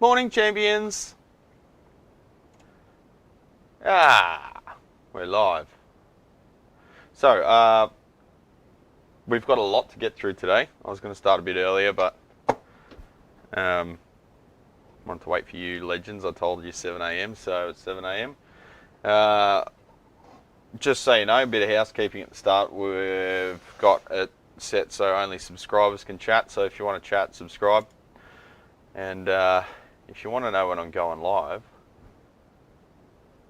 Morning, champions. We're live. So, we've got a lot to get through today. I was going to start a bit earlier, but wanted to wait for you legends. I told you 7 a.m, so it's 7 a.m. Just so you know, a bit of housekeeping at the start. We've got it set so only subscribers can chat. So if you want to chat, subscribe. And if you want to know when I'm going live,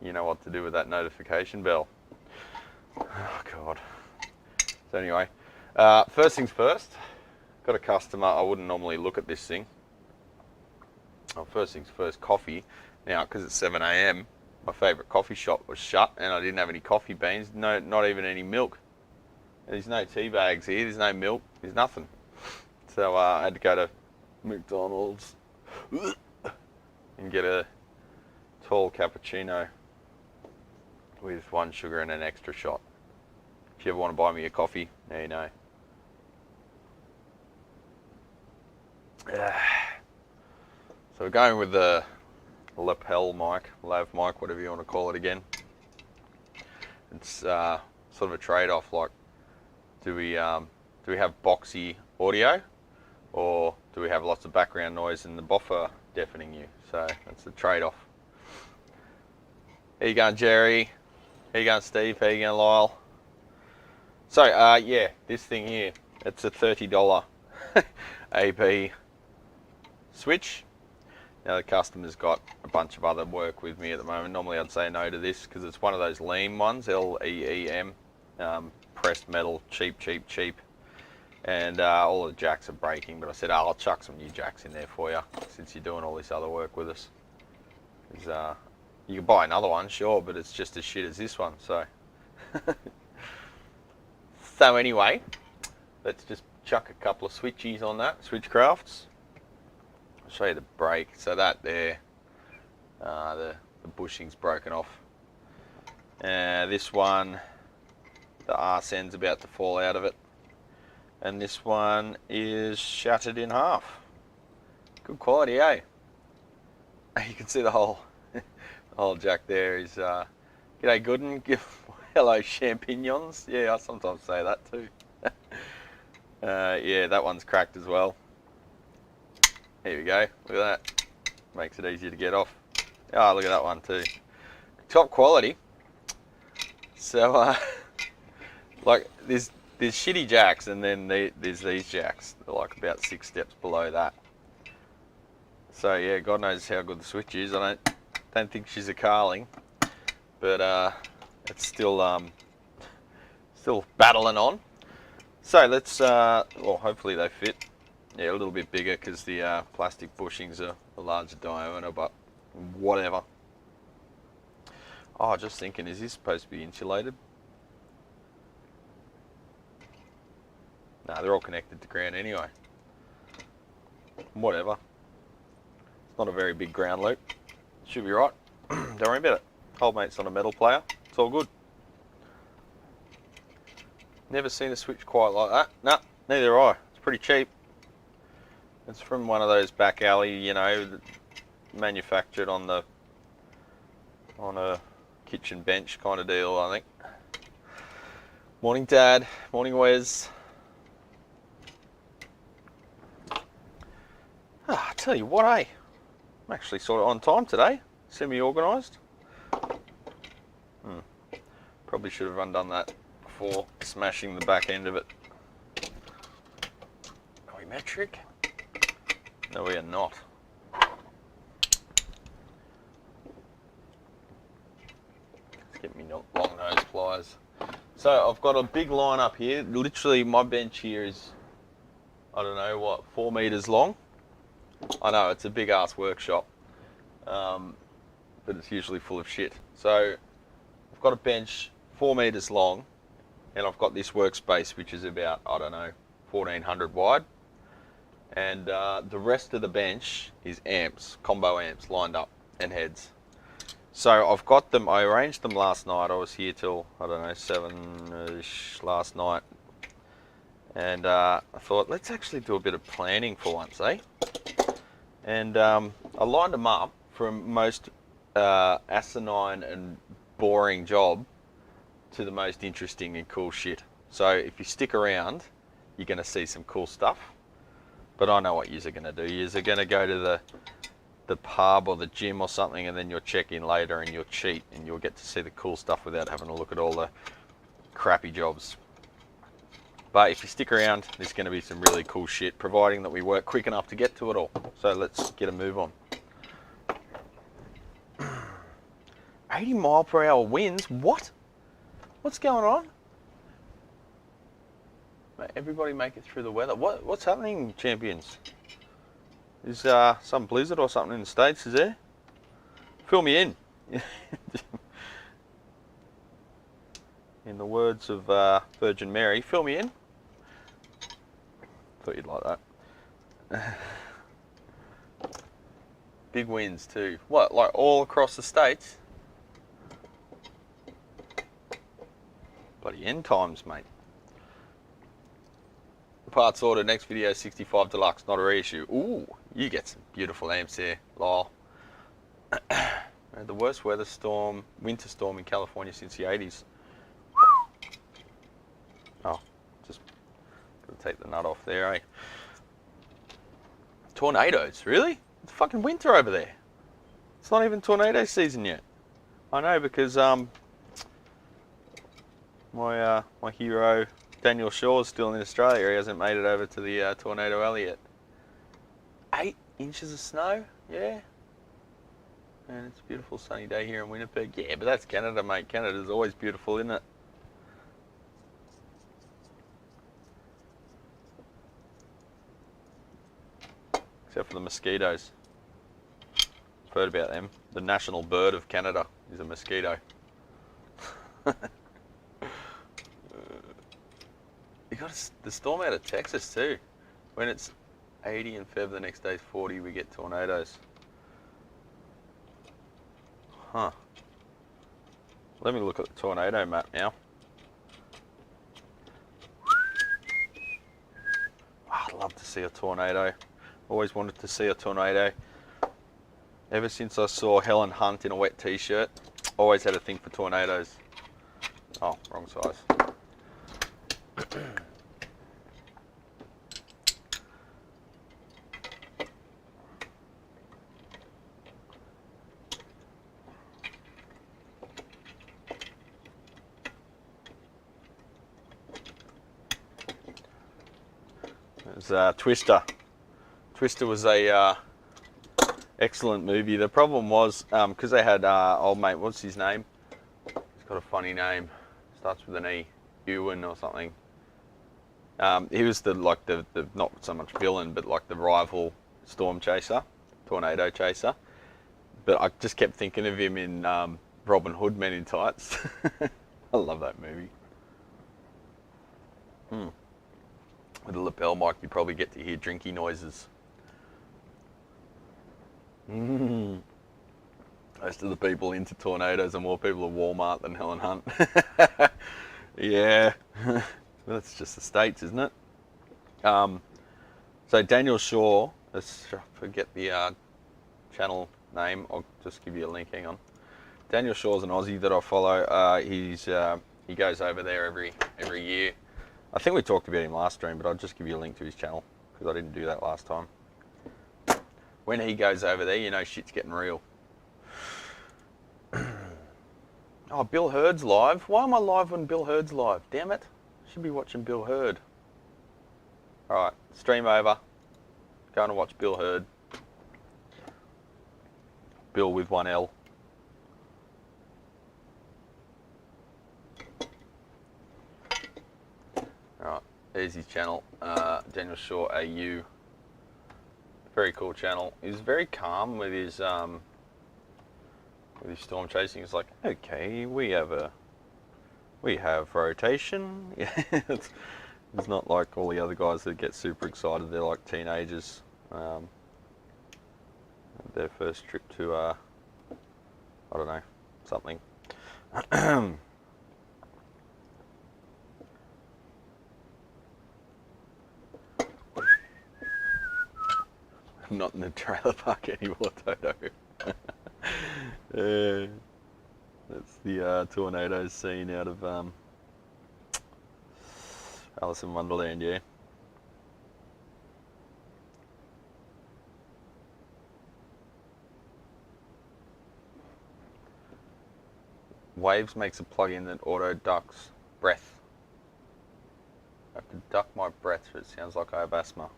you know what to do with that notification bell. Oh, God. So anyway, first things first, got a customer. I wouldn't normally look at this thing. Well, first things first, coffee. Now, because it's 7 a.m, my favourite coffee shop was shut and I didn't have any coffee beans, not even any milk. There's no tea bags here, there's no milk, there's nothing. So I had to go to McDonald's and get a tall cappuccino with 1 sugar and an extra shot. If you ever want to buy me a coffee, now you know. So we're going with the lapel mic, lav mic, whatever you want to call it again. It's sort of a trade-off, like do we have boxy audio or do we have lots of background noise and the BOFA deafening you? So that's the trade-off. How you going, Jerry? How you going, Steve? How you going, Lyle? So yeah, this thing here, it's a $30 AB switch. Now the customer's got a bunch of other work with me at the moment. Normally I'd say no to this because it's one of those lean ones, L-E-E-M, pressed metal, cheap. And all the jacks are breaking, but I said, I'll chuck some new jacks in there for you since you're doing all this other work with us. You can buy another one, sure, but it's just as shit as this one, so. So anyway, let's just chuck a couple of switchies on that, Switchcrafts. I'll show you the break. So that there, the bushing's broken off. This one, the arse end's about to fall out of it. And this one is shattered in half. Good quality, eh? You can see the whole jack there is, g'day Gooden, hello champignons. Yeah, I sometimes say that too. Yeah, that one's cracked as well. Here we go, look at that. Makes it easier to get off. Oh, look at that one too. Top quality. So, like, there's shitty jacks and then there's these jacks. They're like about 6 steps below that. So yeah, God knows how good the switch is. I don't think she's a Carling, but it's still battling on. So let's, well, hopefully they fit. Yeah, a little bit bigger because the plastic bushings are a larger diameter, but whatever. Oh, just thinking, is this supposed to be insulated? No, they're all connected to ground anyway. Whatever. It's not a very big ground loop. Should be right. Don't worry about it. Old mate's not a metal player. It's all good. Never seen a switch quite like that. Nah, neither have I. It's pretty cheap. It's from one of those back alley, you know, manufactured on a kitchen bench kind of deal, I think. Morning, Dad. Morning, Wes. I tell you what, I'm actually sort of on time today. Semi-organised. Probably should have undone that before smashing the back end of it. Are we metric? No, we are not. Let's get me long nose pliers. So I've got a big line up here. Literally my bench here is, I don't know what, 4 meters long. I know, it's a big ass workshop, but it's usually full of shit. So I've got a bench 4 meters long and I've got this workspace which is about, I don't know, 1400 wide. And the rest of the bench is amps, combo amps lined up and heads. So I've got them, I arranged them last night. I was here till, I don't know, 7-ish last night. And I thought, let's actually do a bit of planning for once, eh? And I lined them up from most asinine and boring job to the most interesting and cool shit. So if you stick around, you're going to see some cool stuff. But I know what you're going to do. You're going to go to the pub or the gym or something, and then you'll check in later and you'll cheat and you'll get to see the cool stuff without having to look at all the crappy jobs. But if you stick around, there's going to be some really cool shit, providing that we work quick enough to get to it all. So let's get a move on. 80 mile per hour winds? What? What's going on? Everybody make it through the weather. What's happening, champions? Is some blizzard or something in the States, is there? Fill me in. In the words of Virgin Mary, fill me in. Thought you'd like that. Big winds too. What, like all across the States? Bloody end times, mate. Parts order, next video 65 Deluxe, not a reissue. Ooh, you get some beautiful amps there, lol. The worst winter storm in California since the 80s. Oh, just gotta take the nut off there, eh? Tornadoes, really? It's fucking winter over there. It's not even tornado season yet. I know, because my hero Daniel Shaw's still in Australia. He hasn't made it over to the Tornado Alley yet. 8 inches of snow, yeah. And it's a beautiful sunny day here in Winnipeg. Yeah, but that's Canada, mate. Canada's always beautiful, isn't it? Except for the mosquitoes. I've heard about them. The national bird of Canada is a mosquito. You got the storm out of Texas too. When it's 80 in Feb, the next day's 40, we get tornadoes. Huh. Let me look at the tornado map now. Oh, I'd love to see a tornado. Always wanted to see a tornado. Ever since I saw Helen Hunt in a wet t-shirt, always had a thing for tornadoes. Oh, wrong size. There's Twister. Twister was a excellent movie. The problem was because they had old mate, what's his name? He's got a funny name. Starts with an E, Ewan or something. He was the not so much villain, but like the rival storm chaser, tornado chaser. But I just kept thinking of him in Robin Hood Men in Tights. I love that movie. With a lapel mic, you probably get to hear drinky noises. Most of the people into tornadoes are more people at Walmart than Helen Hunt. Yeah, that's just the States, isn't it? So Daniel Shaw, let's forget the channel name. I'll just give you a link. Hang on. Daniel Shaw's an Aussie that I follow. He goes over there every year. I think we talked about him last stream, but I'll just give you a link to his channel because I didn't do that last time. When he goes over there, you know shit's getting real. Oh, Bill Hurd's live. Why am I live when Bill Hurd's live? Damn it. I should be watching Bill Hurd. Alright, stream over. Going to watch Bill Hurd. Bill with one L. Alright, there's his channel. Daniel Shaw AU. Very cool channel. He's very calm with his storm chasing. It's like, okay, we have rotation. It's not like all the other guys that get super excited. They're like teenagers. Their first trip to I don't know, something. not in the trailer park anymore, Toto. That's the tornado scene out of Alice in Wonderland, yeah. Waves makes a plug-in that auto ducks breath. I have to duck my breath, so it sounds like I have asthma.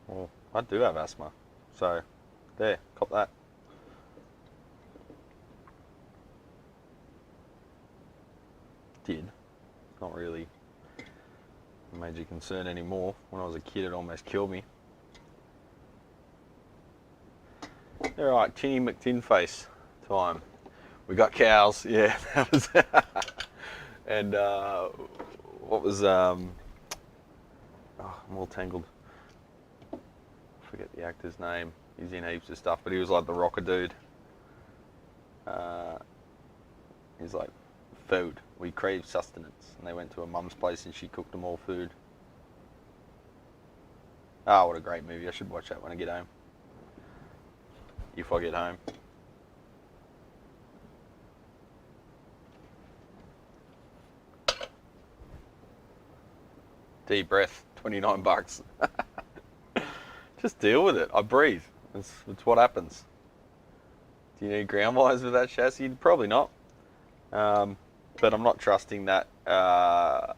Well, I do have asthma, so there, cop that. Did. Not really a major concern anymore. When I was a kid, it almost killed me. Alright, Tinny McTinface time. We got cows, yeah, that was and what was oh, I'm all tangled. I forget the actor's name. He's in heaps of stuff, but he was like the rocker dude. He's like, food. We crave sustenance. And they went to a mum's place and she cooked them all food. Ah, what a great movie. I should watch that when I get home. If I get home. Deep breath, 29 bucks. Just deal with it. I breathe. It's what happens. Do you need ground wires with that chassis? Probably not. But I'm not trusting that. I'd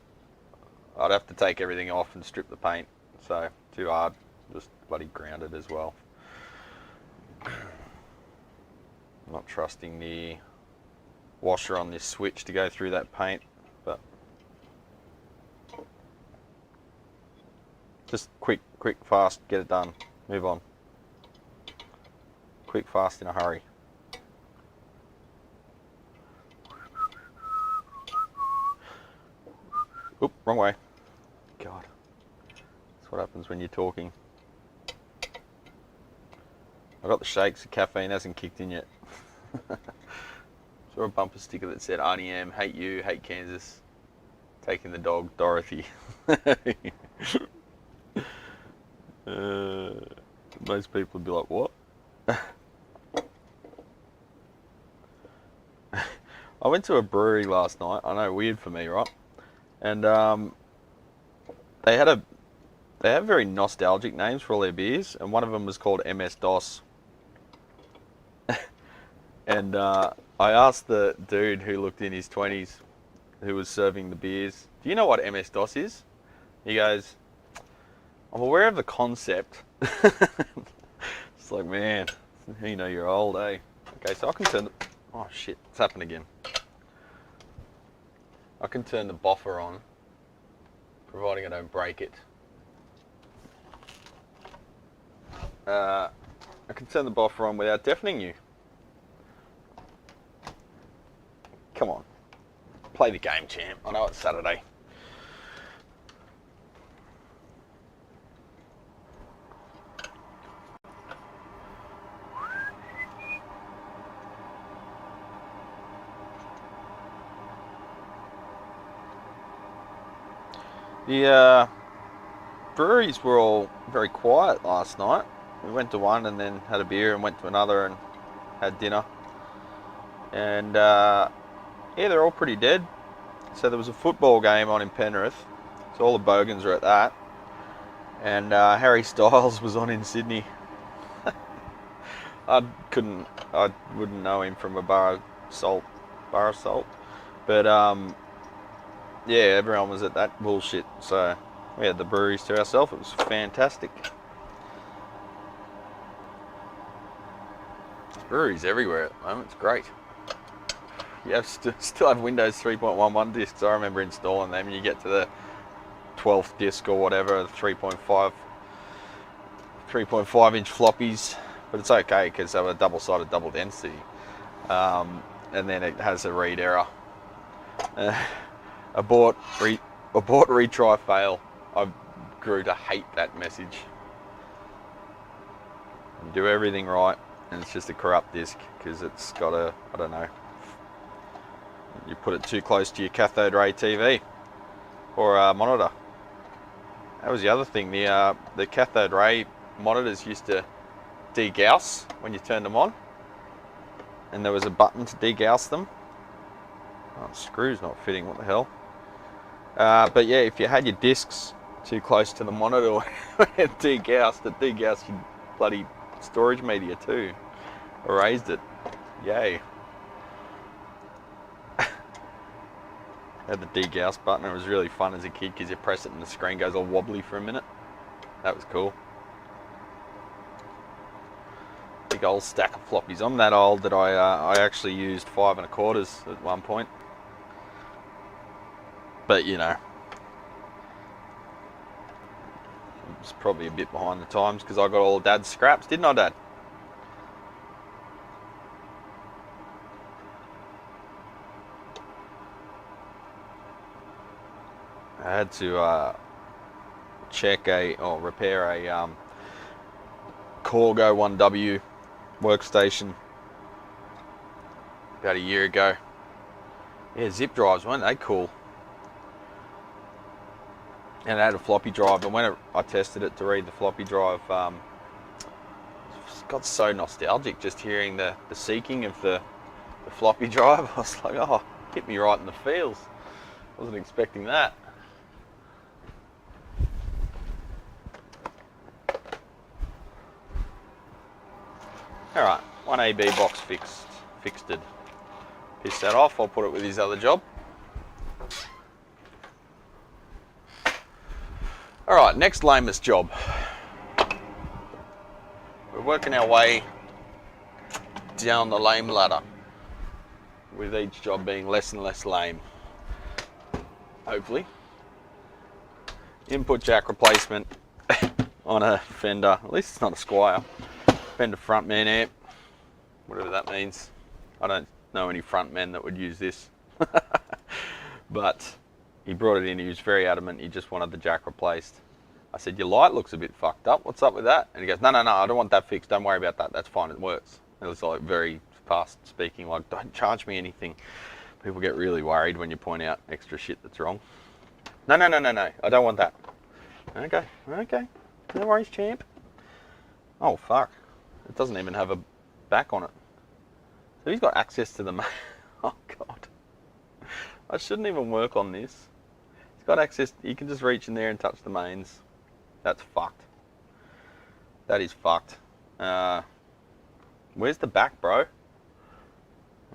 have to take everything off and strip the paint. So, too hard. Just bloody ground it as well. I'm not trusting the washer on this switch to go through that paint. But just quick, fast, get it done. Move on. Quick, fast, in a hurry. Oop, wrong way. God. That's what happens when you're talking. I got the shakes, the caffeine hasn't kicked in yet. Saw a bumper sticker that said RDM, hate you, hate Kansas. Taking the dog, Dorothy. Most people would be like, what? I went to a brewery last night. I know, weird for me, right? And they have very nostalgic names for all their beers, and one of them was called MS-DOS. And I asked the dude who looked in his 20s, who was serving the beers, do you know what MS-DOS is? He goes, I'm aware of the concept. It's like, man, you know you're old, eh? Okay, so I can turn the... Oh shit, it's happened again. I can turn the BOFA on, providing I don't break it. I can turn the BOFA on without deafening you. Come on, play the game, champ. I know it's Saturday. The breweries were all very quiet last night. We went to one and then had a beer and went to another and had dinner. And yeah, they're all pretty dead. So there was a football game on in Penrith. So all the bogans are at that. And Harry Styles was on in Sydney. I wouldn't know him from a bar of salt. But yeah, everyone was at that bullshit, so we had the breweries to ourselves. It was fantastic. There's breweries everywhere at the moment. It's great. You have still have Windows 3.11 discs. I remember installing them. You get to the 12th disc or whatever, 3.5 inch floppies, but it's okay because they were double-sided, double density, and then it has a read error. Abort, retry, fail. I grew to hate that message. You do everything right, and it's just a corrupt disk because it's got a, I don't know, you put it too close to your cathode ray TV or a monitor. That was the other thing. The cathode ray monitors used to degauss when you turned them on, and there was a button to degauss them. Oh, the screw's not fitting. What the hell? But yeah, if you had your discs too close to the monitor when it degaussed your bloody storage media too. Erased it. Yay. Had the degauss button. It was really fun as a kid because you press it and the screen goes all wobbly for a minute. That was cool. Big old stack of floppies. I'm that old that I actually used 5 1/4s at one point. But you know, it's probably a bit behind the times because I got all Dad's scraps, didn't I, Dad? I had to repair a Corgo 1W workstation about a year ago. Yeah, zip drives, weren't they cool? And it had a floppy drive, and when I tested it to read the floppy drive, it got so nostalgic just hearing the seeking of the floppy drive. I was like, oh, hit me right in the feels. Wasn't expecting that. Alright, one AB box fixed it. Piss that off, I'll put it with his other job. Alright, next lamest job. We're working our way down the lame ladder, with each job being less and less lame. Hopefully. Input jack replacement on a Fender, at least it's not a Squire. Fender frontman amp, whatever that means. I don't know any frontmen that would use this. But he brought it in, he was very adamant, he just wanted the jack replaced. I said, your light looks a bit fucked up, what's up with that? And he goes, no, I don't want that fixed, don't worry about that, that's fine, it works. It was like very fast speaking, like, don't charge me anything. People get really worried when you point out extra shit that's wrong. No, I don't want that. Okay, no worries, champ. Oh, fuck. It doesn't even have a back on it. So he's got access to the main. Oh, God. I shouldn't even work on this. He's got access. You can just reach in there and touch the mains. That's fucked. That is fucked. Where's the back, bro? I'm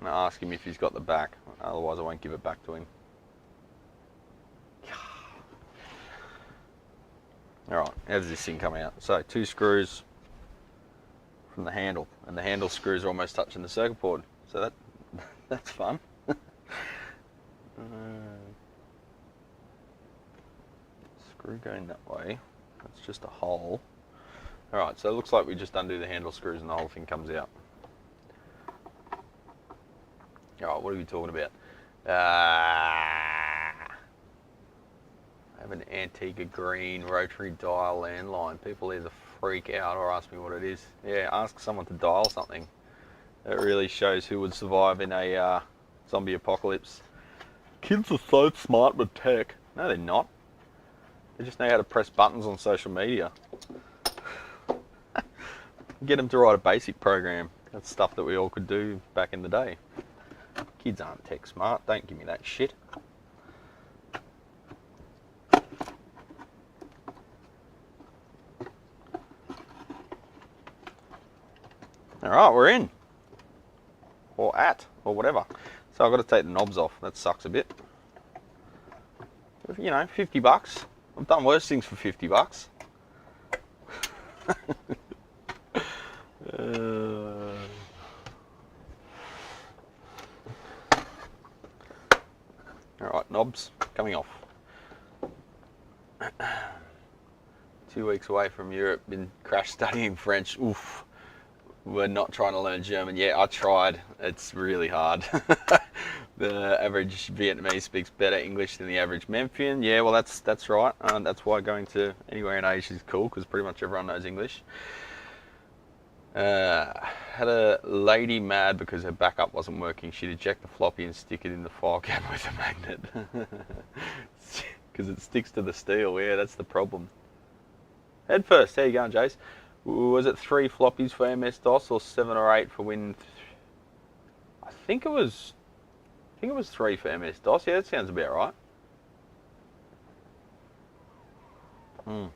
going to ask him if he's got the back. Otherwise, I won't give it back to him. Alright, how does this thing come out? So, 2 screws from the handle, and the handle screws are almost touching the circuit board, so that's fun. Screw going that way, that's just a hole. Alright, so it looks like we just undo the handle screws and the whole thing comes out. Alright, what are we talking about? I have an Antigua green rotary dial landline. People either freak out or ask me what it is. Yeah, ask someone to dial something. It really shows who would survive in a zombie apocalypse. Kids are so smart with tech. No, they're not. They just know how to press buttons on social media. Get them to write a basic program. That's stuff that we all could do back in the day. Kids aren't tech smart. Don't give me that shit. Alright, we're in. Or at, or whatever. So I've got to take the knobs off. That sucks a bit. You know, 50 bucks. I've done worse things for 50 bucks. Alright, knobs coming off. 2 weeks away from Europe, been crash studying French. Oof. We're not trying to learn German. Yeah, I tried. It's really hard. The average Vietnamese speaks better English than the average Memphian. Yeah, well, that's right. That's why going to anywhere in Asia is cool, because pretty much everyone knows English. Had a lady mad because her backup wasn't working. She'd eject the floppy and stick it in the file cabinet with a magnet. because it sticks to the steel. Yeah, that's the problem. Head first. How you going, Jace? Was it 3 floppies for MS-DOS or 7 or 8 for Win? I think it was 3 for MS-DOS. Yeah, that sounds about right. That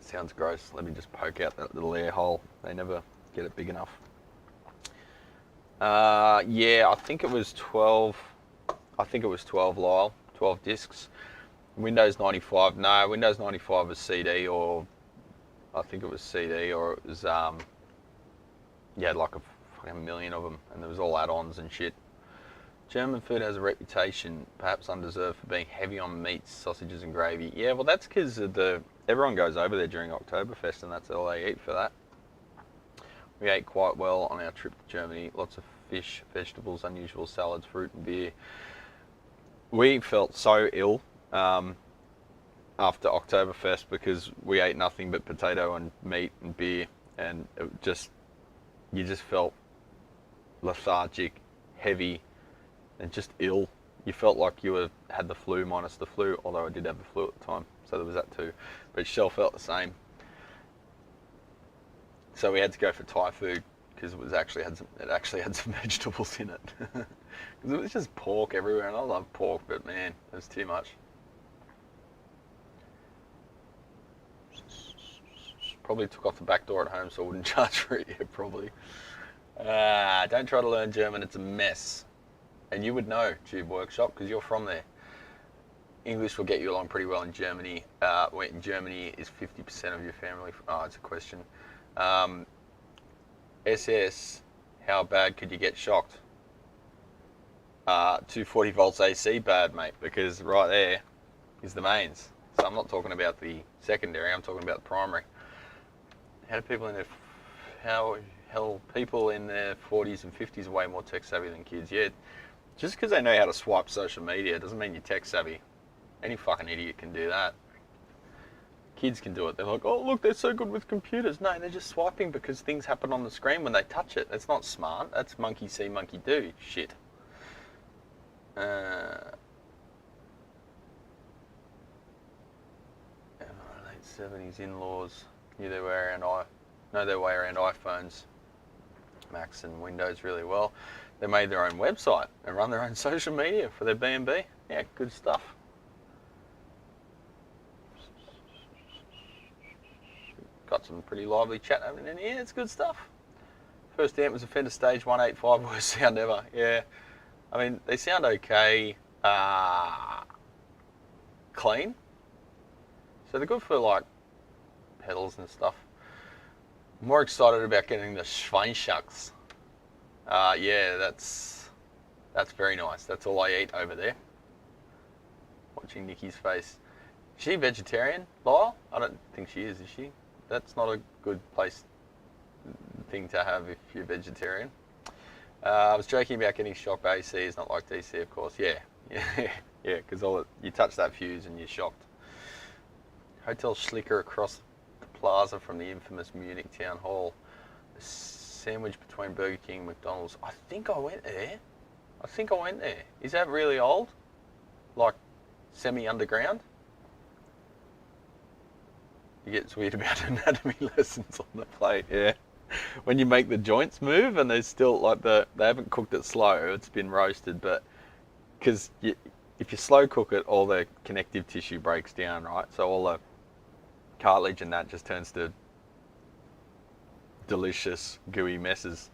sounds gross. Let me just poke out that little air hole. They never get it big enough. Yeah, I think it was 12. I think it was 12, Lyle. 12 discs. Windows 95. No, Windows 95 was CD, or I think it was CD, or it was you had like a fucking million of them, and there was all add-ons and shit. German food has a reputation, perhaps undeserved, for being heavy on meats, sausages and gravy. Yeah, well that's because everyone goes over there during Oktoberfest and that's all they eat for that. We ate quite well on our trip to Germany. Lots of fish, vegetables, unusual salads, fruit and beer. We felt so ill after Oktoberfest because we ate nothing but potato and meat and beer, and you just felt lethargic, heavy, and just ill. You felt like you had the flu minus the flu, although I did have the flu at the time, so there was that too. But it still felt the same. So we had to go for Thai food because it actually had some vegetables in it. Because it was just pork everywhere, and I love pork, but man, it was too much. Probably took off the back door at home so I wouldn't charge for it yet, probably. Don't try to learn German, it's a mess. And you would know, Tube Workshop, because you're from there. English will get you along pretty well in Germany. In Germany is 50% of your family. Oh, it's a question. SS, how bad could you get shocked? 240 volts AC bad, mate, because right there is the mains. So I'm not talking about the secondary, I'm talking about the primary. How people in their 40s and 50s are way more tech savvy than kids? Yeah, just because they know how to swipe social media doesn't mean you're tech savvy. Any fucking idiot can do that. Kids can do it. They're like, oh look, they're so good with computers. No, they're just swiping because things happen on the screen when they touch it. That's not smart. That's monkey see, monkey do shit. Late 70s in-laws knew their way around iPhones, Macs and Windows really well. They made their own website and run their own social media for their B&B. Yeah, good stuff. Got some pretty lively chat happening in here. It's good stuff. First amp was a Fender Stage 185, worst sound ever. Yeah, I mean, they sound okay, clean. So they're good for like pedals and stuff. I'm more excited about getting the Schweinschucks. Yeah, that's very nice. That's all I eat over there. Watching Nikki's face. Is she vegetarian, Lyle? I don't think she is she? That's not a good thing to have if you're vegetarian. I was joking about getting shocked. AC is not like DC, of course. Yeah, because you touch that fuse and you're shocked. Hotel Schlicker across the plaza from the infamous Munich Town Hall. A sandwich between Burger King and McDonald's. I think I went there. Is that really old? Like semi-underground? It gets weird about anatomy lessons on the plate, yeah. When you make the joints move and there's still like they haven't cooked it slow, it's been roasted, but because if you slow cook it, all the connective tissue breaks down, right? So all the cartilage and that just turns to delicious gooey messes.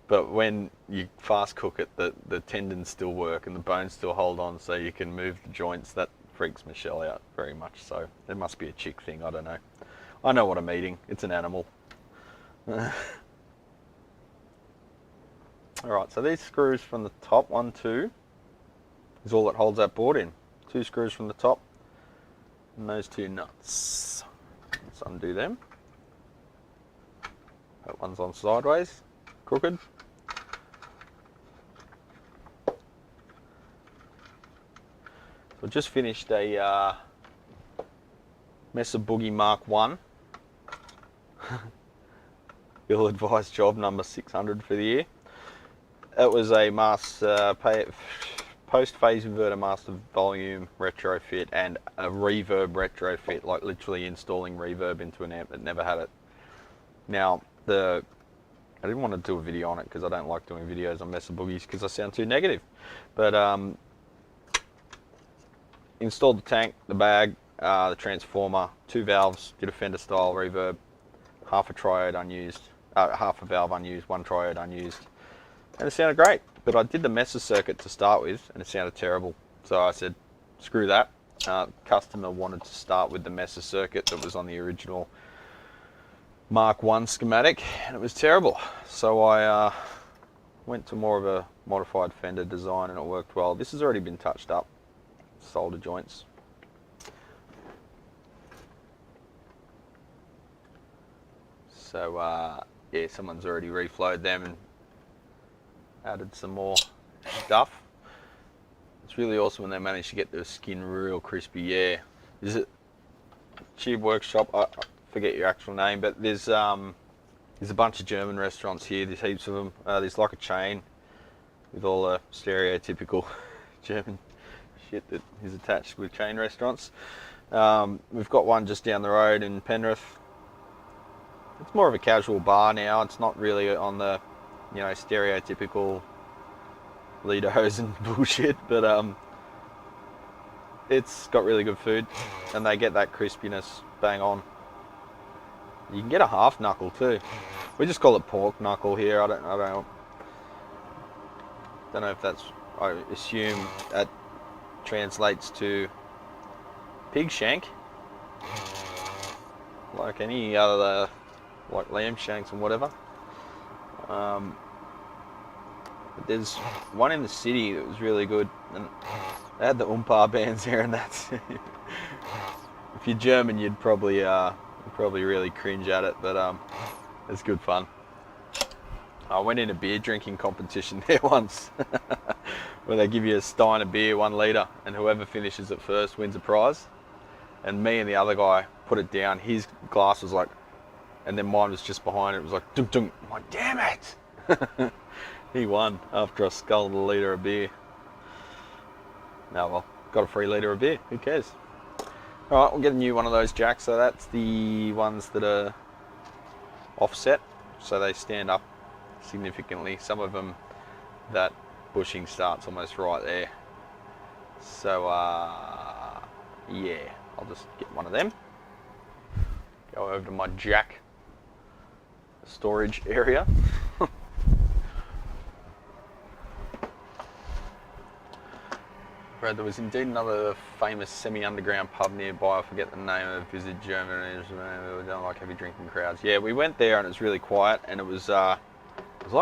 But when you fast cook it, the tendons still work and the bones still hold on, so you can move the joints. That freaks Michelle out very much. So it must be a chick thing, I don't know. I know what I'm eating. It's an animal. Alright, so these screws from the top, 1, 2, is all that holds that board in. 2 screws from the top, and those 2 nuts. Let's undo them. That one's on sideways, crooked. So I just finished a Mesa Boogie Mark 1. Ill-advised job number 600 for the year. It was a mass post-phase inverter master volume retrofit and a reverb retrofit, like literally installing reverb into an amp that never had it. Now, I didn't want to do a video on it because I don't like doing videos on Mesa Boogies because I sound too negative. But installed the tank, the bag, the transformer, 2 valves, did a Fender style reverb, half a triode unused, half a valve unused, 1 triode unused, and it sounded great. But I did the Mesa circuit to start with and it sounded terrible. So I said, screw that. Customer wanted to start with the Mesa circuit that was on the original Mark 1 schematic and it was terrible. So I went to more of a modified Fender design and it worked well. This has already been touched up, solder joints. So yeah, someone's already reflowed them and added some more stuff. It's really awesome when they manage to get the skin real crispy. Yeah, is it Tube Workshop? I forget your actual name, but there's a bunch of German restaurants here. There's heaps of them. There's like a chain with all the stereotypical German shit that is attached with chain restaurants. We've got one just down the road in Penrith. It's more of a casual bar now. It's not really on the, you know, stereotypical Lederhosen bullshit, but it's got really good food and they get that crispiness bang on. You can get a half knuckle too. We just call it pork knuckle here. I don't know if that's, I assume that translates to pig shank, like any other, like lamb shanks and whatever. But there's one in the city that was really good, and they had the Oompa bands there, and that's if you're German, you'd probably really cringe at it, but it's good fun. I went in a beer drinking competition there once, where they give you a stein of beer, 1 litre, and whoever finishes it first wins a prize. And me and the other guy put it down. His glass was like, and then mine was just behind it. It was like dunk dunk. I'm like, damn it! He won after I sculled a litre of beer. Now, well, got a free litre of beer. Who cares? All right, we'll get a new one of those jacks. So that's the ones that are offset, so they stand up significantly. Some of them, that bushing starts almost right there. So yeah, I'll just get one of them. Go over to my jack storage area. There was indeed another famous semi-underground pub nearby. I forget the name of it. Visit Germany. We don't like heavy drinking crowds. Yeah, we went there and it was really quiet, and it was like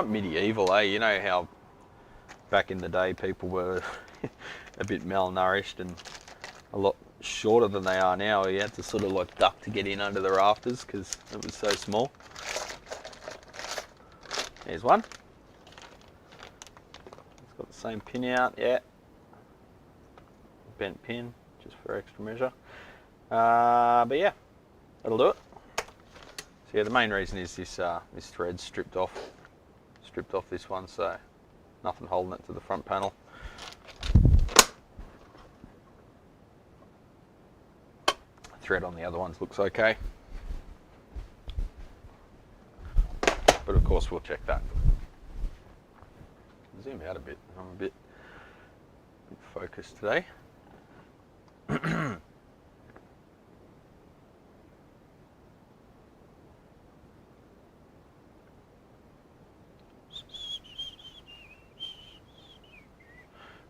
medieval, eh? You know how back in the day people were a bit malnourished and a lot shorter than they are now. You had to sort of like duck to get in under the rafters because it was so small. There's one. It's got the same pin out, yeah. Bent pin, just for extra measure. But yeah, that'll do it. So yeah, the main reason is this this thread's stripped off this one, so nothing holding it to the front panel. The thread on the other ones looks okay, but of course we'll check that. Zoom out a bit. I'm a bit focused today.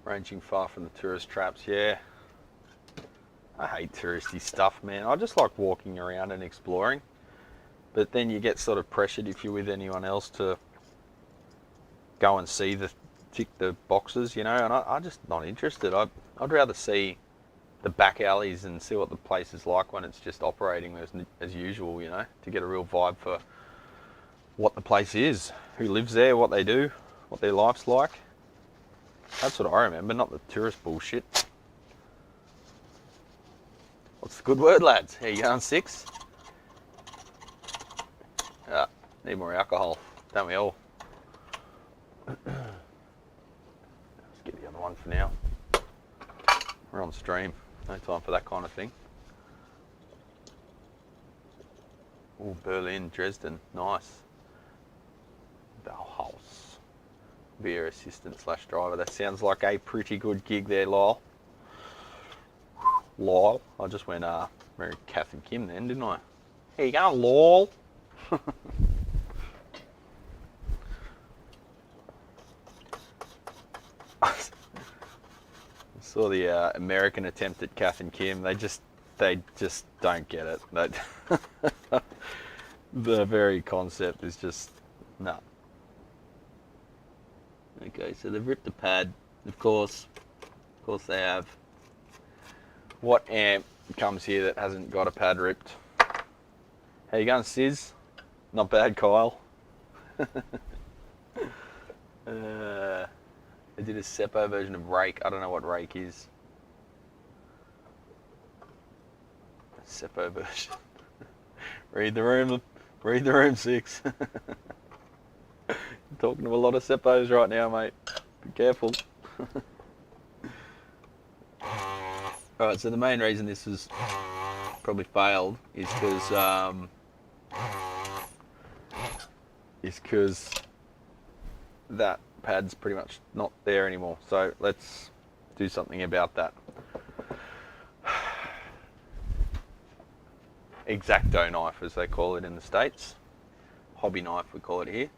Ranging far from the tourist traps, yeah. I hate touristy stuff, man. I just like walking around and exploring. But then you get sort of pressured if you're with anyone else to go and see tick the boxes, you know, and I'm just not interested. I'd rather see the back alleys and see what the place is like when it's just operating as usual, you know, to get a real vibe for what the place is, who lives there, what they do, what their life's like. That's what I remember, not the tourist bullshit. What's the good word, lads? How you going, 6? Need more alcohol, don't we all? Let's get the other one for now. stream. No time for that kind of thing. Oh, Berlin, Dresden, nice. Bauhaus. Be your assistant slash driver. That sounds like a pretty good gig there, Lyle. Lyle. I just went very Kath and Kim then, didn't I? Here you go, Lyle. I saw the American attempt at Kath and Kim. They just don't get it. The very concept is just no. Okay, so they've ripped the pad. Of course they have. What amp comes here that hasn't got a pad ripped? How you going, Sis? Not bad, Kyle. They did a Seppo version of Rake. I don't know what Rake is. A Seppo version. Read the room, 6. Talking to a lot of Seppos right now, mate. Be careful. Alright, so the main reason this has probably failed is because that pad's pretty much not there anymore. So let's do something about that. X-Acto knife, as they call it in the States. Hobby knife, we call it here.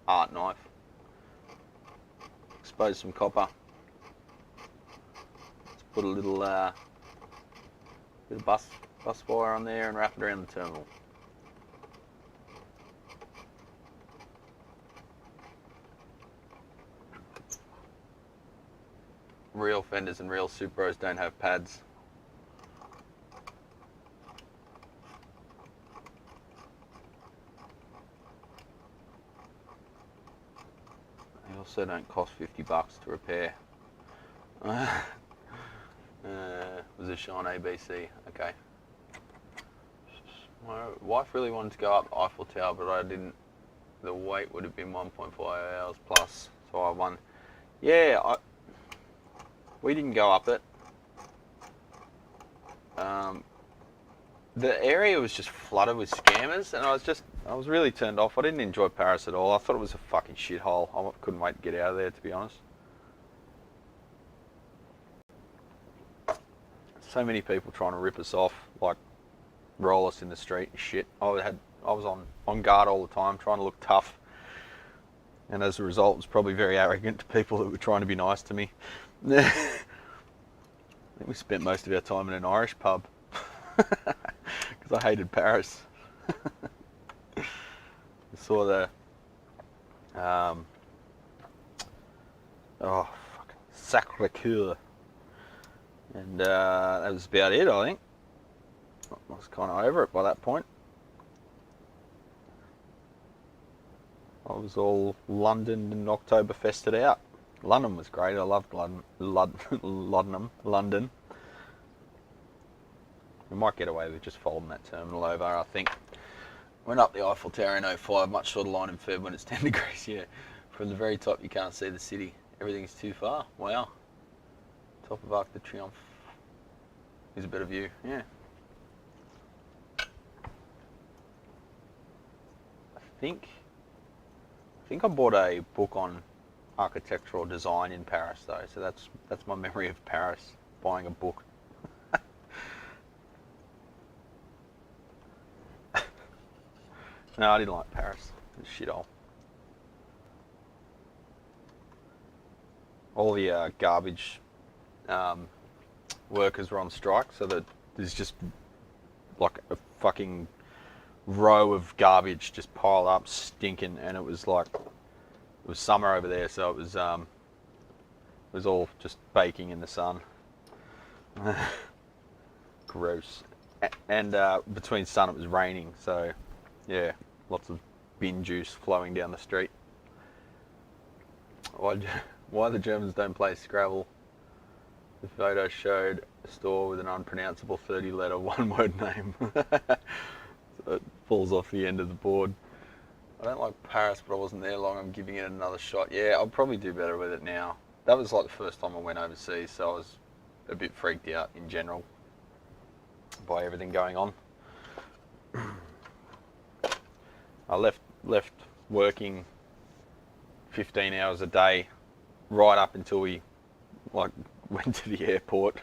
Art knife. Expose some copper. Let's put a little bit of bus wire on there and wrap it around the terminal. Real fenders and real Supros don't have pads. They also don't cost $50 to repair. Was a Sean ABC? Okay. My wife really wanted to go up the Eiffel Tower, but I didn't. The wait would have been 1.5 hours plus, so I won. Yeah, we didn't go up it. The area was just flooded with scammers, and I was really turned off. I didn't enjoy Paris at all. I thought it was a fucking shithole. I couldn't wait to get out of there, to be honest. So many people trying to rip us off, like roll us in the street and shit. I was on guard all the time, trying to look tough, and as a result, was probably very arrogant to people that were trying to be nice to me. I think we spent most of our time in an Irish pub because I hated Paris. I saw the fucking Sacré-Cœur, and that was about it. I think I was kind of over it by that point. I was all London and Oktoberfested out. London was great. I loved London. We might get away with just folding that terminal over, I think. Went up the Eiffel Tower in 05, much shorter line in Feb when it's 10 degrees, yeah. From the very top you can't see the city. Everything's too far. Wow. Top of Arc de Triomphe. Here's a better view, yeah. I think I bought a book on architectural design in Paris though, so that's my memory of Paris, buying a book. No, I didn't like Paris. It was shithole. All the garbage workers were on strike, so that there's just like a fucking row of garbage just piled up, stinking, and it was summer over there, so it was all just baking in the sun. Gross. And between sun it was raining, so yeah, lots of bin juice flowing down the street. Why the Germans don't play Scrabble? The photo showed a store with an unpronounceable 30-letter one-word name. So it falls off the end of the board. I don't like Paris, but I wasn't there long. I'm giving it another shot. Yeah, I'll probably do better with it now. That was like the first time I went overseas, so I was a bit freaked out in general by everything going on. I left working 15 hours a day right up until we like went to the airport.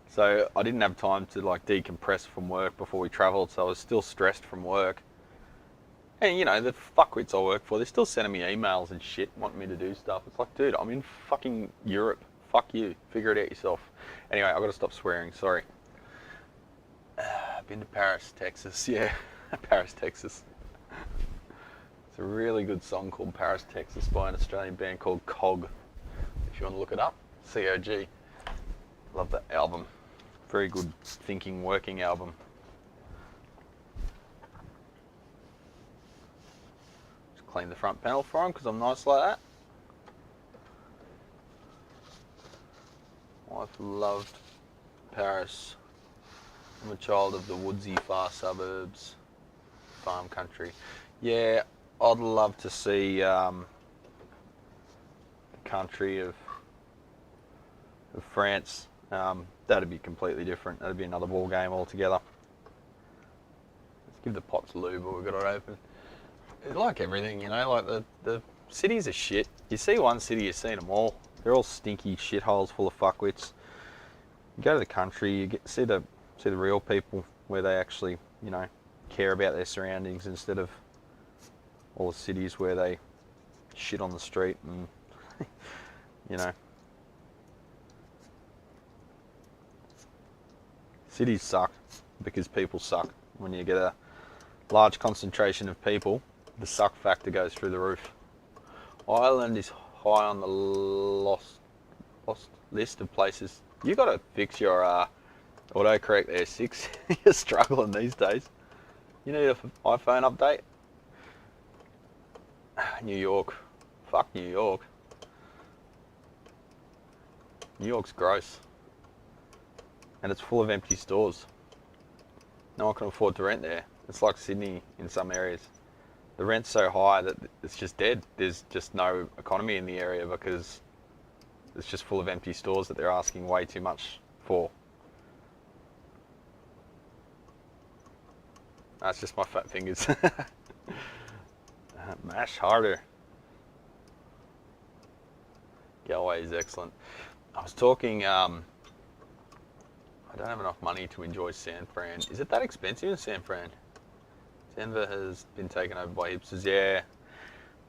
So I didn't have time to like decompress from work before we travelled, so I was still stressed from work. And you know, the fuckwits I work for, they're still sending me emails and shit, wanting me to do stuff. It's like, dude, I'm in fucking Europe. Fuck you. Figure it out yourself. Anyway, I've got to stop swearing, sorry. Been to Paris, Texas, yeah. Paris, Texas. It's a really good song called Paris, Texas by an Australian band called COG. If you want to look it up, COG. Love that album. Very good thinking, working album. Just clean the front panel for him because I'm nice like that. I've loved Paris. I'm a child of the woodsy far suburbs, farm country. Yeah, I'd love to see the country of France. That'd be completely different. That'd be another ball game altogether. Let's give the pots lube while we've got it open. It's like everything, you know, like the cities are shit. You see one city, you've seen them all. They're all stinky shitholes full of fuckwits. You go to the country, you see the real people where they actually, you know, care about their surroundings instead of all the cities where they shit on the street and, you know. Cities suck because people suck. When you get a large concentration of people, the suck factor goes through the roof. Ireland is high on the lost list of places. You got to fix your autocorrect there, 6. You're struggling these days. You need an iPhone update. New York. Fuck New York. New York's gross. And it's full of empty stores. No one can afford to rent there. It's like Sydney in some areas. The rent's so high that it's just dead. There's just no economy in the area because it's just full of empty stores that they're asking way too much for. That's just my fat fingers. Mash harder. Galway is excellent. I was talking, I don't have enough money to enjoy San Fran. Is it that expensive in San Fran? Denver has been taken over by hipsters. Yeah,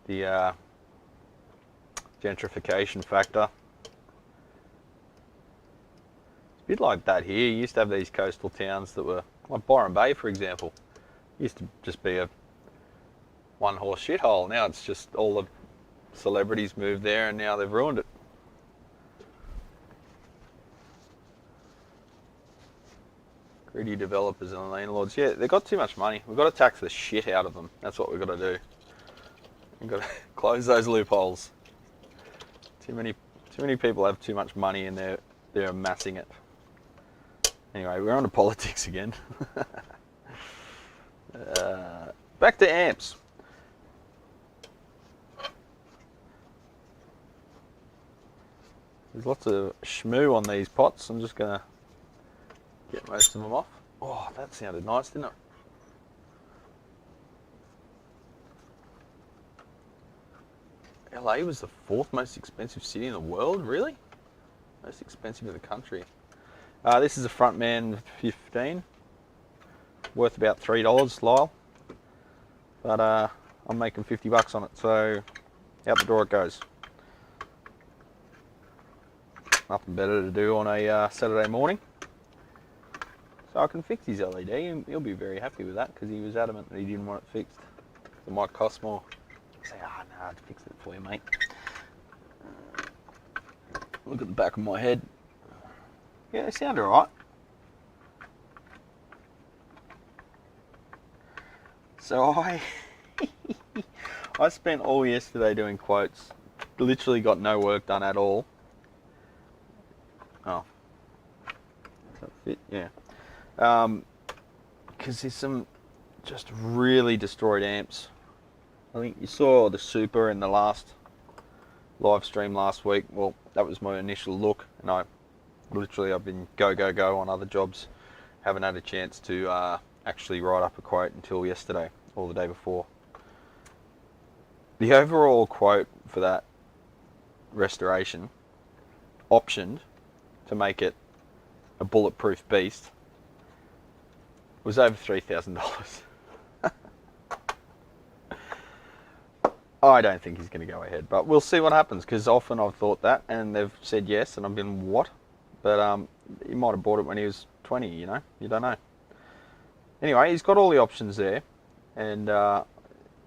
the gentrification factor. It's a bit like that here. You used to have these coastal towns that were, like Byron Bay for example, used to just be a one-horse shithole. Now it's just all the celebrities moved there and now they've ruined it. Greedy developers and landlords. Yeah, they've got too much money. We've got to tax the shit out of them. That's what we've got to do. We've got to close those loopholes. Too many people have too much money and they're amassing it. Anyway, we're on to politics again. Back to amps. There's lots of shmoo on these pots. I'm just going to get most of them off. Oh, that sounded nice, didn't it? LA was the 4th most expensive city in the world, really? Most expensive in the country. This is a Frontman 15. Worth about $3, Lyle. But I'm making 50 bucks on it, so out the door it goes. Nothing better to do on a Saturday morning. So I can fix his LED, and he'll be very happy with that because he was adamant that he didn't want it fixed. It might cost more. I say, no, I'd fix it for you, mate. Look at the back of my head. Yeah, they sound alright. So I spent all yesterday doing quotes. Literally got no work done at all. Oh. Does that fit? Yeah. Because there's some just really destroyed amps. I think you saw the Super in the last live stream last week. Well, that was my initial look, and I literally I've been go on other jobs. Haven't had a chance to actually write up a quote until yesterday or the day before. The overall quote for that restoration, optioned to make it a bulletproof beast, was over $3,000. I don't think he's going to go ahead, but we'll see what happens, because often I've thought that and they've said yes and I've been, what? But he might have bought it when he was 20, you know, you don't know. Anyway, he's got all the options there, and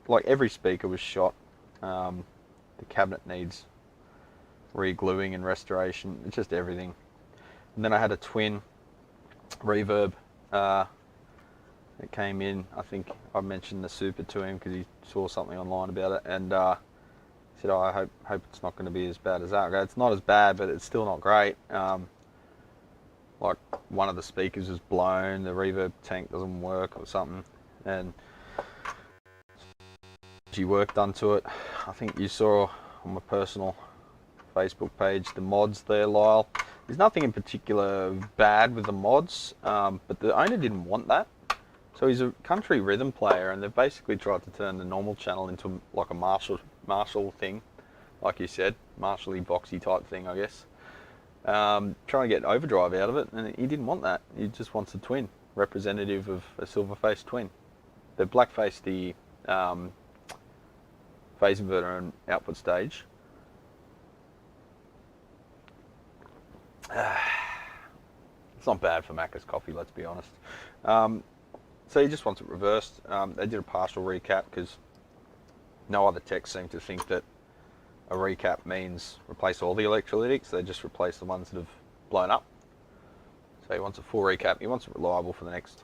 like every speaker was shot. The cabinet needs re-gluing and restoration, it's just everything. And then I had a twin reverb that came in. I think I mentioned the Super to him because he saw something online about it, and he said, oh, I hope it's not going to be as bad as that. Okay, it's not as bad, but it's still not great. Like one of the speakers was blown, the reverb tank doesn't work or something, and work done to it. I think you saw on my personal Facebook page the mods there, Lyle. There's nothing in particular bad with the mods, but the owner didn't want that. So he's a country rhythm player, and they've basically tried to turn the normal channel into like a Marshall thing, like you said, Marshall-y boxy type thing, I guess. Trying to get overdrive out of it, and he didn't want that. He just wants a twin, representative of a silver-faced twin. They've black-faced the phase inverter and output stage. It's not bad for Macca's coffee, let's be honest. So he just wants it reversed. They did a partial recap because no other techs seem to think that a recap means replace all the electrolytics. They just replace the ones that have blown up. So he wants a full recap. He wants it reliable for the next,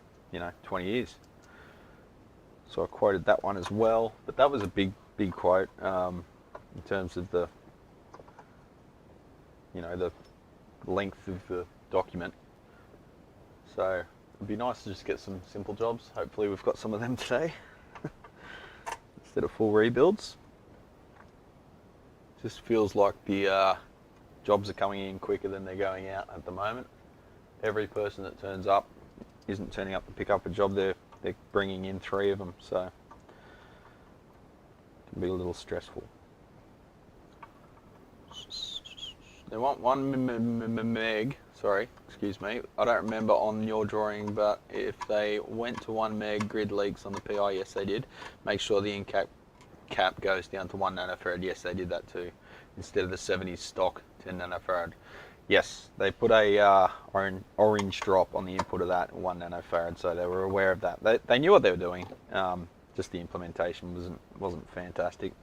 20 years. So I quoted that one as well. But that was a big quote in terms of the, the length of the document. So it'd be nice to just get some simple jobs. Hopefully we've got some of them today instead of full rebuilds. Just feels like the jobs are coming in quicker than they're going out at the moment. Every person that turns up isn't turning up to pick up a job. They're bringing in 3 of them, so it can be a little stressful. They want 1 meg. Sorry, excuse me. I don't remember on your drawing, but if they went to 1 meg grid leaks on the PI, yes they did. Make sure the cap goes down to 1 nanofarad. Yes, they did that too. Instead of the 70s stock 10 nanofarad. Yes, they put a orange drop on the input of that 1 nanofarad, so they were aware of that. They knew what they were doing. Just the implementation wasn't fantastic.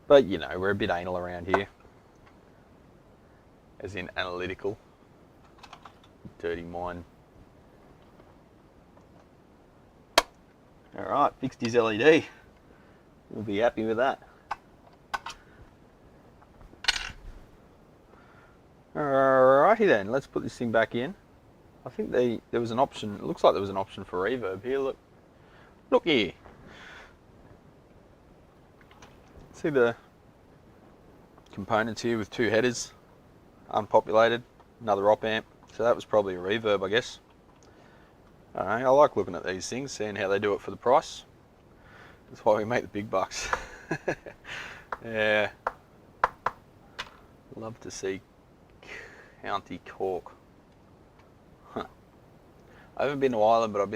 But we're a bit anal around here, as in analytical. Dirty mind. All right, fixed his LED. We'll be happy with that. Alrighty then, let's put this thing back in. I think there was an option, it looks like there was an option for reverb here, look here. See the components here with 2 headers, unpopulated, another op amp, so that was probably a reverb, I guess. Alright, I like looking at these things, seeing how they do it for the price. That's why we make the big bucks. Yeah. Love to see County Cork. Huh. I haven't been to Ireland, but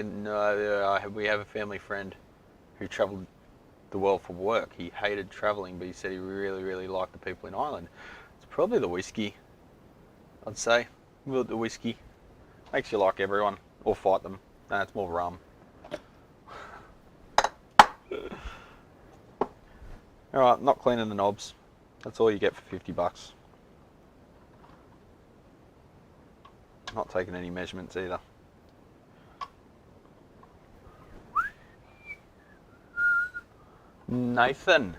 we have a family friend who travelled the world for work. He hated travelling, but he said he really, really liked the people in Ireland. It's probably the whiskey, I'd say. The whiskey makes you like everyone, or fight them. No, it's more rum. Alright, not cleaning the knobs. That's all you get for 50 bucks. Not taking any measurements either. Nathan.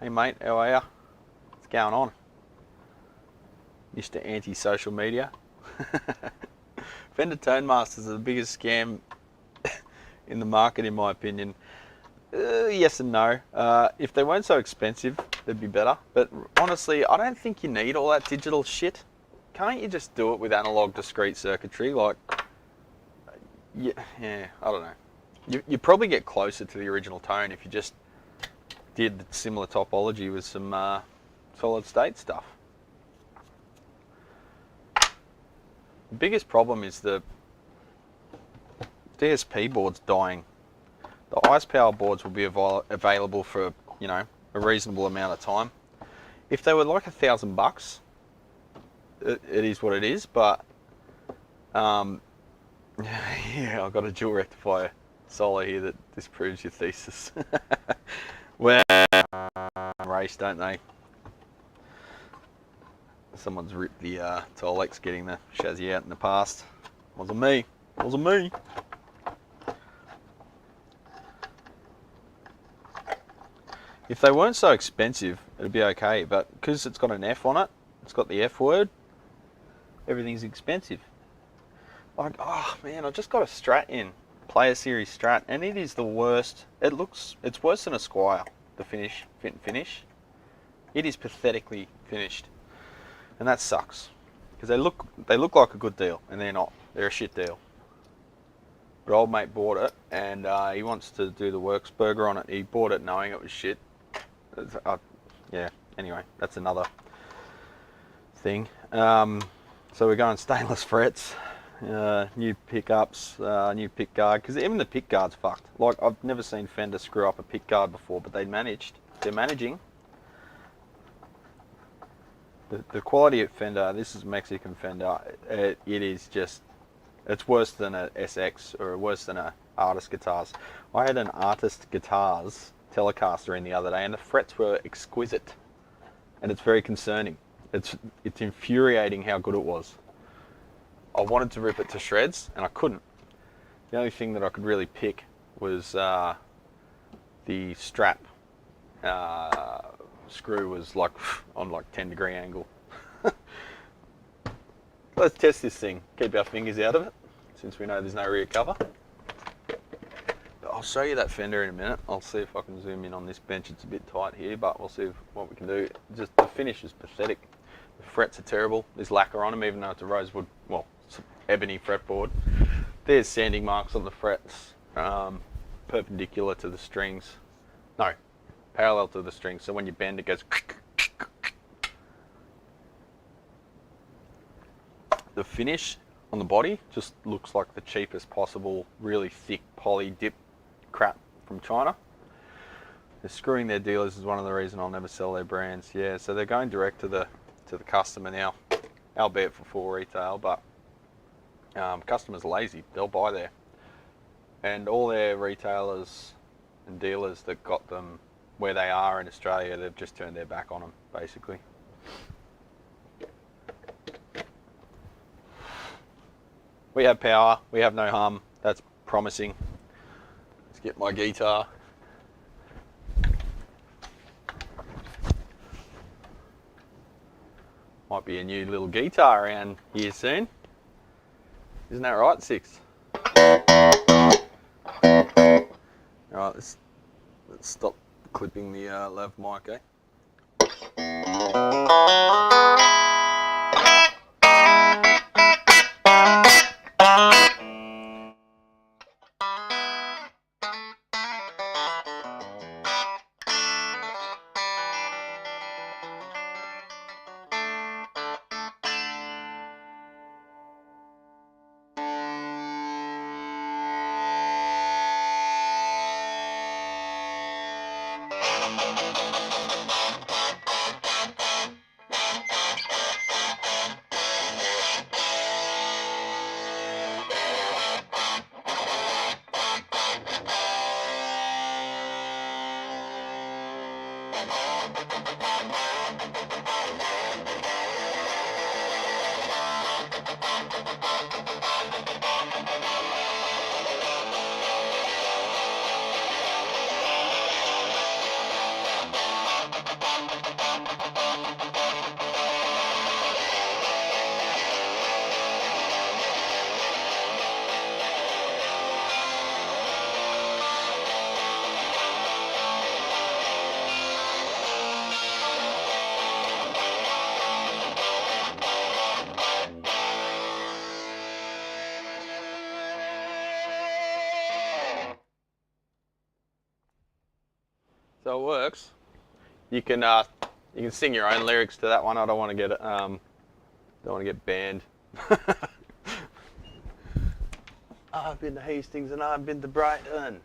Hey mate, how are ya? What's going on? Mr. Anti-social media. Fender Tone Masters are the biggest scam in the market, in my opinion. Yes and no. If they weren't so expensive, they'd be better. But honestly, I don't think you need all that digital shit can't you just do it with analog discrete circuitry? Like, yeah, I don't know. You probably get closer to the original tone if you just did the similar topology with some solid state stuff. The biggest problem is the DSP boards dying. The ice power boards will be available for, you know, a reasonable amount of time. If they were like $1,000, it is what it is. But yeah, I've got a dual rectifier solo here that disproves your thesis. Well, race, don't they? Someone's ripped the Tolex getting the chassis out in the past. Wasn't me. Wasn't me. If they weren't so expensive, it'd be okay. But because it's got an F on it, it's got the F word, everything's expensive. Like, oh man, I just got a Strat in, Player Series Strat, and it is the worst. It's worse than a Squire, the finish, fit and finish. It is pathetically finished. And that sucks, because they look like a good deal, and they're not. They're a shit deal. But old mate bought it, and he wants to do the Works burger on it. He bought it knowing it was shit. Yeah. Anyway, that's another thing. So we're going stainless frets, new pickups, new pick guard, because even the pick guard's fucked. Like, I've never seen Fender screw up a pick guard before, but they're managing. The quality of Fender, this is Mexican Fender, it is just, it's worse than a SX or worse than a Artist Guitars. I had an Artist Guitars Telecaster in the other day and the frets were exquisite, and it's very concerning. It's infuriating how good it was. I wanted to rip it to shreds and I couldn't. The only thing that I could really pick was the strap. Screw was like on like 10-degree angle. Let's test this thing. Keep our fingers out of it, since we know there's no rear cover. But I'll show you that Fender in a minute. I'll see if I can zoom in on this bench. It's a bit tight here, but we'll see what we can do. Just the finish is pathetic. The frets are terrible. There's lacquer on them, even though it's a rosewood, well, it's an ebony fretboard. There's sanding marks on the frets, perpendicular to the strings. No, parallel to the strings, so when you bend it goes. The finish on the body just looks like the cheapest possible, really thick poly dip crap from China. They're screwing their dealers is one of the reasons I'll never sell their brands. Yeah, so they're going direct to the customer now, albeit for full retail, but customers are lazy, they'll buy there. And all their retailers and dealers that got them where they are in Australia, they've just turned their back on them, basically. We have power, we have no hum, that's promising. Let's get my guitar. Might be a new little guitar around here soon. Isn't that right, Six? Alright, let's stop clipping the lav mic, eh? So it works. You can sing your own lyrics to that one. I don't want to get banned. I've been to Hastings and I've been to Brighton.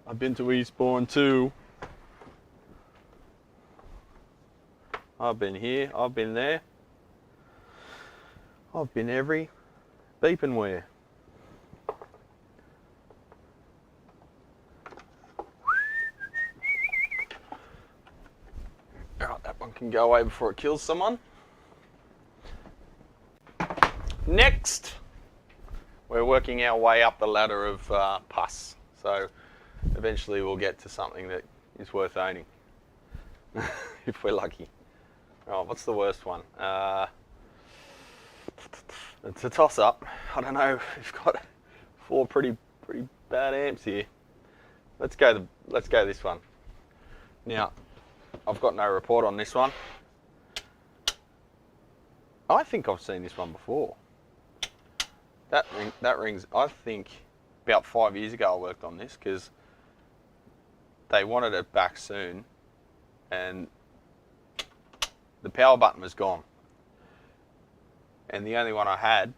I've been to Eastbourne too. I've been here, I've been there. I've been every beep and where. Alright, that one can go away before it kills someone. Next, we're working our way up the ladder of pus. So eventually we'll get to something that is worth owning, if we're lucky. Oh, what's the worst one? It's a toss-up. I don't know. We've got 4 pretty bad amps here. Let's go this one. Now, I've got no report on this one. I think I've seen this one before. That rings. I think about 5 years ago I worked on this because they wanted it back soon, and the power button was gone, and the only one I had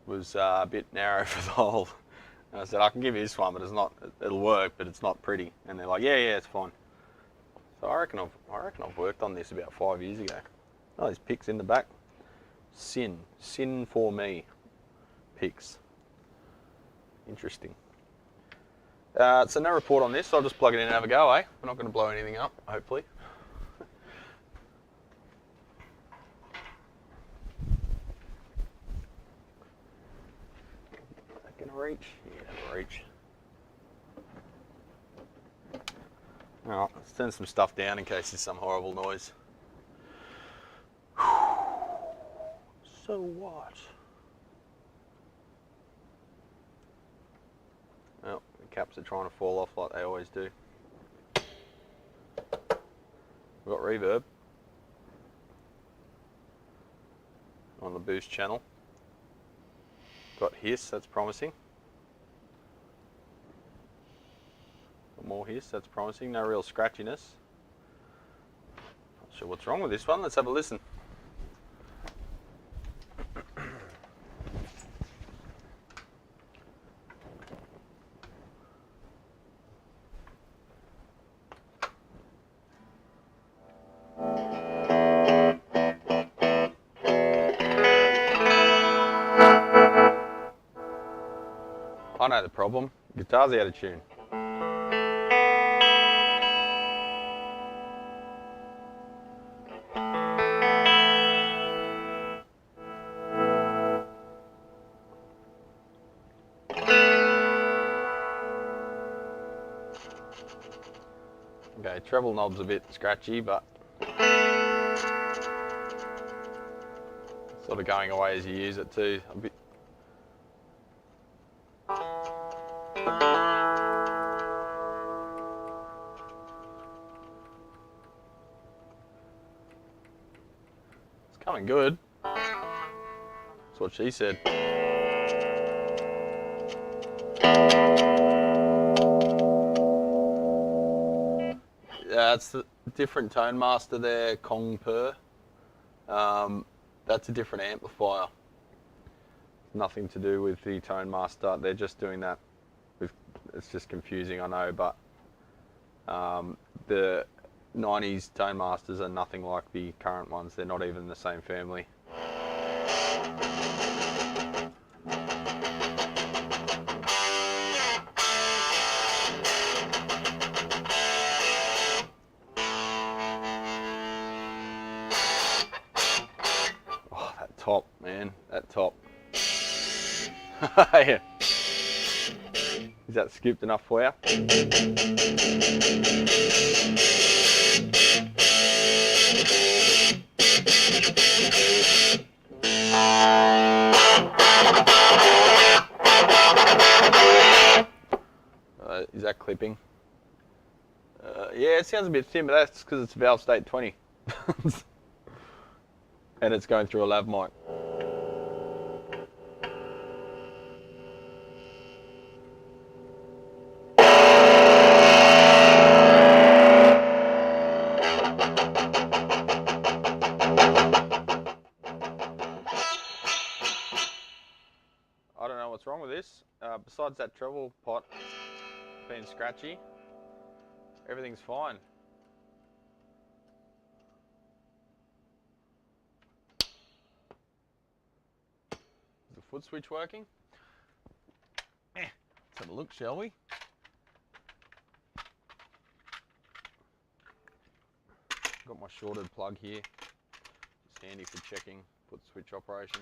was a bit narrow for the hole. And I said, I can give you this one, but it's not. It'll work, but it's not pretty. And they're like, yeah, it's fine. So I reckon I've worked on this about 5 years ago. Oh, there's pics in the back. Sin for me. Pics. Interesting. So no report on this. So I'll just plug it in and have a go, eh? We're not going to blow anything up, hopefully. Reach? Yeah, reach. Alright, let's turn some stuff down in case there's some horrible noise. So what? Well, the caps are trying to fall off like they always do. We've got reverb on the boost channel. Got hiss, that's promising. Got more hiss, that's promising. No real scratchiness. Not sure what's wrong with this one. Let's have a listen. I know the problem. Guitar's out of tune. Okay, treble knob's a bit scratchy, but sort of going away as you use it too. A bit. Coming good. That's what she said. Yeah, it's the different tone master there, Kong Per. That's a different amplifier. Nothing to do with the tone master. They're just doing that. It's just confusing, I know, but the 90s tone masters are nothing like the current ones. They're not even the same family. Oh, that top, man, that top. Yeah. Is that scooped enough for you? Is that clipping? Yeah, it sounds a bit thin, but that's because it's valve state 20. And it's going through a lav mic. besides that travel pot being scratchy, everything's fine. Is the foot switch working? Let's have a look, shall we? Got my shorted plug here. It's handy for checking foot switch operation.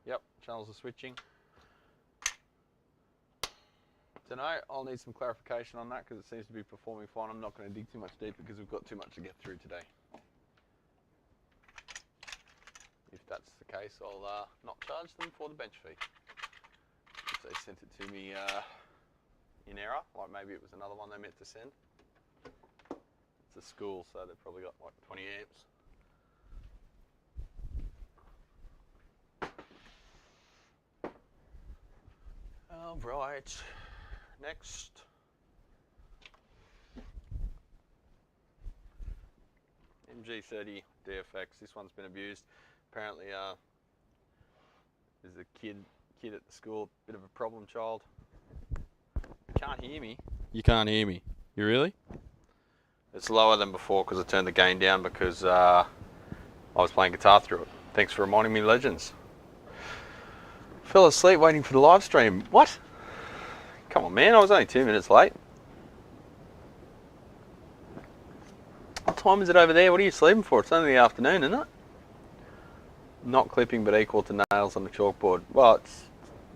Yep, channels are switching. Don't know, I'll need some clarification on that because it seems to be performing fine. I'm not going to dig too much deeper because we've got too much to get through today. If that's the case, I'll not charge them for the bench fee. If they sent it to me in error, like maybe it was another one they meant to send. It's a school, so they've probably got like 20 amps. All right, next. MG30 DFX. This one's been abused. Apparently, there's a kid at the school, bit of a problem child. You can't hear me. You can't hear me. You really? It's lower than before because I turned the gain down because I was playing guitar through it. Thanks for reminding me, legends. Fell asleep waiting for the live stream. What? Come on, man. I was only 2 minutes late. What time is it over there? What are you sleeping for? It's only the afternoon, isn't it? Not clipping, but equal to nails on the chalkboard. Well,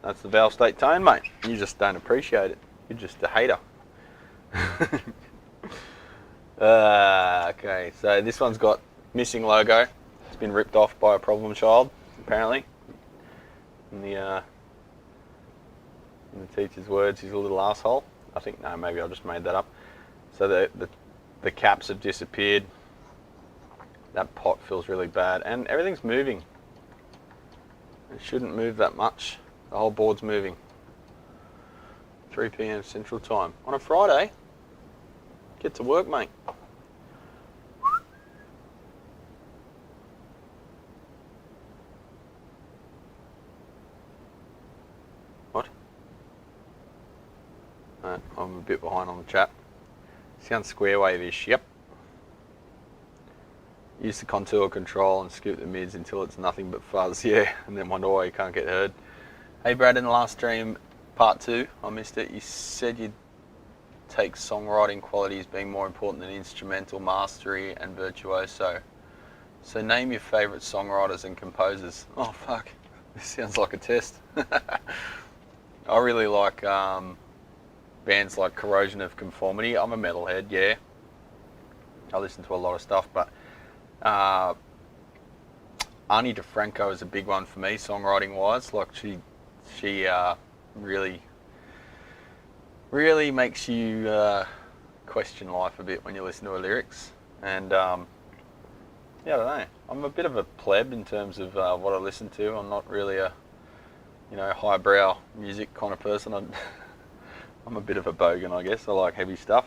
that's the valve state tone, mate. You just don't appreciate it. You're just a hater. Okay, so this one's got missing logo. It's been ripped off by a problem child, apparently. In the teacher's words, he's a little asshole. I think, no, maybe I just made that up. So the caps have disappeared. That pot feels really bad, and everything's moving. It shouldn't move that much. The whole board's moving. 3 PM Central Time on a Friday. Get to work, mate. What? I'm a bit behind on the chat. Sounds square wave-ish, yep. Use the contour control and scoop the mids until it's nothing but fuzz, yeah, and then wonder why you can't get heard. Hey Brad, in the last stream, part 2, I missed it, you said you'd take songwriting qualities being more important than instrumental mastery and virtuoso. So name your favourite songwriters and composers. Oh fuck, this sounds like a test. I really like bands like Corrosion of Conformity. I'm a metalhead, yeah. I listen to a lot of stuff, but Ani DeFranco is a big one for me, songwriting wise. Like she really makes you question life a bit when you listen to her lyrics. And yeah, I don't know. I'm a bit of a pleb in terms of what I listen to. I'm not really a highbrow music kind of person. I'm a bit of a bogan, I guess. I like heavy stuff.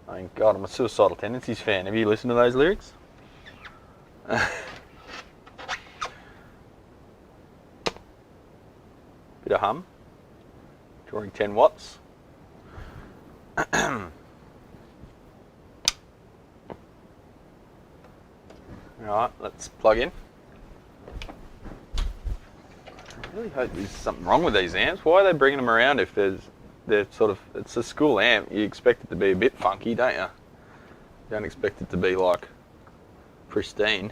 I mean, God, I'm a Suicidal Tendencies fan. Have you listened to those lyrics? Bit of hum. Drawing 10 watts. Alright, let's plug in. I really hope there's something wrong with these amps. Why are they bringing them around if they're sort of, it's a school amp. You expect it to be a bit funky, don't you? You don't expect it to be like pristine.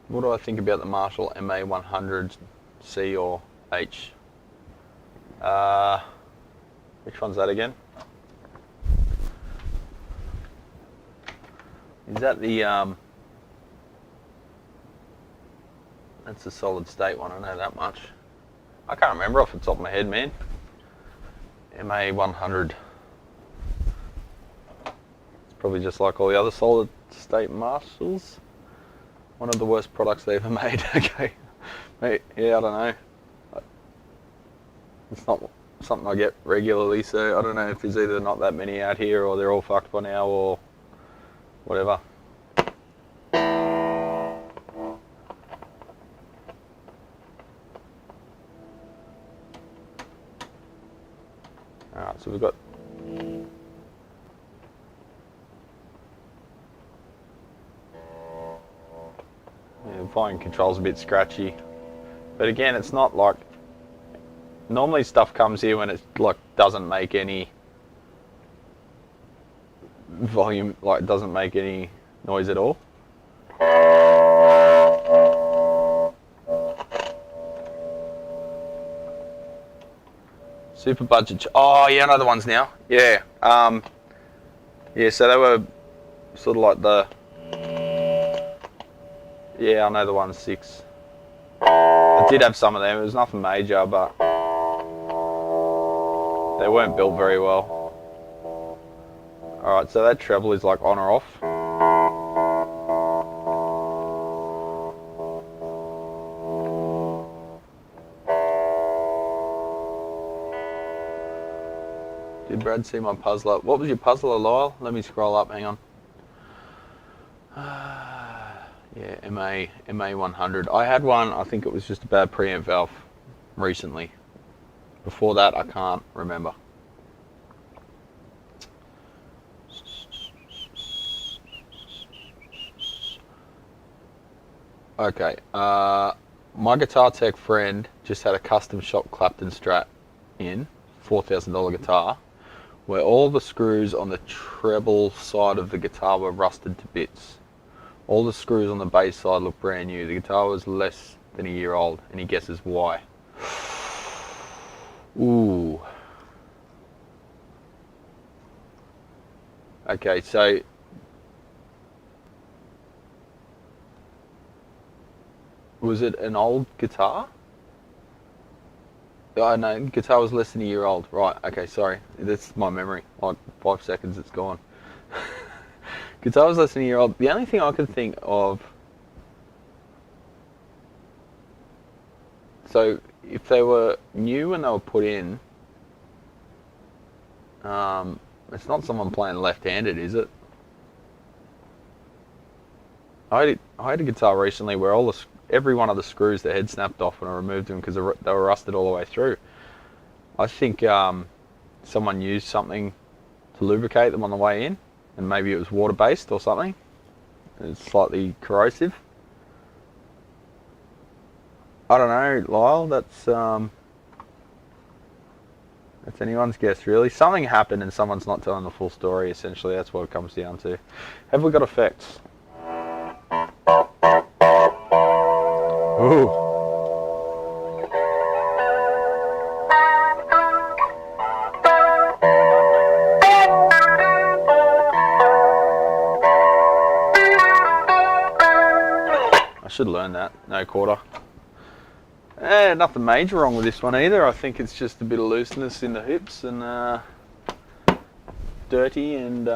What do I think about the Marshall MA100C or H? Which one's that again? Is that the that's the solid state one, I know that much. I can't remember off the top of my head, man. MA100. It's probably just like all the other solid state Marshalls. One of the worst products they ever made. Okay. Yeah, I don't know. It's not something I get regularly, so I don't know if there's either not that many out here or they're all fucked by now or whatever. Alright, so we've got volume control's a bit scratchy, but again, it's not like normally stuff comes here when it like doesn't make any volume, like doesn't make any noise at all. Super budget. Oh yeah, I know the ones now. Yeah, yeah. So they were sort of like the. Yeah, I know the 1.6. I did have some of them. It was nothing major, but they weren't built very well. Alright, so that treble is like on or off. Did Brad see my puzzler? What was your puzzler, Lyle? Let me scroll up, hang on. Yeah, MA100. I had one, I think it was just a bad preamp valve recently. Before that, I can't remember. Okay, my guitar tech friend just had a custom shop Clapton Strat in, $4,000 guitar, where all the screws on the treble side of the guitar were rusted to bits. All the screws on the bass side look brand new. The guitar was less than a year old, and he guesses why. Ooh. Okay, so was it an old guitar? Oh no, guitar was less than a year old. Right, okay, sorry. That's my memory. Like 5 seconds, it's gone. Guitar was less than a year old. The only thing I could think of, so if they were new when they were put in, it's not someone playing left-handed, is it? I had a guitar recently where every one of the screws, the head snapped off when I removed them because they were rusted all the way through. I think someone used something to lubricate them on the way in. And maybe it was water-based or something. It's slightly corrosive. I don't know, Lyle. That's anyone's guess, really. Something happened and someone's not telling the full story. Essentially, that's what it comes down to. Have we got effects? Ooh. Should learn that. No quarter. Nothing major wrong with this one either. I think it's just a bit of looseness in the hips and dirty and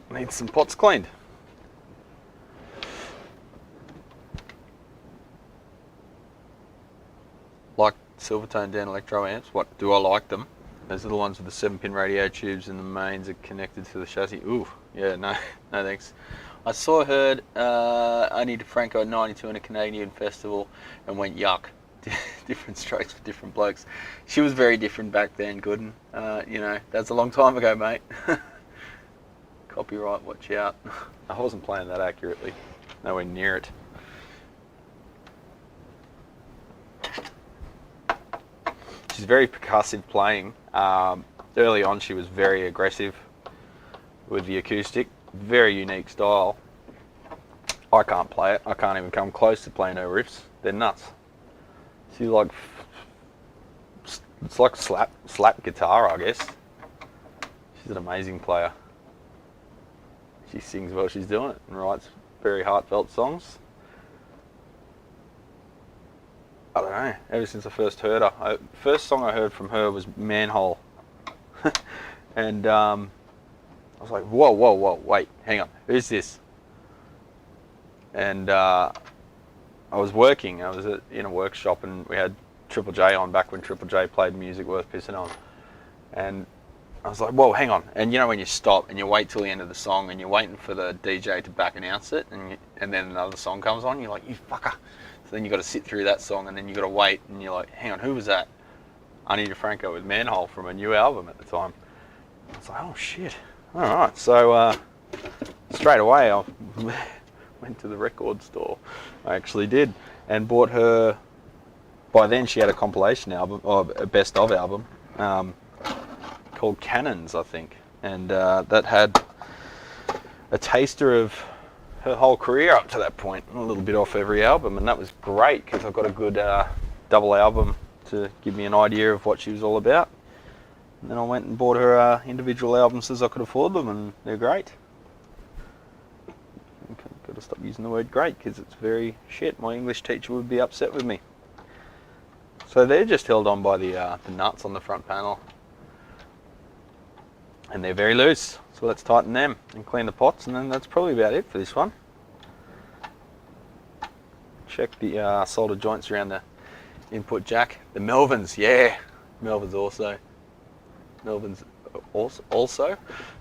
needs some pots cleaned. Like Silvertone down electro amps. What do I like them? Those are the ones with the 7-pin radio tubes and the mains are connected to the chassis. Ooh, yeah, no thanks. I saw heard only DeFranco 92 in a Canadian festival and went yuck. Different strokes for different blokes. She was very different back then, Gooden. You know, that's a long time ago, mate. Copyright, watch out. I wasn't playing that accurately. Nowhere near it. She's very percussive playing. Early on she was very aggressive with the acoustic. Very unique style. I can't play it. I can't even come close to playing her riffs. They're nuts. She's like, it's like slap guitar, I guess. She's an amazing player. She sings while she's doing it and writes very heartfelt songs. I don't know, ever since I first heard her. First song I heard from her was Manhole. And I was like, whoa, wait, hang on, who's this? And I was working, I was in a workshop and we had Triple J on back when Triple J played music worth pissing on. And I was like, whoa, hang on. And you know when you stop and you wait till the end of the song and you're waiting for the DJ to back announce it, and then another song comes on, you're like, you fucker. So then you got to sit through that song, and then you got to wait, and you're like, hang on, who was that? Ani DeFranco with Manhole from a new album at the time. I was like, oh shit. All right. So straight away I went to the record store. I actually did, and bought her. By then she had a compilation album, or a best of album, called Cannons, I think, and that had a taster of her whole career up to that point, a little bit off every album, and that was great because I got a good double album to give me an idea of what she was all about. And then I went and bought her individual albums as I could afford them, and they're great. Got to stop using the word great because it's very shit. My English teacher would be upset with me. So they're just held on by the nuts on the front panel, and they're very loose. So let's tighten them and clean the pots, and then that's probably about it for this one. Check the solder joints around the input jack. The Melvins, yeah, Melvins also. Melvins also.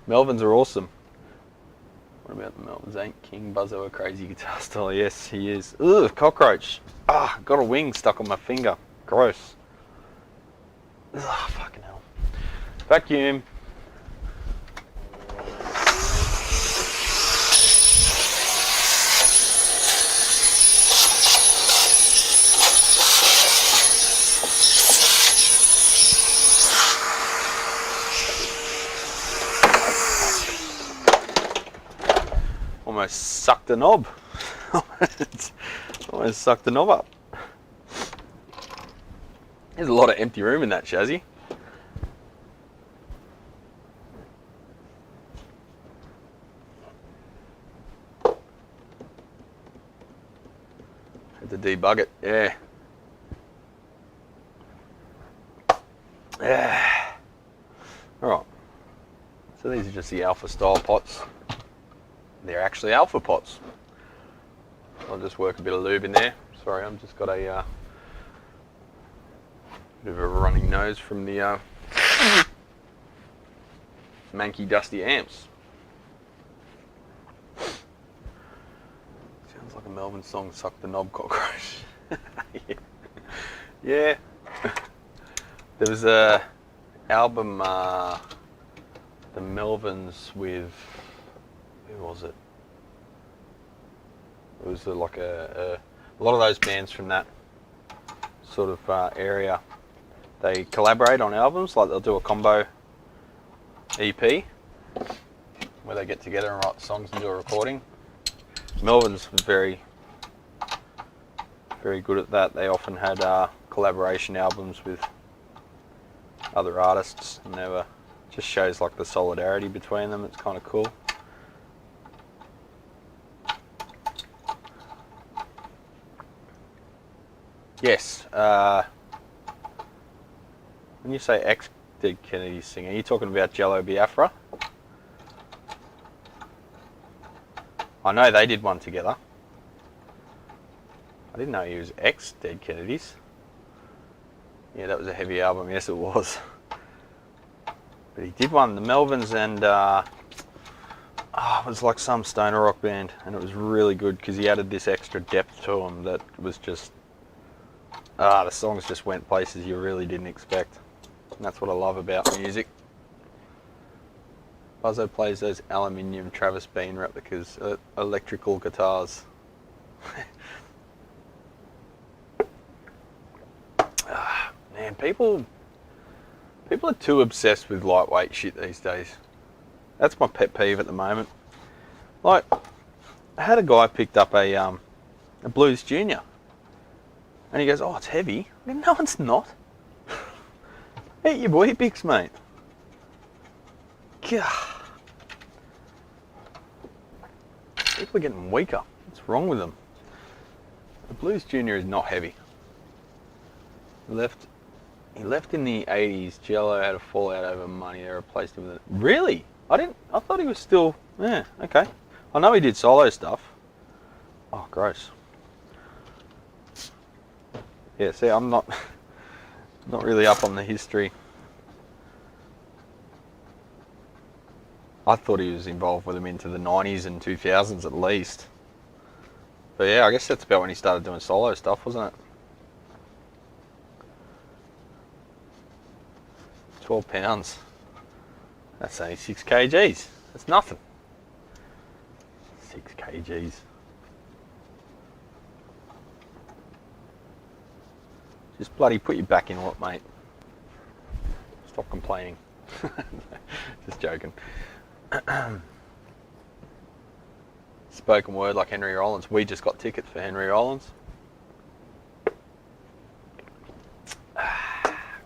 Melvins are awesome. What about the Melvins? Ain't King Buzzo a crazy guitar style? Yes, he is. Ugh, cockroach. Ah, got a wing stuck on my finger. Gross. Ugh, fucking hell. Vacuum. Almost sucked the knob. Almost sucked the knob up. There's a lot of empty room in that chassis. Had to debug it, yeah. Yeah. Alright. So these are just the Alpha style pots. They're actually Alpha pots. I'll just work a bit of lube in there. Sorry, I've just got a bit of a running nose from the manky dusty amps. Sounds like a Melvin song, Suck the Knob Cockroach. Yeah. There was a album, the Melvins with, who was it? It was like a lot of those bands from that sort of area. They collaborate on albums, like they'll do a combo EP where they get together and write songs and do a recording. Melvin's very, very good at that. They often had collaboration albums with other artists, and they were just shows like the solidarity between them. It's kind of cool. Yes. When you say ex-Dead Kennedys singer, are you talking about Jello Biafra? I know they did one together. I didn't know he was ex-Dead Kennedys. Yeah, that was a heavy album. Yes, it was. But he did one, the Melvins, and it was like some stoner rock band, and it was really good because he added this extra depth to them that was just, the songs just went places you really didn't expect. And that's what I love about music. Buzzo plays those aluminium Travis Bean replicas, electrical guitars. Man, people are too obsessed with lightweight shit these days. That's my pet peeve at the moment. Like, I had a guy picked up a Blues Junior, and he goes, "Oh, it's heavy." I go, "No, it's not. Eat your Weet-Bix, mate." God. People are getting weaker. What's wrong with them? The Blues Junior is not heavy. He left in the 80s. Jello had a fallout over money. They replaced him with it. Really? I thought he was still, yeah, okay. I know he did solo stuff. Oh, gross. Yeah, see, I'm not Not really up on the history. I thought he was involved with them into the 90s and 2000s at least. But yeah, I guess that's about when he started doing solo stuff, wasn't it? 12 pounds. That's only 6 kgs. That's nothing. 6 kgs. Just bloody put your back in a lot, mate. Stop complaining. Just joking. Spoken word like Henry Rollins. We just got tickets for Henry Rollins.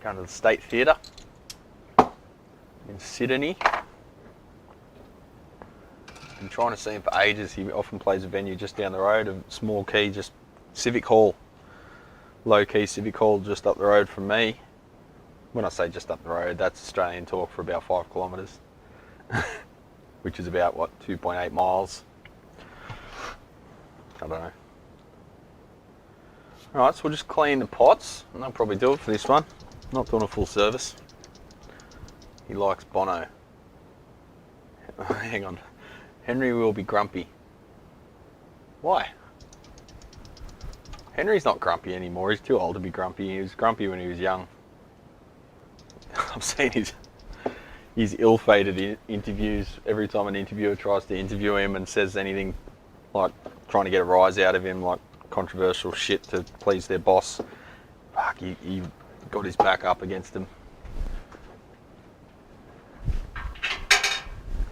Going to the State Theatre in Sydney. Been trying to see him for ages. He often plays a venue just down the road, a small key, just Civic Hall. Low key Civic Hall just up the road from me. When I say just up the road, that's Australian talk for about 5 kilometres. Which is about, what, 2.8 miles? I don't know. Alright, so we'll just clean the pots, and I'll probably do it for this one. Not doing a full service. He likes Bono. Hang on. Henry will be grumpy. Why? Henry's not grumpy anymore. He's too old to be grumpy. He was grumpy when he was young. I've seen his ill-fated interviews. Every time an interviewer tries to interview him and says anything like trying to get a rise out of him, like controversial shit to please their boss, fuck, he got his back up against him.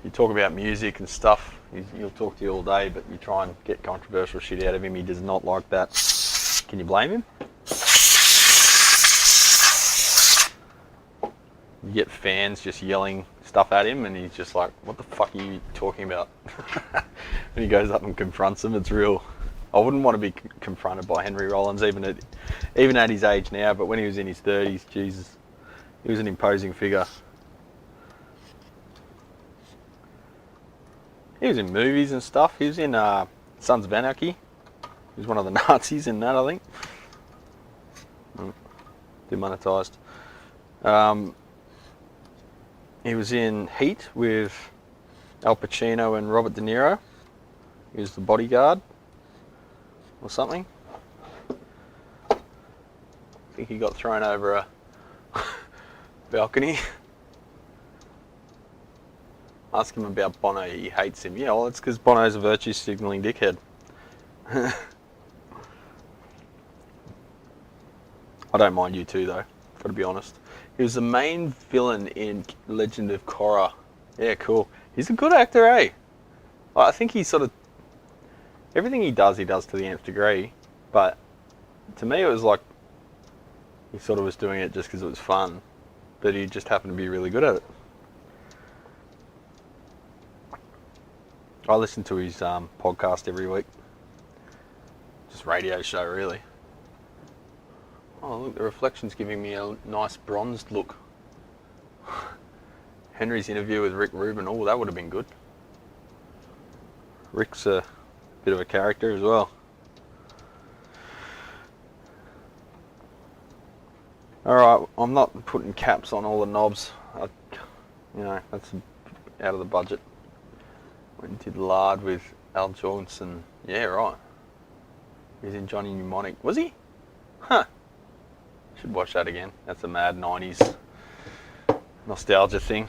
You talk about music and stuff, he'll talk to you all day, but you try and get controversial shit out of him, he does not like that. Can you blame him? You get fans just yelling stuff at him and he's just like, what the fuck are you talking about? And he goes up and confronts them. It's real. I wouldn't want to be confronted by Henry Rollins even at his age now, but when he was in his 30s, Jesus, he was an imposing figure. He was in movies and stuff. He was in Sons of Anarchy. He was one of the Nazis in that, I think. Demonetised. He was in Heat with Al Pacino and Robert De Niro. He was the bodyguard or something. I think he got thrown over a balcony. Ask him about Bono, he hates him. Yeah, well, it's because Bono's a virtue signalling dickhead. I don't mind you two though, gotta be honest. He was the main villain in Legend of Korra. Yeah, cool. He's a good actor, eh? I think he's sort of... Everything he does to the nth degree. But to me it was like... He sort of was doing it just because it was fun. But he just happened to be really good at it. I listen to his podcast every week. Just radio show, really. Oh, look, the reflection's giving me a nice bronzed look. Henry's interview with Rick Rubin. Oh, that would have been good. Rick's a bit of a character as well. Alright, I'm not putting caps on all the knobs. That's out of the budget. Went and did lard with Al Jorgensen. Yeah, right. He was in Johnny Mnemonic. Was he? Huh. Should watch that again. That's a mad 90s nostalgia thing.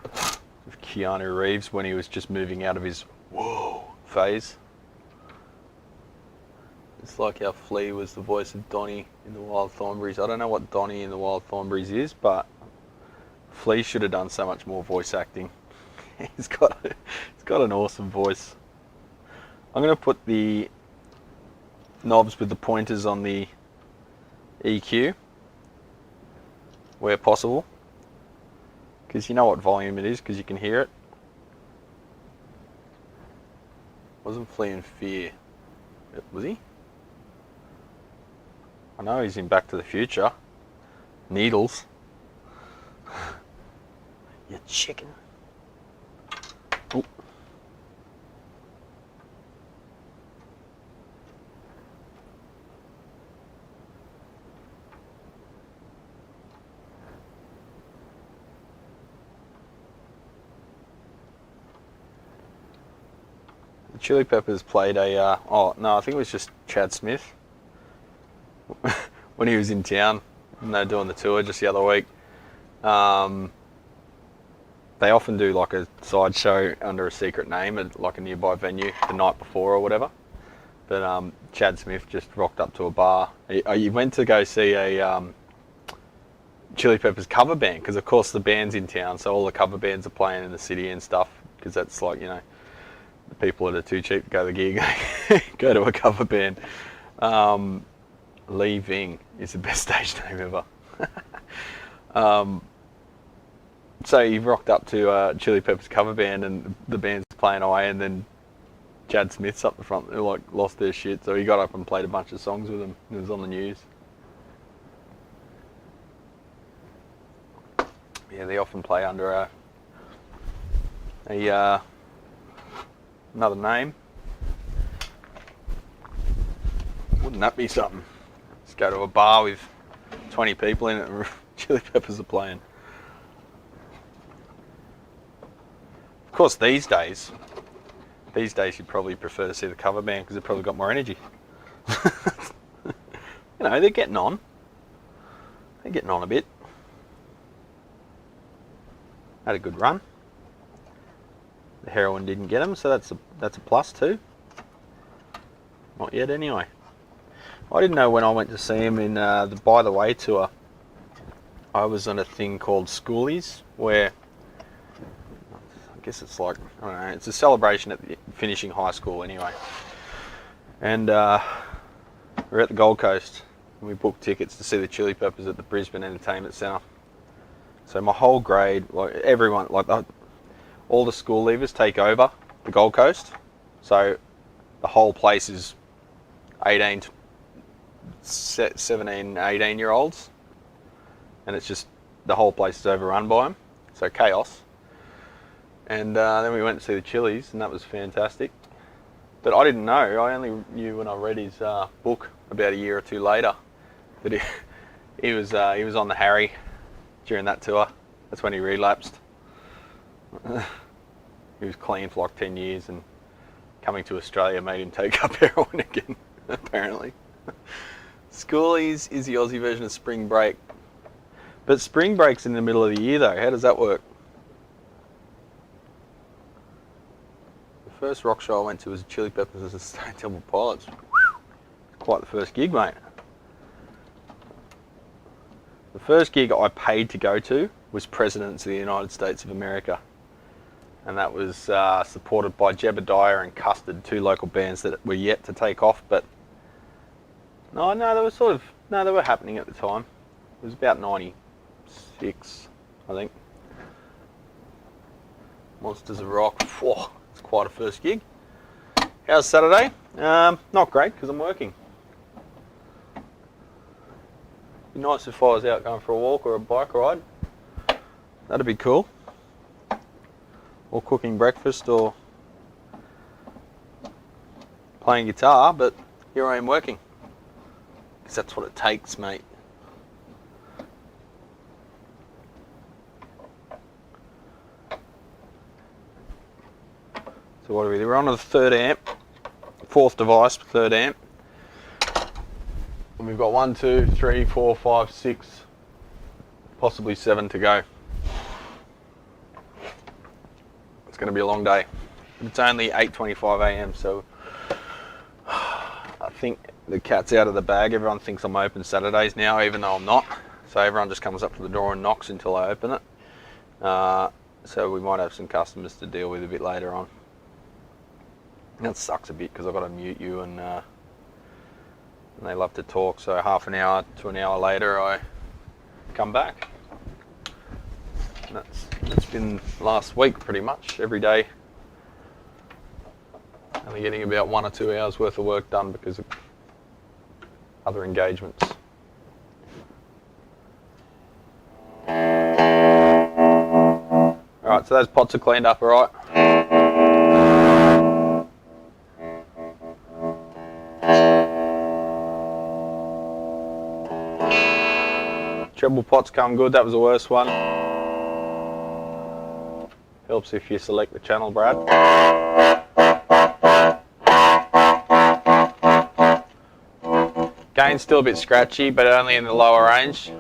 With Keanu Reeves when he was just moving out of his whoa phase. It's like how Flea was the voice of Donnie in the Wild Thornberrys. I don't know what Donnie in the Wild Thornberrys is, but Flea should have done so much more voice acting. He's got an awesome voice. I'm going to put the knobs with the pointers on the EQ where possible, because you know what volume it is because you can hear it. Wasn't Flea in Fear, was he? I know he's in Back to the Future. Needles. You chicken. Ooh. Chili Peppers played a, oh no, I think it was just Chad Smith when he was in town and they were doing the tour just the other week. They often do like a side show under a secret name at like a nearby venue the night before or whatever. But Chad Smith just rocked up to a bar. He went to go see a Chili Peppers cover band, because of course the band's in town, so all the cover bands are playing in the city and stuff, because that's like, you know, the people that are too cheap to go to the gig go to a cover band. Leaving is the best stage name ever. So he rocked up to Chili Peppers cover band and the band's playing away, and then Chad Smith's up the front. They like lost their shit, so he got up and played a bunch of songs with them. It was on the news. Yeah, they often play under another name. Wouldn't that be something? Just go to a bar with 20 people in it and Chili Peppers are playing. Of course, these days you'd probably prefer to see the cover band because they've probably got more energy. You know, they're getting on. They're getting on a bit. Had a good run. The heroin didn't get them, so that's a plus too. Not yet, anyway. I didn't know when I went to see him in the By the Way tour. I was on a thing called Schoolies, where I guess it's like, I don't know, it's a celebration at the finishing high school anyway. And we're at the Gold Coast, and we booked tickets to see the Chili Peppers at the Brisbane Entertainment Centre. So my whole grade, like everyone, like all the school leavers take over the Gold Coast. So the whole place is 17, 18 year olds. And it's just, the whole place is overrun by them. So chaos. And then we went to see the Chili's, and that was fantastic. But I didn't know, I only knew when I read his book about a year or two later that he was on the Harry during that tour. That's when he relapsed. He was clean for like 10 years, and coming to Australia made him take up heroin again, apparently. Schoolies is the Aussie version of Spring Break. But Spring Break's in the middle of the year though, how does that work? The first rock show I went to was Chili Peppers as a Stone Temple Pilots. Quite the first gig, mate. The first gig I paid to go to was Presidents of the United States of America. And that was supported by Jebediah and Custard, two local bands that were yet to take off, but no, they were sort of, no, they were happening at the time. It was about 96, I think. Monsters of Rock, whoa, it's quite a first gig. How's Saturday? Not great, because I'm working. Be nice if I was out going for a walk or a bike ride. That'd be cool. Or cooking breakfast or playing guitar, but here I am working. Because that's what it takes, mate. So what are we? We're on a 3rd amp, 4th device, 3rd amp. And we've got 1, 2, 3, 4, 5, 6, possibly 7 to go. It's going to be a long day. It's only 8:25 a.m. so I think the cat's out of the bag. Everyone thinks I'm open Saturdays now, even though I'm not. So everyone just comes up to the door and knocks until I open it. So we might have some customers to deal with a bit later on. That sucks a bit because I've got to mute you and they love to talk. So half an hour to an hour later I come back. That's been last week pretty much, every day. Only getting about 1 or 2 hours worth of work done because of other engagements. Alright, so those pots are cleaned up, alright? Treble pots come good, that was the worst one. Helps if you select the channel, Brad. okay, still a bit scratchy, but only in the lower range.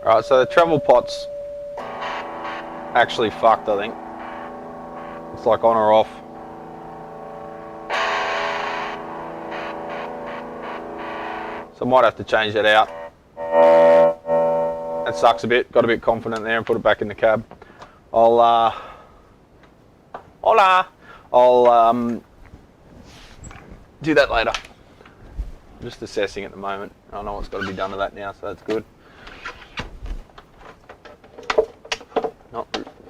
Alright, so the travel pot's actually fucked, I think. It's like on or off. So I might have to change that out. That sucks a bit. Got a bit confident there and put it back in the cab. I'll do that later. I'm just assessing at the moment. I know what's got to be done to that now, so that's good. Not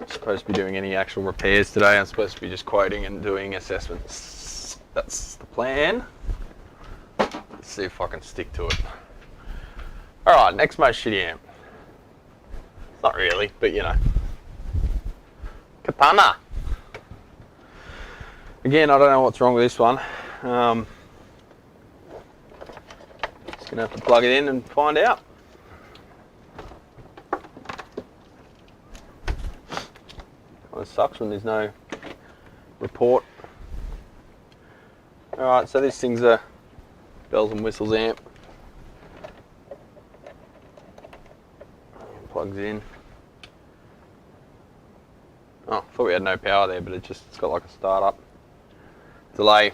supposed to be doing any actual repairs today. I'm supposed to be just quoting and doing assessments. That's the plan. Let's see if I can stick to it. Alright, next most shitty amp. Not really, but you know. Katana. Again, I don't know what's wrong with this one. Just gonna have to plug it in and find out. Kind of sucks when there's no report. Alright, so this thing's a bells and whistles amp. Plugs in. Oh, I thought we had no power there, but it's got like a startup delay.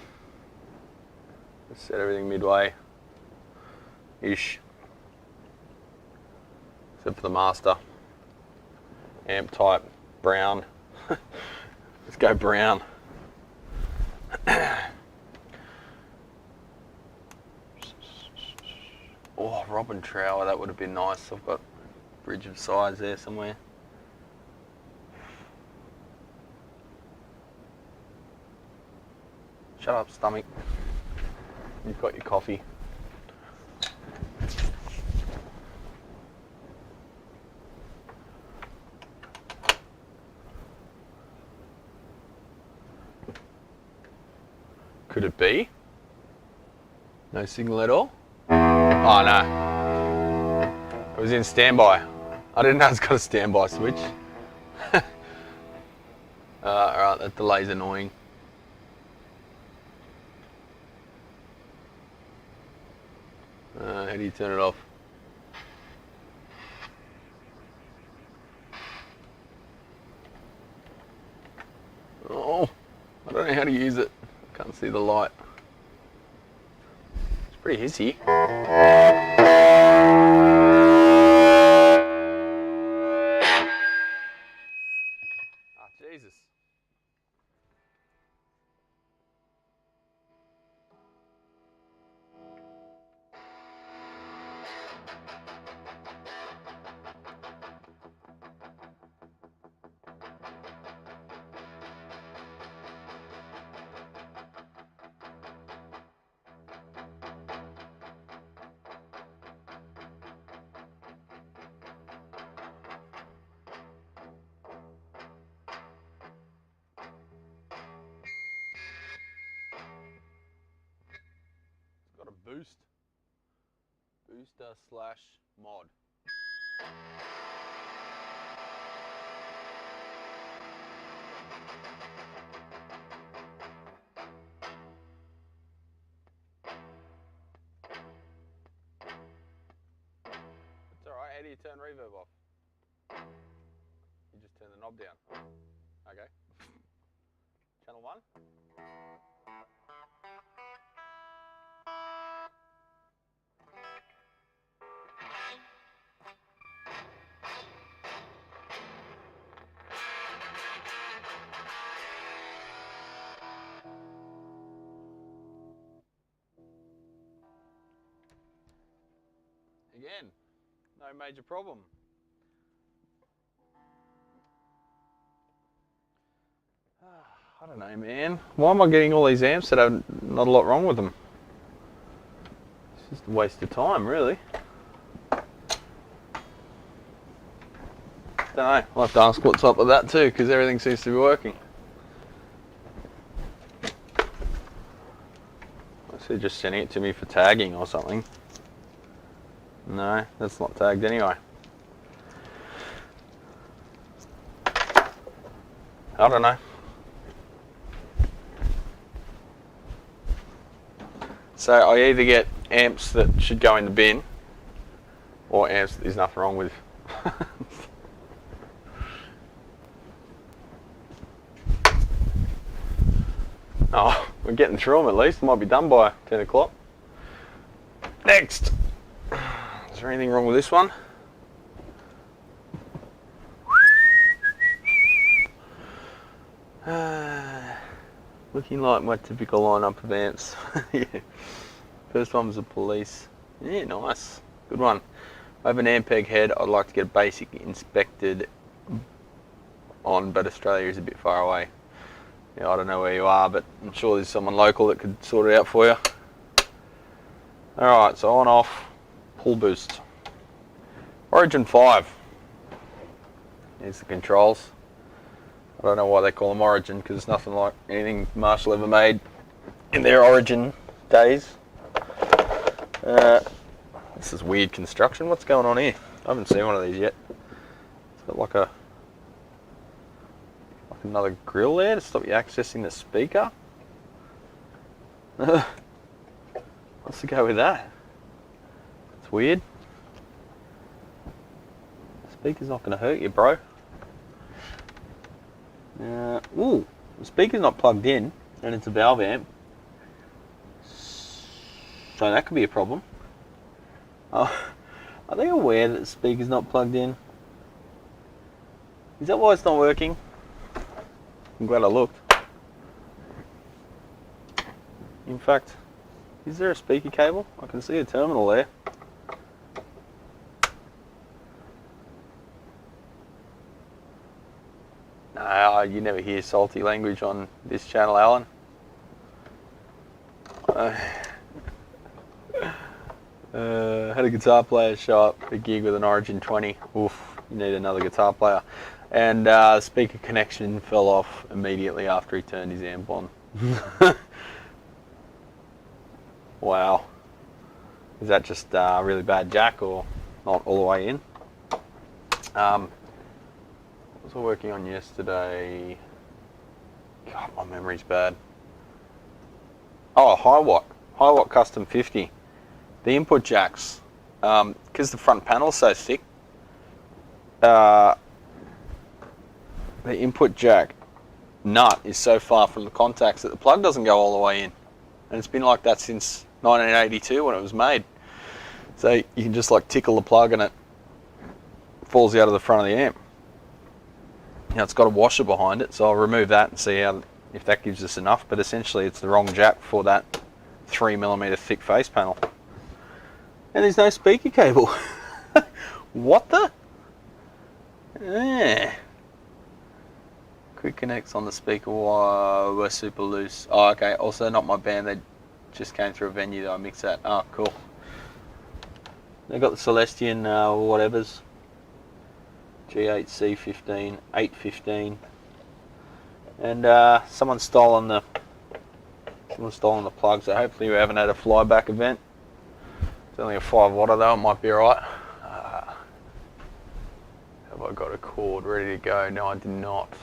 Let's set everything midway-ish. Except for the master. Amp type, brown. Let's go brown. Oh, Robin Trower, that would have been nice. I've got a bridge of size there somewhere. Shut up, stomach. You've got your coffee. Could it be? No signal at all? Oh no. It was in standby. I didn't know it's got a standby switch. Alright, that delay's annoying. How do you turn it off? Oh, I don't know how to use it. I can't see the light. It's pretty hissy. Ah, Jesus. Booster/mod. It's alright, how do you turn reverb off? You just turn the knob down. Okay. Channel 1. Again, no major problem. I don't know, man. Why am I getting all these amps that have not a lot wrong with them? It's just a waste of time, really. Don't know. I'll have to ask what's up with that too, because everything seems to be working. I see they're just sending it to me for tagging or something. No, that's not tagged anyway. I don't know. So I either get amps that should go in the bin, or amps that there's nothing wrong with. Oh, we're getting through them at least. It might be done by 10 o'clock. Next. Is there anything wrong with this one? Looking like my typical lineup of amps. Yeah. First one was a police. Yeah, nice. Good one. I have an Ampeg head I'd like to get a basic inspected on, but Australia is a bit far away. Yeah, I don't know where you are, but I'm sure there's someone local that could sort it out for you. Alright, so on off, pull boost. Origin 5. Here's the controls. I don't know why they call them Origin, because it's nothing like anything Marshall ever made in their Origin days. This is weird construction. What's going on here? I haven't seen one of these yet. It's got like another grill there to stop you accessing the speaker. What's the go with that? It's weird. The speaker's not going to hurt you, bro. Ooh, the speaker's not plugged in, and it's a valve amp. So that could be a problem. Oh, are they aware that the speaker's not plugged in? Is that why it's not working? I'm glad I looked. In fact, is there a speaker cable? I can see a terminal there. No, you never hear salty language on this channel, Alan. Had a guitar player show up a gig with an Origin 20. Oof, you need another guitar player. And speaker connection fell off immediately after he turned his amp on. Wow. Is that just really bad jack or not all the way in? What was I working on yesterday? God, my memory's bad. Oh, high watt custom 50. The input jacks, because the front panel's so thick, the input jack nut is so far from the contacts that the plug doesn't go all the way in. And it's been like that since 1982 when it was made. So you can just like tickle the plug and it falls out of the front of the amp. Now it's got a washer behind it, so I'll remove that and see if that gives us enough, but essentially it's the wrong jack for that 3mm thick face panel. And there's no speaker cable. What the? Quick connects on the speaker wire were super loose. Oh, okay. Also not my band. They just came through a venue that I mixed at. Oh, cool. They got the Celestian whatevers. G8C15, 815. And someone's stolen the plug, so hopefully we haven't had a flyback event. It's only a 5-watt though, it might be alright. Have I got a cord ready to go? No, I do not.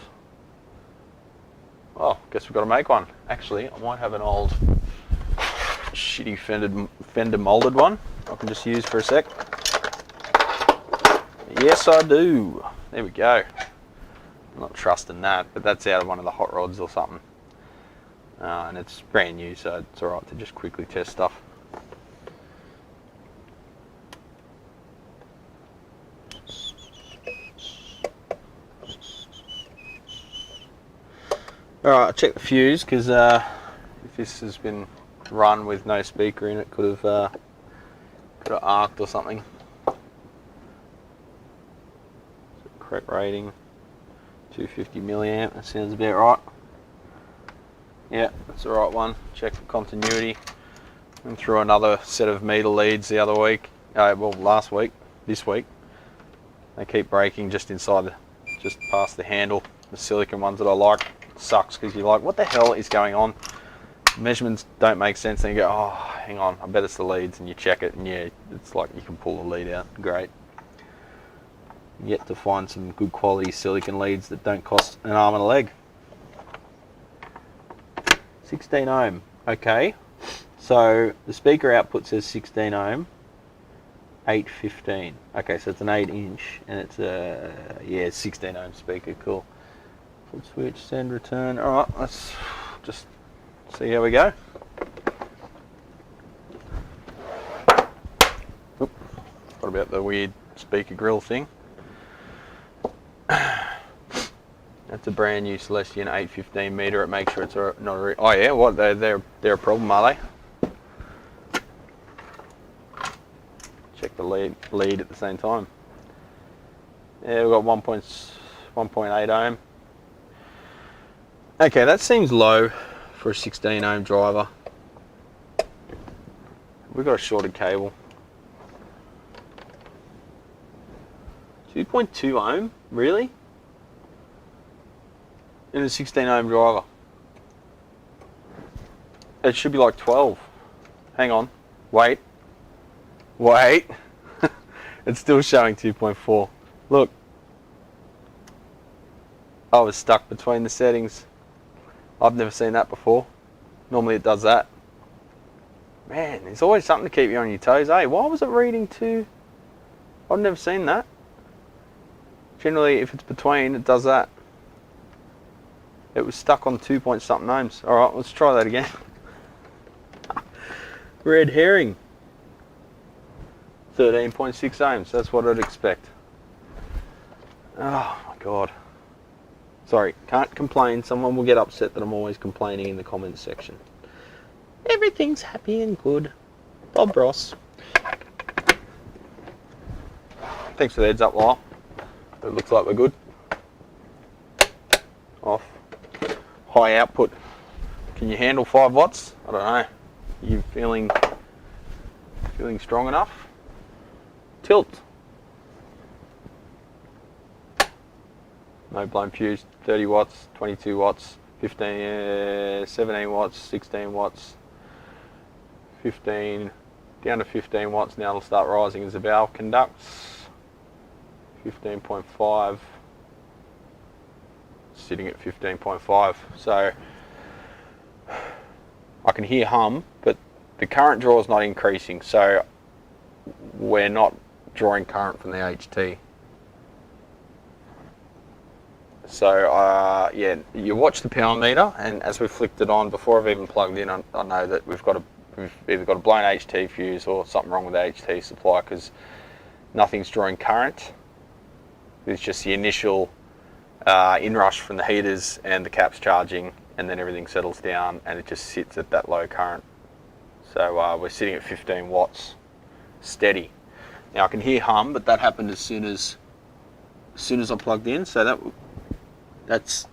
Oh, guess we've got to make one. Actually, I might have an old shitty Fender molded one I can just use for a sec. Yes, I do. There we go. I'm not trusting that, but that's out of one of the hot rods or something. And it's brand new, so it's alright to just quickly test stuff. Alright, I'll check the fuse, because if this has been run with no speaker in it, could have arced or something. So correct rating, 250 milliamp, that sounds about right. Yeah, that's the right one. Check the continuity. Went through another set of meter leads the other week, well last week, this week. They keep breaking just inside, just past the handle, the silicone ones that I like. Sucks because you're like, what the hell is going on? measurements don't make sense, then you go, oh, hang on, I bet it's the leads, and you check it, and yeah, it's like you can pull the lead out. Great. Yet to find some good quality silicon leads that don't cost an arm and a leg. 16 ohm. Okay. So the speaker output says 16 ohm, 815. Okay, so it's an 8-inch, and it's a, yeah, 16 ohm speaker. Cool. Flip switch, send, return. All right, let's just see how we go. Oop, what about the weird speaker grill thing? That's a brand new Celestion 815 meter. It makes sure it's not a. Oh yeah, what? They're a problem, are they? Check the lead at the same time. Yeah, we've got 1.8 ohm. Okay, that seems low for a 16 ohm driver. We've got a shorted cable. 2.2 ohm, really? In a 16 ohm driver. It should be like 12. Hang on. Wait. It's still showing 2.4. Look. I was stuck between the settings. I've never seen that before. Normally it does that. Man, there's always something to keep you on your toes, eh? Why was it reading 2? I've never seen that. Generally, if it's between, it does that. It was stuck on 2 point something ohms. Alright, let's try that again. Red herring. 13.6 ohms, that's what I'd expect. Oh my god. Sorry, can't complain. Someone will get upset that I'm always complaining in the comments section. Everything's happy and good. Bob Ross. Thanks for the heads up, Lyle. It looks like we're good. Off. High output. Can you handle 5 watts? I don't know. You feeling strong enough? Tilt. No blown fuse. 30 watts, 22 watts, 15, 17 watts, 16 watts, 15, down to 15 watts. Now it'll start rising as the valve conducts. 15.5. Sitting at 15.5. So I can hear hum, but the current draw is not increasing, so we're not drawing current from the HT. So yeah, you watch the power meter, and as we flicked it on, before I've even plugged in, I know that we've either got a blown HT fuse or something wrong with the HT supply, because nothing's drawing current. It's just the initial inrush from the heaters and the caps charging, and then everything settles down and it just sits at that low current. So we're sitting at 15 watts steady. Now I can hear hum, but that happened as soon as I plugged in, so that's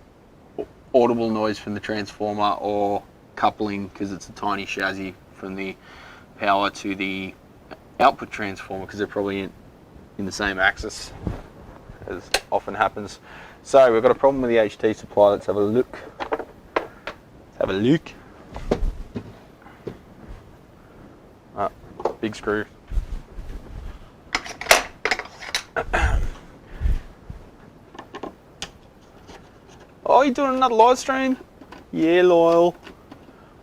audible noise from the transformer or coupling, because it's a tiny chassis from the power to the output transformer, because they're probably in the same axis, as often happens. So we've got a problem with the HT supply. Let's have a look. Big screw. Oh, you're doing another live stream? Yeah, loyal.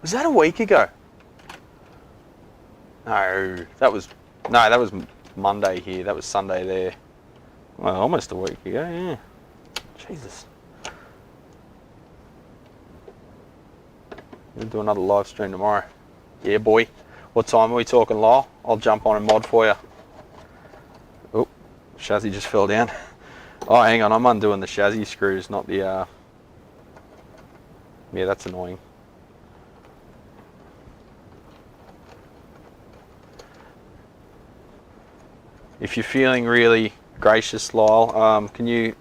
Was that a week ago? No, that was Monday here. That was Sunday there. Well, almost a week ago, yeah. Jesus. We'll do another live stream tomorrow. Yeah, boy. What time are we talking, Lyle? I'll jump on and mod for you. Oh, chassis just fell down. Oh, hang on. I'm undoing the chassis screws, not the... Yeah, that's annoying. If you're feeling really gracious, Lyle, can you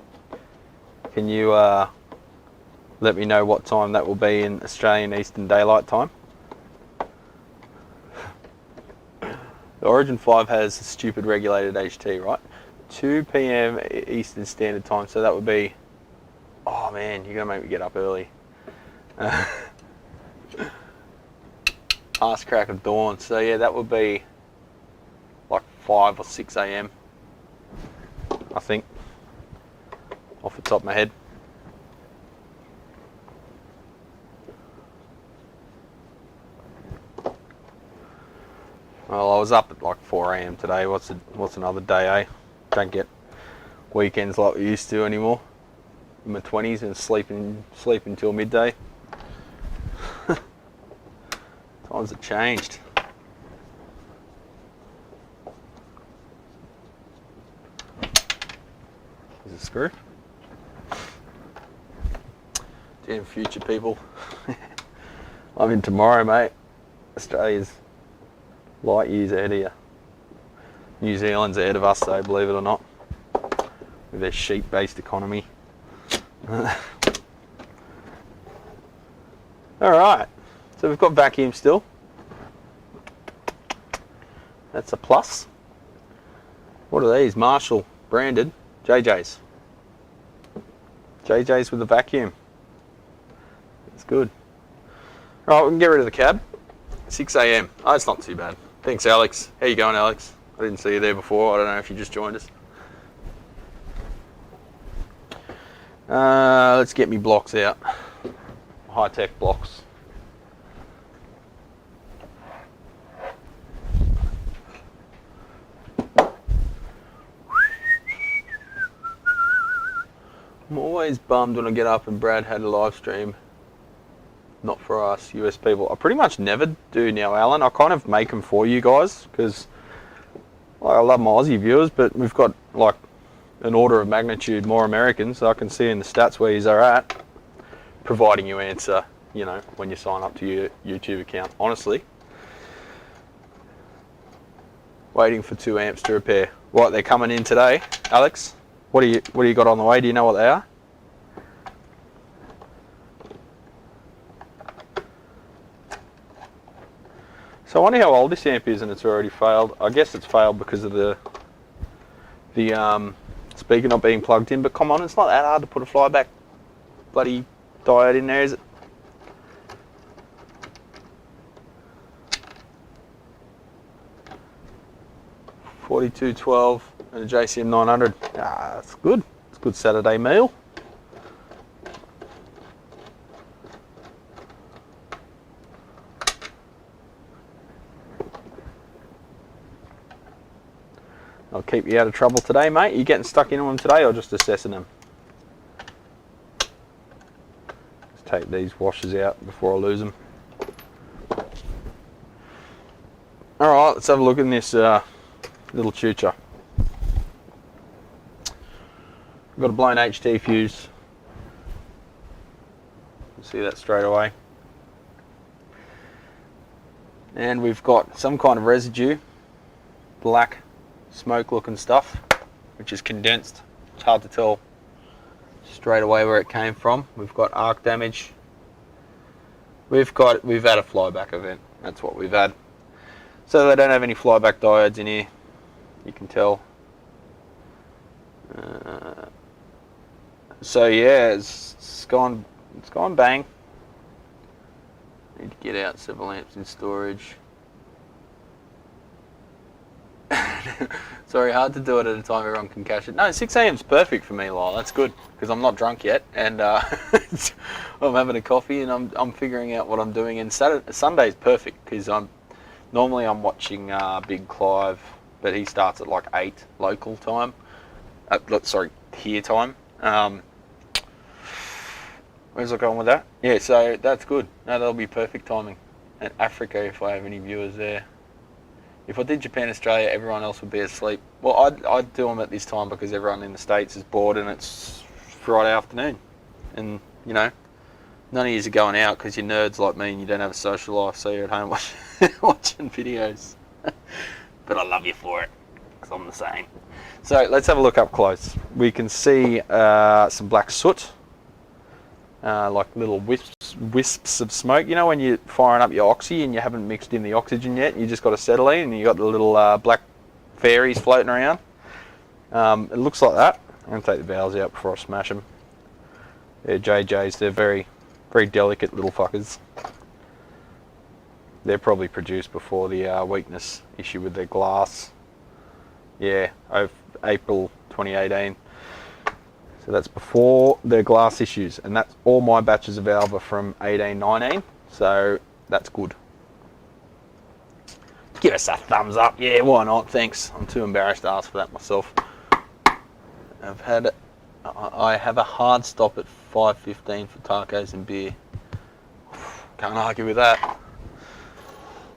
let me know what time that will be in Australian Eastern Daylight Time? The Origin 5 has a stupid regulated HT, right? 2 PM Eastern Standard Time, so that would be... Oh man, you're gonna make me get up early. past crack of dawn. So yeah, that would be like 5 or 6 a.m. I think, off the top of my head. Well, I was up at like 4 a.m. today. What's another day, eh? Don't get weekends like we used to anymore. In my 20s and sleep until midday. Times have changed. There's a screw. Damn future people. I'm in tomorrow, mate. Australia's light years ahead of you. New Zealand's ahead of us, though, believe it or not, with their sheep-based economy. Alright, so we've got vacuum still. That's a plus. What are these? Marshall branded JJ's. JJ's with a vacuum. That's good. Alright, we can get rid of the cab. 6 a.m. Oh, it's not too bad. Thanks, Alex. How you going, Alex? I didn't see you there before. I don't know if you just joined us. Let's get me blocks out. High-tech blocks. I'm always bummed when I get up and Brad had a live stream. Not for us US people. I pretty much never do now, Alan. I kind of make them for you guys because I love my Aussie viewers, but we've got like an order of magnitude more Americans, so I can see in the stats where you are at, providing you answer, you know, when you sign up to your YouTube account. Honestly, waiting for 2 amps to repair. What, they're coming in today, Alex? What do you got on the way? Do you know what they are? So I wonder how old this amp is and it's already failed. I guess it's failed because of the speaker not being plugged in, but come on, it's not that hard to put a flyback bloody diode in there, is it? $42.12 and a JCM 900. Ah, that's good. It's a good Saturday meal. I'll keep you out of trouble today, mate. You getting stuck into them today or just assessing them? Just take these washers out before I lose them. Alright, let's have a look in this little chucher. We've got a blown HT fuse. You'll see that straight away. And we've got some kind of residue, black smoke looking stuff, which is condensed. It's hard to tell straight away where it came from. We've got arc damage. We've had a flyback event. That's what we've had. So they don't have any flyback diodes in here. You can tell. So yeah, it's gone bang. Need to get out several amps in storage. Sorry, hard to do it at a time everyone can catch it. No, 6 a.m. is perfect for me, Lyle. That's good because I'm not drunk yet, and I'm having a coffee and I'm figuring out what I'm doing. And Sunday's perfect because I'm watching Big Clive, but he starts at like 8 local time. Sorry, here time. Where's I going with that? Yeah, so that's good. No, that'll be perfect timing. And Africa, if I have any viewers there. If I did Japan, Australia, everyone else would be asleep. Well, I'd do them at this time because everyone in the States is bored and it's Friday afternoon. And, you know, none of you are going out because you're nerds like me and you don't have a social life, so you're at home watching videos. But I love you for it because I'm the same. So let's have a look up close. We can see some black soot, like little wisps of smoke. You know when you're firing up your oxy and you haven't mixed in the oxygen yet, you just got acetylene and you got the little black fairies floating around. It looks like that. I'm going to take the valves out before I smash them. They're JJ's. They're very, very delicate little fuckers. they're probably produced before the weakness issue with their glass. Yeah, of April 2018. So that's before the glass issues, and that's all my batches of valve are from 18-19, so that's good. Give us a thumbs up, yeah, why not? Thanks. I'm too embarrassed to ask for that myself. I have a hard stop at 5:15 for tacos and beer. Can't argue with that.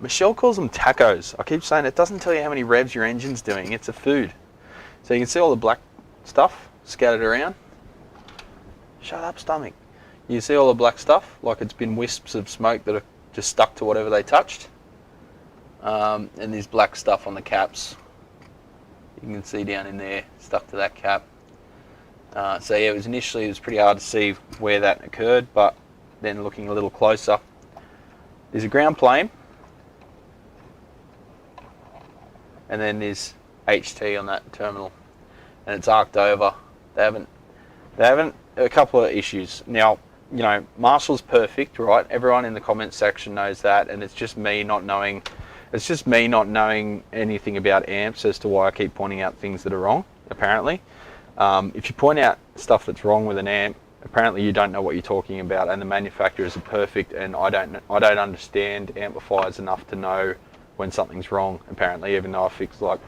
Michelle calls them tacos. I keep saying it doesn't tell you how many revs your engine's doing. It's a food. So you can see all the black stuff scattered around. Shut up, stomach. You see all the black stuff, like it's been wisps of smoke that are just stuck to whatever they touched. And there's black stuff on the caps. You can see down in there, stuck to that cap. So yeah, it was pretty hard to see where that occurred, but then looking a little closer, there's a ground plane, and then there's HT on that terminal, and it's arced over. They haven't a couple of issues. Now, you know, Marshall's perfect, right? Everyone in the comments section knows that, and it's just me not knowing anything about amps as to why I keep pointing out things that are wrong, apparently. If you point out stuff that's wrong with an amp, apparently you don't know what you're talking about, and the manufacturers are perfect, and I don't understand amplifiers enough to know when something's wrong, apparently, even though I fix like,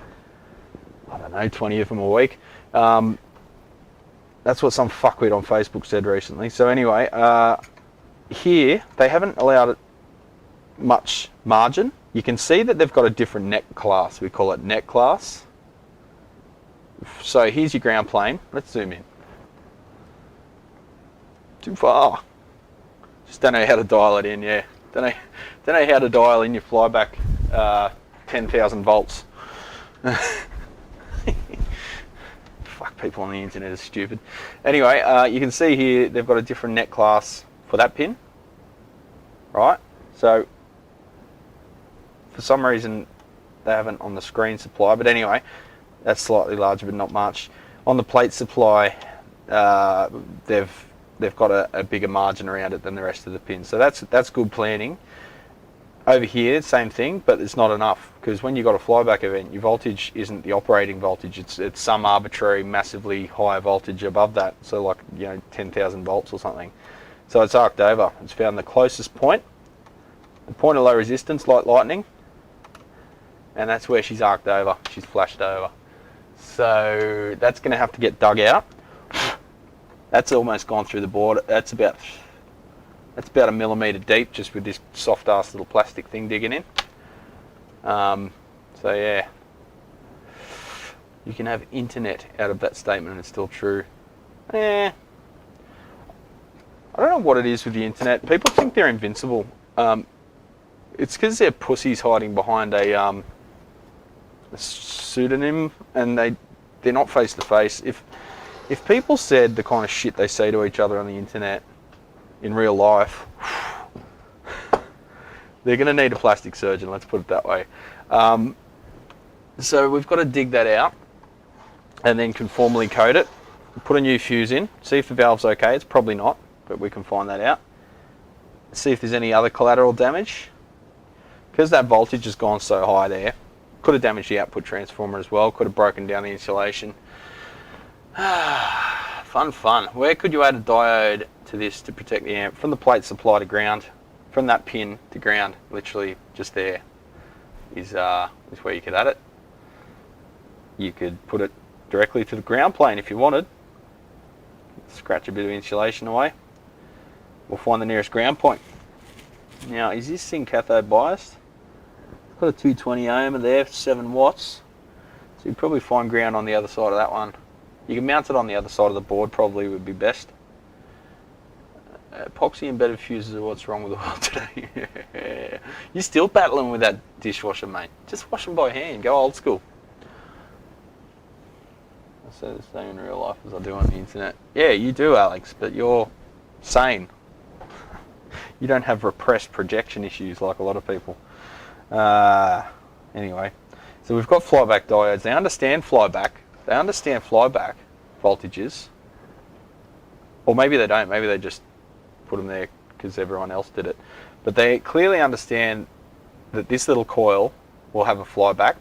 I don't know, 20 of them a week. That's what some fuckwit on Facebook said recently. So anyway, here they haven't allowed it much margin. You can see that they've got a different neck class. We call it neck class. So here's your ground plane. Let's zoom in. Too far. Just don't know how to dial it in, yeah. Don't know how to dial in your flyback 10,000 volts. Fuck, people on the internet are stupid. Anyway, you can see here they've got a different net class for that pin, right? So for some reason they haven't on the screen supply, but anyway, that's slightly larger but not much. On the plate supply, they've got a bigger margin around it than the rest of the pins, so that's good planning. Over here, same thing, but it's not enough, because when you've got a flyback event, your voltage isn't the operating voltage, it's some arbitrary massively high voltage above that, so like, you know, 10,000 volts or something. So it's arced over. It's found the closest point, the point of low resistance like lightning, and that's where she's arced over, she's flashed over. So that's going to have to get dug out. That's almost gone through the board. That's about a millimetre deep, just with this soft ass little plastic thing digging in. So yeah, you can have internet out of that statement and it's still true. I don't know what it is with the internet. People think they're invincible. It's because they're pussies hiding behind a pseudonym, and they're not face to face. If people said the kind of shit they say to each other on the internet in real life, they're going to need a plastic surgeon, let's put it that way. So we've got to dig that out and then conformally coat it, put a new fuse in, see if the valve's okay. It's probably not, but we can find that out. See if there's any other collateral damage. Because that voltage has gone so high there, could have damaged the output transformer as well, could have broken down the insulation. Fun. Where could you add a diode to this to protect the amp? From the plate supply to ground, from that pin to ground, literally just there is where you could add it. You could put it directly to the ground plane if you wanted. Scratch a bit of insulation away. We'll find the nearest ground point. Now, is this thing cathode biased? Got a 220 ohms there, 7 watts. So you probably find ground on the other side of that one. You can mount it on the other side of the board, probably would be best. Epoxy embedded fuses are what's wrong with the world today. You're still battling with that dishwasher, mate. Just wash them by hand, go old school. I say the same in real life as I do on the internet. Yeah, you do, Alex, but you're sane. You don't have repressed projection issues like a lot of people. Anyway, so we've got flyback diodes. They understand flyback. They understand flyback voltages. Or maybe they don't. Maybe they just put them there because everyone else did it. But they clearly understand that this little coil will have a flyback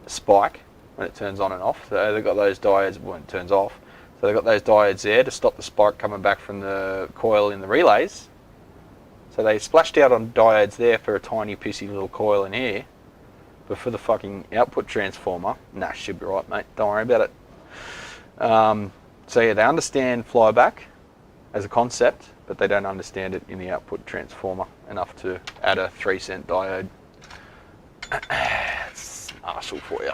spike when it turns on and off. So they've got those diodes when it turns off. So they've got those diodes there to stop the spike coming back from the coil in the relays. So they splashed out on diodes there for a tiny pissy little coil in here. But for the fucking output transformer, nah, should be right, mate. Don't worry about it. So yeah, they understand flyback as a concept, but they don't understand it in the output transformer enough to add a 3-cent diode. It's Marshall for you.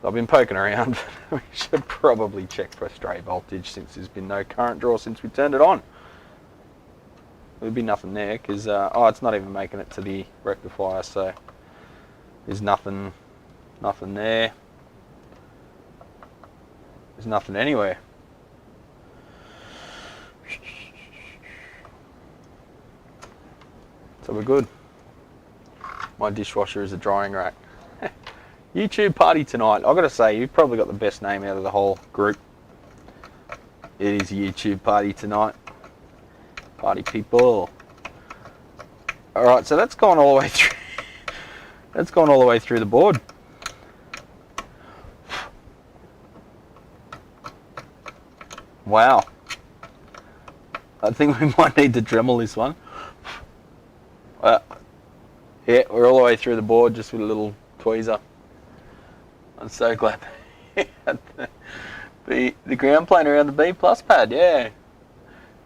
I've been poking around. We should probably check for stray voltage since there's been no current draw since we turned it on. There'd be nothing there because oh, it's not even making it to the rectifier, so there's nothing there. There's nothing anywhere. So we're good. My dishwasher is a drying rack. YouTube party tonight. I've got to say, you've probably got the best name out of the whole group. It is a YouTube party tonight. Party people. Alright, so that's gone all the way through. That's gone all the way through the board. Wow. I think we might need to Dremel this one. Yeah, we're all the way through the board just with a little tweezer. I'm so glad the ground plane around the B plus pad, yeah.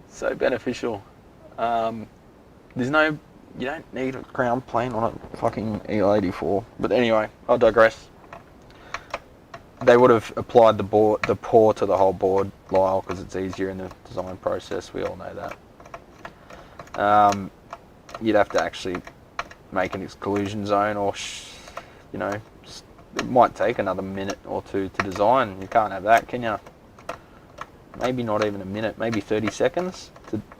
So beneficial. There's no, you don't need a ground plane on a fucking E84. But anyway, I'll digress. They would have applied the pour to the whole board, Lyle, because it's easier in the design process. We all know that. You'd have to actually make an exclusion zone, or you know, it might take another minute or two to design. You can't have that, can you? Maybe not even a minute, maybe 30 seconds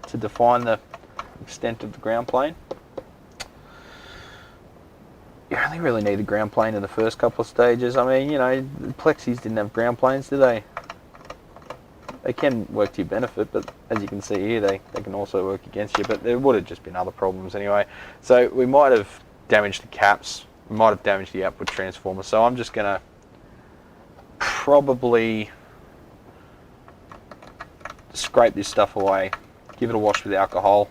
to define the extent of the ground plane. You only really need a ground plane in the first couple of stages. I mean, you know, the Plexis didn't have ground planes, did they? They can work to your benefit, but as you can see here, they can also work against you, but there would have just been other problems anyway. So we might have damaged the caps, we might have damaged the output transformer, so I'm just going to probably scrape this stuff away, give it a wash with alcohol,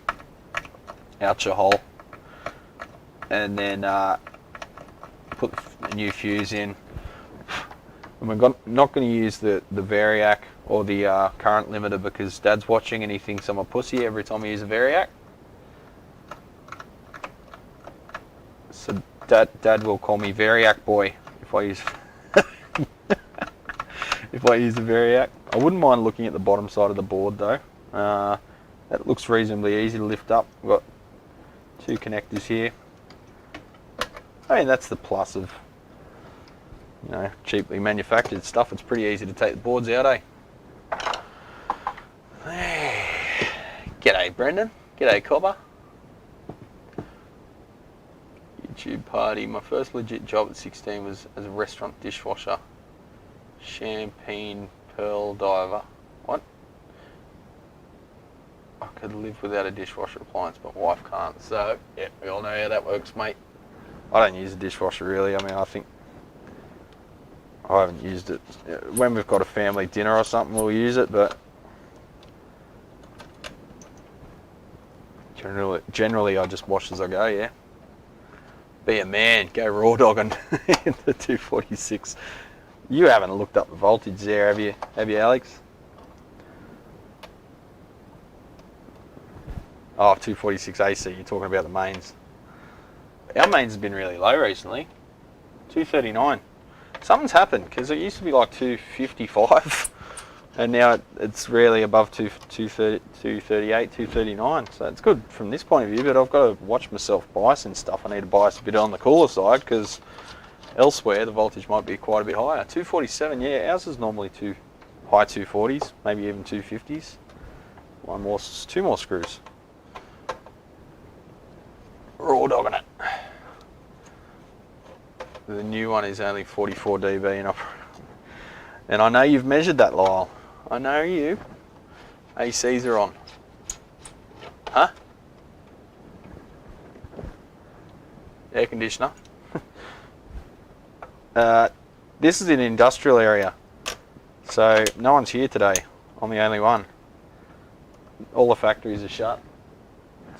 and then put a new fuse in. And we're not going to use the variac or the current limiter because Dad's watching and he thinks I'm a pussy every time I use a variac. So Dad will call me variac boy if I use if I use the variac. I wouldn't mind looking at the bottom side of the board though. That looks reasonably easy to lift up. We've got two connectors here. I mean, that's the plus of, you know, cheaply manufactured stuff. It's pretty easy to take the boards out, eh? G'day, Brendan. G'day, Cobber. YouTube party. My first legit job at 16 was as a restaurant dishwasher. Champagne pearl diver. What? I could live without a dishwasher appliance, but my wife can't. So, yeah, we all know how that works, mate. I don't use a dishwasher really. I mean, I think I haven't used it. When we've got a family dinner or something, we'll use it, but generally I just wash as I go, yeah. Be a man, go raw dogging in the 246. You haven't looked up the voltage there, have you, Alex? Oh, 246 AC, you're talking about the mains. Our mains has been really low recently. 239. Something's happened because it used to be like 255 and now it's rarely above 238, 239. So it's good from this point of view, but I've got to watch myself biasing stuff. I need to bias a bit on the cooler side because elsewhere the voltage might be quite a bit higher. 247, yeah, ours is normally high 240s, maybe even 250s. Two more screws. Raw dogging it. The new one is only 44 dB and I know you've measured that, Lyle. I know you. ACs are on. Huh? air conditioner. This is an industrial area, so no one's here today. I'm the only one. All the factories are shut.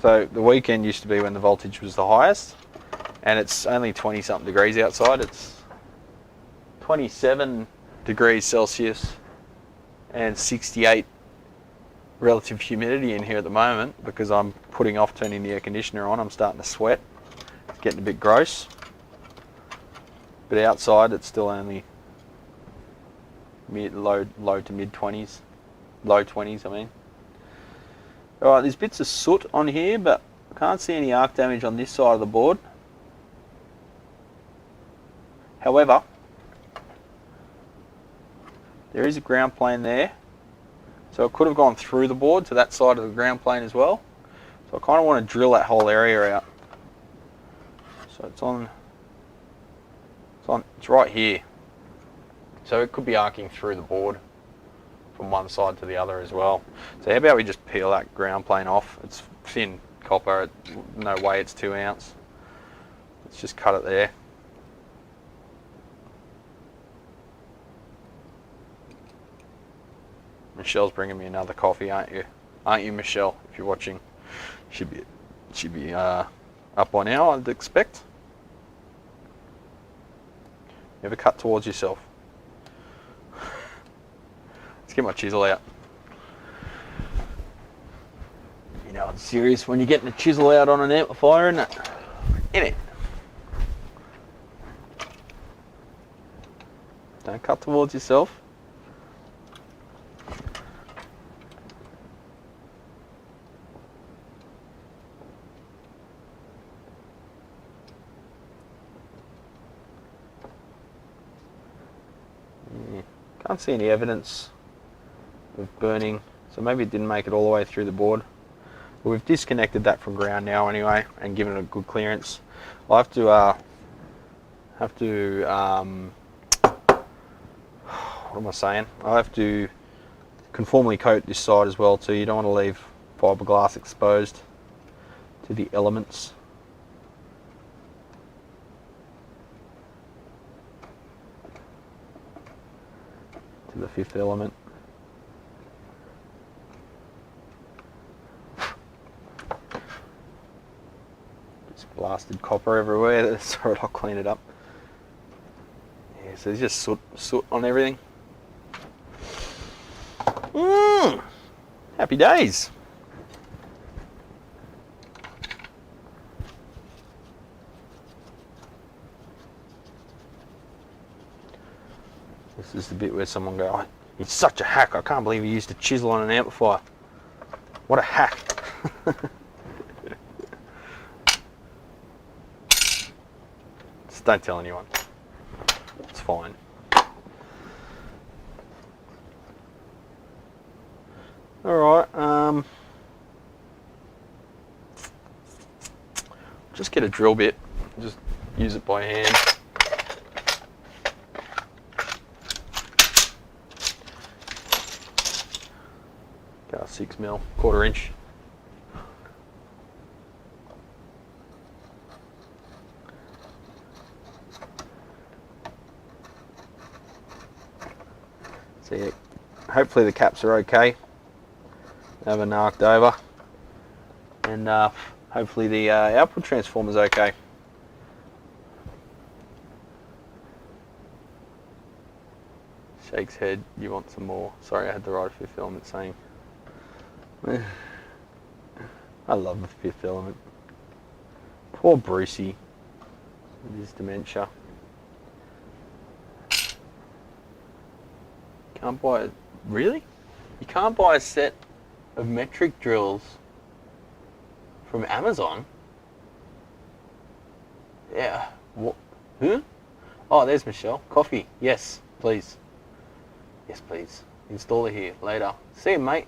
So the weekend used to be when the voltage was the highest, and it's only 20 something degrees outside. It's 27 degrees Celsius and 68 relative humidity in here at the moment because I'm putting off turning the air conditioner on. I'm starting to sweat. It's getting a bit gross. But outside it's still only low to mid 20s. Low 20s, I mean. Alright, there's bits of soot on here, but I can't see any arc damage on this side of the board. However, there is a ground plane there. So it could have gone through the board to that side of the ground plane as well. So I kind of want to drill that whole area out. So it's right here. So it could be arcing through the board from one side to the other as well. So how about we just peel that ground plane off? It's thin copper, no way it's 2 ounce. Let's just cut it there. Michelle's bringing me another coffee, aren't you? Aren't you, Michelle? If you're watching, should be up by now, I'd expect. Never cut towards yourself. Let's get my chisel out. You know it's serious when you're getting a chisel out on an amplifier, isn't it? In it. Don't cut towards yourself. Can't see any evidence of burning, so maybe it didn't make it all the way through the board. But we've disconnected that from ground now anyway and given it a good clearance. I'll have to what am I saying? I'll have to conformally coat this side as well too. You don't want to leave fiberglass exposed to the elements. To the fifth element. Just blasted copper everywhere. That's alright, I'll clean it up. Yeah, so there's just soot on everything. Happy days. This is the bit where someone goes, oh, he's such a hack, I can't believe he used a chisel on an amplifier. What a hack. Just don't tell anyone. It's fine. Alright, just get a drill bit, just use it by hand. Got a 6mm, 1/4 inch. So yeah, hopefully the caps are okay. They haven't arced over, and hopefully the output transformer is okay. Shakes head, you want some more. Sorry, I had to write a fifth element saying. I love the fifth element. Poor Brucey with his dementia. Can't buy it. Really? You can't buy a set of metric drills from Amazon? Yeah. What? Who? Oh, there's Michelle. Coffee. Yes, please. Yes, please. Install it here later. See you, mate.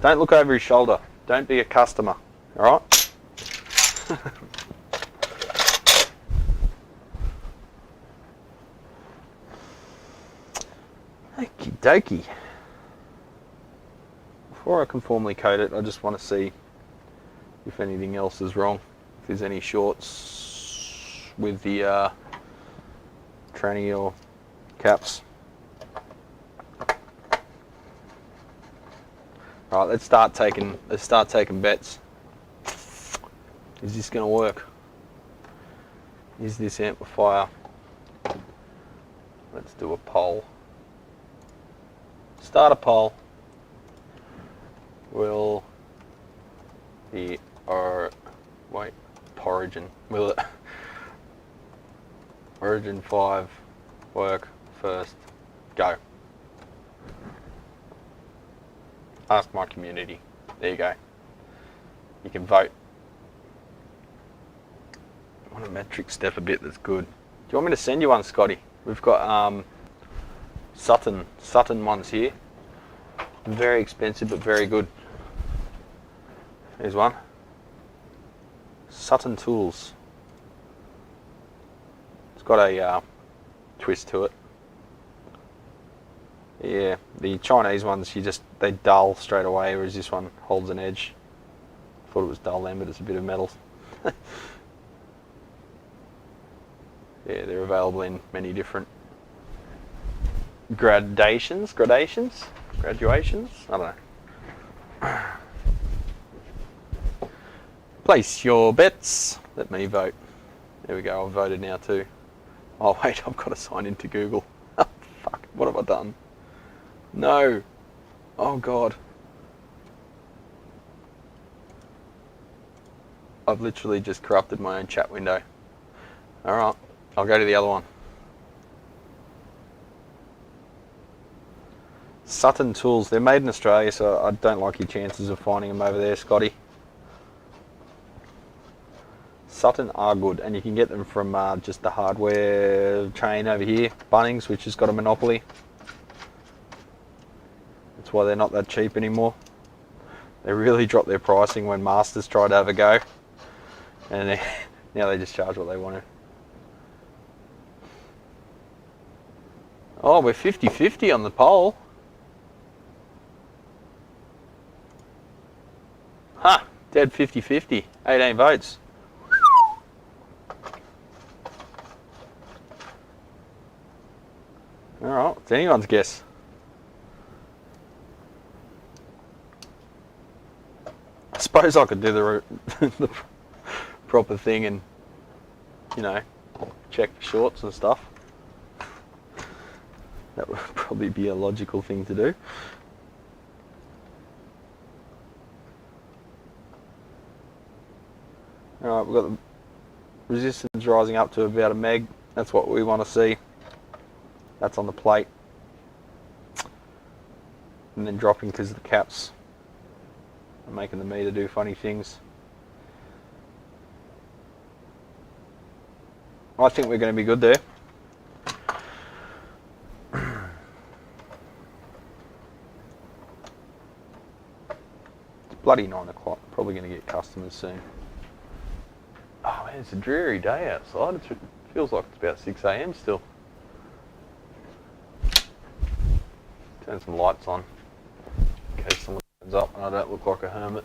Don't look over his shoulder. Don't be a customer. Alright? Okie dokie. Before I conformally coat it, I just want to see if anything else is wrong. If there's any shorts. with the tranny caps. All right, let's start taking bets. Is this going to work? Is this amplifier? Let's do a poll. Start a poll. Will the Origin, will it Origin 5 work first? Go. Ask my community. There you go. You can vote. I want a metric step a bit that's good. Do you want me to send you one, Scotty? We've got Sutton ones here. Very expensive but very good. Here's one. Sutton Tools. It's got a twist to it. Yeah, the Chinese ones, they dull straight away, whereas this one holds an edge. Thought it was dull then, but it's a bit of metal. Yeah, they're available in many different graduations, I don't know. Place your bets. Let me vote. There we go, I've voted now too. Oh wait, I've got to sign into Google. Oh fuck, what have I done? No. Oh god. I've literally just corrupted my own chat window. Alright, I'll go to the other one. Sutton Tools, they're made in Australia, so I don't like your chances of finding them over there, Scotty. Sutton are good, and you can get them from just the hardware chain over here, Bunnings, which has got a monopoly. That's why they're not that cheap anymore. They really dropped their pricing when Masters tried to have a go, and now they just charge what they want to. Oh, we're 50-50 on the poll. Huh, dead 50-50, 18 votes. Alright, it's anyone's guess. I suppose I could do the proper thing and, you know, check for shorts and stuff. That would probably be a logical thing to do. Alright, we've got the resistance rising up to about a meg. That's what we want to see. That's on the plate. And then dropping because the caps are making the meter do funny things. I think we're going to be good there. It's bloody 9 o'clock. Probably going to get customers soon. Oh man, it's a dreary day outside. It feels like it's about 6 AM still. Turn some lights on in case someone turns up and I don't look like a hermit.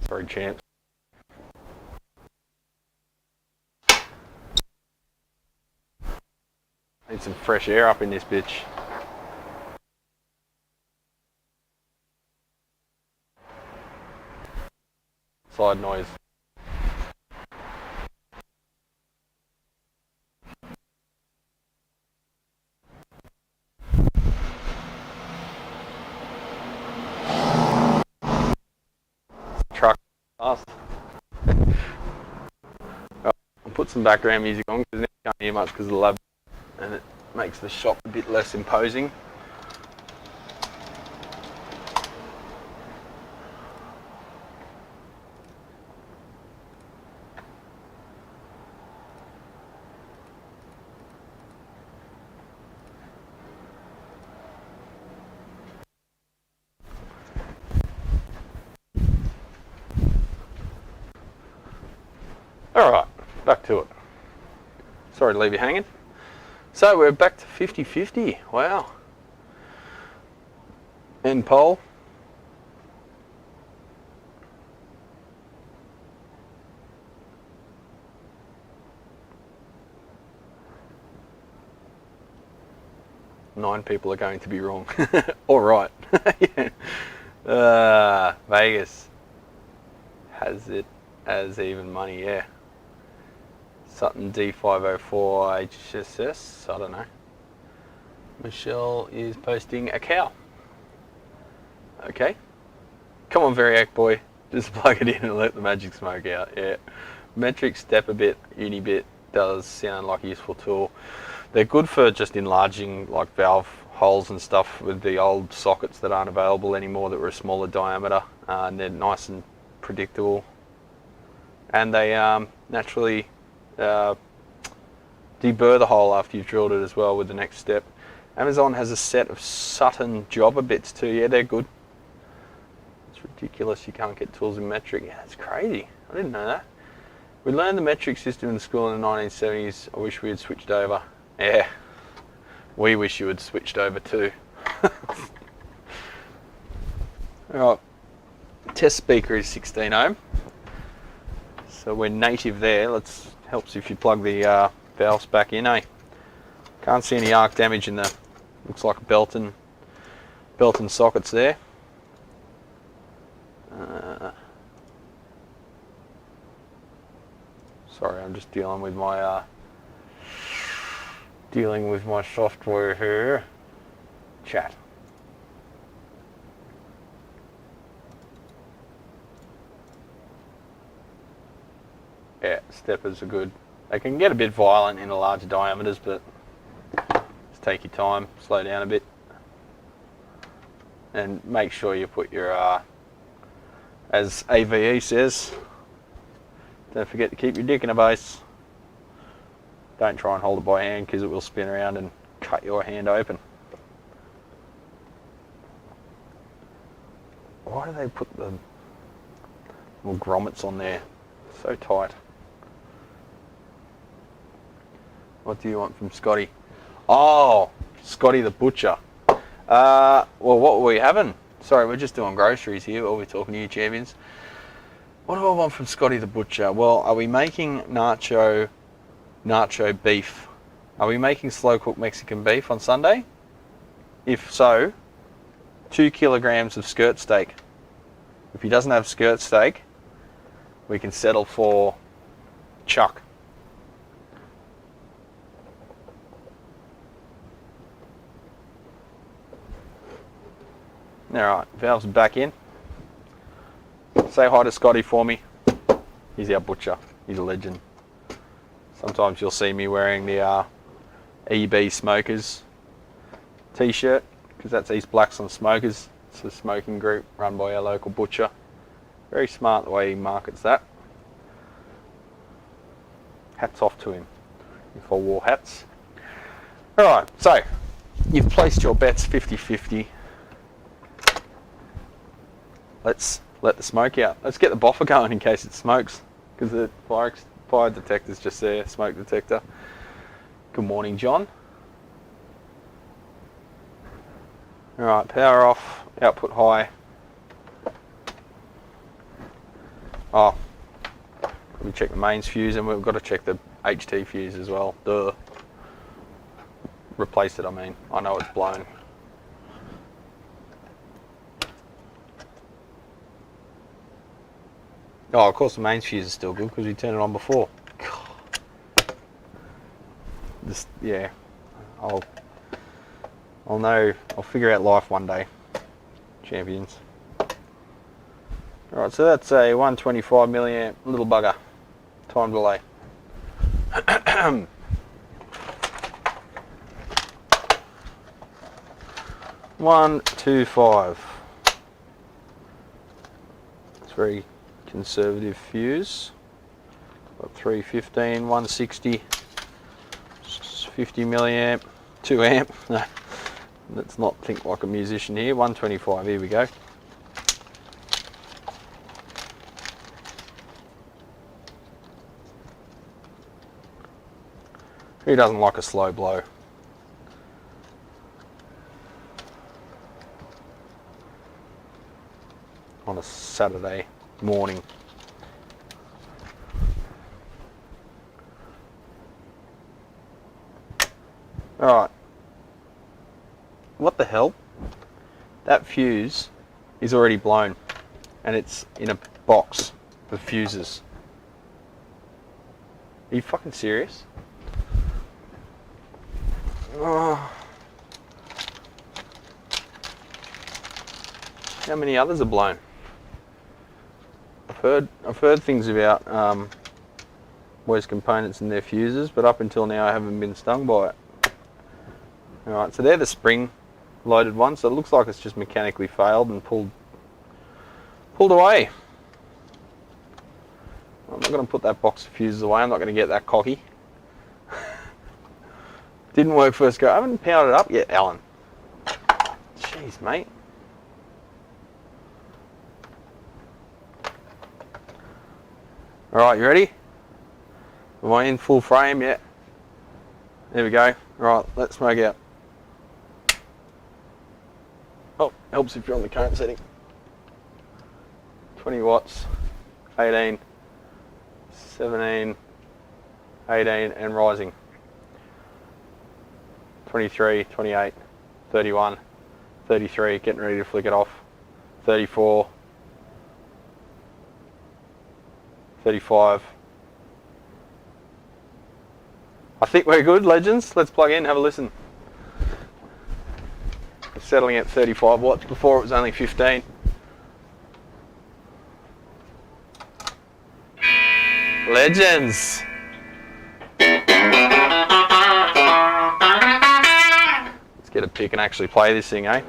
Sorry, champs. Need some fresh air up in this bitch. Side noise. Truck fast. I'll put some background music on because now you can't hear much because of the lab, and it makes the shop a bit less imposing. back to it. Sorry to leave you hanging. So we're back to 50-50. Wow. End pole. Nine people are going to be wrong. All right. Yeah. Vegas has it as even money, yeah. Sutton D504 HSS, I don't know. Michelle is posting a cow. Okay. Come on, Variac boy. Just plug it in and let the magic smoke out, yeah. Metric step a bit, Unibit does sound like a useful tool. They're good for just enlarging like valve holes and stuff with the old sockets that aren't available anymore that were a smaller diameter, and they're nice and predictable. And they naturally deburr the hole after you've drilled it as well with the next step. Amazon has a set of Sutton jobber bits too. Yeah, they're good. It's ridiculous you can't get tools in metric. Yeah, that's crazy. I didn't know that. We learned the metric system in the school in the 1970s. I wish we had switched over. Yeah, we wish you had switched over too. Alright, test speaker is 16 ohm. So we're native there. Helps if you plug the valves back in, eh? Can't see any arc damage in the, looks like belt and sockets there. Sorry, I'm just dealing with my software here. Chat. Yeah, steppers are good. They can get a bit violent in the larger diameters, but just take your time, slow down a bit, and make sure you put your, as AVE says, don't forget to keep your dick in a base. Don't try and hold it by hand because it will spin around and cut your hand open. Why do they put the little grommets on there? So tight. What do you want from Scotty? Oh, Scotty the Butcher. Well, what were we having? Sorry, we're just doing groceries here while we're talking to you champions. What do I want from Scotty the Butcher? Well, are we making nacho beef? Are we making slow cooked Mexican beef on Sunday? If so, 2 kilograms of skirt steak. If he doesn't have skirt steak, we can settle for chuck. Alright, valves back in. Say hi to Scotty for me. He's our butcher. He's a legend. Sometimes you'll see me wearing the EB Smokers t-shirt, because that's East Blacks on Smokers. It's a smoking group run by our local butcher. Very smart the way he markets that. Hats off to him, if I wore hats. Alright, so you've placed your bets 50-50. Let's let the smoke out. Let's get the BOFA going in case it smokes, because the fire detector's just there, smoke detector. Good morning, John. Alright, power off, output high. Oh, we check the mains fuse, and we've got to check the HT fuse as well. Duh. Replace it, I mean. I know it's blown. Oh, of course the mains fuse is still good because we turned it on before. Just, yeah, I'll know, I'll figure out life one day, champions. Alright, so that's a 125 milliamp little bugger. Time delay. 125. It's very conservative fuse. Got 315, 160, 50 milliamp, 2 amp. No, let's not think like a musician here. 125, here we go. Who doesn't like a slow blow? On a Saturday morning. Alright. What the hell? That fuse is already blown and it's in a box of fuses. Are you fucking serious? Oh. How many others are blown? I've heard things about Wes components and their fuses, but up until now I haven't been stung by it. Alright, so they're the spring loaded ones, so it looks like it's just mechanically failed and pulled away. I'm not going to put that box of fuses away, I'm not going to get that cocky. Didn't work first go. I haven't powered it up yet, Alan. Jeez, mate. Alright, you ready? Am I in full frame yet? There we go. Right, let's smoke out. Oh, helps if you're on the current setting. 20 watts, 18, 17, 18 and rising. 23, 28, 31, 33, getting ready to flick it off. 34, 35. I think we're good, legends. Let's plug in, have a listen. It's settling at 35 watts, before it was only 15. Legends! Let's get a pick and actually play this thing, eh?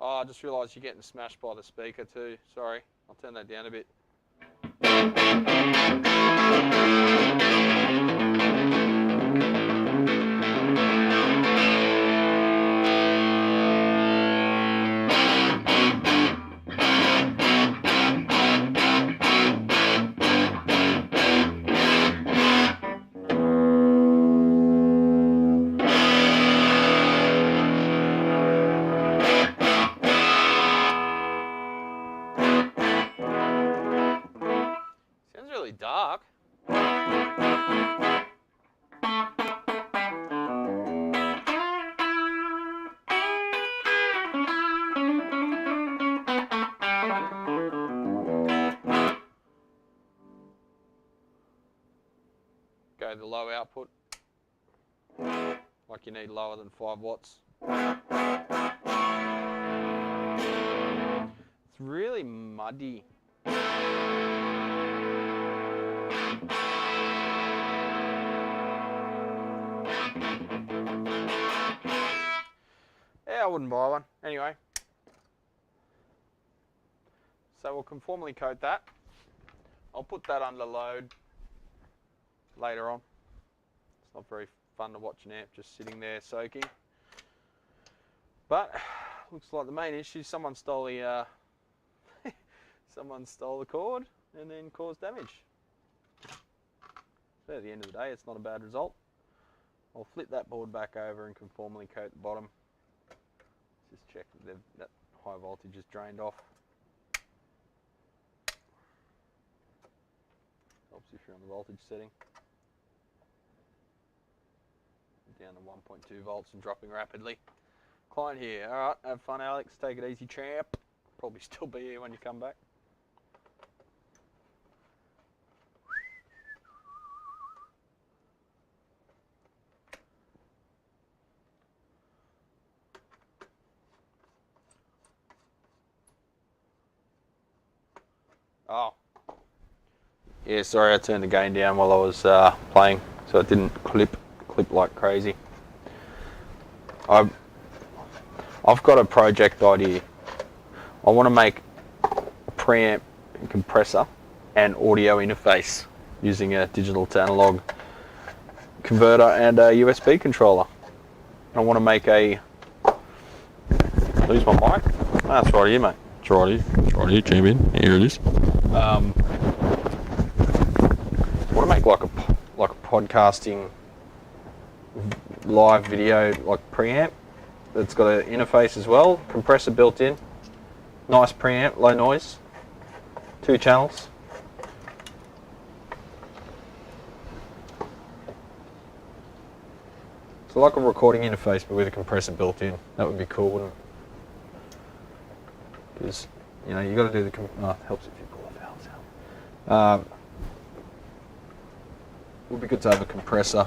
I just realised you're getting smashed by the speaker too. Sorry, I'll turn that down a bit. Dark. Go to the low output, like you need lower than 5 watts. It's really muddy. Yeah, I wouldn't buy one. Anyway, so we'll conformally coat that. I'll put that under load later on. It's not very fun to watch an amp just sitting there soaking. But looks like the main issue, someone stole the cord and then caused damage. So at the end of the day, it's not a bad result. I'll flip that board back over and conformally coat the bottom. Just check that that high voltage is drained off. Helps if you're on the voltage setting. Down to 1.2 volts and dropping rapidly. Client here. Alright, have fun, Alex. Take it easy, champ. Probably still be here when you come back. Oh. Yeah, sorry, I turned the gain down while I was playing, so it didn't clip like crazy. I've got a project idea. I want to make a preamp and compressor and audio interface using a digital to analog converter and a USB controller. I want to make a... Lose my mic? That's right here, mate. It's right here, champion. Here it is. I want to make like a podcasting live video like preamp that's got an interface as well, compressor built in, nice preamp, low noise, 2 channels. So like a recording interface but with a compressor built in. That would be cool, wouldn't it? Because, you know, you got to do the... it helps if you pull the valves out. Would be good to have a compressor.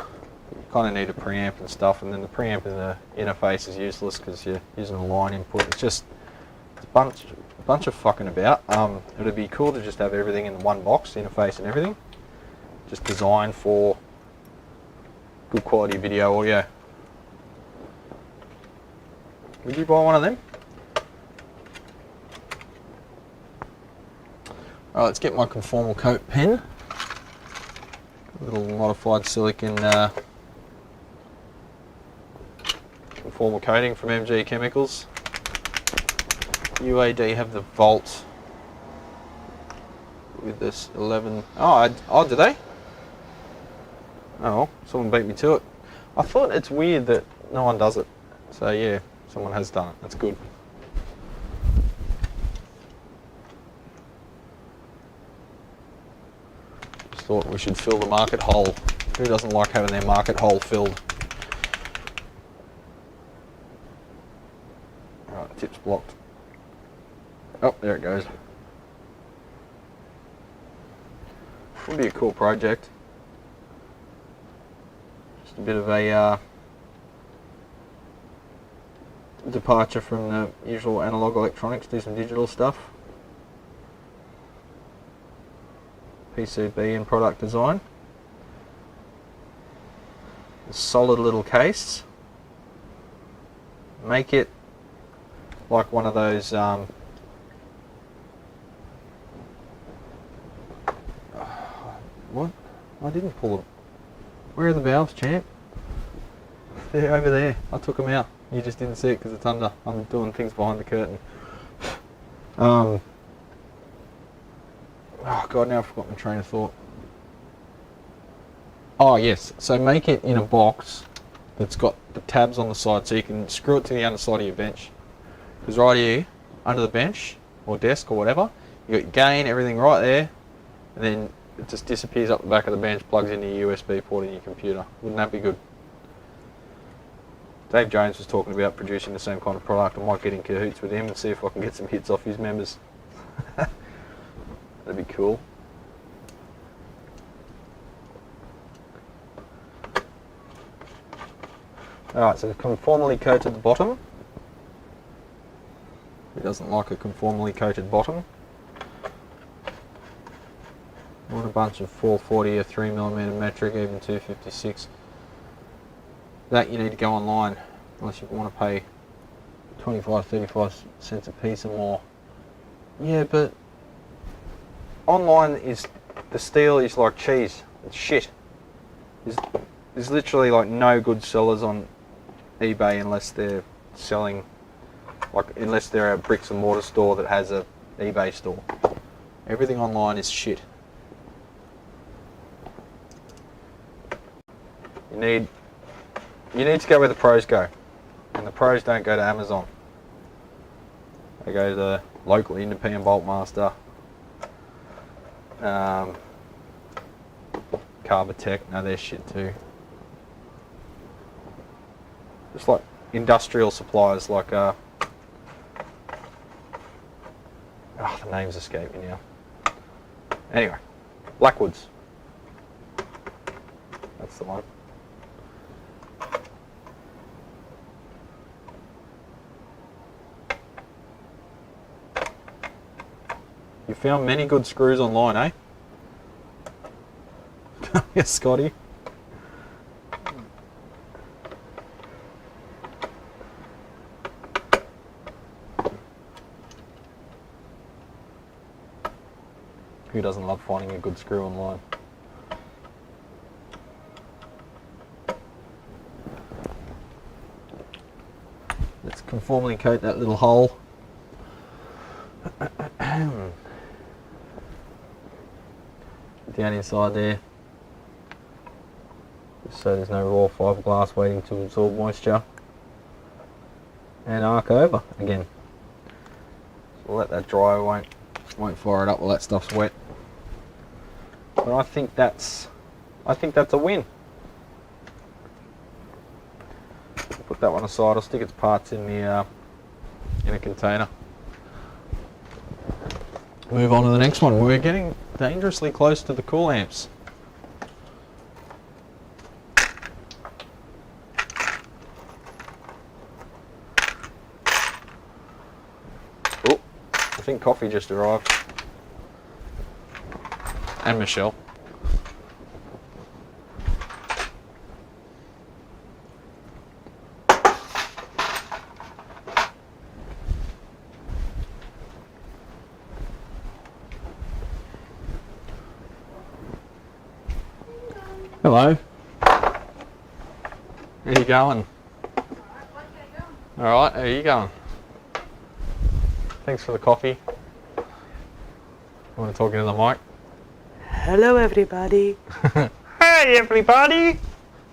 You kind of need a preamp and stuff, and then the preamp in the interface is useless because you're using a line input. It's just a bunch of fucking about. It'd be cool to just have everything in one box, interface and everything. Just designed for good quality video audio. Would you buy one of them? Alright, let's get my conformal coat pen. A little modified silicon conformal coating from MG Chemicals. UAD have the Volt with this 11. Oh, did they? Oh, someone beat me to it. I thought it's weird that no one does it. So yeah, someone has done it. That's good. Just thought we should fill the market hole. Who doesn't like having their market hole filled? Right, tip's blocked. Oh, there it goes. Would be a cool project. Just a bit of a departure from the usual analog electronics, do some digital stuff. PCB and product design. A solid little case. Make it like one of those what? I didn't pull them. Where are the valves, champ? They're over there. I took them out. You just didn't see it because it's under. I'm doing things behind the curtain. Oh god, now I've forgotten my train of thought. Oh yes, so make it in a box that's got the tabs on the side so you can screw it to the underside of your bench. Because right here, under the bench, or desk or whatever, you got your gain, everything right there, and then it just disappears up the back of the bench, plugs into your USB port in your computer. Wouldn't that be good? Dave Jones was talking about producing the same kind of product. I might get in cahoots with him and see if I can get some hits off his members. That'd be cool. Alright, so conformally coated the bottom. Who doesn't like a conformally coated bottom? I want a bunch of 440 or 3mm metric, even 256. That you need to go online, unless you want to pay 25-35 cents a piece or more. Yeah, but online is, the steel is like cheese. It's shit. There's literally like no good sellers on eBay unless they're selling, like, unless they're a bricks and mortar store that has a eBay store. Everything online is shit. You need to go where the pros go, and the pros don't go to Amazon. They go to the local independent bolt master, Carbatech. No, they're shit too. Just like industrial suppliers, like the name's escaping now. Anyway, Blackwoods. That's the one. You found many good screws online, eh? Yes, Scotty. Who doesn't love finding a good screw online? Let's conformally coat that little hole. Down inside there, just so there's no raw fiberglass waiting to absorb moisture, and arc over again. So we'll let that dry. Won't fire it up while that stuff's wet. But I think that's a win. Put that one aside. I'll stick its parts in the in a container. Move on to the next one. We're getting dangerously close to the cool amps. Oh, I think coffee just arrived. And Michelle. Hello. How you going? Alright, how are you going? Thanks for the coffee. You want to talk into the mic? Hello everybody. Hi everybody!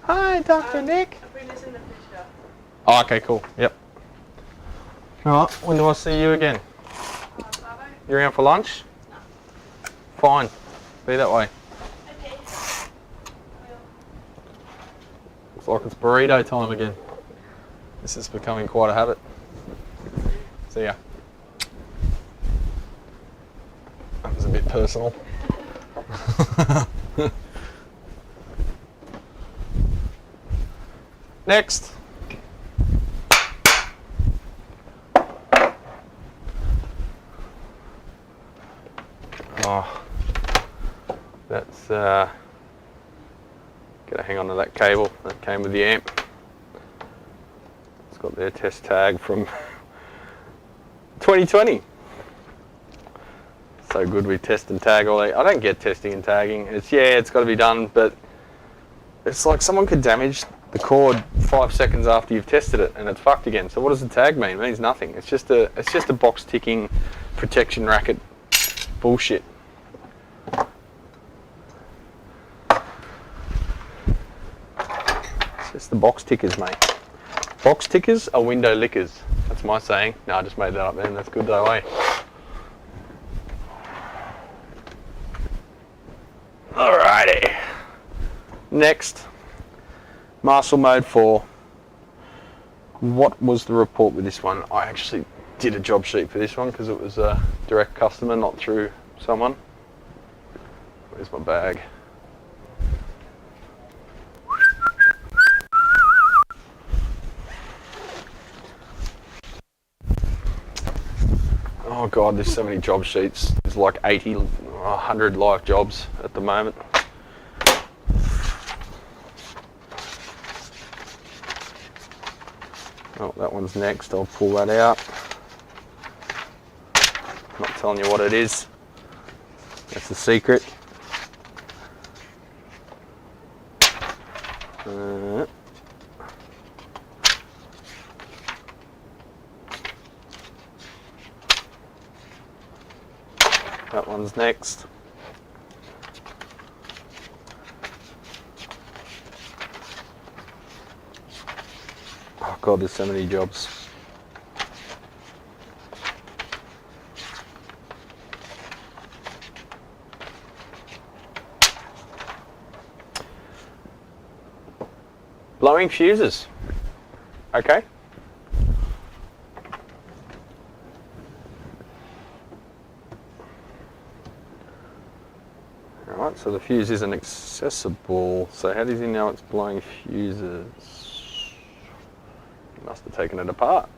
Hi Dr. Nick! I'll bring this in the picture. Oh, okay, cool. Yep. Alright, when do I see you again? You're around for lunch? Fine. Be that way. Okay. Looks like it's burrito time again. This is becoming quite a habit. See ya. That was a bit personal. Next. Oh, that's gotta hang on to that cable that came with the amp. It's got their test tag from 2020. So good we test and tag all that. I don't get testing and tagging. It's got to be done, but it's like someone could damage the cord 5 seconds after you've tested it and it's fucked again. So what does the tag mean? It means nothing. It's just a box ticking protection racket bullshit. It's just the box tickers, mate. Box tickers are window lickers. That's my saying. No, I just made that up then. That's good though, eh? Alrighty. Next, Marshall Mode 4. What was the report with this one? I actually did a job sheet for this one because it was a direct customer, not through someone. Where's my bag? Oh god, there's so many job sheets. There's like 80, 100 live jobs at the moment. Oh, that one's next. I'll pull that out. Not telling you what it is. That's the secret. That one's next. Oh god, there's so many jobs. Blowing fuses. Okay. Alright, so the fuse isn't accessible. So how does he know it's blowing fuses? He must have taken it apart.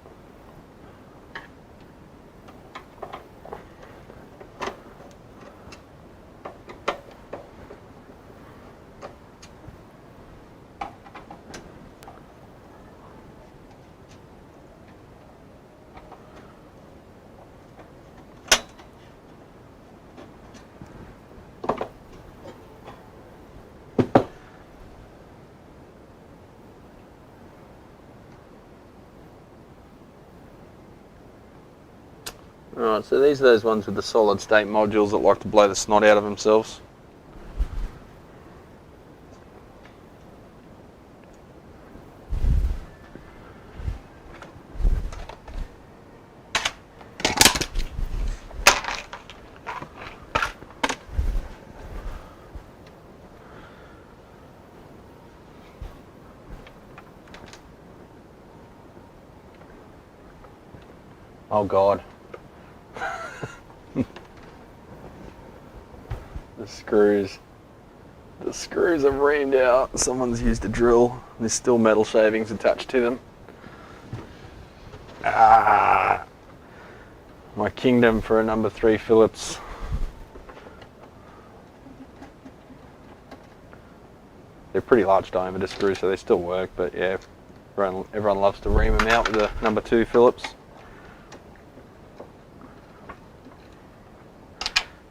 Alright, so these are those ones with the solid state modules that like to blow the snot out of themselves. Oh God. The screws have reamed out. Someone's used a drill. There's still metal shavings attached to them. Ah, my kingdom for a number 3 Phillips. They're pretty large diameter screws, so they still work, but yeah, everyone loves to ream them out with a number 2 Phillips.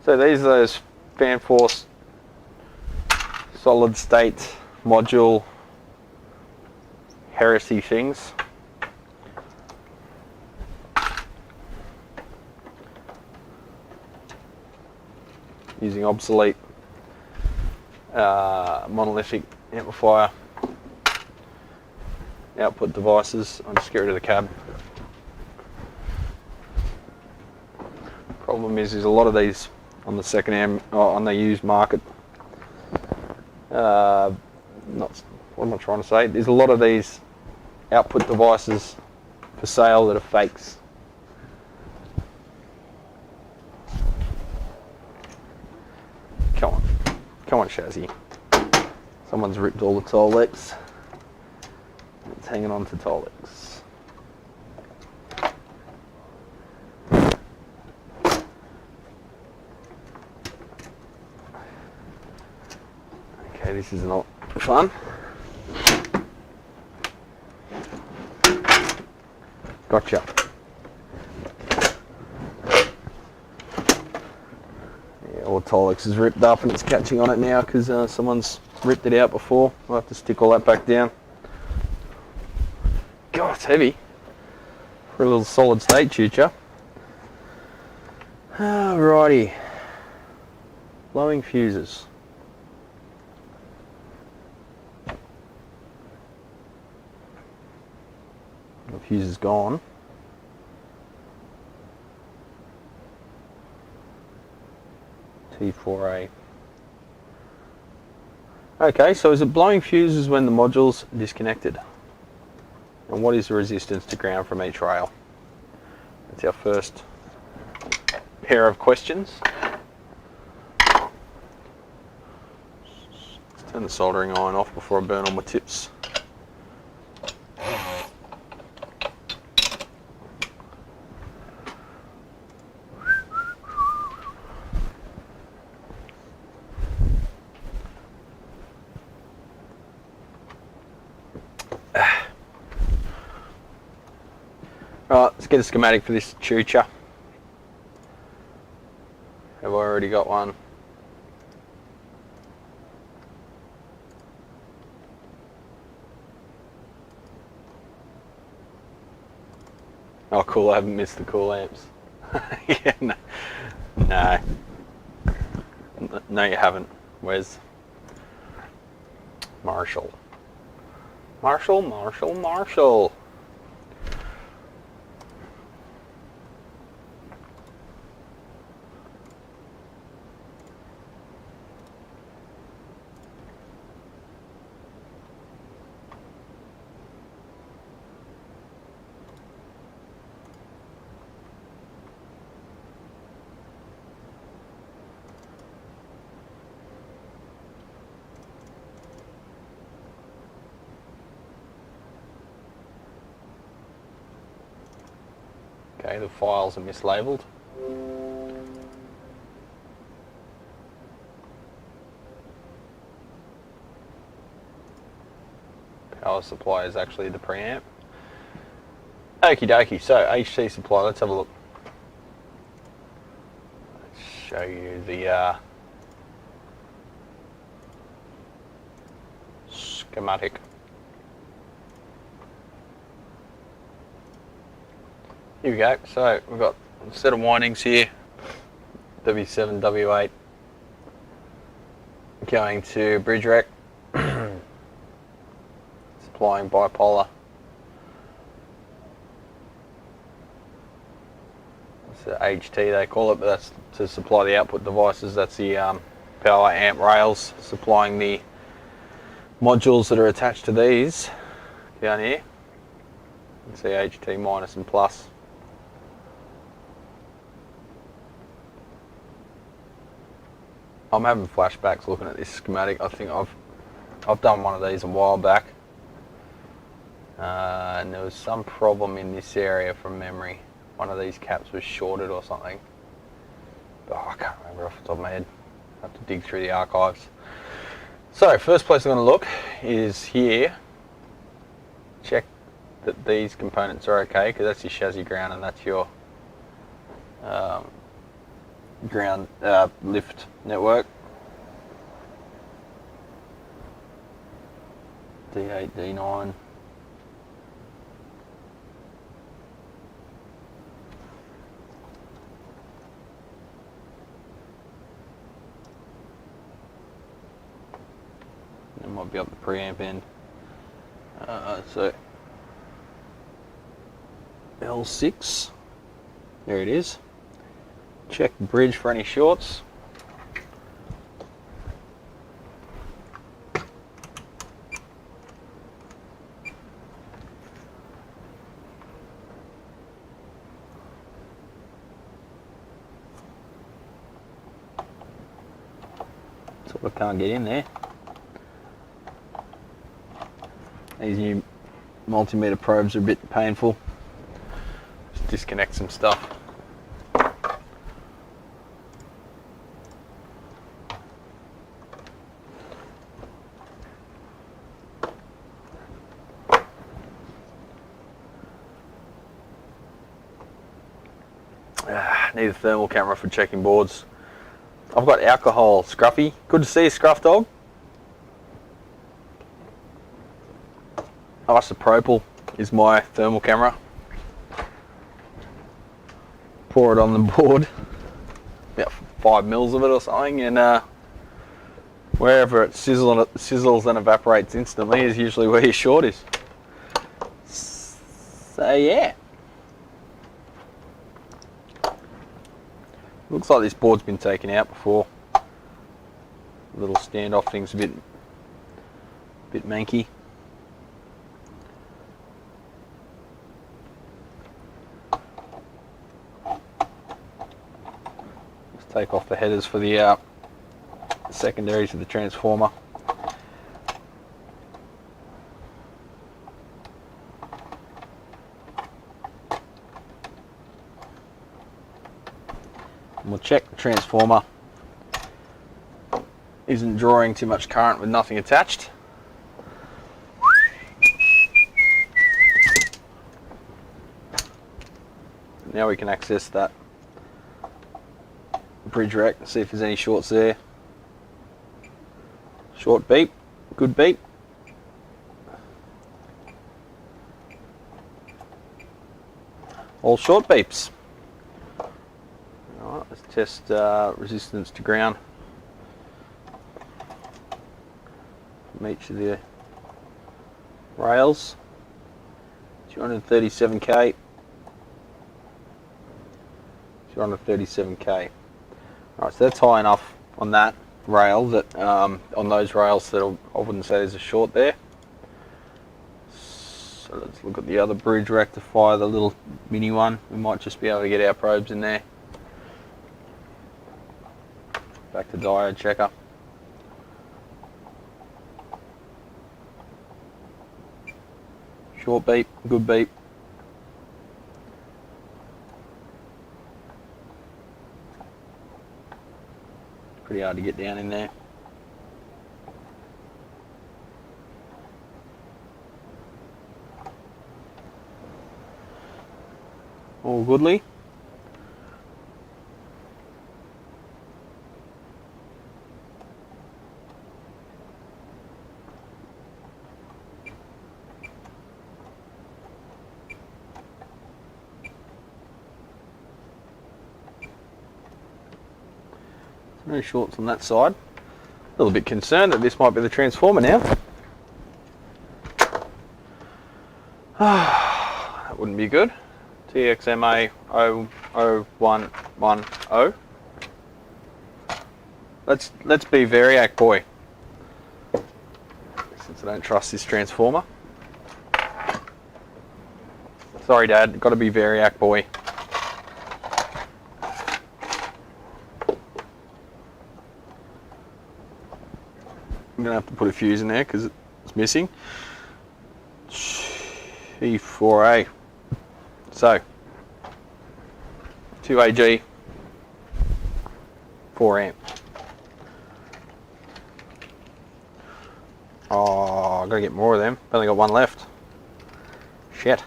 So these are those fan force solid state module heresy things. Using obsolete monolithic amplifier output devices. I'll just get rid of the cab. Problem is a lot of these on the on the used market. What am I trying to say? There's a lot of these output devices for sale that are fakes. Come on, chassis. Someone's ripped all the Tolex. It's hanging on to Tolex. Okay, this is not fun. Gotcha. Yeah, all Tolex is ripped up and it's catching on it now because someone's ripped it out before. I'll have to stick all that back down. God, it's heavy for a little solid state tutor. Alrighty. Blowing fuses. The fuse is gone. T4A. Okay, so is it blowing fuses when the module's disconnected? And what is the resistance to ground from each rail? That's our first pair of questions. Let's turn the soldering iron off before I burn all my tips. Right, let's get a schematic for this tutor. Have I already got one? Oh cool, I haven't missed the cool amps. Yeah, no. No, you haven't. Where's Marshall? Marshall. Okay, the files are mislabeled. Power supply is actually the preamp. Okie dokie, so HC supply, let's have a look. Let's show you the schematic. Here we go. So we've got set of windings here, W7, W8, going to bridge rack, supplying bipolar. It's the HT they call it, but that's to supply the output devices. That's the power amp rails supplying the modules that are attached to these down here. You can see HT minus and plus. I'm having flashbacks looking at this schematic. I think I've done one of these a while back, and there was some problem in this area from memory. One of these caps was shorted or something. Oh, I can't remember off the top of my head. I have to dig through the archives. So first place I'm going to look is here. Check that these components are okay, because that's your chassis ground and that's your ground lift network. D8, D9. It might be up the preamp end. So L6, there it is. Check the bridge for any shorts. So I can't get in there. These new multimeter probes are a bit painful. Just disconnect some stuff. Need a thermal camera for checking boards. I've got alcohol Scruffy. Good to see you, Scruff Dog. Isopropyl is my thermal camera. Pour it on the board, about 5 mils of it or something, and wherever it sizzles and evaporates instantly is usually where your short is. So yeah. Looks like this board's been taken out before. The little standoff thing's a bit manky. Let's take off the headers for the secondaries of the transformer. And we'll check the transformer isn't drawing too much current with nothing attached. Now we can access that bridge rack and see if there's any shorts there. Short beep, good beep. All short beeps. Alright, let's test resistance to ground from each of the rails. 237k. 237k. Alright, so that's high enough on that rail that on those rails that I wouldn't say there's a short there. So let's look at the other bridge rectifier, the little mini one. We might just be able to get our probes in there. Back to diode checker. Short beep, good beep. Pretty hard to get down in there. All goodly. No shorts on that side. A little bit concerned that this might be the transformer now. That wouldn't be good. TXMA 00110. Let's be Variac boy. Since I don't trust this transformer. Sorry Dad, got to be Variac boy. I'm going to have to put a fuse in there because it's missing. E4A. So, 2AG, 4 amp. Oh, I've got to get more of them. I've only got one left. Shit.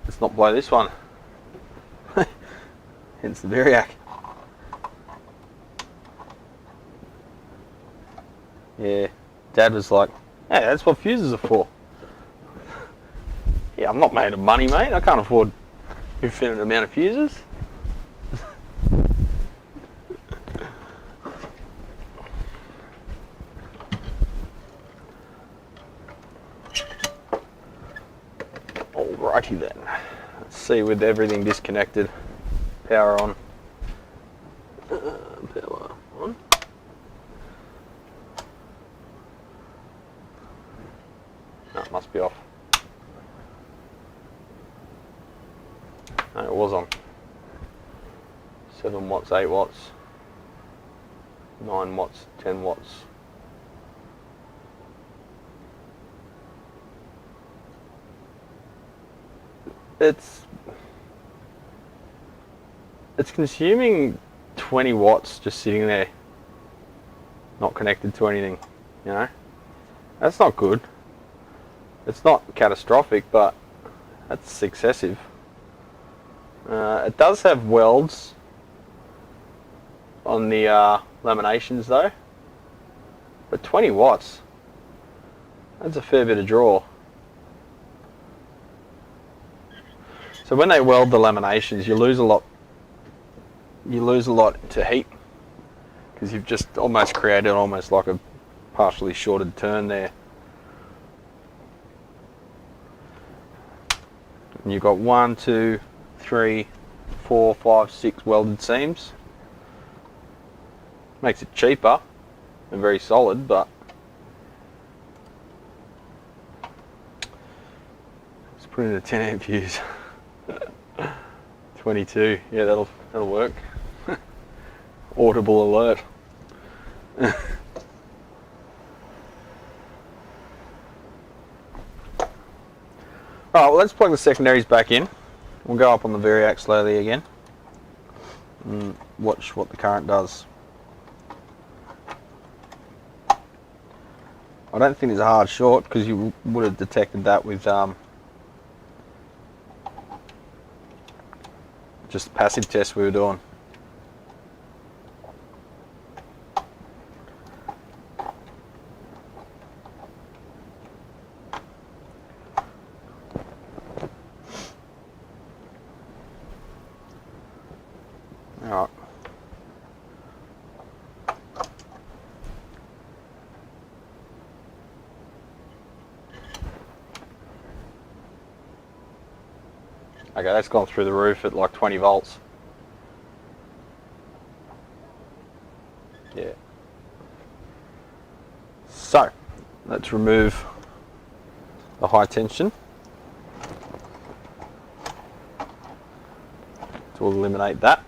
Let's not blow this one. Hence the Variac. Yeah, Dad was like, hey, that's what fuses are for. Yeah, I'm not made of money, mate. I can't afford infinite amount of fuses. Alrighty then. Let's see with everything disconnected. Power on. Power on. No, it must be off. No, it was on. 7 watts, 8 watts, 9 watts, 10 watts. It's consuming 20 watts just sitting there, not connected to anything, you know. That's not good. It's not catastrophic, but that's excessive. It does have welds on the laminations though, but 20 watts, that's a fair bit of draw. So when they weld the laminations, you lose a lot. You lose a lot to heat because you've just almost created almost like a partially shorted turn there. And you've got 1, 2, 3, 4, 5, 6 welded seams. Makes it cheaper and very solid, but let's put in a 10 amp fuse. 22, yeah, that'll work. Audible alert. Alright, well, let's plug the secondaries back in. We'll go up on the Variac slowly again and watch what the current does. I don't think there's a hard short because you would have detected that with just the passive test we were doing. Alright. Okay, that's gone through the roof at like 20 volts. Yeah. So, let's remove the high tension to eliminate that.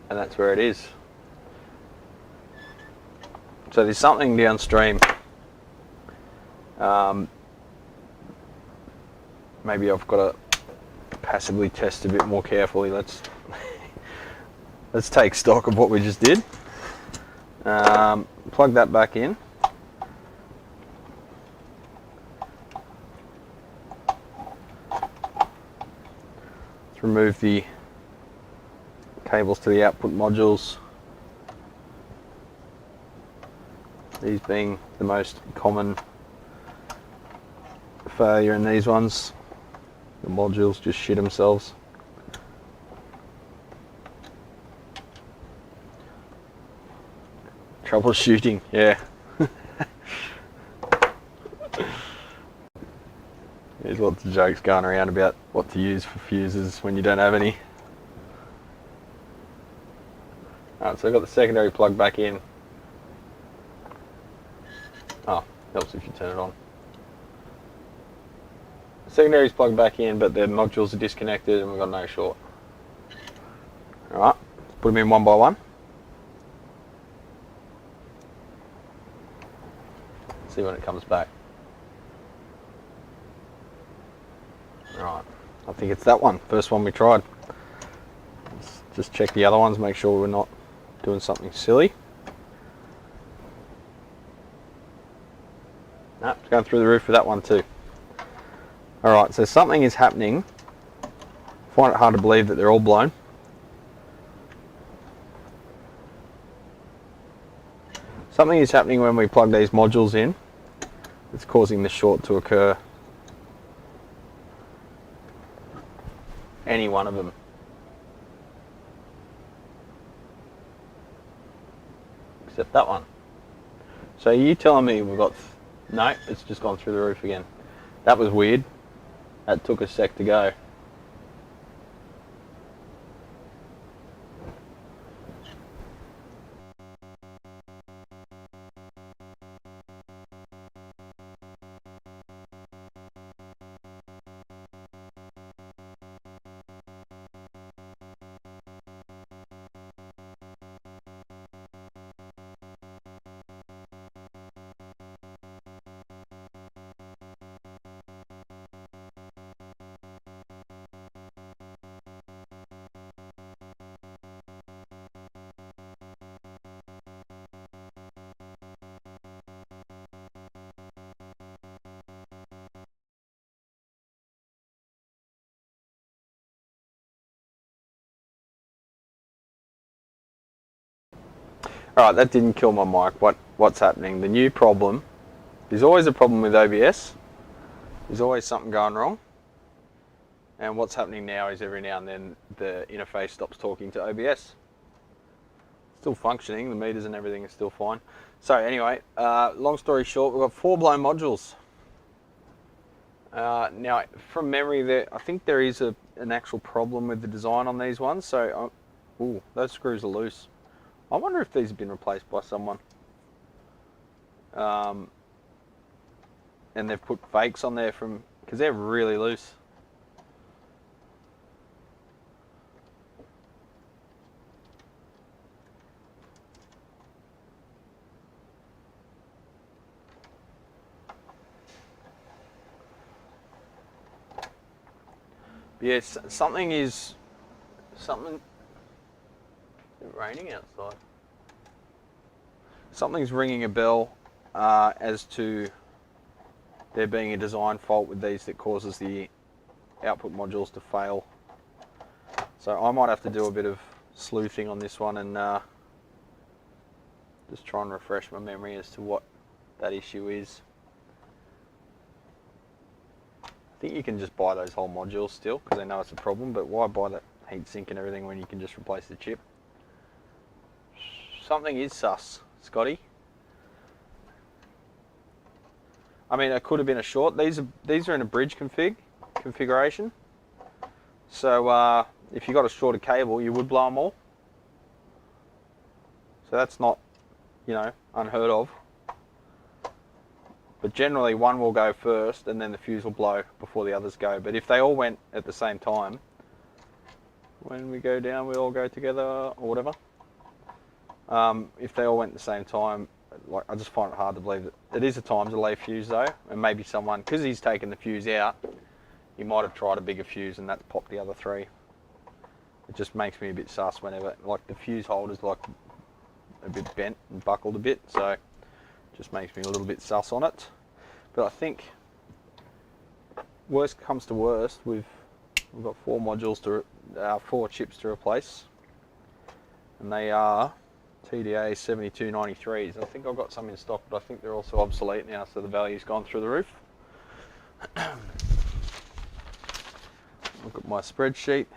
And that's where it is. So there's something downstream. Maybe I've got to passively test a bit more carefully. Let's take stock of what we just did. Plug that back in. Let's remove the cables to the output modules. These being the most common failure in these ones. The modules just shit themselves. Troubleshooting, yeah. There's lots of jokes going around about what to use for fuses when you don't have any. Alright, so I've got the secondary plug back in. Oh, helps if you turn it on. The secondary's plugged back in, but the modules are disconnected and we've got no short. Alright, let's put them in one by one. See when it comes back. Alright, I think it's that one, first one we tried. Let's just check the other ones, make sure we're not doing something silly. No, it's going through the roof with that one too. Alright, so something is happening. I find it hard to believe that they're all blown. Something is happening when we plug these modules in. It's causing the short to occur. Any one of them. Except that one. So you telling me we've got... No, it's just gone through the roof again. That was weird. That took a sec to go. Alright, that didn't kill my mic. What's happening? The new problem, there's always a problem with OBS. There's always something going wrong. And what's happening now is every now and then the interface stops talking to OBS. Still functioning, the meters and everything is still fine. So anyway, long story short, we've got 4 blown modules. Now, from memory, I think there is an actual problem with the design on these ones. So, ooh, those screws are loose. I wonder if these have been replaced by someone. And they've put fakes on there because they're really loose. Yes, something. Is it raining outside? Something's ringing a bell as to there being a design fault with these that causes the output modules to fail. So I might have to do a bit of sleuthing on this one and just try and refresh my memory as to what that issue is. I think you can just buy those whole modules still because they know it's a problem, but why buy that heat sink and everything when you can just replace the chip? Something is sus, Scotty. I mean, it could have been a short. These are in a bridge configuration. So if you got a shorter cable, you would blow them all. So that's not, you know, unheard of. But generally one will go first and then the fuse will blow before the others go. But if they all went at the same time, when we go down we all go together or whatever. If they all went at the same time, like, I just find it hard to believe that it is a time delay fuse though, and maybe someone, because he's taken the fuse out, he might have tried a bigger fuse and that's popped the other 3. It just makes me a bit sus whenever, like, the fuse holder's like a bit bent and buckled a bit, so it just makes me a little bit sus on it. But I think worst comes to worst, we've got 4 modules to 4 chips to replace, and they are TDA 7293s. I think I've got some in stock, but I think they're also obsolete now, so the value's gone through the roof. Look at my spreadsheet.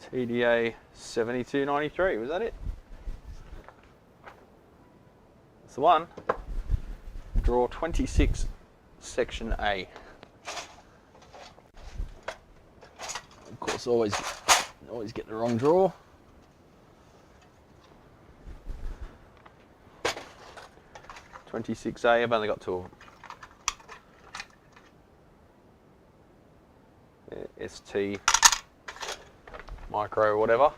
TDA 7293, was that it? It's the one. Drawer 26, section A. Of course, always get the wrong drawer. (26A). I've only got two of them. ST micro, whatever.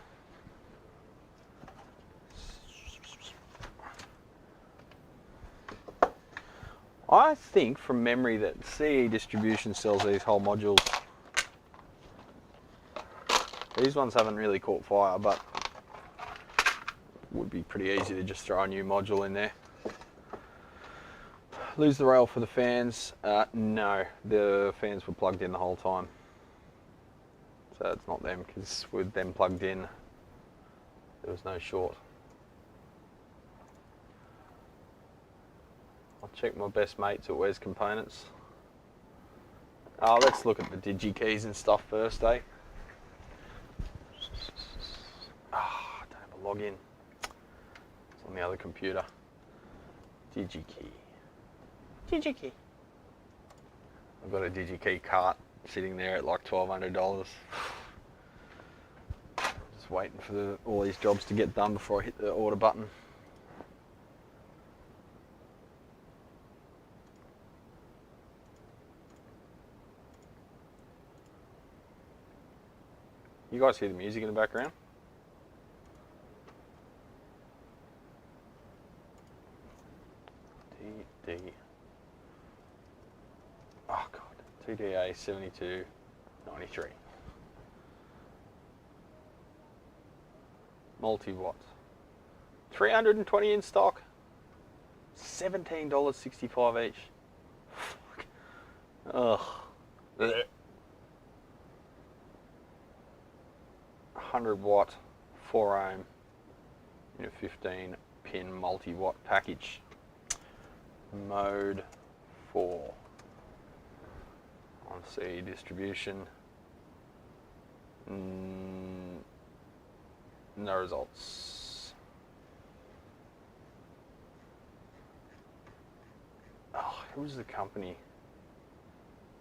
I think from memory that CE Distribution sells these whole modules. These ones haven't really caught fire, but would be pretty easy to just throw a new module in there. Lose the rail for the fans? No, the fans were plugged in the whole time. So it's not them, because with them plugged in, there was no short. I'll check my best mates at Wes Components. Let's look at the digi keys and stuff first, eh? I don't have a login. It's on the other computer. Digi key. Digi key. I've got a digi key cart sitting there at like $1,200. Just waiting for all these jobs to get done before I hit the order button. You guys hear the music in the background? TD. Oh God, TDA 7293. Multi-watt. 320 in stock. $17.65 each. Fuck. Ugh. Blech. 100 watt, 4 ohm, in a 15 pin multi-watt package. Mode 4 on CE Distribution. No results. Oh, who was the company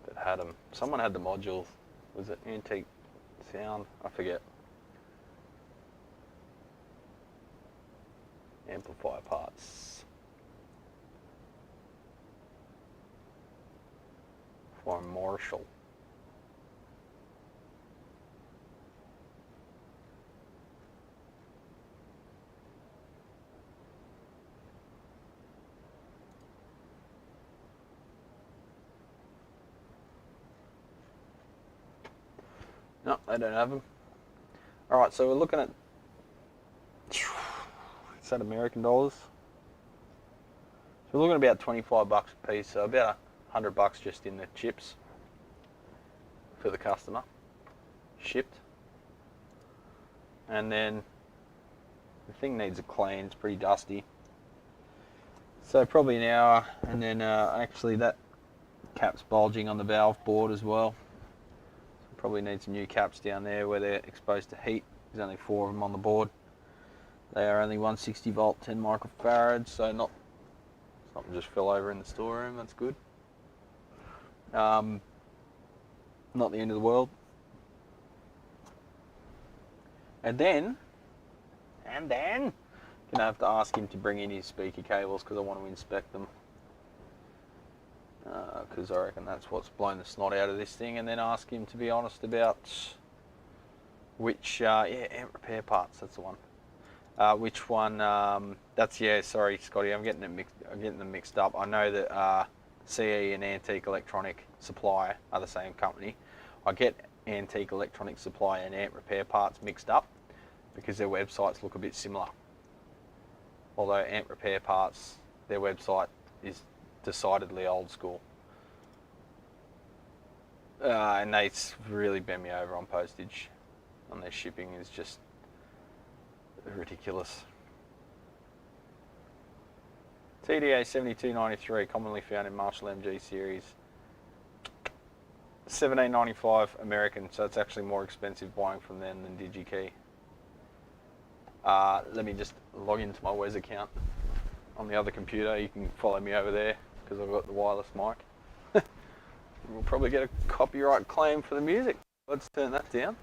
that had them? Someone had the modules. Was it Antique Sound? I forget. Amplifier parts for Marshall. No, they don't have them. All right, so we're looking at, is that American dollars? So we're looking at about 25 bucks a piece, so about $100 just in the chips for the customer, shipped. And then the thing needs a clean, it's pretty dusty. So probably an hour, and then actually that cap's bulging on the valve board as well. So probably need some new caps down there where they're exposed to heat. There's only 4 of them on the board. They are only 160 volt, 10 microfarads, so not something just fell over in the storeroom. That's good. Not the end of the world. And then gonna have to ask him to bring in his speaker cables because I want to inspect them. Because I reckon that's what's blown the snot out of this thing, and then ask him to be honest about which amp repair parts. That's the one. Which one? Sorry, Scotty. I'm getting them mixed up. I know that CE and Antique Electronic Supply are the same company. I get Antique Electronic Supply and amp repair parts mixed up because their websites look a bit similar. Although amp repair parts, their website is decidedly old school. And they really bend me over on postage. On their shipping is just ridiculous. TDA 7293, commonly found in Marshall MG series. $17.95 American, so it's actually more expensive buying from them than DigiKey. Let me just log into my Wes account. on the other computer, you can follow me over there because I've got the wireless mic. We'll probably get a copyright claim for the music. Let's turn that down.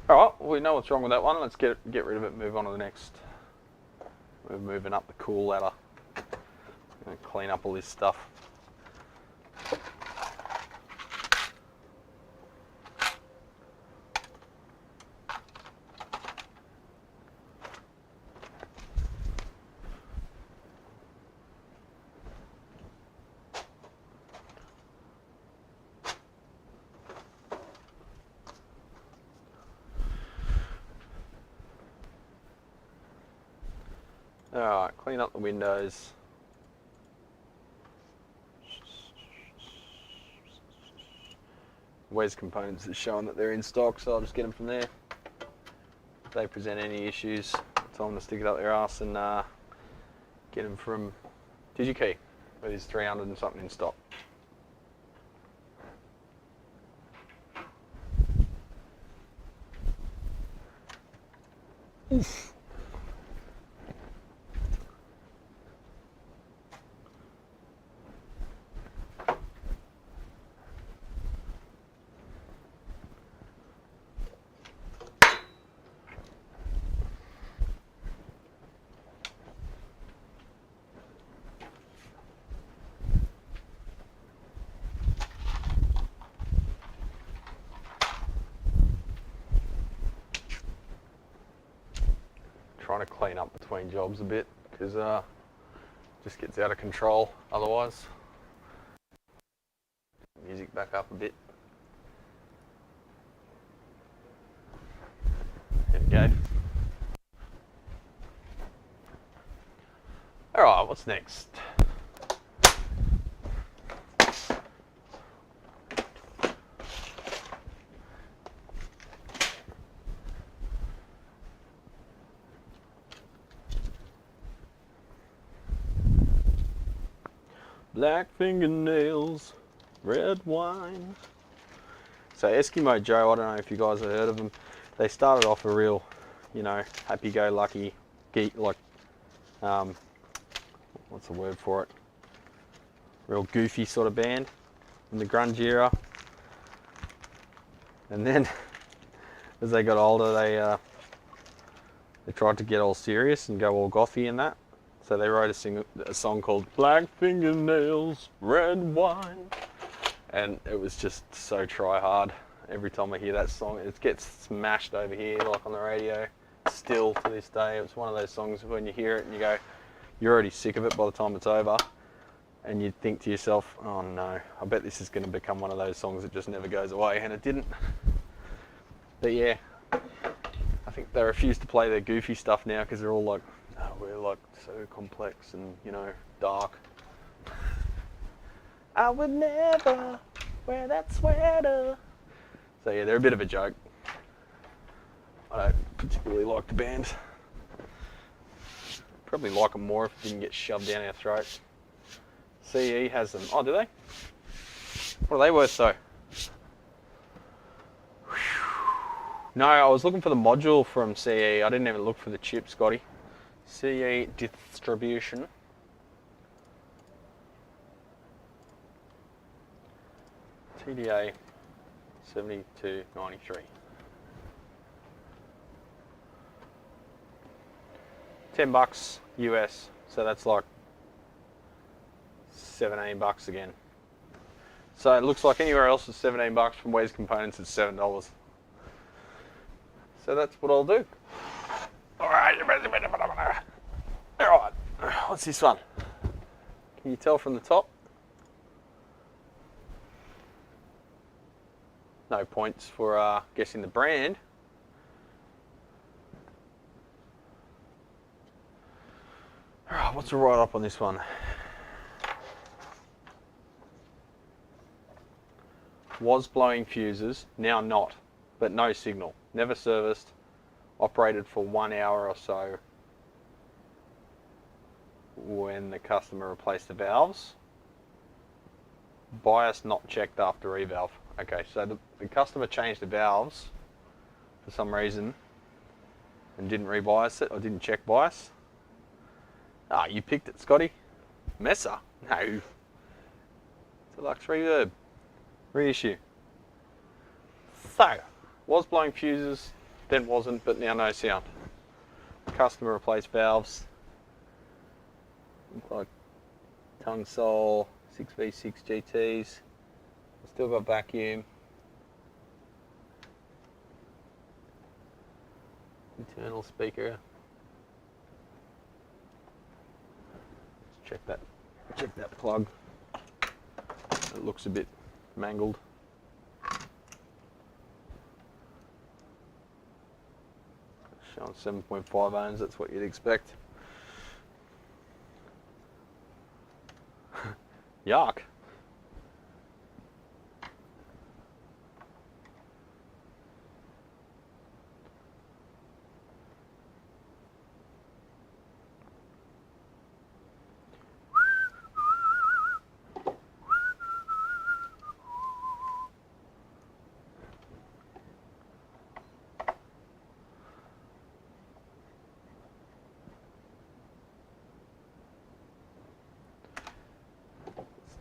Alright, we know what's wrong with that one. Let's get rid of it, move on to the next. We're moving up the cool ladder. Gonna clean up all this stuff. Alright, clean up the windows. Wes Components is showing that they're in stock, so I'll just get them from there. If they present any issues, tell them to stick it up their ass and get them from DigiKey, where there's 300 and something in stock. Oof. Trying to clean up between jobs a bit because just gets out of control otherwise. Music back up a bit. There we go. Alright, what's next? Black fingernails, red wine. So Eskimo Joe, I don't know if you guys have heard of them. They started off a real, you know, happy-go-lucky geek, like, what's the word for it? Real goofy sort of band in the grunge era. And then, as they got older, they tried to get all serious and go all gothy and that. So they wrote a song called Black Fingernails, Red Wine. And it was just so try hard. Every time I hear that song, it gets smashed over here, like on the radio. Still to this day, it's one of those songs when you hear it and you go, you're already sick of it by the time it's over. And you think to yourself, oh no, I bet this is going to become one of those songs that just never goes away. And it didn't. But yeah, I think they refuse to play their goofy stuff now because they're all like, oh, we're like so complex and, you know, dark. I would never wear that sweater. So yeah, they're a bit of a joke. I don't particularly like the band. Probably like them more if it didn't get shoved down our throats. CE has them. Oh, do they? What are they worth though? No, I was looking for the module from CE. I didn't even look for the chip, Scotty. CE distribution. TDA 7293. $10 US, so that's like $17 again. So it looks like anywhere else is $17. From Wes Components it's $7. So that's what I'll do. Alright, what's this one? Can you tell from the top? No points for guessing the brand. Alright, what's the write-up on this one? Was blowing fuses, now not, but no signal. Never serviced, operated for 1 hour or so when the customer replaced the valves. Bias not checked after revalve. Okay, so the customer changed the valves for some reason and didn't rebias it or didn't check bias. Ah, you picked it, Scotty. Messer? No. It's a Lux Reverb. Reissue. So, was blowing fuses, then wasn't, but now no sound. Customer replaced valves. Look like tongue sole, 6v6 GTs. Still got vacuum. Internal speaker. Check that plug. It looks a bit mangled. Showing 7.5 ohms, that's what you'd expect. Yuck.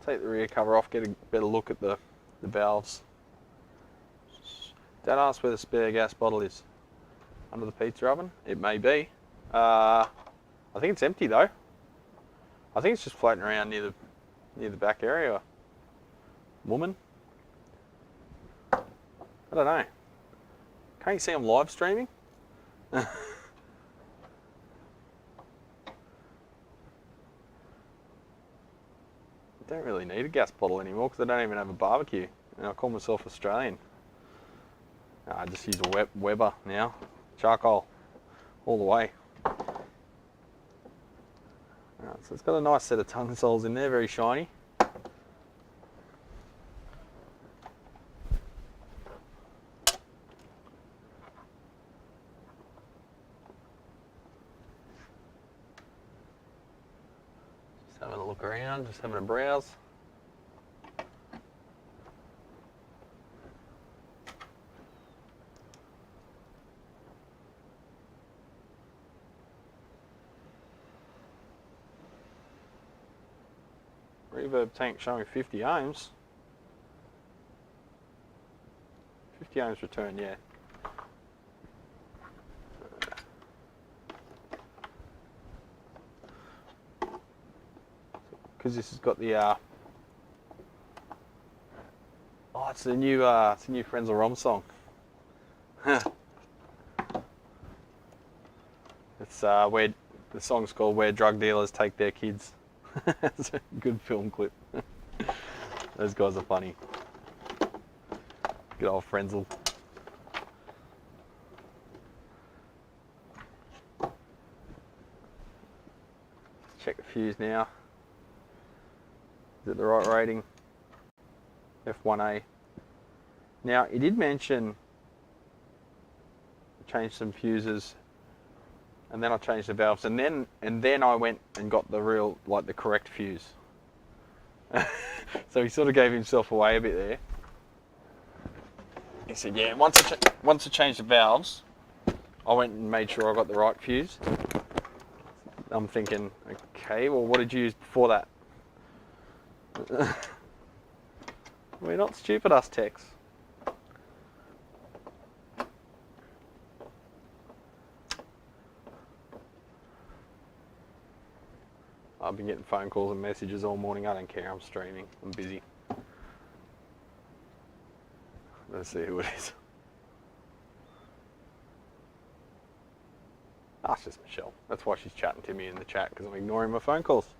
Take the rear cover off, get a better look at the valves. Don't ask where the spare gas bottle is. Under the pizza oven? It may be. I think it's empty though. I think it's just floating around near the back area. Woman? I don't know. Can't you see I'm live streaming? I don't really need a gas bottle anymore because I don't even have a barbecue. And I call myself Australian. I just use a Weber now. Charcoal. All the way. Right, so it's got a nice set of tongue soles in there, very shiny. Just having a look around, just having a browse. Reverb tank showing 50 ohms. 50 ohms return, yeah. Because this has got the oh, it's a new Frenzal Rom song. It's where the song's called "Where Drug Dealers Take Their Kids." That's a good film clip. Those guys are funny. Good old Frenzal. Check the fuse now. Is it the right rating? F1A. Now, he did mention change some fuses, and then I changed the valves, and then I went and got the real, like the correct fuse. So he sort of gave himself away a bit there. He said, yeah, once I changed the valves, I went and made sure I got the right fuse. I'm thinking, okay, well, what did you use before that? We're not stupid, us techs. I've been getting phone calls and messages all morning. I don't care, I'm streaming, I'm busy. Let's see who it is. Ah, it's just Michelle. That's why she's chatting to me in the chat, because I'm ignoring my phone calls.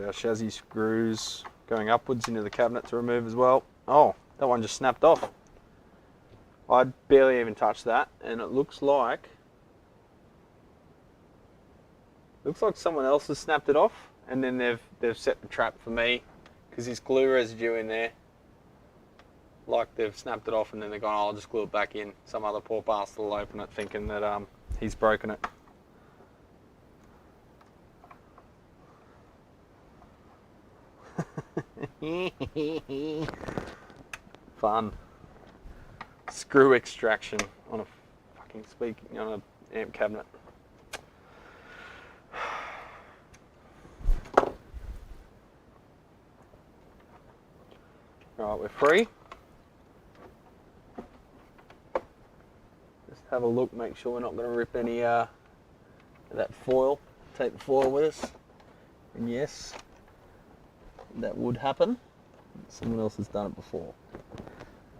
Got our chassis screws going upwards into the cabinet to remove as well. Oh, that one just snapped off. I barely even touched that, and it looks like someone else has snapped it off, and then they've set the trap for me because there's glue residue in there. Like they've snapped it off and then they're gone, I'll just glue it back in. Some other poor bastard will open it thinking that he's broken it. Fun. Screw extraction on a fucking on a amp cabinet. Right, we're free. Just have a look, make sure we're not going to rip any of that foil. Take the foil with us. And yes, that would happen. Someone else has done it before.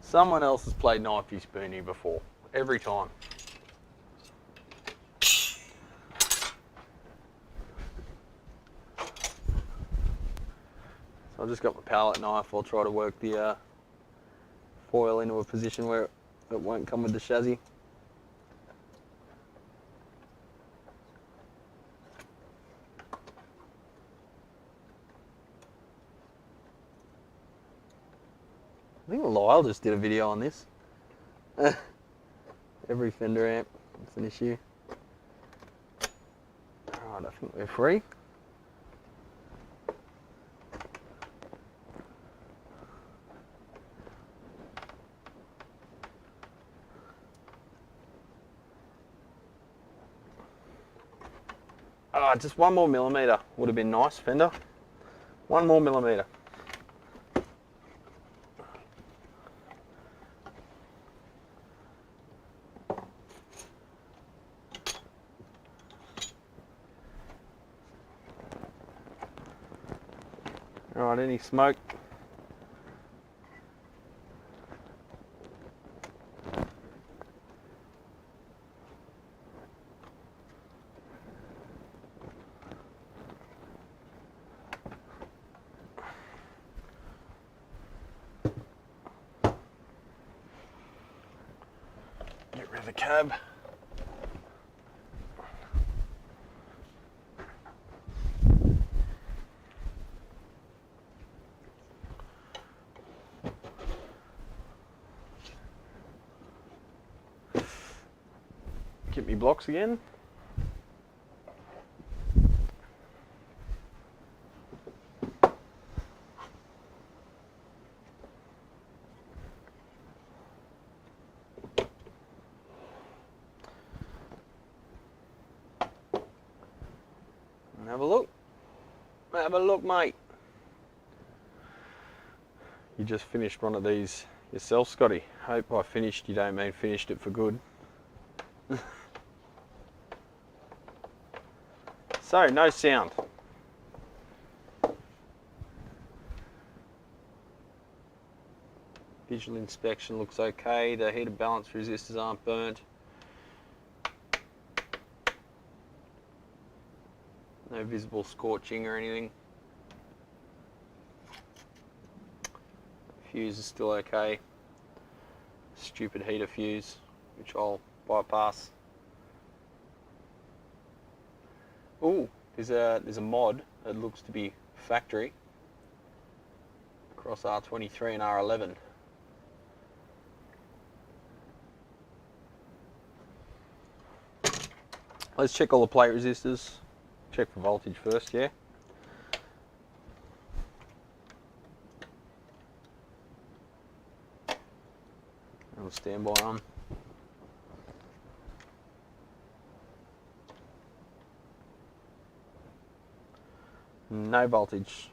Someone else has played knifey spoony before. Every time. So I've just got my palette knife. I'll try to work the foil into a position where it won't come with the chassis. I think Lyle just did a video on this. Every Fender amp, it's an issue. Alright, I think we're free. Ah, just 1 more millimeter would have been nice, Fender. 1 more millimeter. Alright, any smoke? Get rid of the cab. Get me blocks again. And have a look. Have a look, mate. You just finished one of these yourself, Scotty. Hope by finished you don't mean finished it for good. So, no sound. Visual inspection looks okay. The heater balance resistors aren't burnt. No visible scorching or anything. Fuse is still okay. Stupid heater fuse, which I'll bypass. Ooh, there's a mod that looks to be factory across R23 and R11. Let's check all the plate resistors. Check for voltage first, yeah. And the standby on. No voltage.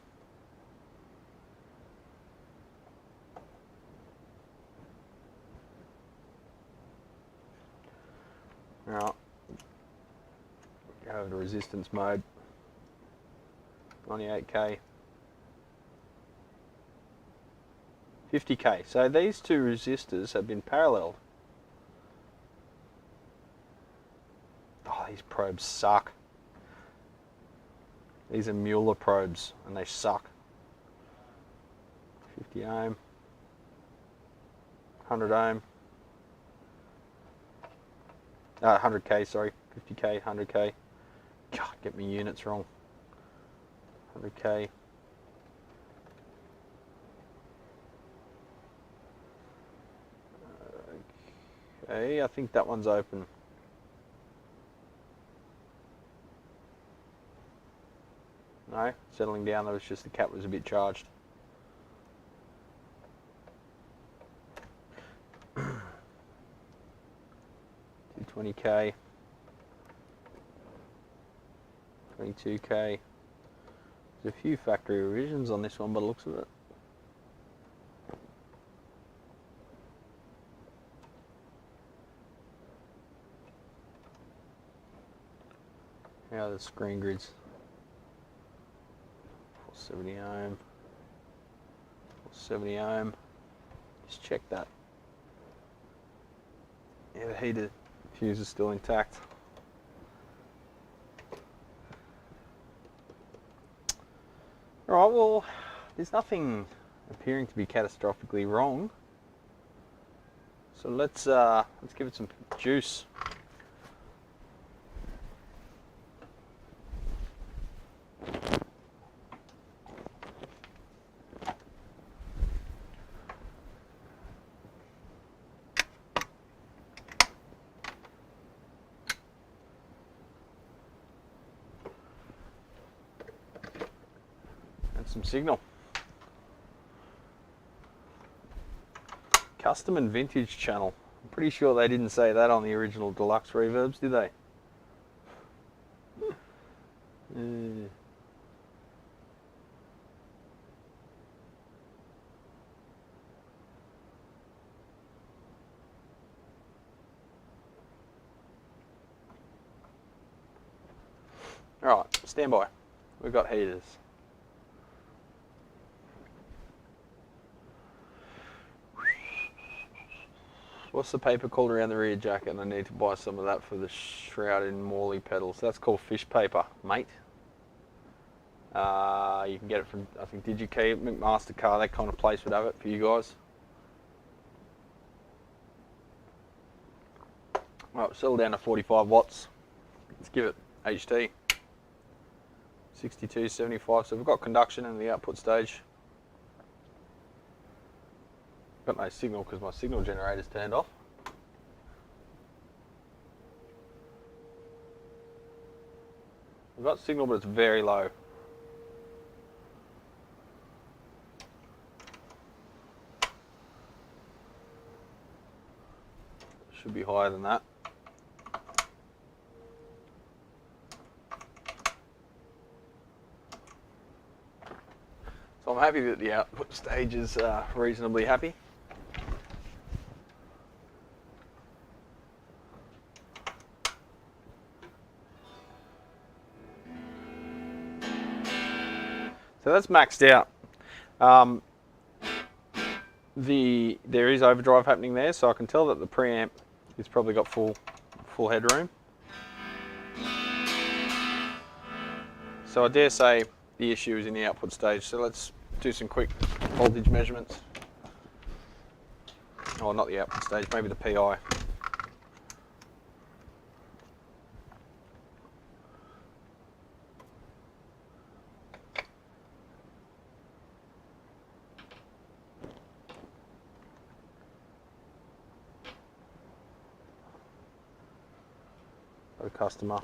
Alright. Go over to resistance mode. 98k. 50k. So these two resistors have been paralleled. Oh, these probes suck. These are Mueller probes and they suck. 50 ohm, 100 ohm, 100k, sorry, 50k, 100k. God, get me units wrong. 100k. Okay, I think that one's open. No, settling down, that was just the cap was a bit charged. $20k, 22k. There's a few factory revisions on this one by the looks of it. How are the screen grids? 470 ohm, 470 ohm. Just check that. Yeah, the heater fuse is still intact. Alright, well, there's nothing appearing to be catastrophically wrong. So let's give it some juice. Some signal. Custom and vintage channel. I'm pretty sure they didn't say that on the original deluxe reverbs, did they? Alright, stand by. We've got heaters. What's the paper called around the rear jacket? And I need to buy some of that for the shrouded Morley pedals. That's called fish paper, mate. You can get it from, I think, DigiKey, McMaster-Carr, that kind of place would have it for you guys. Right, settle down to 45 watts. Let's give it HT. 6275, so we've got conduction in the output stage. Got no signal because my signal generator's turned off. I've got signal, but it's very low. Should be higher than that. So I'm happy that the output stage is reasonably happy. So that's maxed out. There is overdrive happening there, so I can tell that the preamp has probably got full headroom. So I dare say the issue is in the output stage. So let's do some quick voltage measurements. Oh, not the output stage, maybe the PI. A customer.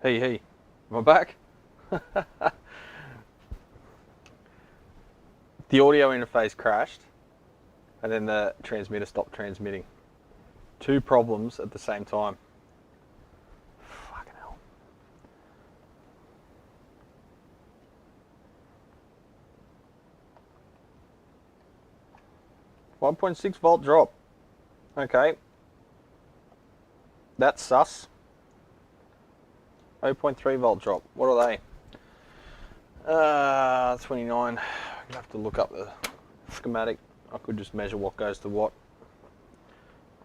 Hey, am I back? The audio interface crashed and then the transmitter stopped transmitting. Two problems at the same time. Fucking hell. 1.6 volt drop. Okay. That's sus. 0.3 volt drop. What are they? 29. I'm gonna have to look up the schematic. I could just measure what goes to what.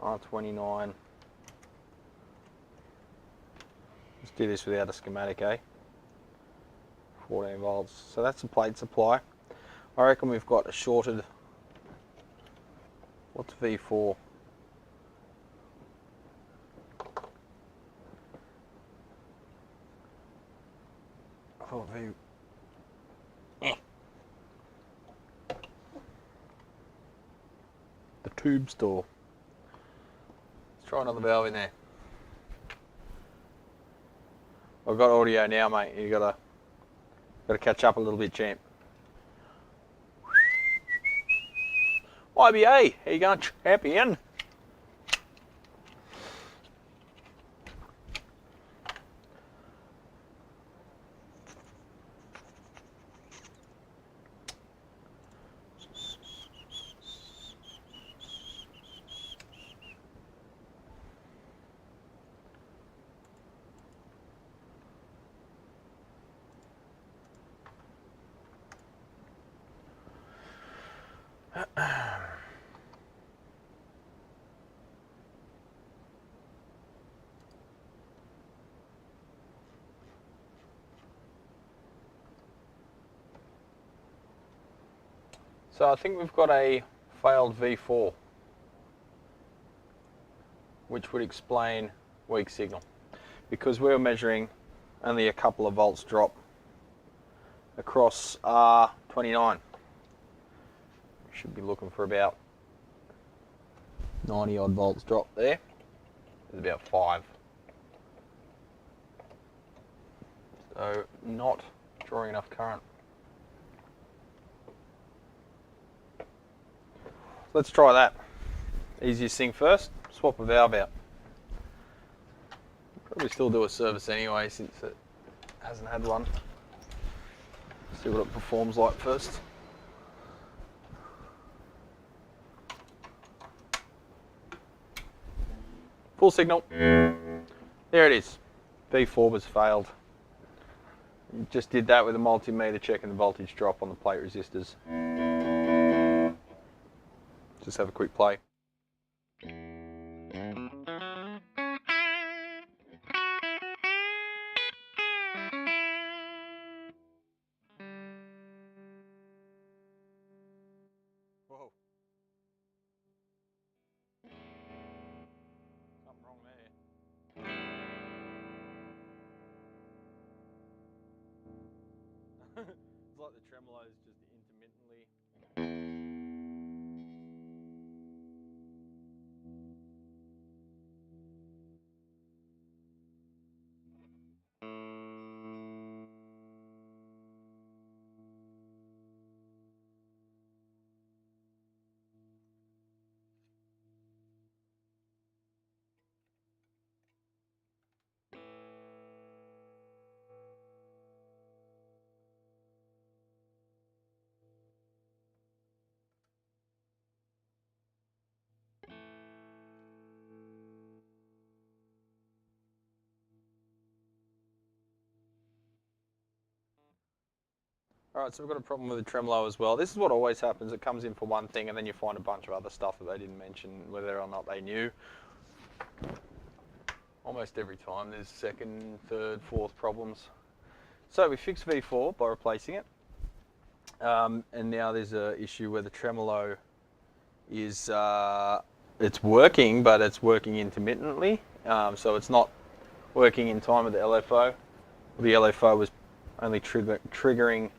R29. Let's do this without a schematic, eh? 14 volts. So that's a plate supply. I reckon we've got a shorted. What's V4? I thought V. The tube store. Let's try another valve in there. I've got audio now, mate. You gotta catch up a little bit, champ. IBA, how you going, champion? So I think we've got a failed V4, which would explain weak signal, because we were measuring only a couple of volts drop across R29. Should be looking for about 90 odd volts drop there. There's about 5. So not drawing enough current. Let's try that. Easiest thing first, swap a valve out. Probably still do a service anyway since it hasn't had one. See what it performs like first. Full signal. There it is. V4 was failed. Just did that with a multimeter checking the voltage drop on the plate resistors. Just have a quick play. Whoa. Something wrong there. It's like the tremolo is just intermittently. Alright, so we've got a problem with the tremolo as well. This is what always happens. It comes in for one thing and then you find a bunch of other stuff that they didn't mention, whether or not they knew. Almost every time there's second, third, fourth problems. So we fixed V4 by replacing it. And now there's an issue where the tremolo is, it's working, but it's working intermittently. So it's not working in time with the LFO. The LFO was only triggering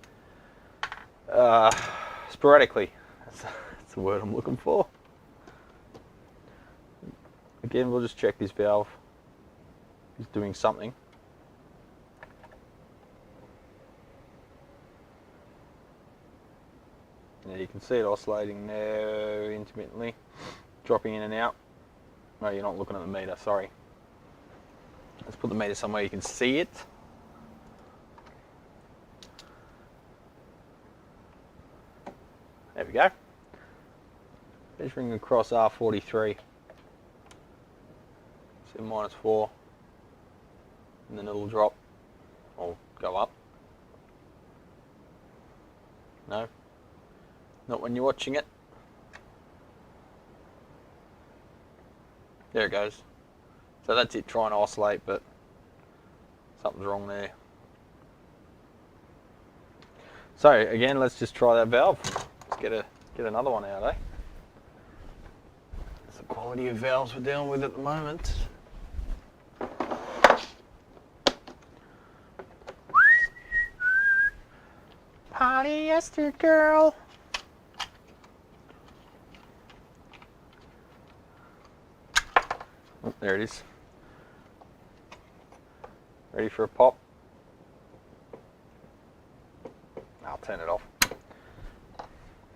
sporadically. That's the word I'm looking for. Again, we'll just check this valve is doing something. Yeah, you can see it oscillating there intermittently, dropping in and out. No, you're not looking at the meter, sorry. Let's put the meter somewhere you can see it. There we go. Measuring across R43. See -4. And then it'll drop or go up. No, not when you're watching it. There it goes. So that's it trying to oscillate, but something's wrong there. So again, let's just try that valve. Let's get another one out, eh? That's the quality of valves we're dealing with at the moment. Polyester girl. Oh, there it is. Ready for a pop? I'll turn it off.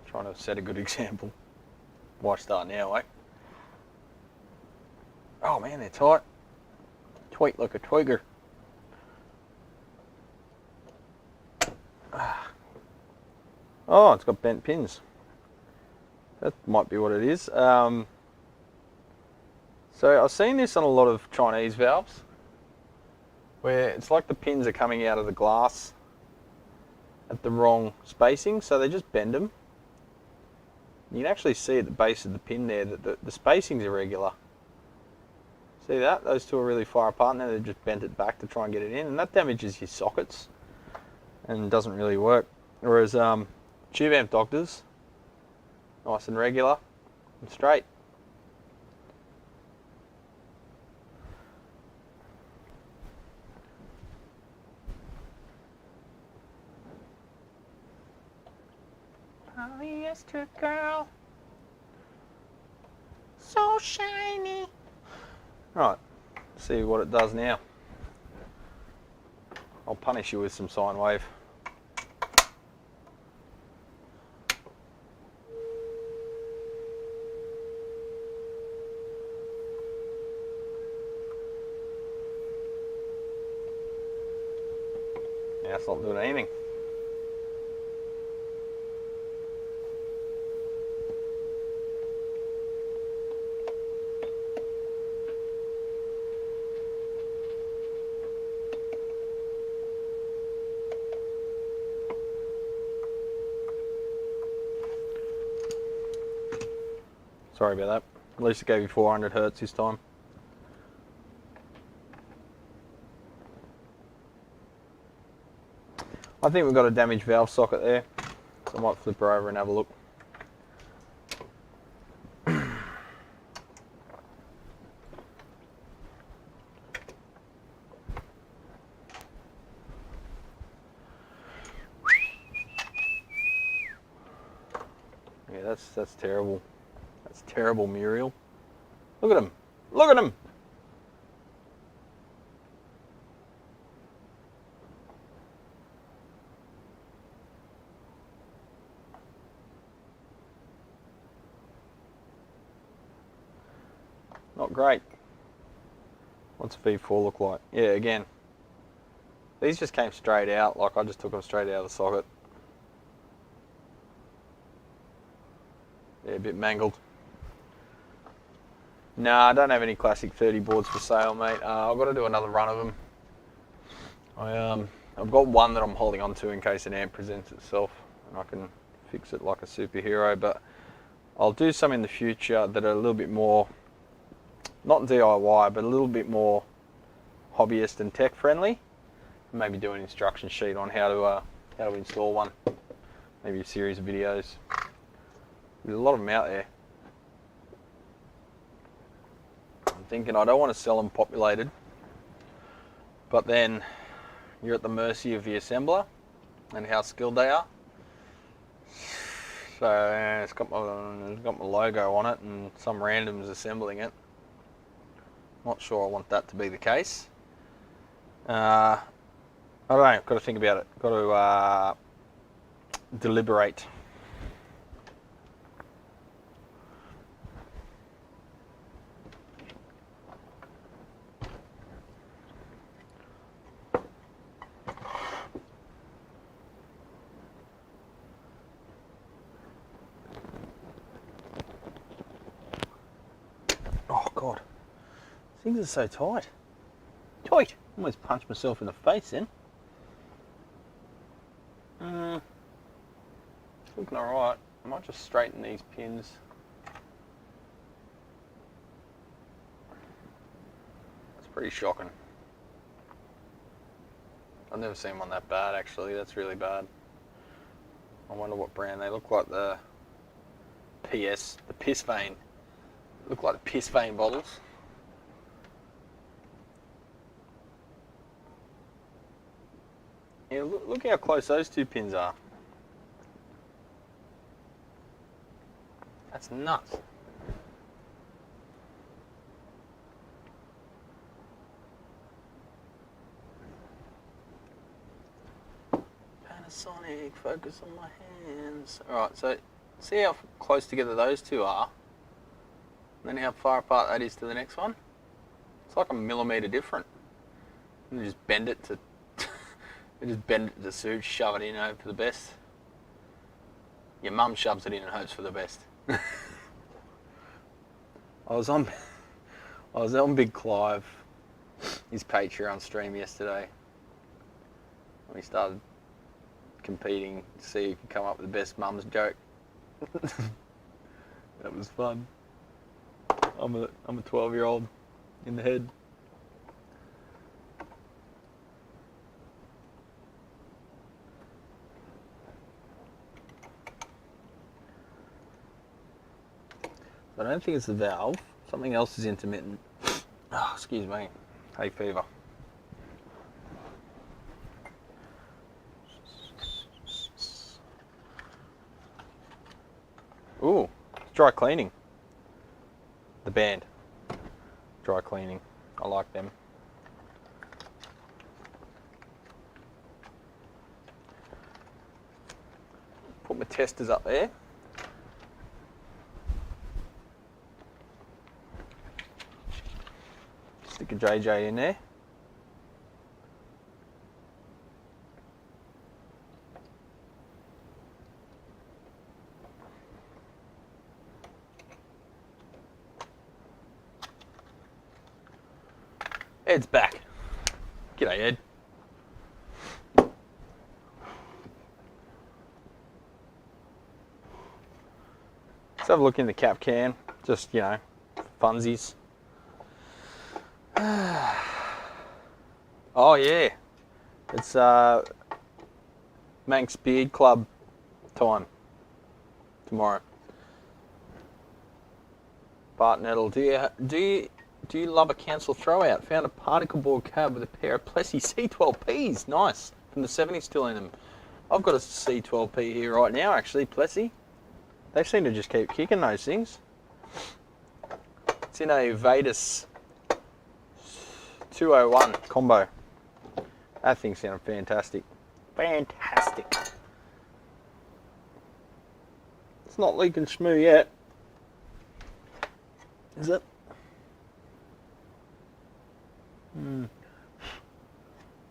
Trying to set a good example. Why start now, eh? Oh man, they're tight. Tweet like a twigger. Oh, it's got bent pins. That might be what it is. So I've seen this on a lot of Chinese valves, where it's like the pins are coming out of the glass at the wrong spacing, so they just bend them. You can actually see at the base of the pin there that the spacing's irregular. See that? Those two are really far apart, and then they've just bent it back to try and get it in, and that damages your sockets and doesn't really work. Whereas tube amp doctors, nice and regular and straight. Polyester girl, so shiny. Right, see what it does now. I'll punish you with some sine wave. Yeah, it's not doing anything. Sorry about that. At least it gave you 400 hertz this time. I think we've got a damaged valve socket there, so I might flip her over and have a look. Yeah, that's terrible. That's terrible, Muriel. Look at him. Look at him. Not great. What's V4 look like? Yeah, again. These just came straight out, like I just took them straight out of the socket. Yeah, a bit mangled. Nah, I don't have any classic 30 boards for sale, mate. I've got to do another run of them. I've got one that I'm holding on to in case an amp presents itself, and I can fix it like a superhero, but I'll do some in the future that are a little bit more, not DIY, but a little bit more hobbyist and tech friendly. Maybe do an instruction sheet on how to install one. Maybe a series of videos. There's a lot of them out there. I'm thinking I don't want to sell them populated, but then you're at the mercy of the assembler and how skilled they are. So it's got my logo on it and some random's assembling it. Not sure I want that to be the case. I don't know, got to think about it. Got to deliberate. Things are so tight. Tight! Almost punched myself in the face then. Looking alright. I might just straighten these pins. That's pretty shocking. I've never seen one that bad actually. That's really bad. I wonder what brand. They look like the piss vein. Look like the piss vein bottles. Yeah, look how close those two pins are. That's nuts. Panasonic, focus on my hands. Alright, so see how close together those two are? And then how far apart that is to the next one? It's like a millimetre different. And you just bend it to suit, shove it in, hope for the best. Your mum shoves it in and hopes for the best. I was on Big Clive, his Patreon stream yesterday. We started competing to see who could come up with the best mum's joke. That was fun. I'm a 12-year-old in the head. I don't think it's the valve. Something else is intermittent. Oh, excuse me. Hay fever. Ooh, it's dry cleaning. The band. Dry cleaning. I like them. Put my testers up there. Stick a JJ in there. Ed's back. G'day, Ed. Let's have a look in the cap can. Just, you know, funsies. Oh yeah, it's Manx Beard Club time tomorrow. Bart Nettle, do you love a cancel throwout? Found a particle board cab with a pair of Plessy C12Ps. Nice, from the 70s still in them. I've got a C12P here right now actually, Plessy. They seem to just keep kicking those things. It's in a Vetus 201 combo. That thing sounded fantastic. Fantastic. It's not leaking schmoo yet. Is it?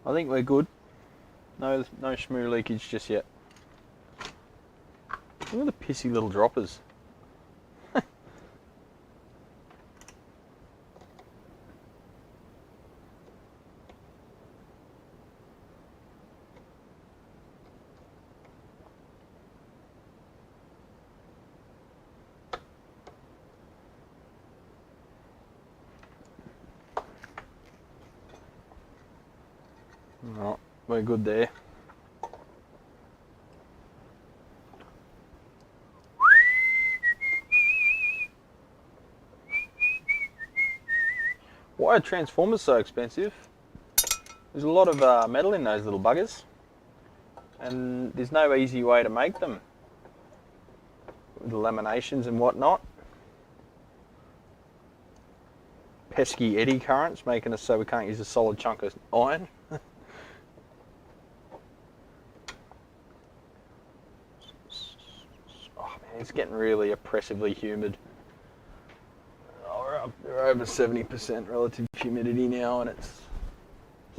I think we're good. No schmoo leakage just yet. Look at the pissy little droppers. Alright, we're good there. Why are transformers so expensive? There's a lot of metal in those little buggers, and there's no easy way to make them with the laminations and whatnot. Pesky eddy currents making us so we can't use a solid chunk of iron. Oh man, it's getting really oppressively humid. We're over 70% relative humidity now, and it's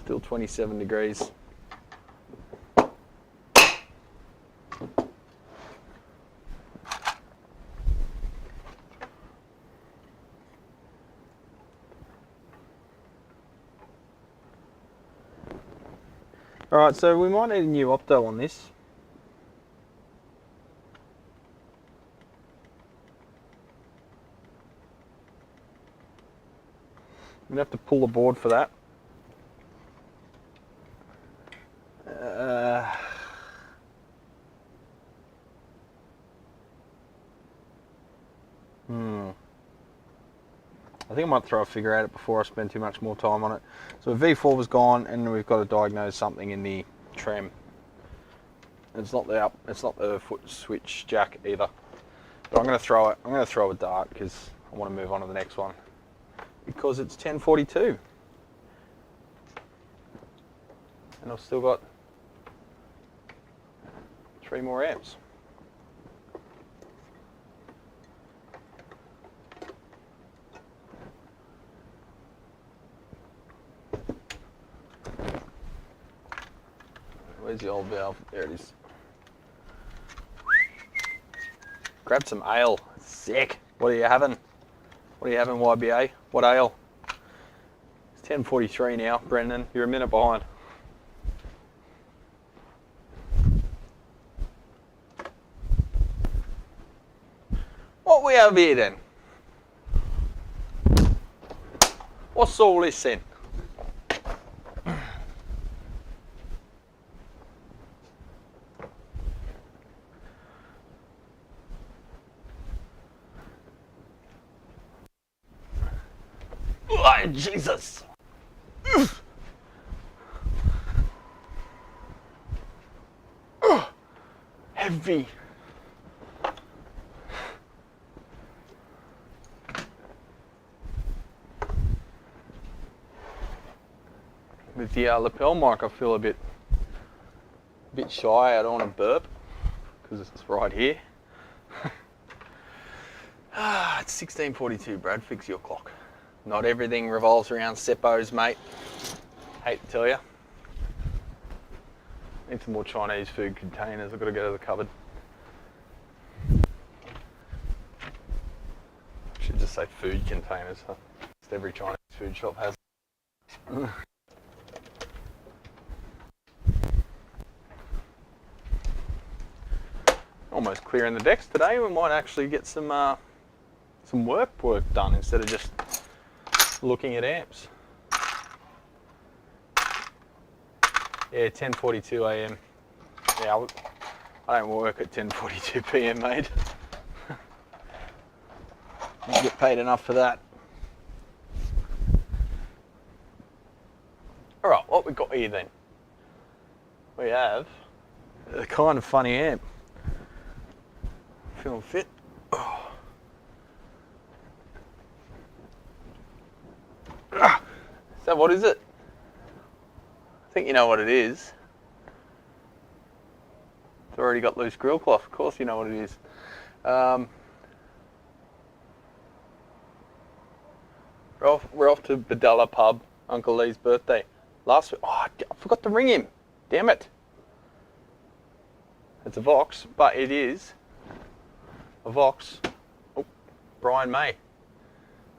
still 27 degrees. Alright, so we might need a new opto on this. I'm going to have to pull the board for that. I think I might throw a figure at it before I spend too much more time on it. So V4 was gone, and we've got to diagnose something in the trem. It's not the foot switch jack either. But I'm going to throw it. I'm going to throw a dart because I want to move on to the next one. Because it's 1042, and I've still got 3 more amps. Where's the old valve? There it is. Grab some ale. Sick. What are you having? What are you having, YBA? What ale? It's 10:43 now, Brendan. You're a minute behind. What we have here then? What's all this then? Oh, Jesus! Heavy. With the lapel mic, I feel a bit shy. I don't want to burp because it's right here. It's 16:42. Brad, fix your clock. Not everything revolves around seppos, mate. Hate to tell you. Need some more Chinese food containers. I've got to go to the cupboard. Should just say food containers. Huh? Just every Chinese food shop has. Almost clearing the decks today. We might actually get some work done instead of just looking at amps. Yeah, 10:42 AM. Yeah, I don't work at 10:42 PM, mate. You get paid enough for that. Alright, what we got here then? We have a kind of funny amp. Feeling fit? Oh. So what is it? I think you know what it is. It's already got loose grill cloth. Of course you know what it is. We're off to Badella pub, Uncle Lee's birthday. Last week. Oh, I forgot to ring him. Damn it. It's a Vox, but it is a Vox. Oh, Brian May.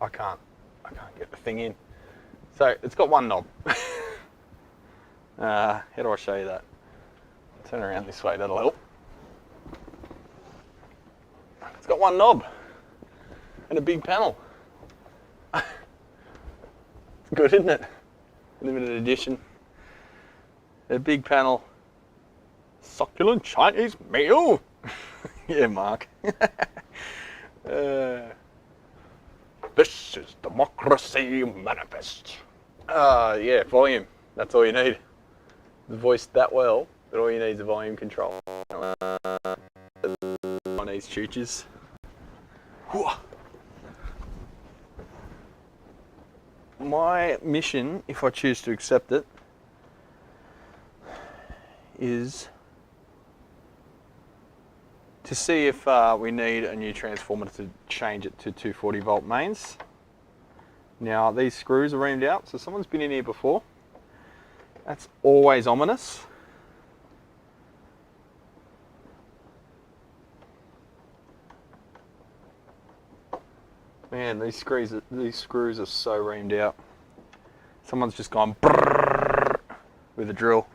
I can't get the thing in. So it's got one knob. How do I show you that? Turn around this way, that'll help. It's got one knob and a big panel. It's good, isn't it? Limited edition. A big panel. Succulent Chinese meal. Yeah, Mark. This is democracy manifest. Yeah, volume. That's all you need. The voice that well, but all you need is a volume control. Chinese chooches. My mission, if I choose to accept it, is to see if we need a new transformer to change it to 240 volt mains. Now these screws are reamed out, so someone's been in here before. That's always ominous. Man, these screws are so reamed out. Someone's just gone brrrr with a drill.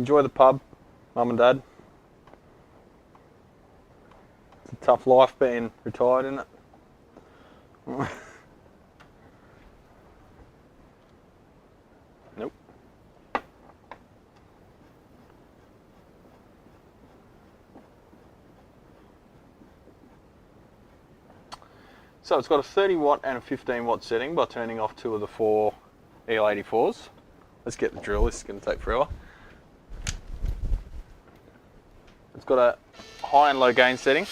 enjoy the pub, Mum and Dad. It's a tough life being retired, isn't it? Nope. So it's got a 30 watt and a 15 watt setting by turning off 2 of the 4 EL84s. Let's get the drill, this is going to take forever. It's got a high and low gain setting.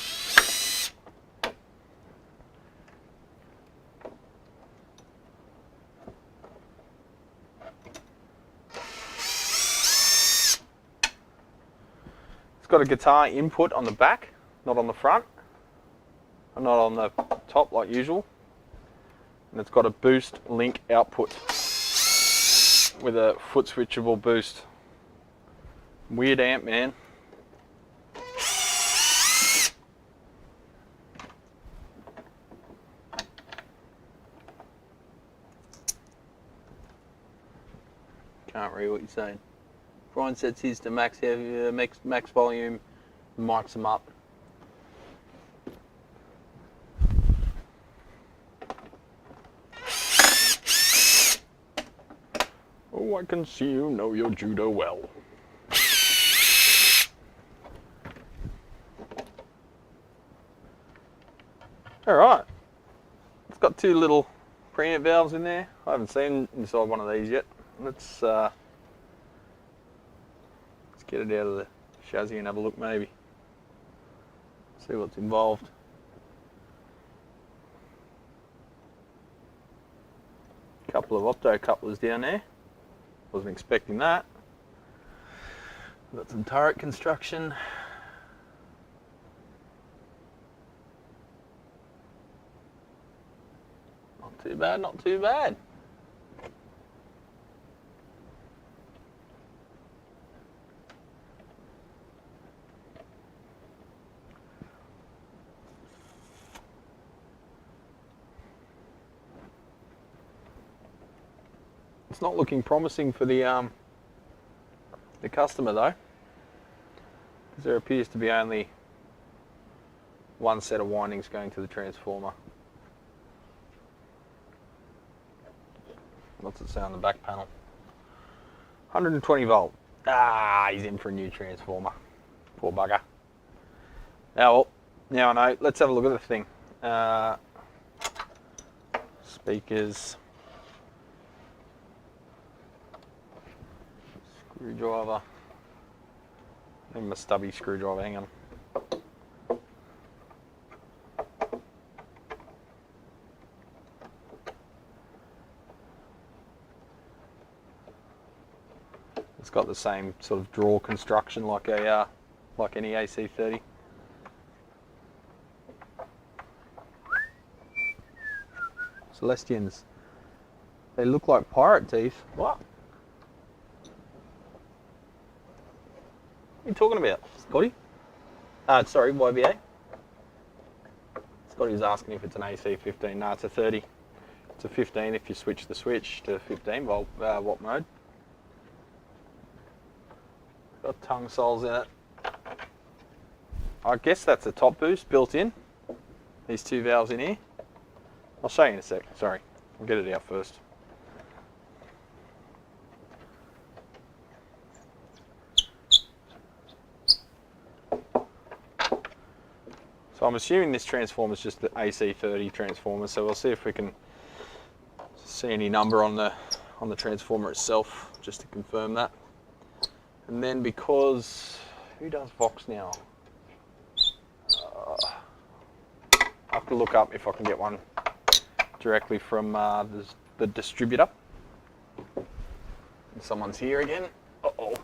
It's got a guitar input on the back, not on the front, and not on the top like usual. And it's got a boost link output with a foot switchable boost. Weird amp, man. Can't read what you're saying. Brian sets his to max heavy, max volume, mics them up. Oh, I can see you know your judo well. Alright. It's got 2 little preamp valves in there. I haven't seen inside one of these yet. Let's get it out of the chassis and have a look maybe. See what's involved. Couple of opto couplers down there. Wasn't expecting that. Got some turret construction. Not too bad, not too bad. It's not looking promising for the customer though, because there appears to be only 1 set of windings going to the transformer. What's it say on the back panel? 120 volt. Ah, he's in for a new transformer. Poor bugger. Now, well, now I know. Let's have a look at the thing. Speakers. Screwdriver. Give him a stubby screwdriver, hang on. It's got the same sort of draw construction like a like any AC30. Celestians. They look like pirate teeth. What? What are you talking about, Scotty? Sorry, YBA. Scotty was asking if it's an AC15. No, it's a 30. It's a 15 if you switch the switch to 15 volt watt mode. Got tongue soles in it. I guess that's a top boost built in. These 2 valves in here. I'll show you in a sec. Sorry, I'll get it out first. So I'm assuming this transformer is just the AC30 transformer, so we'll see if we can see any number on the transformer itself, just to confirm that. And then because, who does Vox now? I have to look up if I can get one directly from the distributor. And someone's here again. Uh-oh.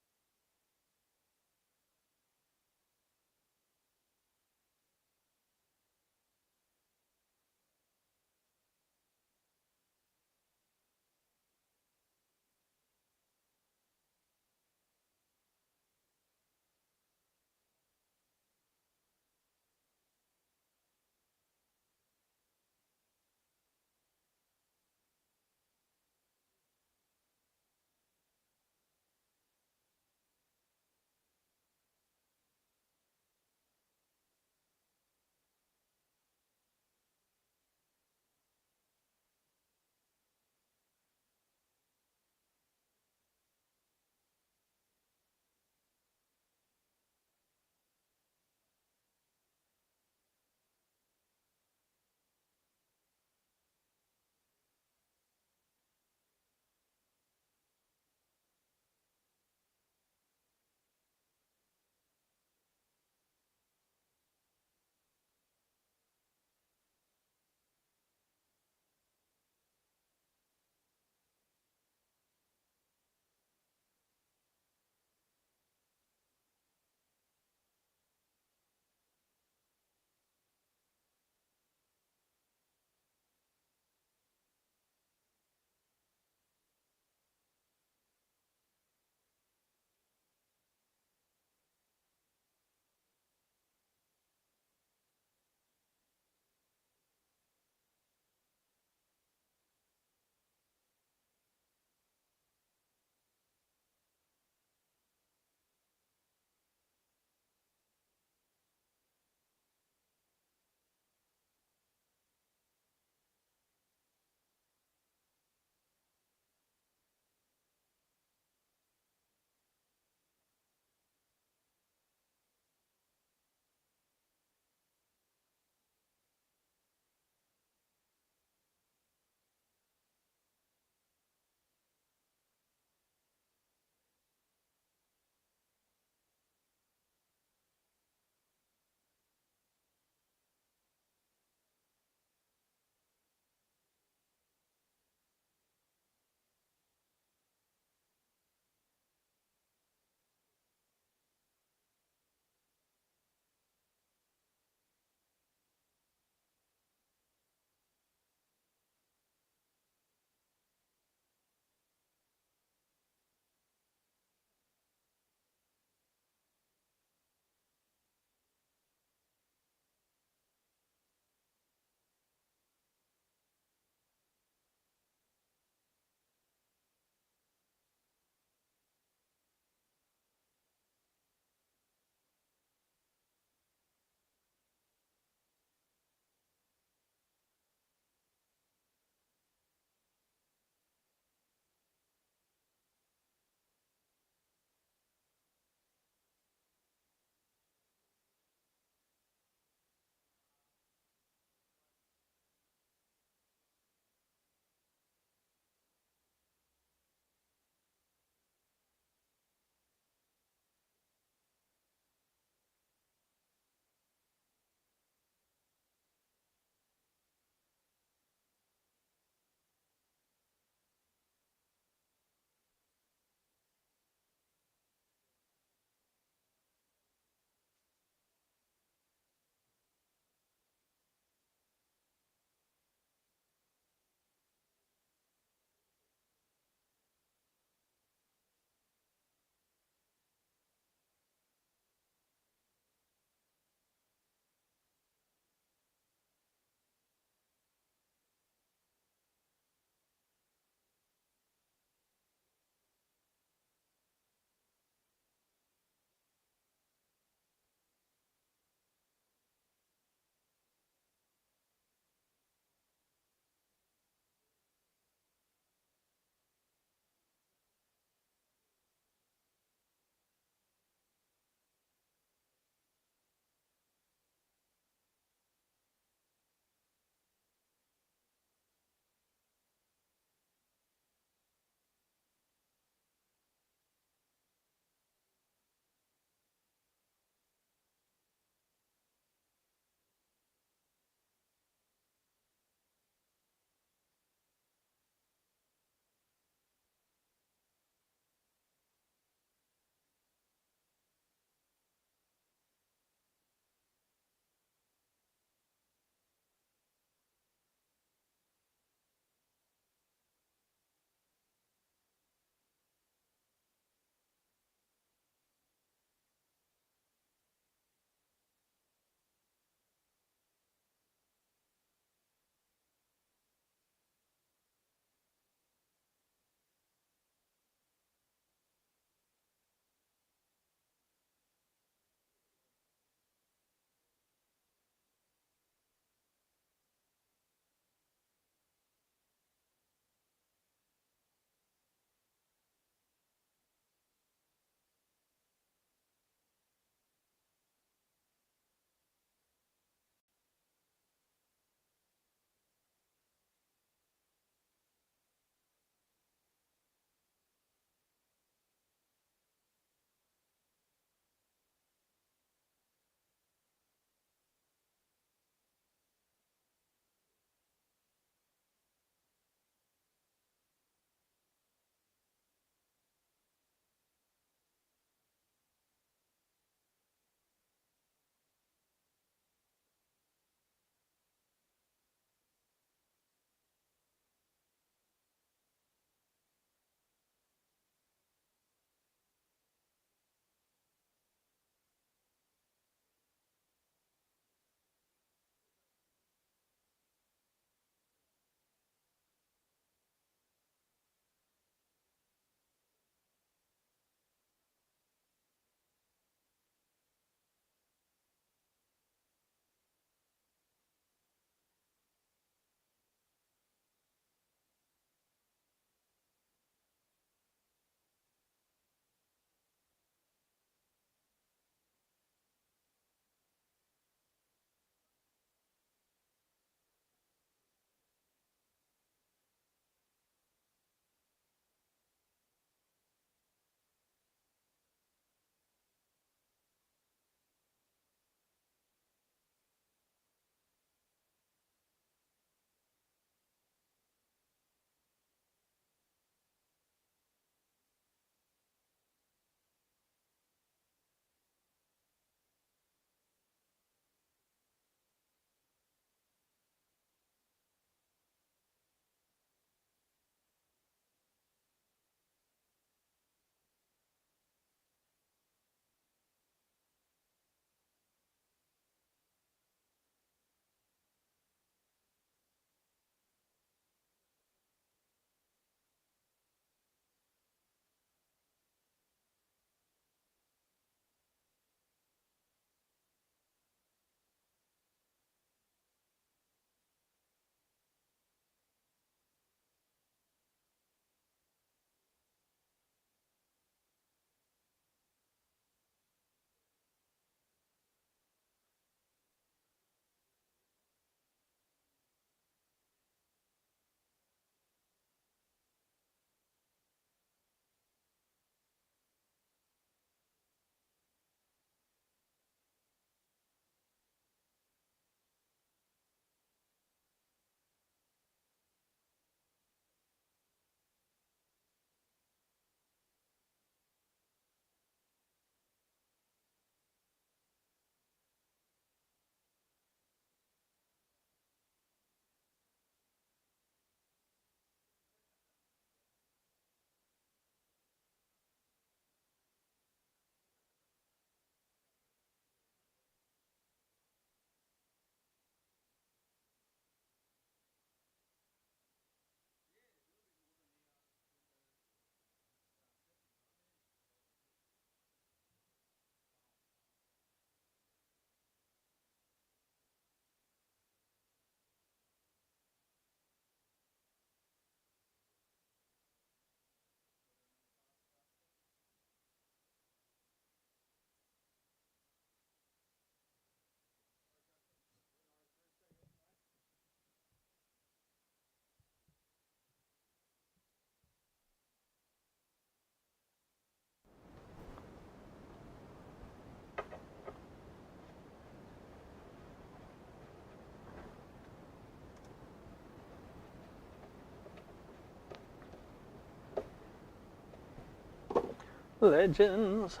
Legends.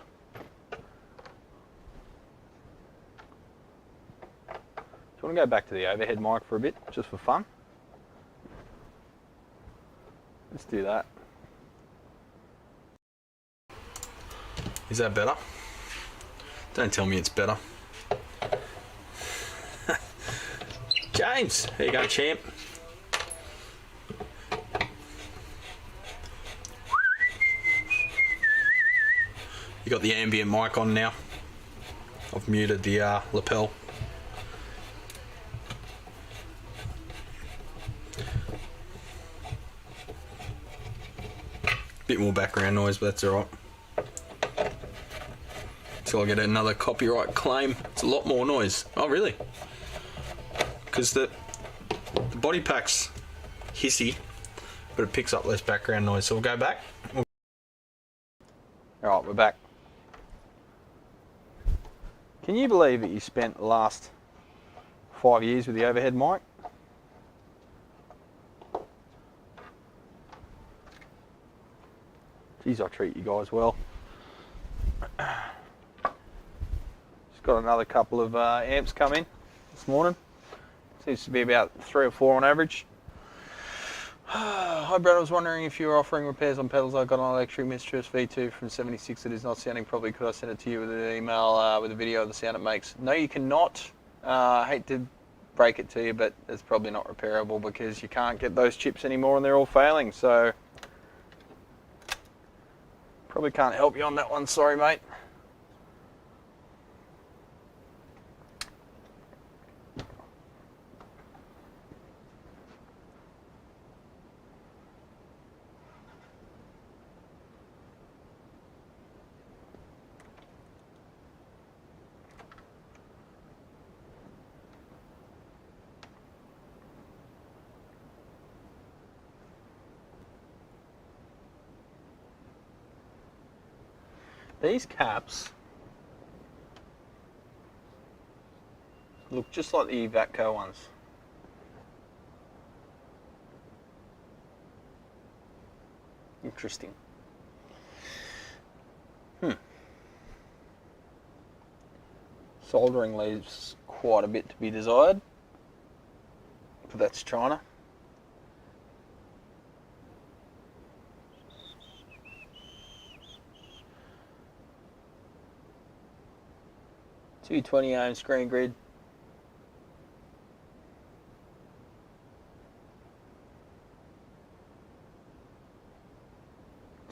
Do you want to go back to the overhead mic for a bit, just for fun? Let's do that. Is that better? Don't tell me it's better. James, here you go, champ. You got the ambient mic on now. I've muted the lapel. Bit more background noise, but that's alright. Till I get another copyright claim. It's a lot more noise. Oh, really? Because the body pack's hissy, but it picks up less background noise. So we'll go back. Alright, we're back. Can you believe that you spent the last 5 years with the overhead mic? Geez, I treat you guys well. Just got another couple of amps come in this morning. Seems to be about 3 or 4 on average. Hi Brad, I was wondering if you were offering repairs on pedals. I got an electric Mistress V2 from 76 that is not sounding properly. Could I send it to you with an email with a video of the sound it makes? No, you cannot. I hate to break it to you, but it's probably not repairable because you can't get those chips anymore and they're all failing. So probably can't help you on that one. Sorry, mate. These caps look just like the Vatco ones. Interesting. Soldering leaves quite a bit to be desired, but that's China. Two 20 ohm screen grid.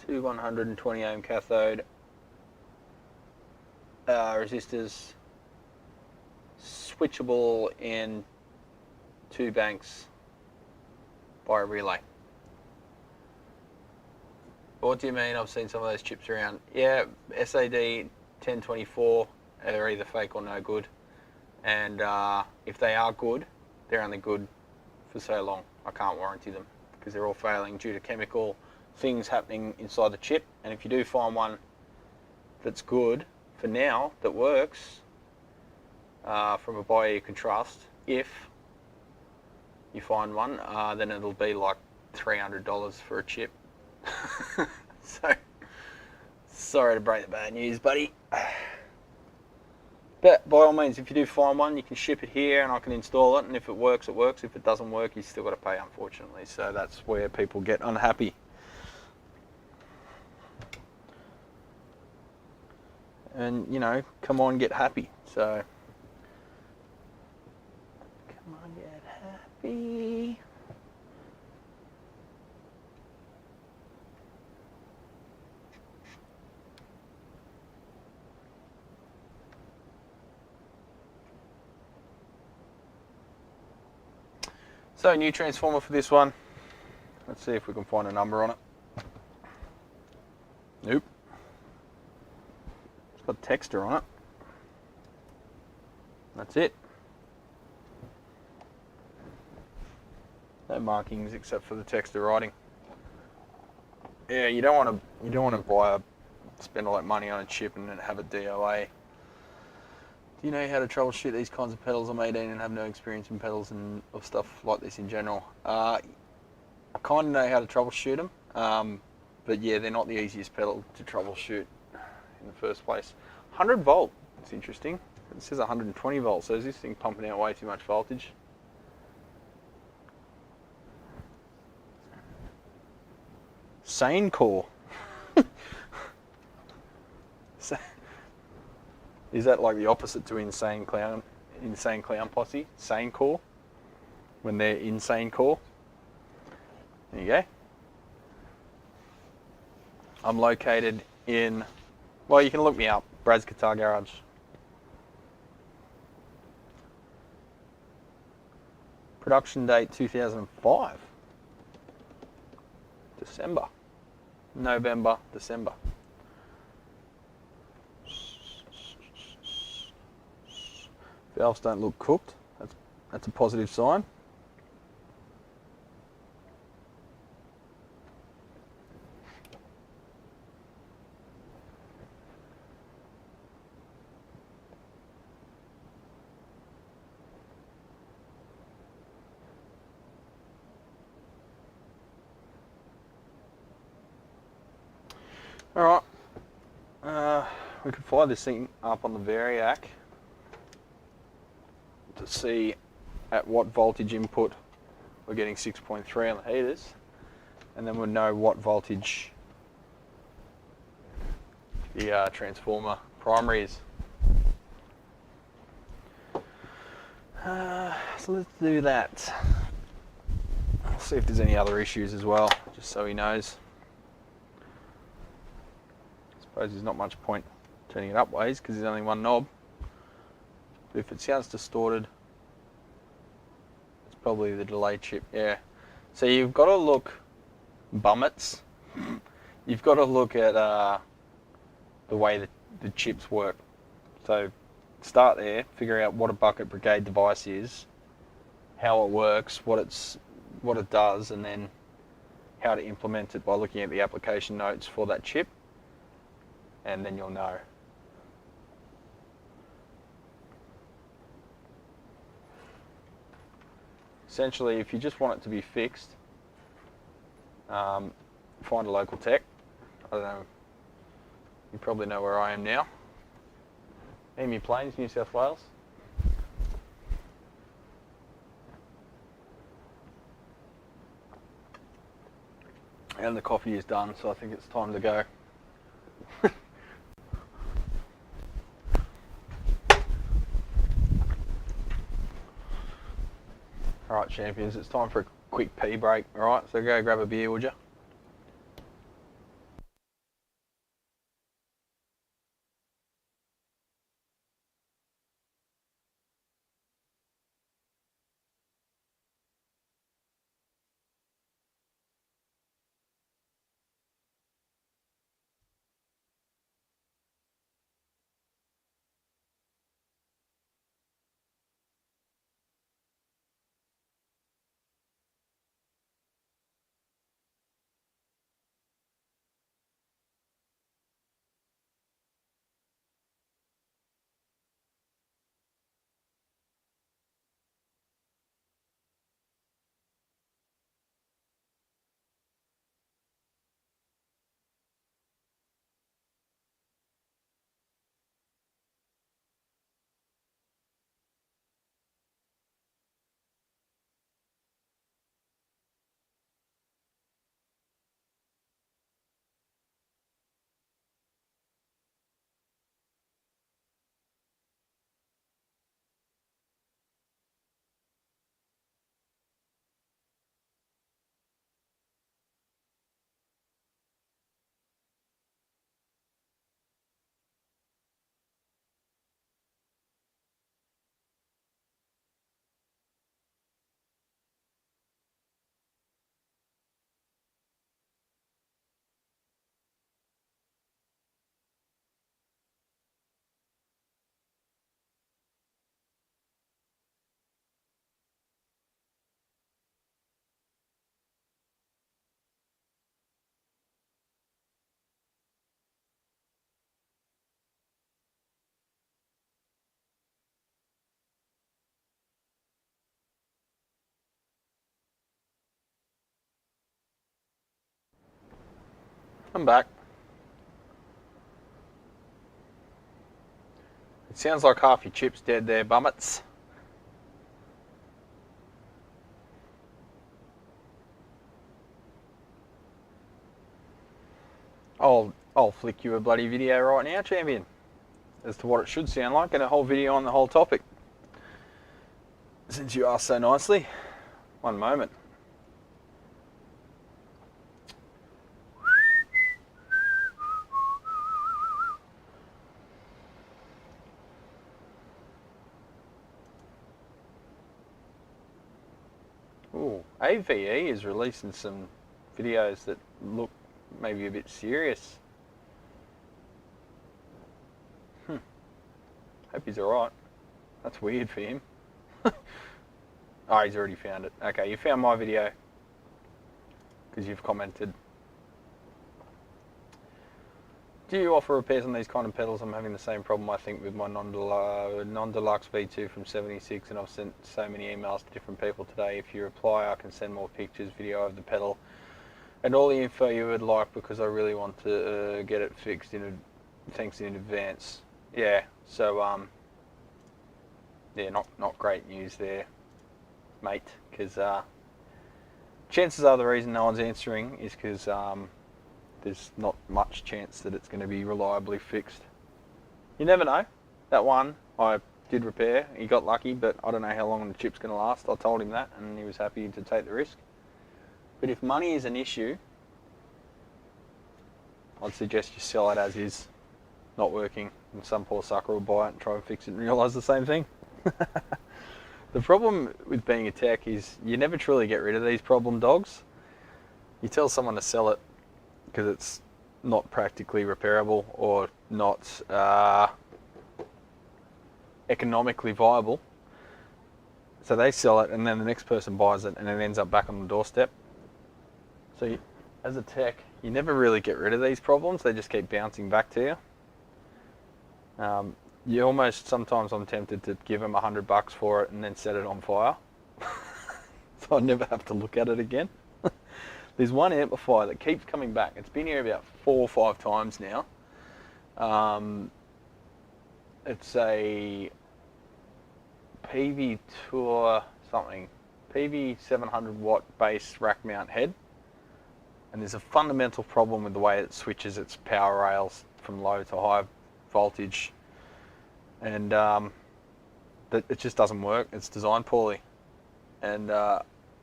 Two 120 ohm cathode resistors, switchable in 2 banks by a relay. What do you mean? I've seen some of those chips around. Yeah, SAD 1024. They're either fake or no good, and if they are good, they're only good for so long. I can't warranty them because they're all failing due to chemical things happening inside the chip. And if you do find one that's good for now, that works, from a buyer you can trust, if you find one, then it'll be like $300 for a chip. So, sorry to break the bad news, buddy. But by all means, if you do find one, you can ship it here and I can install it, and if it works, it works. If it doesn't work, you still got to pay, unfortunately. So that's where people get unhappy. And, you know, come on, get happy. So, come on, get happy. So, new transformer for this one. Let's see if we can find a number on it. Nope. It's got texture on it. That's it. No markings except for the texture writing. Yeah, you don't want to spend all that money on a chip and then have a DOA. Do you know how to troubleshoot these kinds of pedals? I'm 18 and have no experience in pedals and of stuff like this in general. I kind of know how to troubleshoot them, but yeah, they're not the easiest pedal to troubleshoot. in the first place. 100 volt, it's interesting. It says 120 volts, so is this thing pumping out way too much voltage? Sane core. Is that like the opposite to insane clown posse? Sane core? When they're insane core? There you go. I'm located in, well, you can look me up, Brad's Guitar Garage. Production date 2005. December. November, December. Valves don't look cooked. That's a positive sign. Alright, we could fire this thing up on the Variac to see at what voltage input we're getting 6.3 on the heaters, and then we'll know what voltage the transformer primary is. So let's do that. I'll see if there's any other issues as well, just so he knows. I suppose there's not much point turning it up ways because there's only one knob. But if it sounds distorted, it's probably the delay chip. Yeah. So you've got to look, bummets. You've got to look at the way that the chips work. So start there, figure out what a bucket brigade device is, how it works, what it does, and then how to implement it by looking at the application notes for that chip. And then you'll know. Essentially, if you just want it to be fixed, find a local tech. I don't know, you probably know where I am now. Emu Plains, New South Wales. And the coffee is done, so I think it's time to go. Alright champions, it's time for a quick pee break, alright? So go grab a beer, would you? I'm back. It sounds like half your chip's dead there, bummets. I'll flick you a bloody video right now, champion, as to what it should sound like, and a whole video on the whole topic. Since you asked so nicely. One moment. Ooh, AVE is releasing some videos that look maybe a bit serious. Hope he's alright. That's weird for him. Oh, he's already found it. Okay, you found my video because you've commented. Do you offer repairs on these kind of pedals? I'm having the same problem, I think, with my non-deluxe V2 from 76, and I've sent so many emails to different people today. If you reply, I can send more pictures, video of the pedal, and all the info you would like, because I really want to get it fixed thanks in advance. Yeah, so yeah, not great news there, mate, because chances are the reason no one's answering is because there's not much chance that it's going to be reliably fixed. You never know. That one I did repair, he got lucky, but I don't know how long the chip's going to last. I told him that, and he was happy to take the risk. But if money is an issue, I'd suggest you sell it as is, not working, and some poor sucker will buy it and try and fix it and realise the same thing. The problem with being a tech is you never truly get rid of these problem dogs. You tell someone to sell it because it's not practically repairable or not economically viable. So they sell it, and then the next person buys it, and it ends up back on the doorstep. So as a tech, you never really get rid of these problems. They just keep bouncing back to you. You almost, sometimes I'm tempted to give them $100 for it and then set it on fire. So I never have to look at it again. There's one amplifier that keeps coming back. It's been here about 4 or 5 times now. It's a PV Tour something, PV 700 watt base rack mount head. And there's a fundamental problem with the way it switches its power rails from low to high voltage. And it just doesn't work. It's designed poorly. And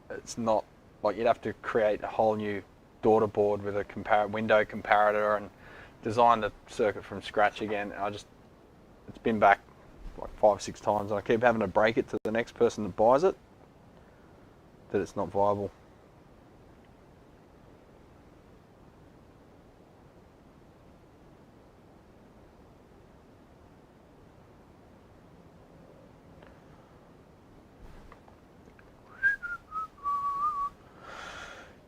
it's not, like, you'd have to create a whole new daughter board with a window comparator and design the circuit from scratch again. It's been back like 5 or 6 times, and I keep having to break it to the next person that buys it that it's not viable.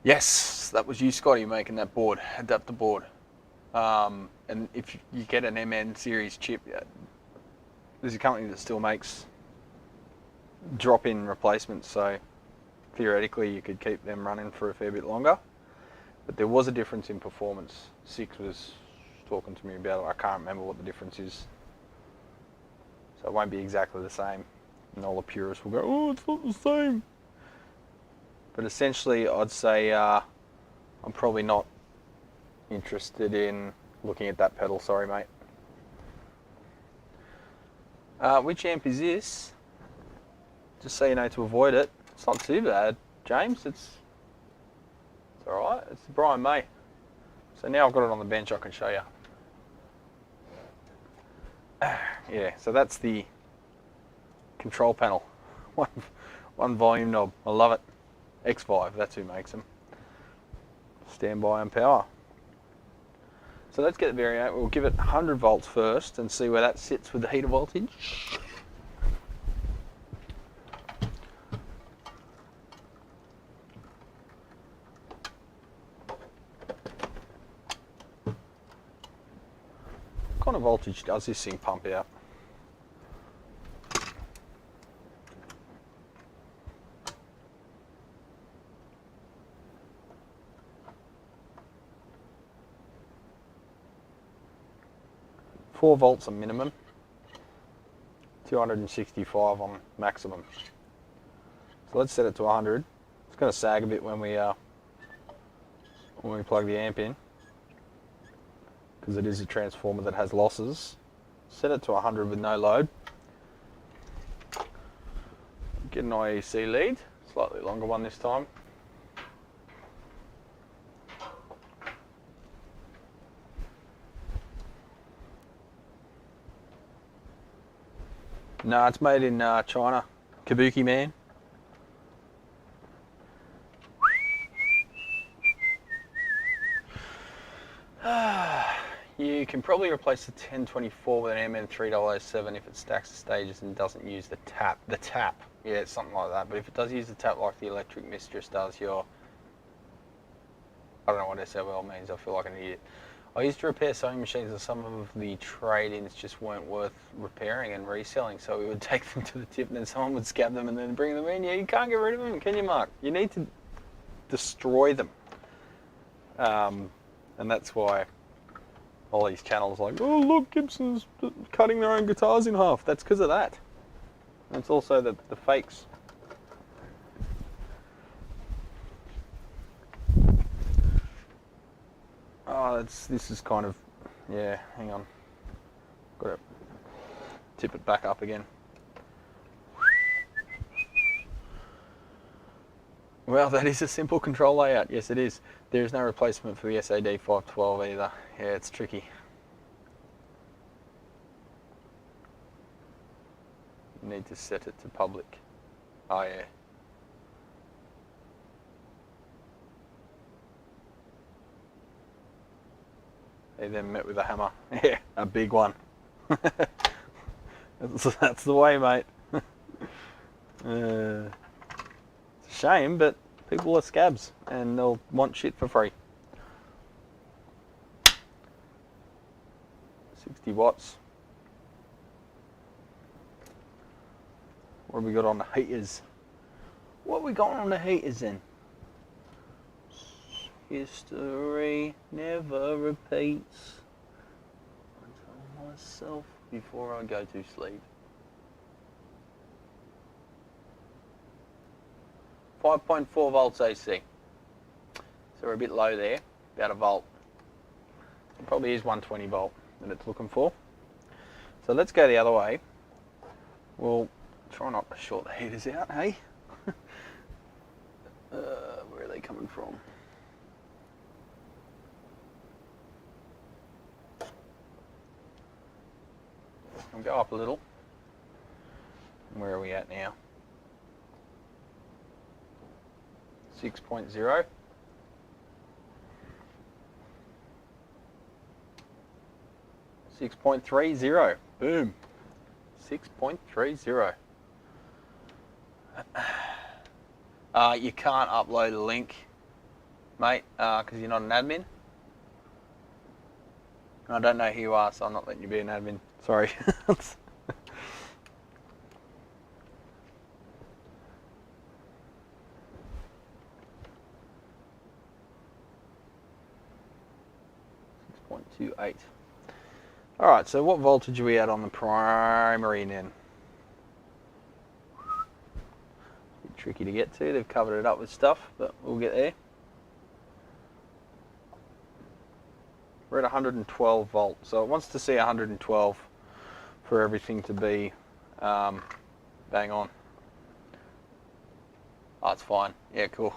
Yes, that was you, Scotty, making that board, adapter board. And if you get an MN series chip, there's a company that still makes drop-in replacements, so theoretically you could keep them running for a fair bit longer. But there was a difference in performance. Six was talking to me about it. I can't remember what the difference is. So it won't be exactly the same. And all the purists will go, oh, it's not the same. But essentially, I'd say I'm probably not interested in looking at that pedal. Sorry, mate. Which amp is this? Just so you know, to avoid it. It's not too bad, James. It's all right. It's the Brian May. So now I've got it on the bench, I can show you. Yeah, so that's the control panel. One volume knob. I love it. X5, that's who makes them. Standby and power. So let's get the variant. We'll give it 100 volts first and see where that sits with the heater voltage. What kind of voltage does this thing pump out? Four volts a minimum. 265 on maximum. So let's set it to 100. It's going to sag a bit when we plug the amp in, because it is a transformer that has losses. Set it to 100 with no load. Get an IEC lead, slightly longer one this time. No, it's made in China. Kabuki man. You can probably replace the 1024 with an MN3007 if it stacks the stages and doesn't use the tap. The tap, yeah, it's something like that. But if it does use the tap like the Electric Mistress does, I don't know what SOL means, I feel like an idiot. I used to repair sewing machines and some of the trade-ins just weren't worth repairing and reselling, so we would take them to the tip and then someone would scab them and then bring them in. Yeah, you can't get rid of them, can you, Mark? You need to destroy them. And that's why all these channels are like, oh look, Gibson's cutting their own guitars in half. That's because of that. And it's also the fakes. Oh, this is kind of, yeah, hang on. Got to tip it back up again. Well, that is a simple control layout. Yes, it is. There is no replacement for the SAD512 either. Yeah, it's tricky. You need to set it to public. Oh, yeah. He then met with a hammer. Yeah, a big one. That's the way, mate. It's a shame, but people are scabs and they'll want shit for free. 60 watts. What have we got on the heaters? What have we got on the heaters then? History never repeats. I tell myself before I go to sleep. 5.4 volts AC. So we're a bit low there, about a volt. It probably is 120 volt that it's looking for. So let's go the other way. We'll try not to short the heaters out, hey? Where are they coming from? I'll go up a little. Where are we at now? 6.0. 6.30. Boom. 6.30. You can't upload a link, mate, because you're not an admin. I don't know who you are, so I'm not letting you be an admin. Sorry. .28. All right. So what voltage are we at on the primary then? Tricky to get to. They've covered it up with stuff, but we'll get there. We're at 112 volts, so it wants to see 112 for everything to be bang on. Oh, it's fine. Yeah, cool.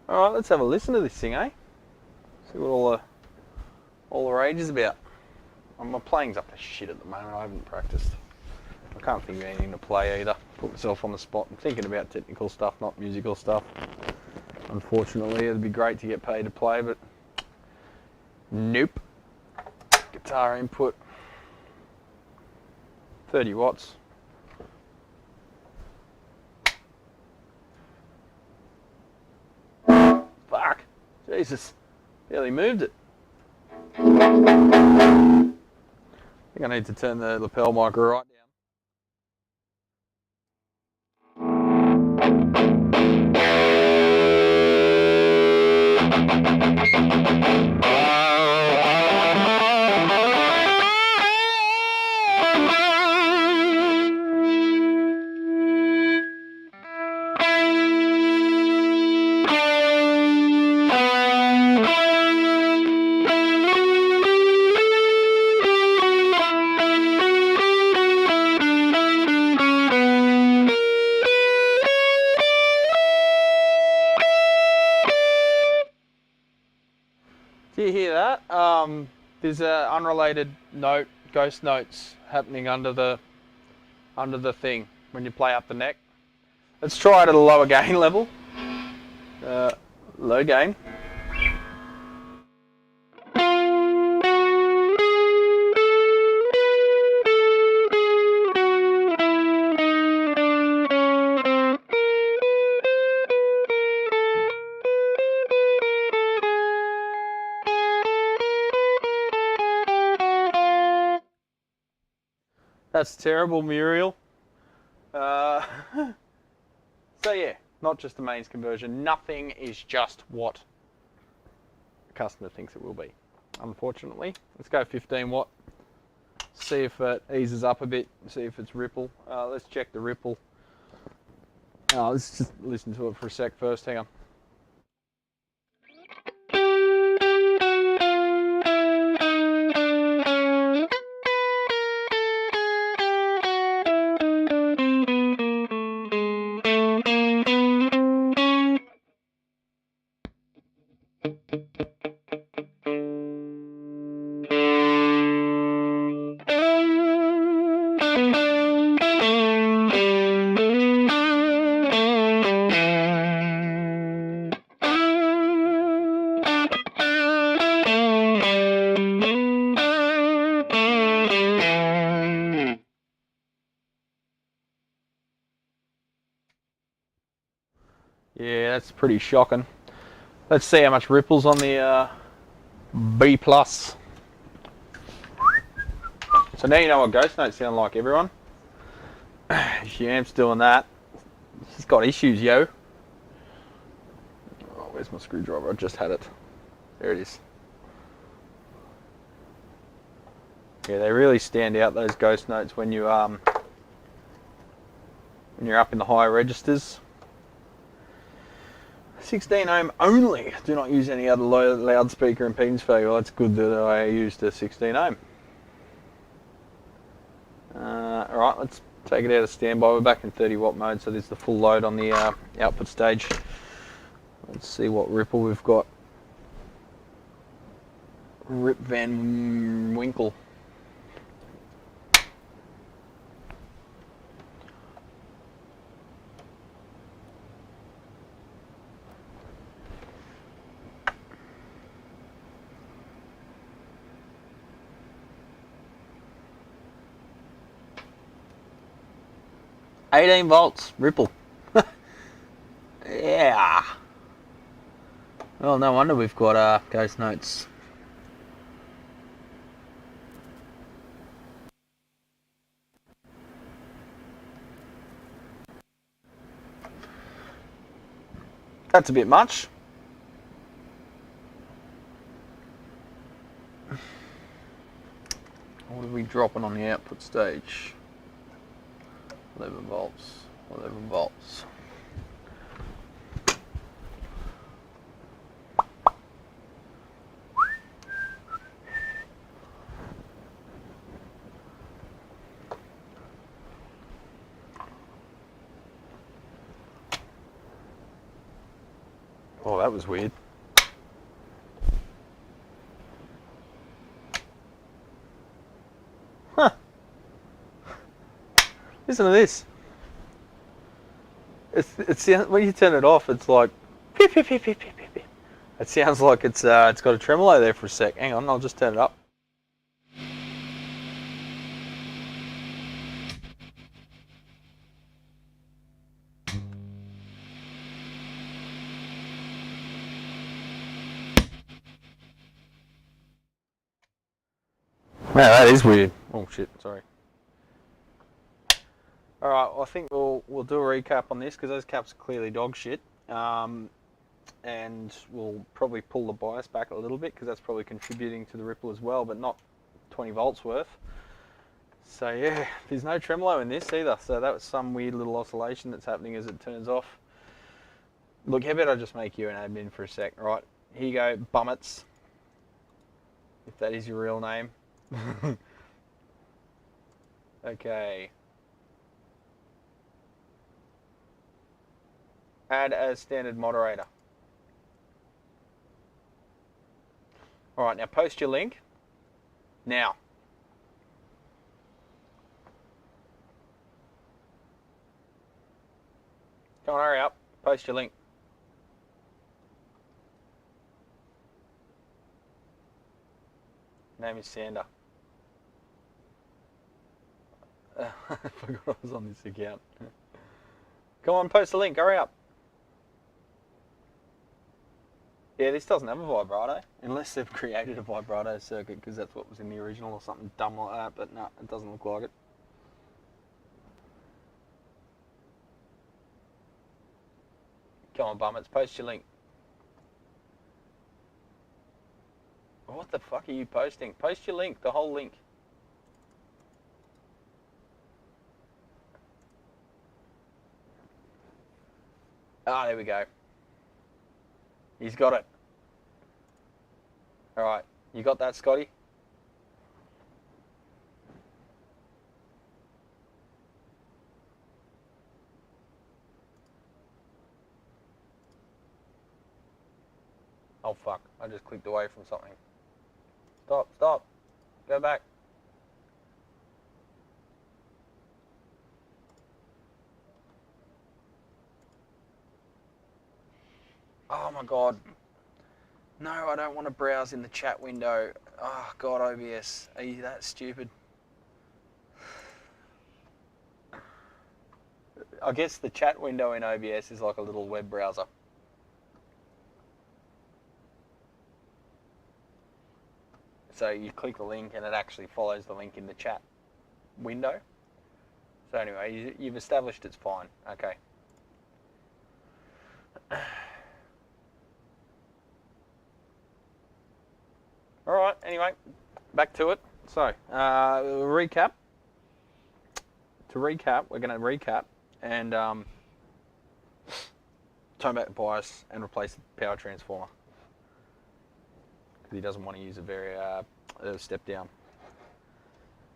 All right, let's have a listen to this thing, eh? See what all the rage is about. My playing's up to shit at the moment. I haven't practiced. I can't think of anything to play either. Put myself on the spot. I'm thinking about technical stuff, not musical stuff. Unfortunately, it'd be great to get paid to play, but nope. Guitar input, 30 watts. Fuck, Jesus, barely moved it. I think I need to turn the lapel mic right down. Do you hear that? There's a unrelated note, ghost notes happening under the thing when you play up the neck. Let's try it at a lower gain level. Low gain. That's terrible, Muriel. So yeah, not just the mains conversion. Nothing is just what the customer thinks it will be, unfortunately. Let's go 15 watt. See if it eases up a bit. See if it's ripple. Let's check the ripple. Let's just listen to it for a sec first. Hang on. Yeah, that's pretty shocking. Let's see how much ripples on the B+. So now you know what ghost notes sound like, everyone. If your amp's doing that, it's got issues, yo. Oh, where's my screwdriver? I just had it. There it is. Yeah, they really stand out, those ghost notes, when you're up in the higher registers. 16 ohm only. Do not use any other low loudspeaker impedance failure. Well, that's good that I used a 16 ohm. Alright, let's take it out of standby. We're back in 30 watt mode, so there's the full load on the output stage. Let's see what ripple we've got. Rip Van Winkle. $18 volts, ripple. Yeah. Well, no wonder we've got ghost notes. That's a bit much. What are we dropping on the output stage? 11 volts, 11 volts. Oh, that was weird. Huh. Listen to this. It's when you turn it off, it's like beep, beep, beep, beep, beep, beep. It sounds like it's got a tremolo there for a sec. Hang on, I'll just turn it up. Man, that is weird. Oh shit, sorry. Alright, well, I think we'll do a recap on this because those caps are clearly dog shit. And we'll probably pull the bias back a little bit because that's probably contributing to the ripple as well, but not 20 volts worth. So yeah, there's no tremolo in this either. So that was some weird little oscillation that's happening as it turns off. Look, how about I just make you an admin for a sec, right? Here you go, Bummets. If that is your real name. Okay. Add as standard moderator. Alright, now post your link. Now. Come on, hurry up. Post your link. Name is Sander. I forgot I was on this account. Come on, post the link, hurry up. Yeah, this doesn't have a vibrato, unless they've created a vibrato circuit, because that's what was in the original or something dumb like that, but no, it doesn't look like it. Come on, Bummets, post your link. What the fuck are you posting? Post your link, the whole link. Ah, there we go. He's got it. Alright, you got that, Scotty? Oh fuck, I just clicked away from something. Stop, stop. Go back. Oh my god. No, I don't want to browse in the chat window. Oh god, OBS. Are you that stupid? I guess the chat window in OBS is like a little web browser. So you click the link and it actually follows the link in the chat window. So anyway, you've established it's fine. Okay. Alright, anyway, back to it. So, recap. To recap, we're going to recap and tone back the bias and replace the power transformer. Because he doesn't want to use a very step down.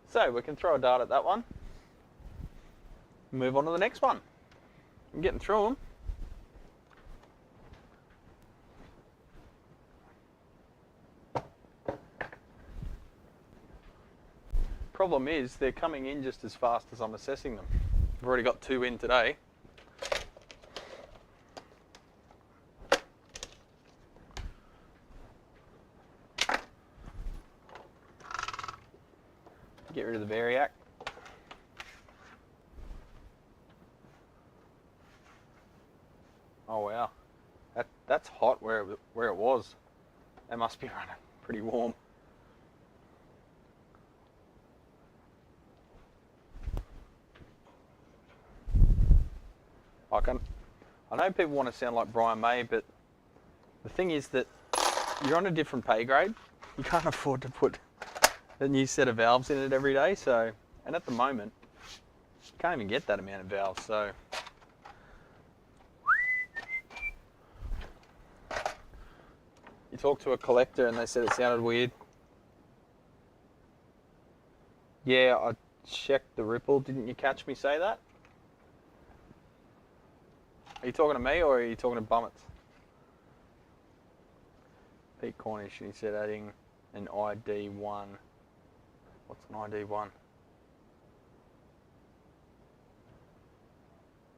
So, we can throw a dart at that one. Move on to the next one. I'm getting through them. Problem is, they're coming in just as fast as I'm assessing them. I've already got 2 in today. Get rid of the variac. Oh wow, that's hot where it was. It must be running pretty warm. I know people want to sound like Brian May, but the thing is that you're on a different pay grade. You can't afford to put a new set of valves in it every day. So, and at the moment, you can't even get that amount of valves. So, you talk to a collector and they said it sounded weird. Yeah, I checked the ripple. Didn't you catch me say that? Are you talking to me or are you talking to Bummets? Pete Cornish, and he said adding an ID1. What's an ID1?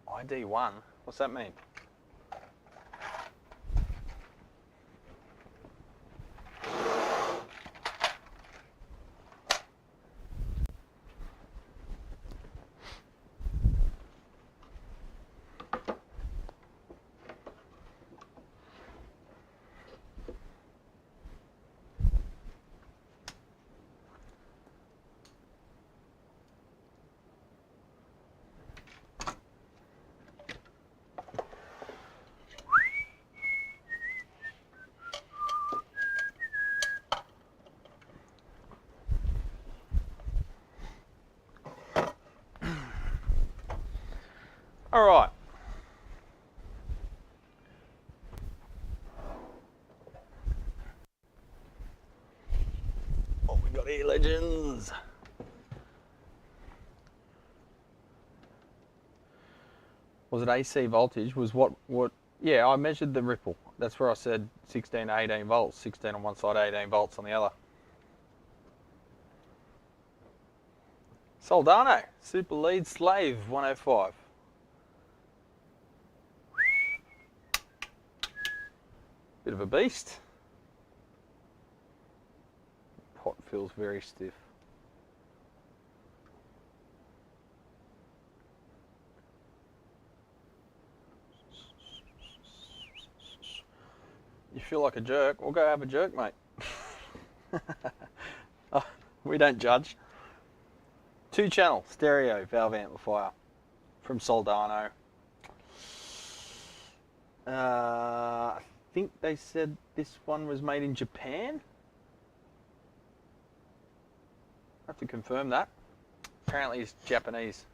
ID1? What's that mean? All right. What we got here, legends? Was it AC voltage? Was what? Yeah, I measured the ripple. That's where I said 16 to 18 volts. 16 on one side, 18 volts on the other. Soldano, Super Lead Slave 105. Bit of a beast. Pot feels very stiff. You feel like a jerk? Well, go have a jerk, mate. Oh, we don't judge. 2-channel stereo valve amplifier from Soldano. I think they said this one was made in Japan. I have to confirm that. Apparently it's Japanese.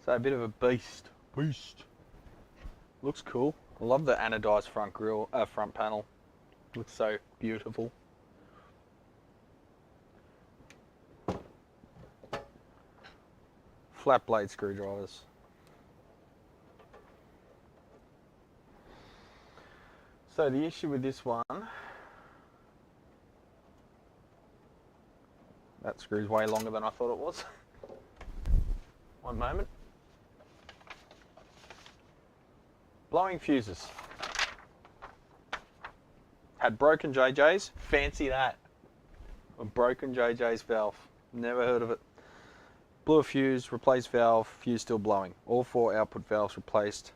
So a bit of a beast. Looks cool. I love the anodized front panel. Looks so beautiful. Flat blade screwdrivers. So the issue with this one, that screw's way longer than I thought it was. One moment. Blowing fuses. Had broken JJ's. Fancy that. A broken JJ's valve. Never heard of it. Blew a fuse, replaced valve, fuse still blowing. All 4 output valves replaced.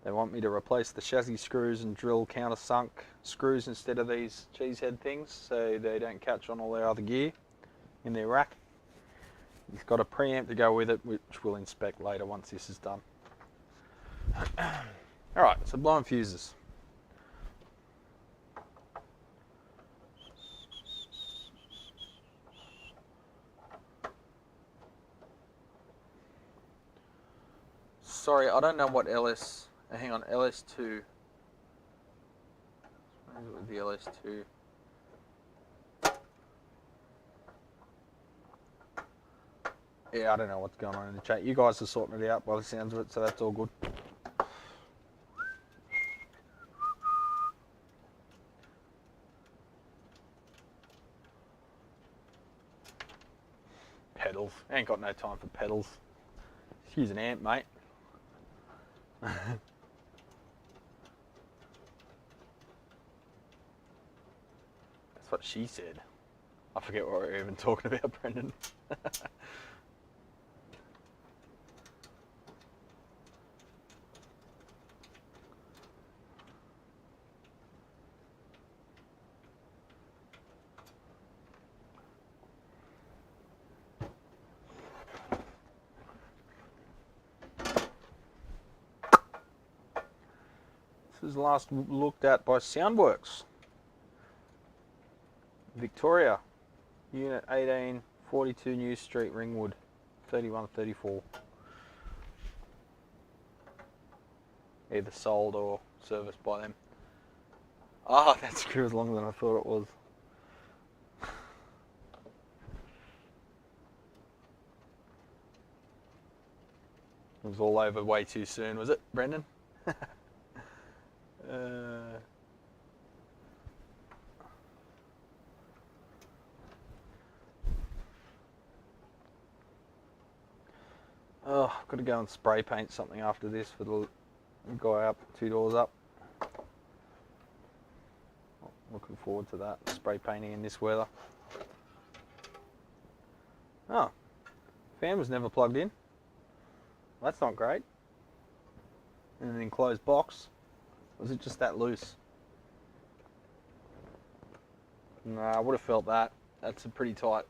They want me to replace the chassis screws and drill countersunk screws instead of these cheese head things so they don't catch on all their other gear in their rack. It's got a preamp to go with it, which we'll inspect later once this is done. Alright, so blowing fuses. Sorry, I don't know what LS... hang on, LS2. What is it with the LS2? Yeah, I don't know what's going on in the chat. You guys are sorting it out by the sounds of it, so that's all good. Pedals. Ain't got no time for pedals. Just use an amp, mate. That's what she said. I forget what we were even talking about, Brendan. This was last looked at by Soundworks. Victoria, Unit 18, 42 New Street, Ringwood, 3134. Either sold or serviced by them. Ah, that screw was longer than I thought it was. It was all over way too soon, was it, Brendan? Oh, I've got to go and spray paint something after this for the guy up 2 doors up. Looking forward to that, spray painting in this weather. Oh, fan was never plugged in. Well, that's not great. In an enclosed box. Was it just that loose? No, I would have felt that. That's a pretty tight.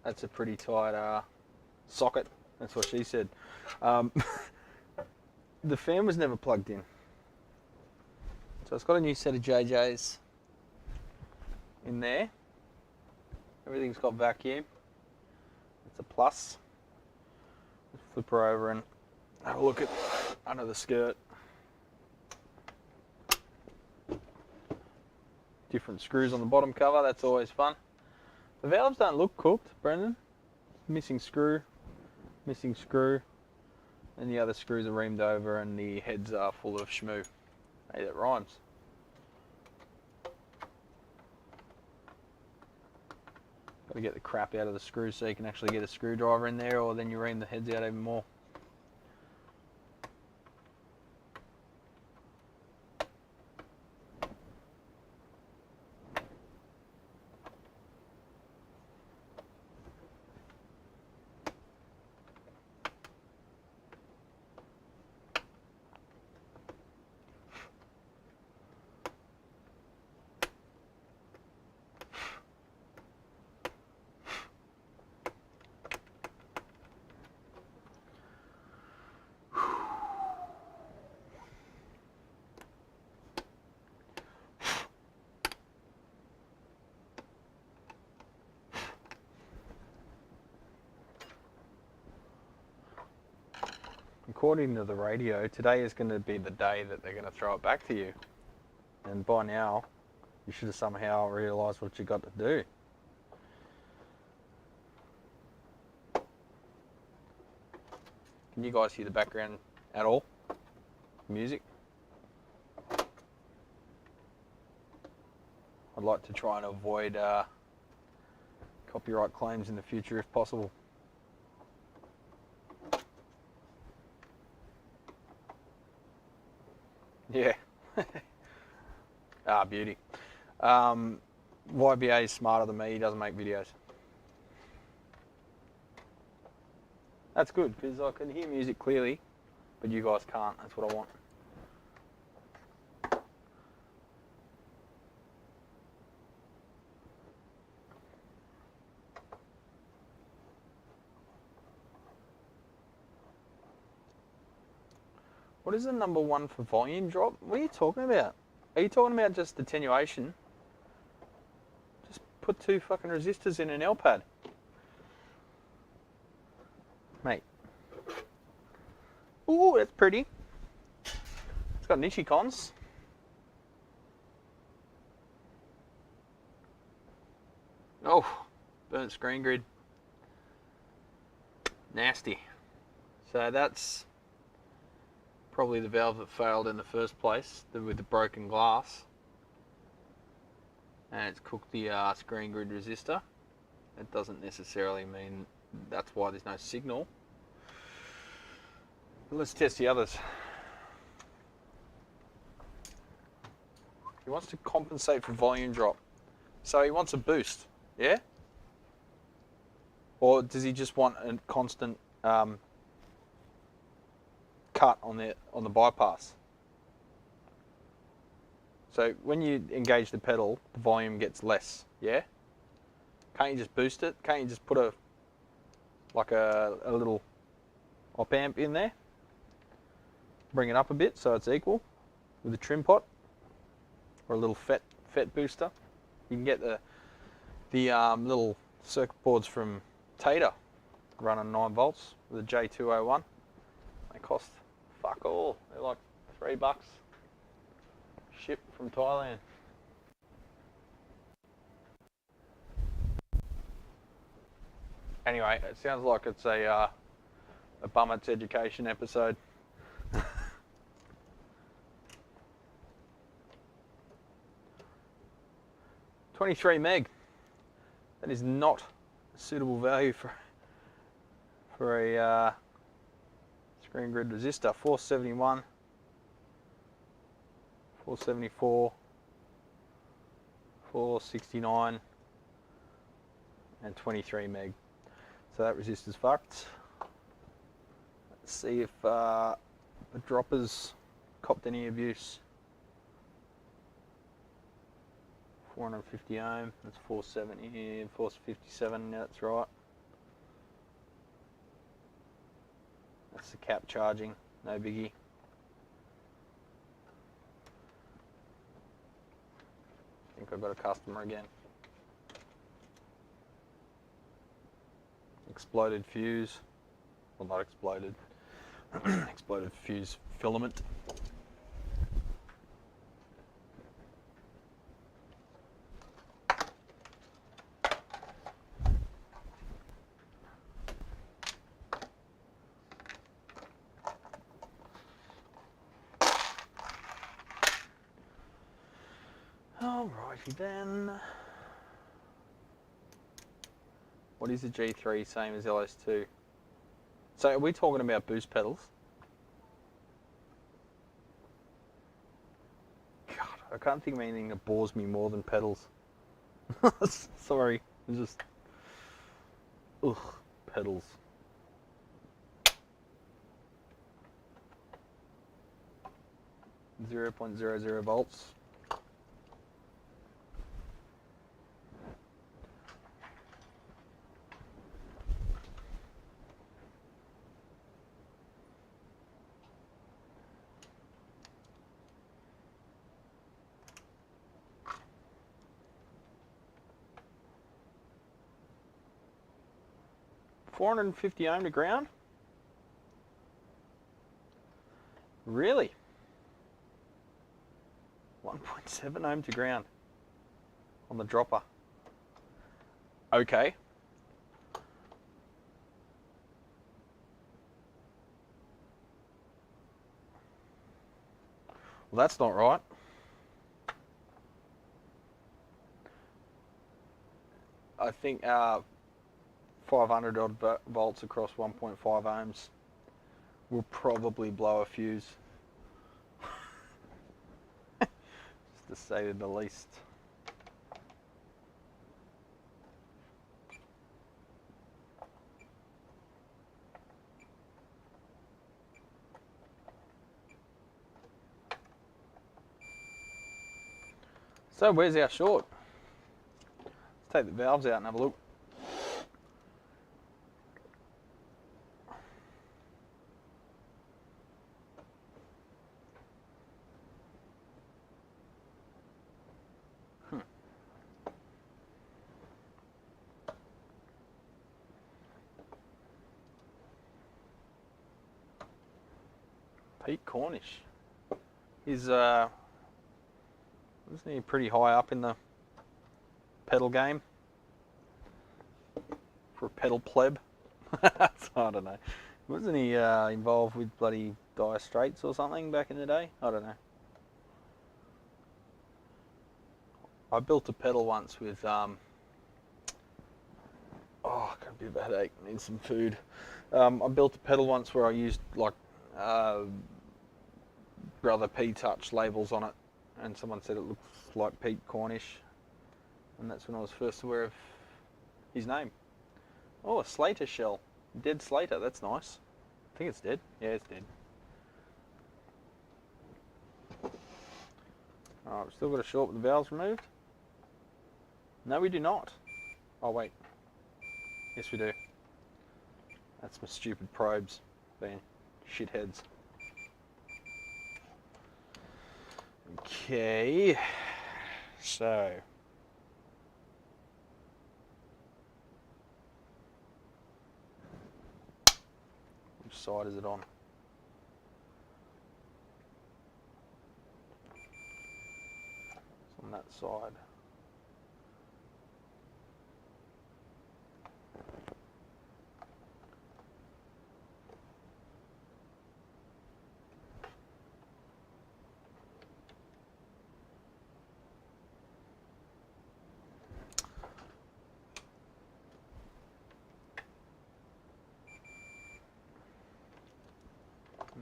That's a pretty tight socket. That's what she said. The fan was never plugged in. So it's got a new set of JJs in there. Everything's got vacuum. It's a plus. Let's flip her over and have a look at under the skirt. Different screws on the bottom cover, that's always fun. The valves don't look cooked, Brendan. Missing screw, and the other screws are reamed over and the heads are full of shmoo. Hey, that rhymes. Got to get the crap out of the screws so you can actually get a screwdriver in there, or then you ream the heads out even more. According to the radio, today is going to be the day that they're going to throw it back to you. And by now, you should have somehow realised what you got to do. Can you guys hear the background at all? Music? I'd like to try and avoid copyright claims in the future if possible. Yeah. Ah, beauty. YBA is smarter than me, he doesn't make videos. That's good, because I can hear music clearly, but you guys can't, that's what I want. What is the number one for volume drop? What are you talking about? Are you talking about just attenuation? Just put 2 fucking resistors in an L pad. Mate. Ooh, that's pretty. It's got Nishikons. Oh, burnt screen grid. Nasty. So that's probably the valve that failed in the first place, with the broken glass. And it's cooked the screen grid resistor. It doesn't necessarily mean that's why there's no signal. But let's test the others. He wants to compensate for volume drop. So he wants a boost, yeah? Or does he just want a constant cut on the bypass? So when you engage the pedal, the volume gets less, yeah? Can't you just boost it? Can't you just put a little op amp in there? Bring it up a bit so it's equal with a trim pot or a little FET booster. You can get the little circuit boards from Tater running 9 volts with a J201. They cost fuck all. They're like $3. Shipped from Thailand. Anyway, it sounds like it's a Bummet's education episode. 23 meg. That is not a suitable value for a screen grid resistor. 471, 474, 469, and 23 meg. So that resistor's fucked. Let's see if the droppers copped any abuse. 450 ohm, that's 470, 457, yeah, that's right. That's the cap charging, no biggie. I think I've got a customer again. Exploded fuse, well, not exploded. exploded fuse filament. Alrighty then. What is the G3 same as LS2? So are we talking about boost pedals? God, I can't think of anything that bores me more than pedals. Sorry, it's just... Ugh, pedals. .00 volts. .450 ohm to ground? Really? 1.7 ohm to ground on the dropper. Okay. Well, that's not right. I think 500 odd volts across 1.5 ohms will probably blow a fuse. Just to say the least. So where's our short? Let's take the valves out and have a look. Pete Cornish. He's wasn't he pretty high up in the pedal game for a pedal pleb? I don't know. Wasn't he involved with bloody Dire Straits or something back in the day? I don't know. I built a pedal once with oh, I got a bit of a headache. Need some food. I built a pedal once where I used like Brother P Touch labels on it, and someone said it looks like Pete Cornish, and that's when I was first aware of his name. Oh, a Slater shell. Dead Slater, that's nice. I think it's dead. Yeah, it's dead. Alright, we've still got a short with the valves removed. No, we do not. Oh, wait. Yes, we do. That's my stupid probes being shitheads. Okay, so which side is it on? It's on that side.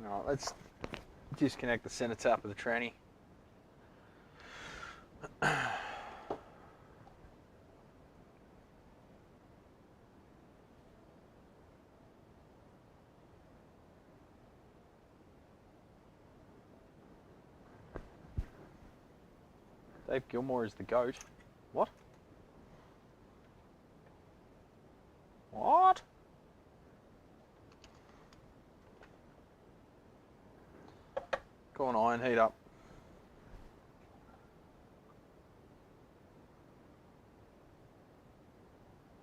Alright, let's disconnect the center tap of the tranny. Dave Gilmore is the GOAT. What? What? Go on, iron, heat up.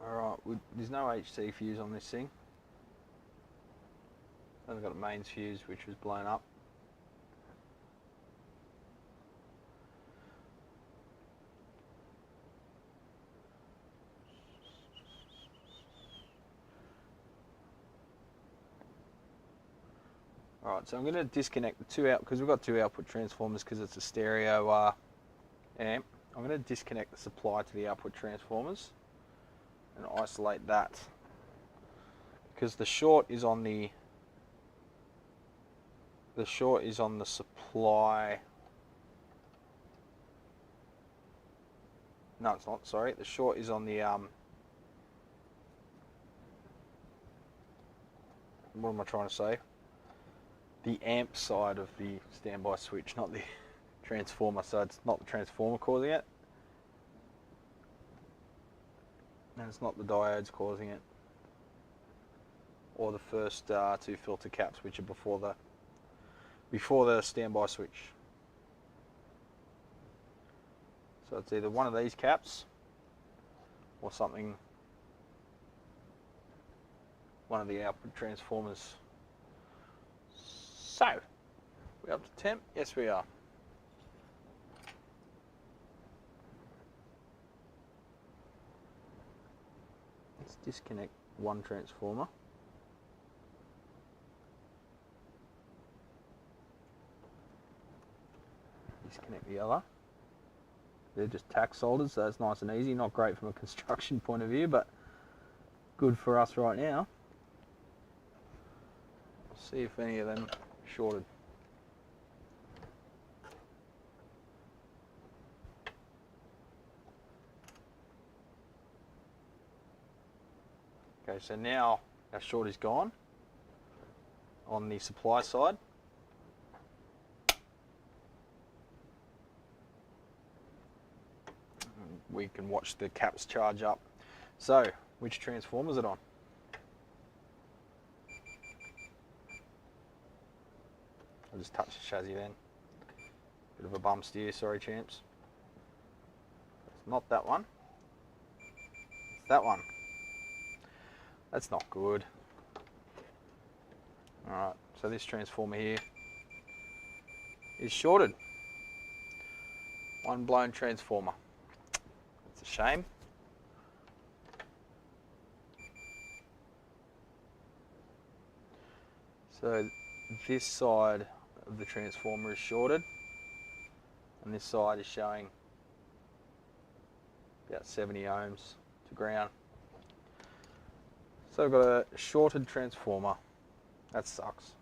Alright, there's no HT fuse on this thing. Then I've got a mains fuse which was blown up. Alright, so I'm going to disconnect the two out because we've got two output transformers because it's a stereo amp. I'm going to disconnect the supply to the output transformers and isolate that because the short is on the supply. No, it's not. Sorry, the short is on the what am I trying to say? The amp side of the standby switch, not the transformer. So it's not the transformer causing it, and it's not the diodes causing it, or the first two filter caps, which are before the standby switch. So it's either one of these caps or something, one of the output transformers. So, we're up to temp? Yes, we are. Let's disconnect one transformer. Disconnect the other. They're just tack soldered, so it's nice and easy. Not great from a construction point of view, but good for us right now. See if any of them shorted. Okay, so now our short is gone on the supply side. We can watch the caps charge up. So, which transformer is it on? I'll just touch the chassis then. Bit of a bum steer, sorry champs. It's not that one. It's that one. That's not good. Alright, so this transformer here is shorted. One blown transformer. It's a shame. So this side of the transformer is shorted, and this side is showing about 70 ohms to ground. So I've got a shorted transformer. That sucks.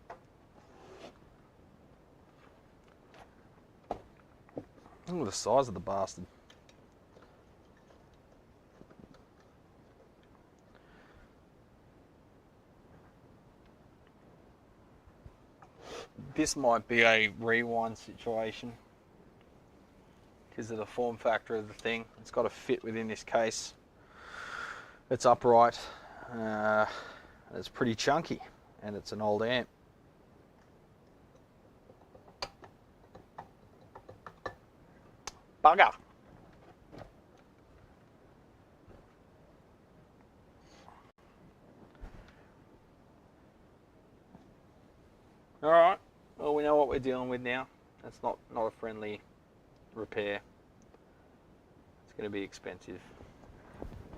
Look at the size of the bastard. This might be a rewind situation because of the form factor of the thing. It's got to fit within this case. It's upright. It's pretty chunky, and it's an old amp. Bugger! Alright, well, we know what we're dealing with now. That's not a friendly repair. It's going to be expensive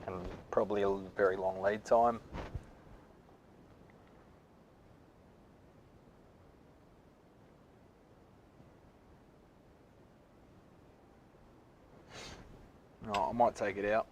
and probably a very long lead time. Oh, I might take it out.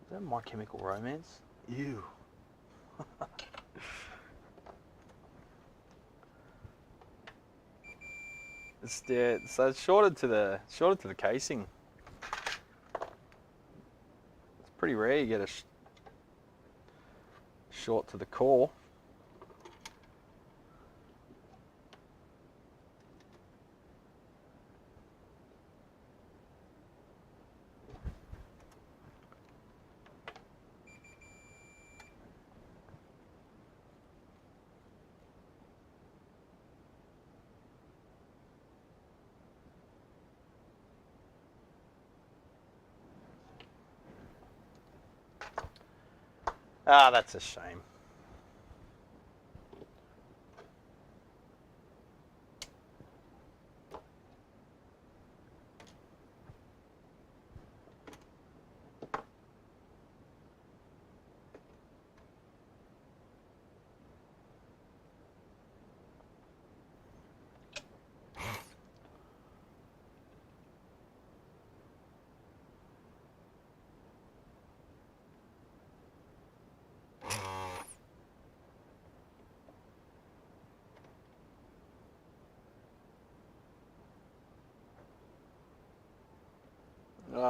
Is that My Chemical Romance? Ew. So it's shorted to the casing. It's pretty rare you get a short to the core. Ah, that's a shame.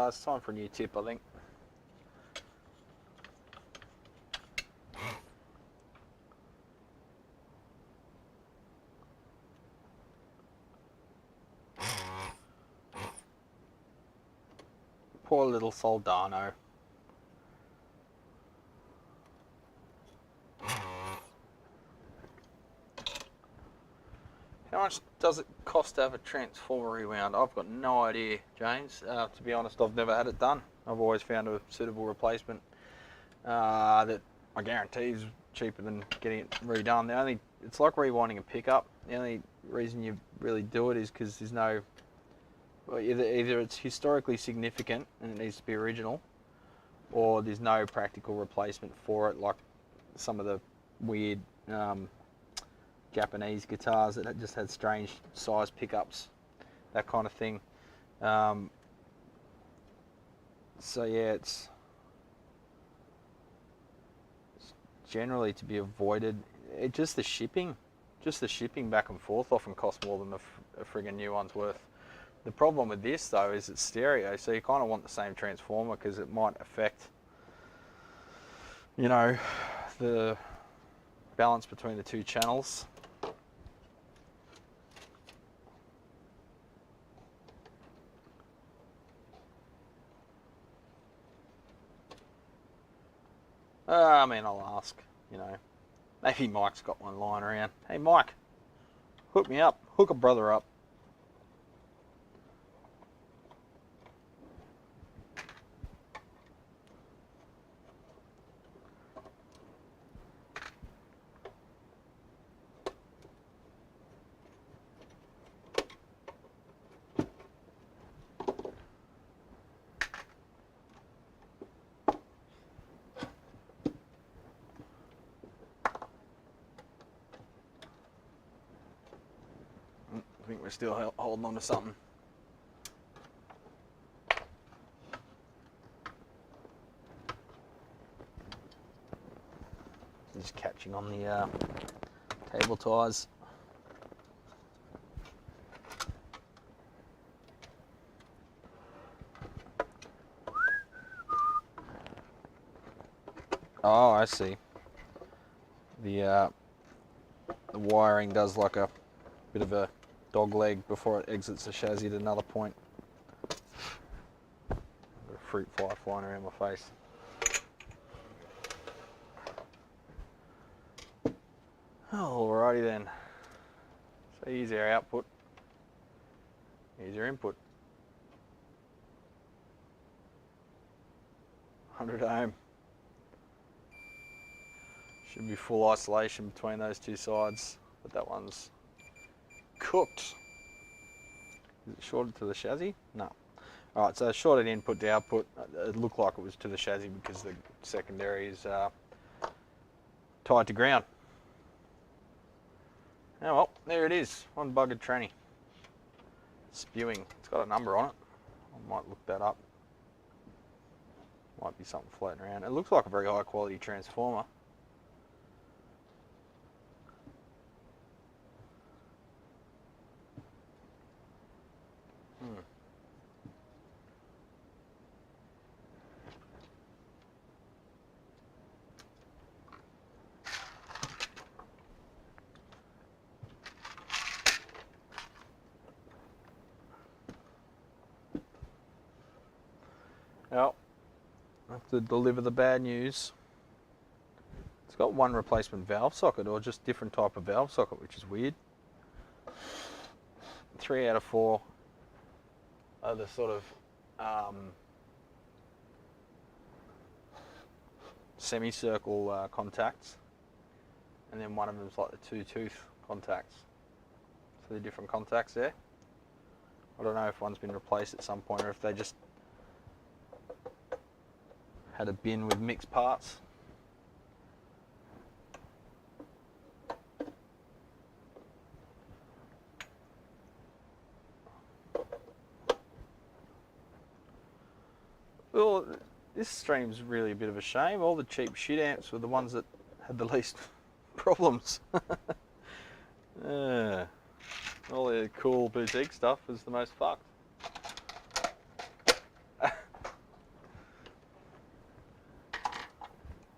It's time for a new tip, I think. Poor little Soldano. How much does it cost to have a transformer rewound? I've got no idea, James. To be honest, I've never had it done. I've always found a suitable replacement that I guarantee is cheaper than getting it redone. It's like rewinding a pickup. The only reason you really do it is because there's no, well, either it's historically significant and it needs to be original, or there's no practical replacement for it, like some of the weird Japanese guitars that just had strange size pickups, that kind of thing. So yeah, it's generally to be avoided. Just the shipping back and forth often costs more than a friggin' new one's worth. The problem with this though is it's stereo, so you kind of want the same transformer because it might affect, you know, the balance between the two channels. I mean, I'll ask, you know. Maybe Mike's got one lying around. Hey Mike, hook me up, hook a brother up. I think we're still holding on to something. Just catching on the cable ties. Oh, I see. The wiring does like a bit of a dog leg before it exits the chassis at another point. Got a fruit fly flying around my face. Alrighty then. So here's our output. Here's your input. 100 ohm. Should be full isolation between those two sides, but that one's cooked. Is it shorted to the chassis? No. Alright, so shorted input to output. It looked like it was to the chassis because the secondary is tied to ground. Oh well, there it is. One buggered tranny. Spewing. It's got a number on it. I might look that up. Might be something floating around. It looks like a very high quality transformer. Well, I have to deliver the bad news. It's got one replacement valve socket, or just different type of valve socket, which is weird. 3 out of 4 are the sort of semicircle contacts, and then one of them's like the two-tooth contacts. So the different contacts there. I don't know if one's been replaced at some point or if they just had a bin with mixed parts. Well, this stream's really a bit of a shame. All the cheap shit amps were the ones that had the least problems. All the cool boutique stuff was the most fucked.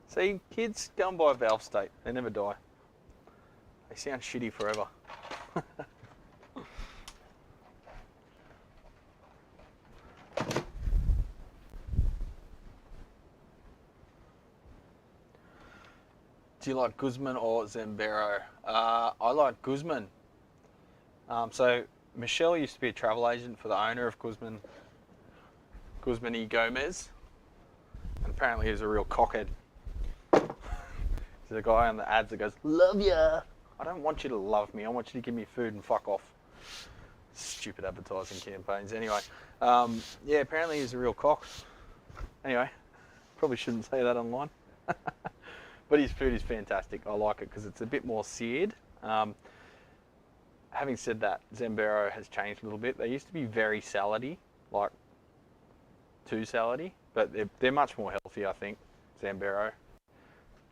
See, kids, go and buy a valve state. They never die. They sound shitty forever. Do you like Guzman or Zambero? I like Guzman. So Michelle used to be a travel agent for the owner of Guzman y Gomez, and apparently he's a real cockhead. There's a guy on the ads that goes, "Love ya." I don't want you to love me. I want you to give me food and fuck off. Stupid advertising campaigns. Anyway, yeah, apparently he's a real cock. Anyway, probably shouldn't say that online. But his food is fantastic. I like it because it's a bit more seared. Having said that, Zambero has changed a little bit. They used to be very salady, like too salady, but they're much more healthy, I think, Zambero.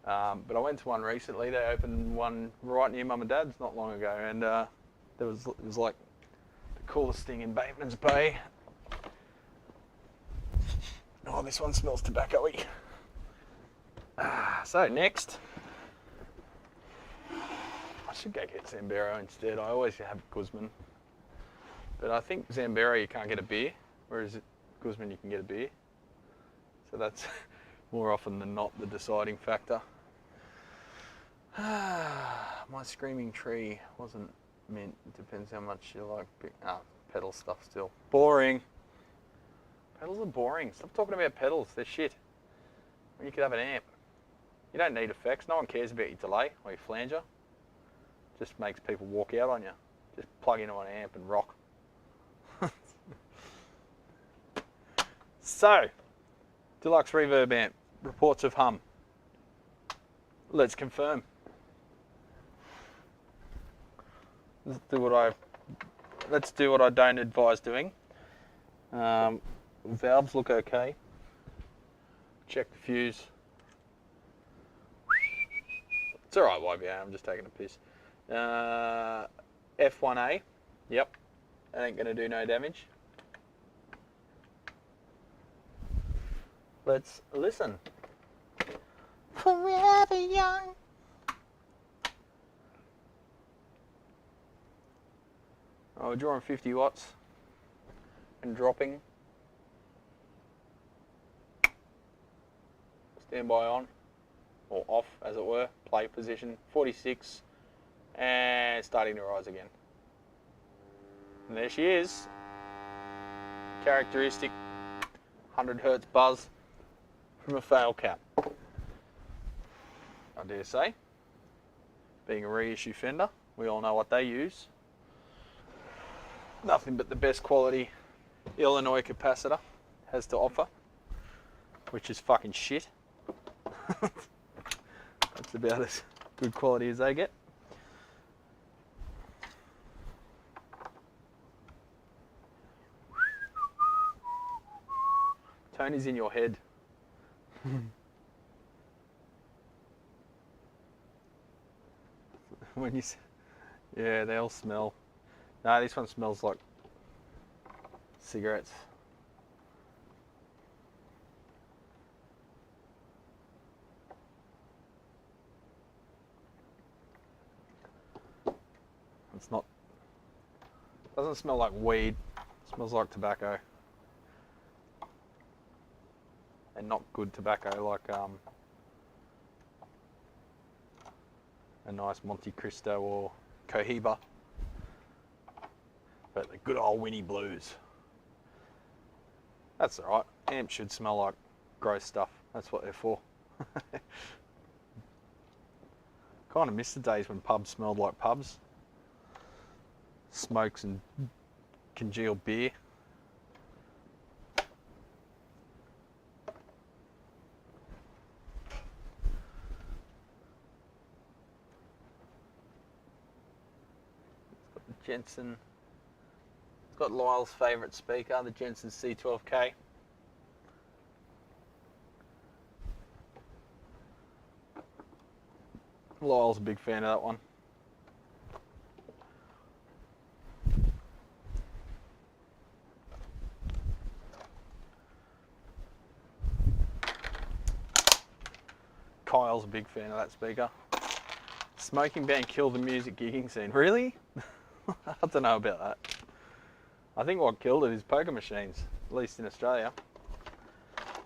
But I went to one recently. They opened one right near Mum and Dad's not long ago, and it was like the coolest thing in Bateman's Bay. Oh, this one smells tobacco-y. So next, I should go get Zambero instead. I always have Guzman, but I think Zambero you can't get a beer, whereas Guzman you can get a beer. So that's more often than not the deciding factor. My screaming tree wasn't mint. It depends how much you like pedal stuff still. Boring. Pedals are boring. Stop talking about pedals. They're shit. When you could have an amp. You don't need effects. No one cares about your delay or your flanger. Just makes people walk out on you. Just plug into an amp and rock. So, deluxe reverb amp. Reports of hum. Let's confirm. Let's do what I don't advise doing. Valves look okay. Check the fuse. It's alright, YBA, I'm just taking a piss. F1A, yep, that ain't gonna do no damage. Let's listen. Forever young. Oh, we're drawing 50 watts and dropping. Standby on, or off as it were, play position, 46, and starting to rise again. And there she is, characteristic 100 Hz buzz from a fail cap. I dare say, being a reissue Fender, we all know what they use. Nothing but the best quality Illinois capacitor has to offer, which is fucking shit. That's about as good quality as they get. Tony's in your head. When you, yeah, they all smell. No, this one smells like cigarettes. It's not, doesn't smell like weed, it smells like tobacco. And not good tobacco, like a nice Monte Cristo or Cohiba. But the good old Winnie Blues. That's alright. Amps should smell like gross stuff. That's what they're for. Kind of miss the days when pubs smelled like pubs. Smokes and congealed beer. It's got the Jensen. It's got Lyle's favourite speaker, the Jensen C12K. Lyle's a big fan of that one. Kyle's a big fan of that speaker. Smoking ban killed the music gigging scene. Really? I don't know about that. I think what killed it is poker machines, at least in Australia.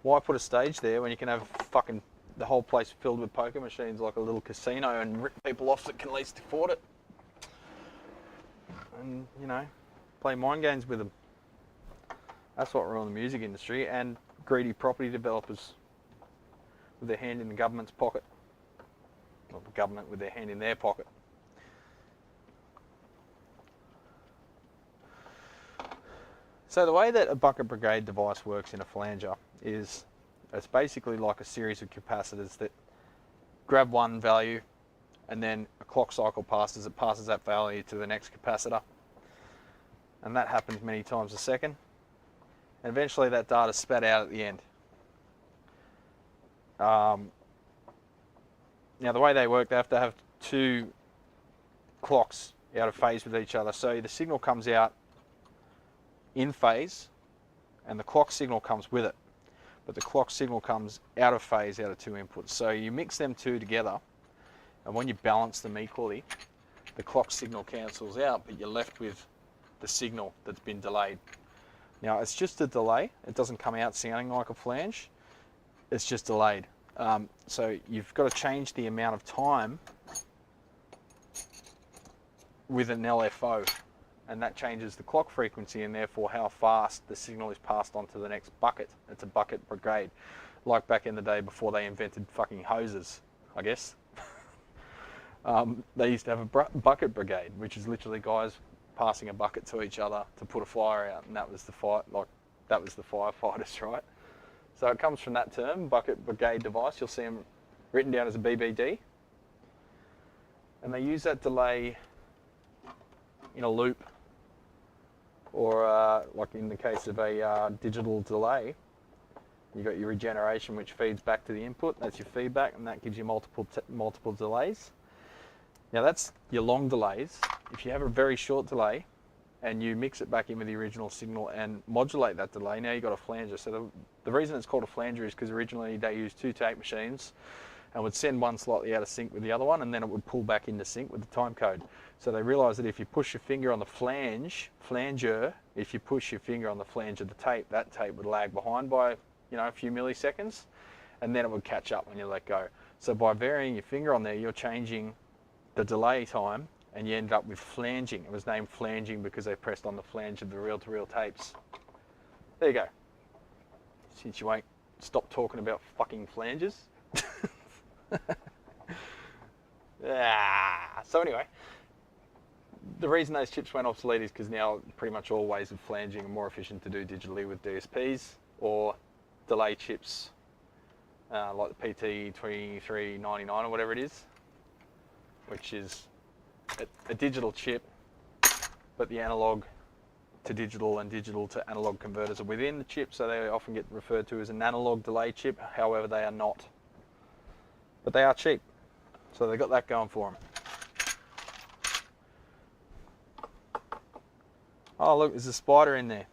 Why put a stage there when you can have fucking the whole place filled with poker machines like a little casino and rip people off that can least afford it? And, you know, play mind games with them. That's what ruined the music industry, and greedy property developers with their hand in the government's pocket. Or the government with their hand in their pocket. So the way that a bucket brigade device works in a flanger is it's basically like a series of capacitors that grab one value and then a clock cycle passes, it passes that value to the next capacitor. And that happens many times a second. And eventually that data is spat out at the end. Now the way they work, they have to have two clocks out of phase with each other. So the signal comes out in phase and the clock signal comes with it. But the clock signal comes out of phase out of two inputs. So you mix them two together, and when you balance them equally, the clock signal cancels out, but you're left with the signal that's been delayed. Now it's just a delay. It doesn't come out sounding like a flange. It's just delayed. So you've got to change the amount of time with an LFO, and that changes the clock frequency and therefore how fast the signal is passed on to the next bucket. It's a bucket brigade, like back in the day before they invented fucking hoses, I guess. They used to have a bucket brigade, which is literally guys passing a bucket to each other to put a fire out, and that was the firefighters, right? So it comes from that term, bucket brigade device. You'll see them written down as a BBD, and they use that delay in a loop, or like in the case of a digital delay, you've got your regeneration, which feeds back to the input. That's your feedback, and that gives you multiple delays. Now that's your long delays. If you have a very short delay and you mix it back in with the original signal and modulate that delay, now you've got a flanger. So the reason it's called a flanger is because originally they used two tape machines and would send one slightly out of sync with the other one, and then it would pull back into sync with the time code. So they realised that if you push your finger on the flanger, if you push your finger on the flange of the tape, that tape would lag behind by, you know, a few milliseconds, and then it would catch up when you let go. So by varying your finger on there, you're changing the delay time, and you end up with flanging. It was named flanging because they pressed on the flange of the reel-to-reel tapes. There you go. Since you won't stop talking about fucking flanges. So anyway, the reason those chips went obsolete is because now pretty much all ways of flanging are more efficient to do digitally with DSPs or delay chips like the PT2399 or whatever it is, which is a digital chip, but the analog to digital and digital to analog converters are within the chip, so they often get referred to as an analog delay chip. However, they are not. But they are cheap, so they got that going for them. Oh look, there's a spider in there,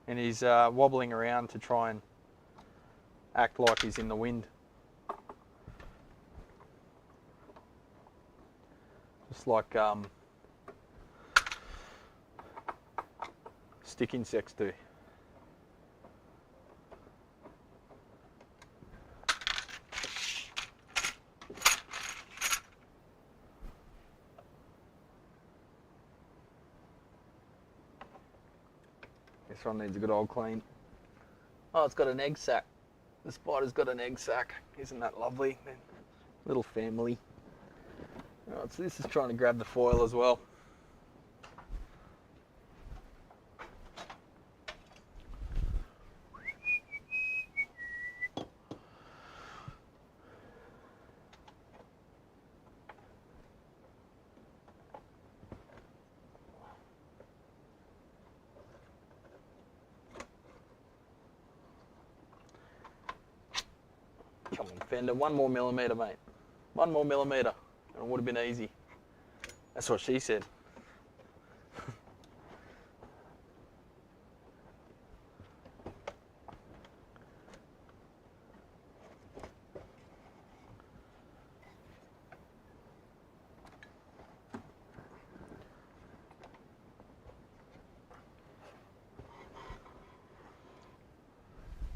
and he's wobbling around to try and act like he's in the wind. Just like stick insects do. This one needs a good old clean. Oh, it's got an egg sac. The spider's got an egg sac. Isn't that lovely? Little family. Alright, so this is trying to grab the foil as well. Come on, fender, 1 more millimetre, mate. 1 more millimetre, and it would have been easy. That's what she said.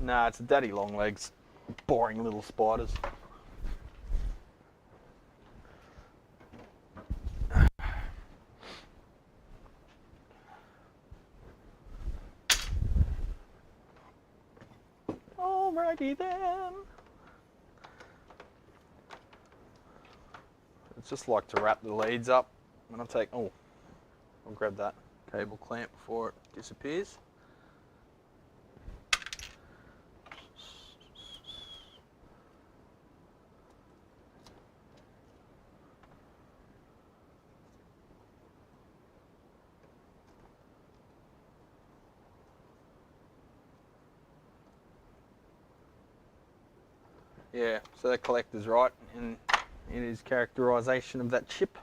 Nah, it's a daddy long legs. Boring little spiders. Alrighty then. It's just like to wrap the leads up. When I take, I'll grab that cable clamp before it disappears. Yeah, so the collector's right in his characterisation of that chip.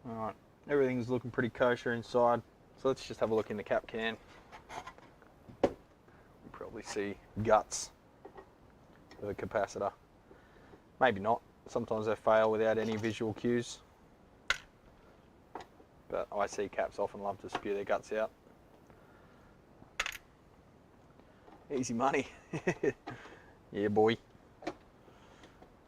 Alright, everything's looking pretty kosher inside, so let's just have a look in the cap can. You probably see guts of a capacitor. Maybe not, sometimes they fail without any visual cues. But IC caps often love to spew their guts out. Easy money. Yeah, boy.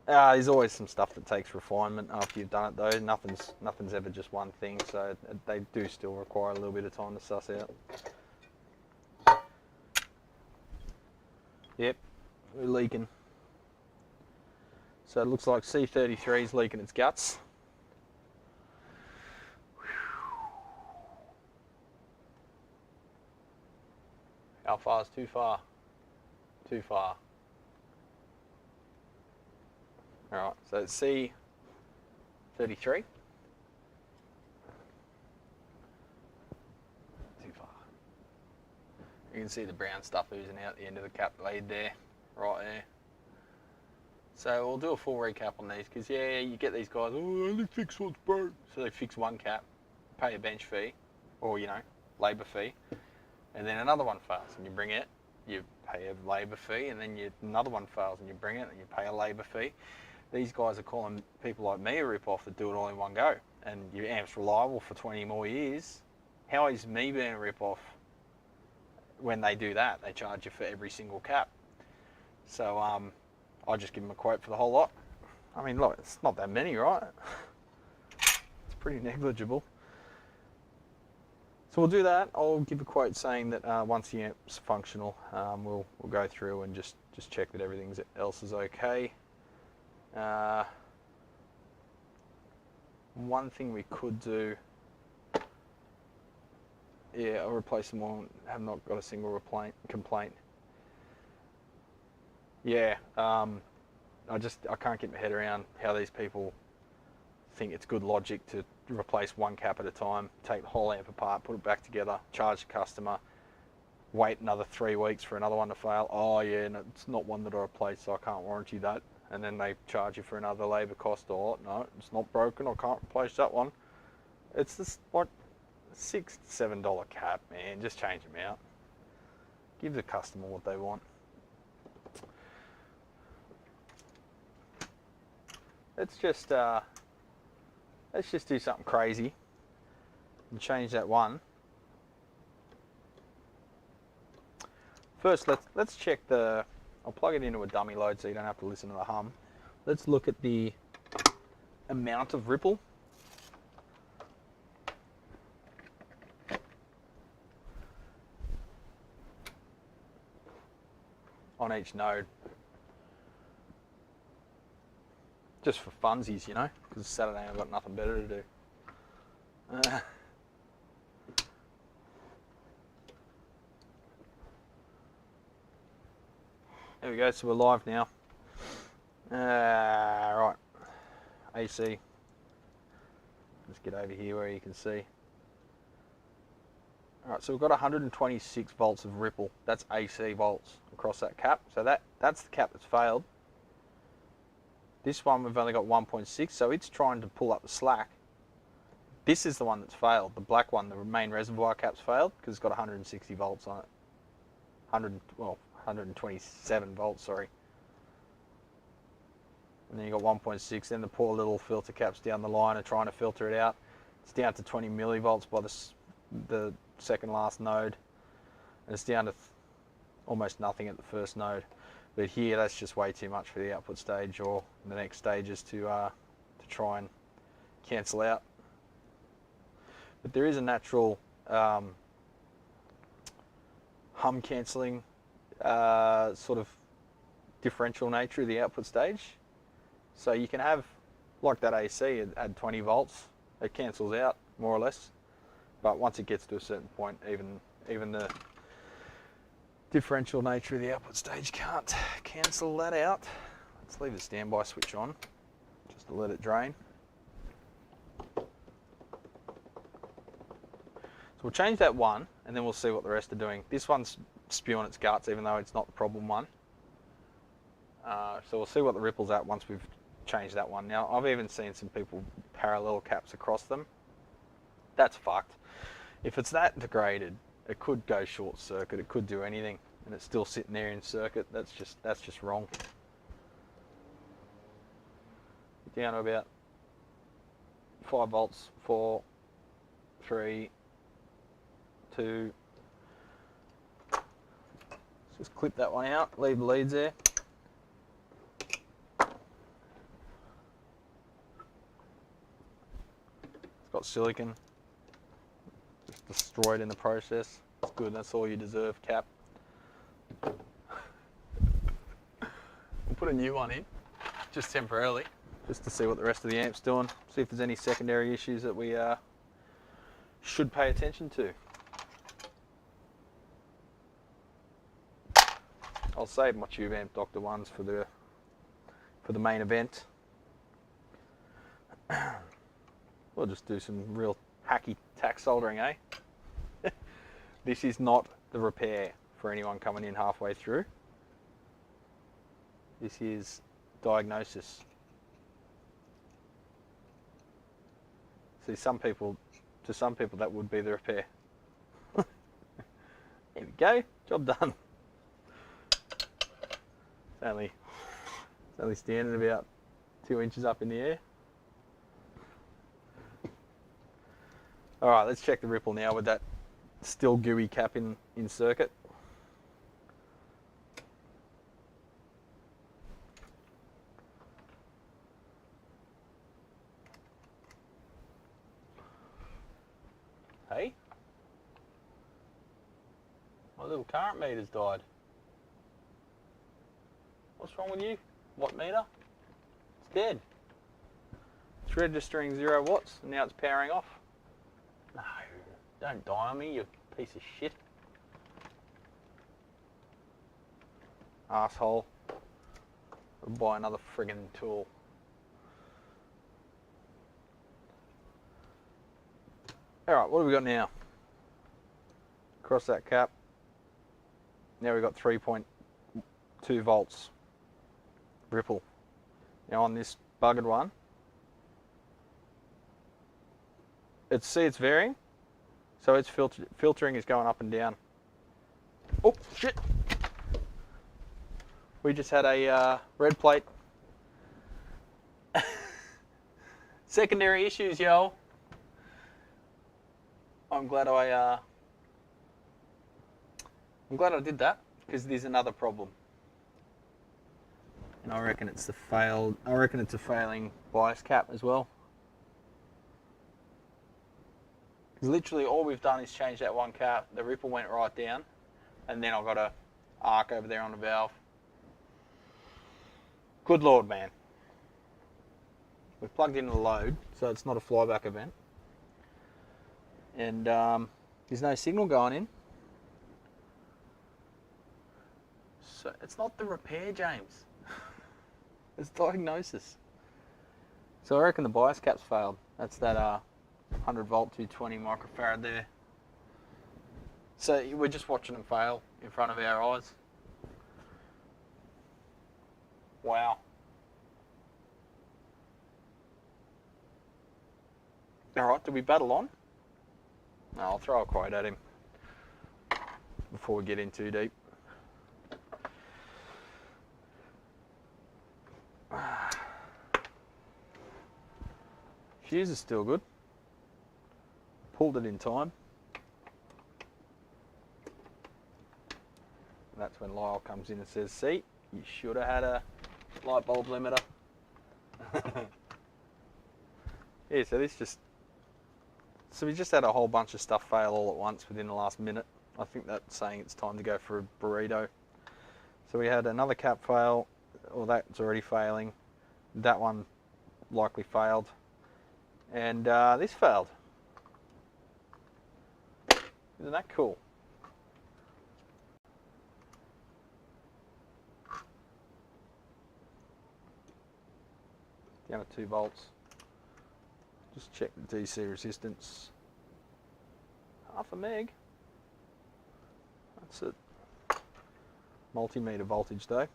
There's always some stuff that takes refinement after you've done it though. Nothing's ever just one thing, so they do still require a little bit of time to suss out. Yep, we're leaking. So it looks like C33 is leaking its guts. How far is too far? Too far. Alright, so it's C33. Too far. You can see the brown stuff oozing out the end of the cap lead there, right there. So we'll do a full recap on these, because yeah, you get these guys, oh, I only fix what's broke. So they fix one cap, pay a bench fee, or labour fee. And then another one fails and you bring it, you pay a labour fee, and then another one fails and you bring it and you pay a labour fee. These guys are calling people like me a rip-off that do it all in one go. And your amp's reliable for 20 more years. How is me being a rip-off when they do that? They charge you for every single cap. So I just give them a quote for the whole lot. I mean, look, it's not that many, right? It's pretty negligible. So we'll do that. I'll give a quote saying that once the amp's functional, we'll go through and just check that everything else is okay. One thing we could do, yeah, I'll replace them all. Have not got a single complaint. Yeah, I can't get my head around how these people think it's good logic to replace one cap at a time, take the whole amp apart, put it back together, charge the customer, wait another 3 weeks for another one to fail. Oh yeah, no, it's not one that I replaced, so I can't warranty that. And then they charge you for another labour cost, or no, it's not broken, I can't replace that one. It's just like $6 to $7 cap, man. Just change them out. Give the customer what they want. Let's just do something crazy and change that one. First, let's check the. I'll plug it into a dummy load so you don't have to listen to the hum. Let's look at the amount of ripple. on each node. Just for funsies, you know, because it's Saturday I've got nothing better to do. There we go, so we're live now. Right, AC. Let's get over here where you can see. Alright, so we've got 126 volts of ripple. That's AC volts across that cap. So that's the cap that's failed. This one we've only got 1.6, so it's trying to pull up the slack. This is the one that's failed. The black one, the main reservoir cap's failed because it's got 160 volts on it. 127 volts, sorry. And then you got 1.6, then the poor little filter caps down the line are trying to filter it out. It's down to 20 millivolts by the second last node. And it's down to almost nothing at the first node. But here, that's just way too much for the output stage or the next stages to try and cancel out. But there is a natural hum cancelling sort of differential nature of the output stage. So you can have, like that AC at 20 volts, it cancels out more or less. But once it gets to a certain point, even the differential nature of the output stage can't cancel that out. Let's leave the standby switch on just to let it drain. So we'll change that one and then we'll see what the rest are doing. This one's spewing its guts even though it's not the problem one. So we'll see what the ripple's at once we've changed that one. Now I've even seen some people parallel caps across them. That's fucked. If it's that degraded, it could go short circuit, it could do anything, and it's still sitting there in circuit. That's just wrong. Down to about 5 volts, 4, 3, 2. Let's just clip that one out, leave the leads there. It's got silicon. Just destroyed in the process. It's good, that's all you deserve, cap. We'll put a new one in, just temporarily, just to see what the rest of the amp's doing, see if there's any secondary issues that we should pay attention to. I'll save my tube amp Dr. ones for the main event. We'll just do some real hacky tack soldering, eh? This is not the repair for anyone coming in halfway through. This is diagnosis. See, to some people that would be the repair. There we go, job done. It's only standing about 2 inches up in the air. All right, let's check the ripple now with that still gooey cap in circuit. Hey, my little current meter's died. What's wrong with you? Watt meter? It's dead. It's registering 0 watts and now it's powering off. No, don't die on me, you piece of shit. Asshole. I'll buy another friggin' tool. Alright, what have we got now? Across that cap. Now we've got 3.2 volts ripple. Now on this buggered one, it's varying, so its filtering is going up and down. Oh shit! We just had a red plate. Secondary issues, yo. I'm glad I did that because there's another problem, and I reckon it's a failing bias cap as well. Literally all we've done is change that one cap, the ripple went right down, and then I've got a arc over there on the valve, Good Lord, man. We've plugged into the load, so it's not a flyback event. And there's no signal going in. So it's not the repair, James. It's diagnosis. So I reckon the bias cap's failed. That's that 100 volt 220 microfarad there. So we're just watching them fail in front of our eyes. Wow. Alright, do we battle on? No, I'll throw a quote at him before we get in too deep. Fuse is still good. Pulled it in time. And that's when Lyle comes in and says, see, you should have had a light bulb limiter. Yeah, so we just had a whole bunch of stuff fail all at once within the last minute. I think that's saying it's time to go for a burrito. So we had another cap fail, or that's already failing. That one likely failed. And this failed. Isn't that cool? Down to 2 volts. Just check the DC resistance. 0.5 meg. That's it. Multimeter voltage though.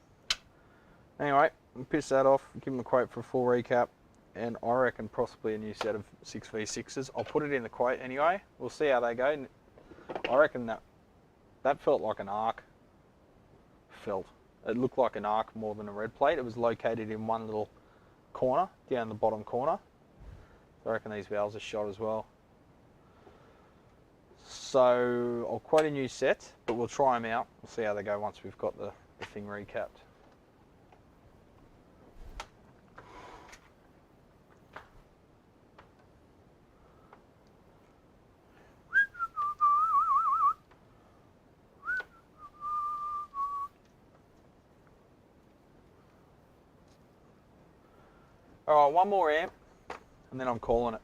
Anyway, we'll piss that off, give them a quote for a full recap, and I reckon possibly a new set of 6v6s. I'll put it in the quote anyway. We'll see how they go. I reckon that felt like an arc. It looked like an arc more than a red plate. It was located in one little corner, down the bottom corner. So I reckon these valves are shot as well. So I'll quote a new set, but we'll try them out. We'll see how they go once we've got the thing recapped. Alright, one more amp, and then I'm calling it.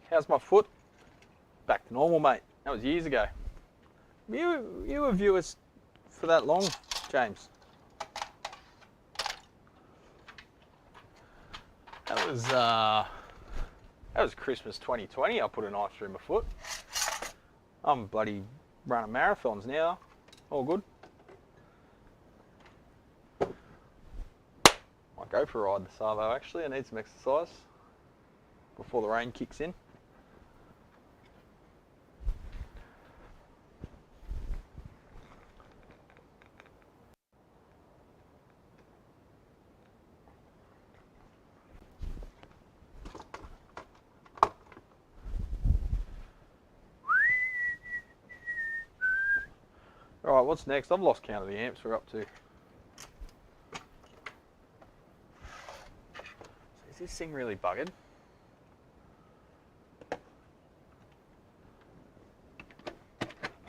How's my foot? Back to normal, mate. That was years ago. You were viewers for that long, James. That was Christmas 2020. I put a knife through my foot. I'm bloody running marathons now. All good. Might go for a ride this Savo actually. I need some exercise before the rain kicks in. Alright, what's next? I've lost count of the amps we're up to. Is this thing really buggered?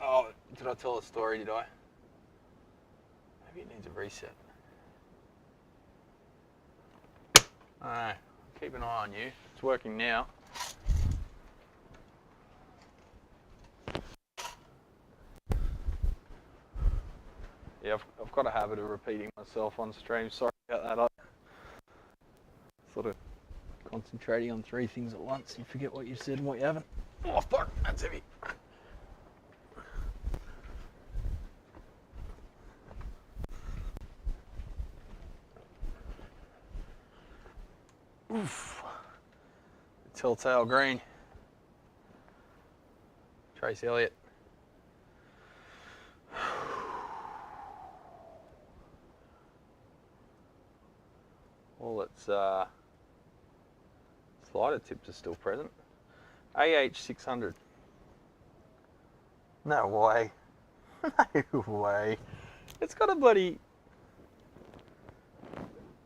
Oh, did I tell a story, did I? Maybe it needs a reset. I don't know. Keep an eye on you. It's working now. Yeah, I've got a habit of repeating myself on stream. Sorry about that. I sort of concentrating on 3 things at once. You forget what you said and what you haven't. Oh, fuck, that's heavy. Oof. Telltale green. Trace Elliott. Well, let's slider tips are still present. AH600. No way. No way. It's got a bloody...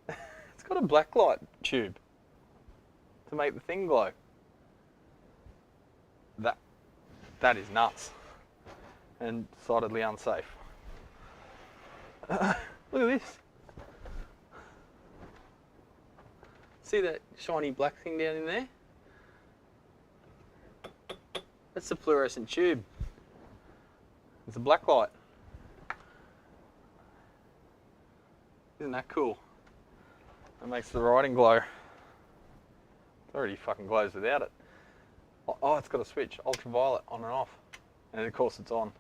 It's got a blacklight tube to make the thing glow. That is nuts. And decidedly unsafe. Look at this. See that shiny black thing down in there? That's the fluorescent tube. It's a black light. Isn't that cool? That makes the writing glow. It already fucking glows without it. Oh, it's got a switch, ultraviolet, on and off. And of course it's on.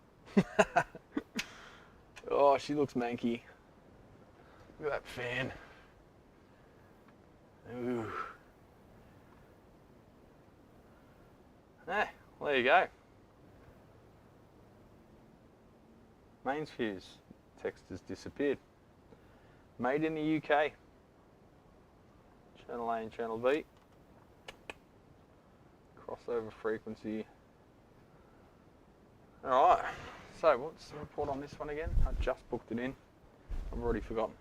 Oh, she looks manky. Look at that fan. Ooh. Well, there you go. Mains fuse. Text has disappeared. Made in the UK. Channel A and Channel B. Crossover frequency. Alright, so what's the report on this one again? I just booked it in. I've already forgotten.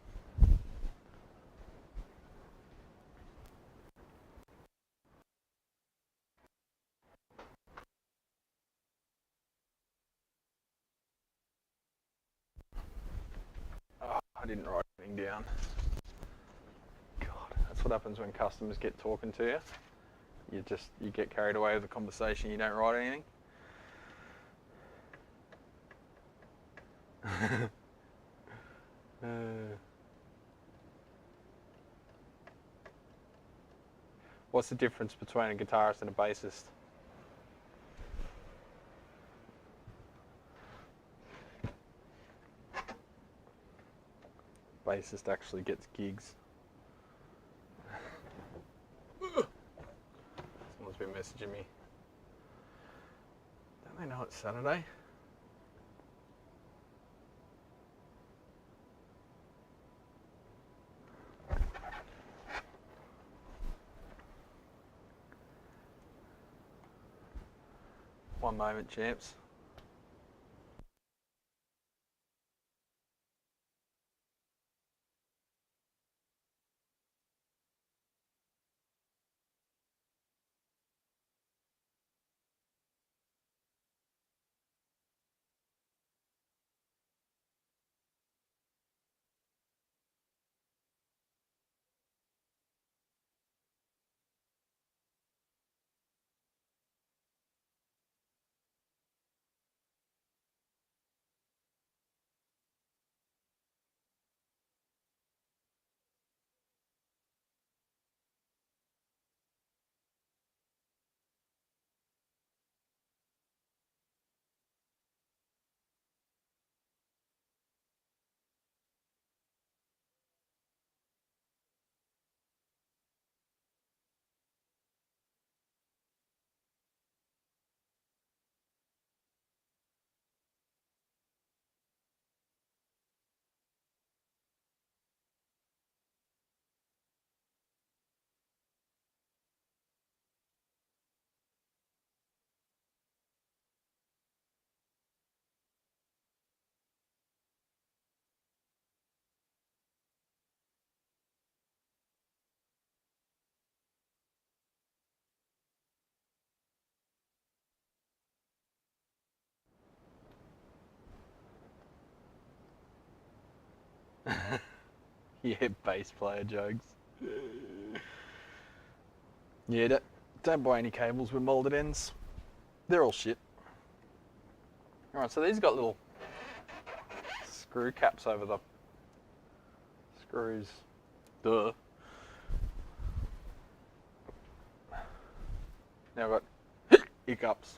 Oh, I didn't write anything down. God, that's what happens when customers get talking to you. You get carried away with the conversation, you don't write anything. What's the difference between a guitarist and a bassist? Bassist actually gets gigs. Someone's been messaging me. Don't they know it's Saturday? One moment, champs. Yeah, bass player jokes. Yeah, don't buy any cables with molded ends. They're all shit. Alright, so these got little screw caps over the screws. Duh. Now I've got hiccups.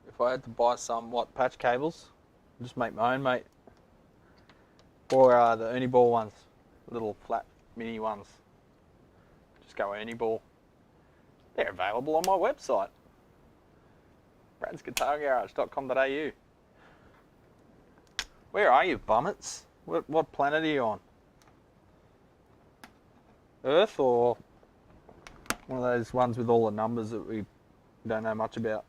If I had to buy some, patch cables? I'd just make my own, mate. Or the Uni ball ones. little flat mini ones. Just go any ball. They're available on my website, bradsguitargarage.com.au. Where are you, bummets? What planet are you on? Earth, or one of those ones with all the numbers that we don't know much about?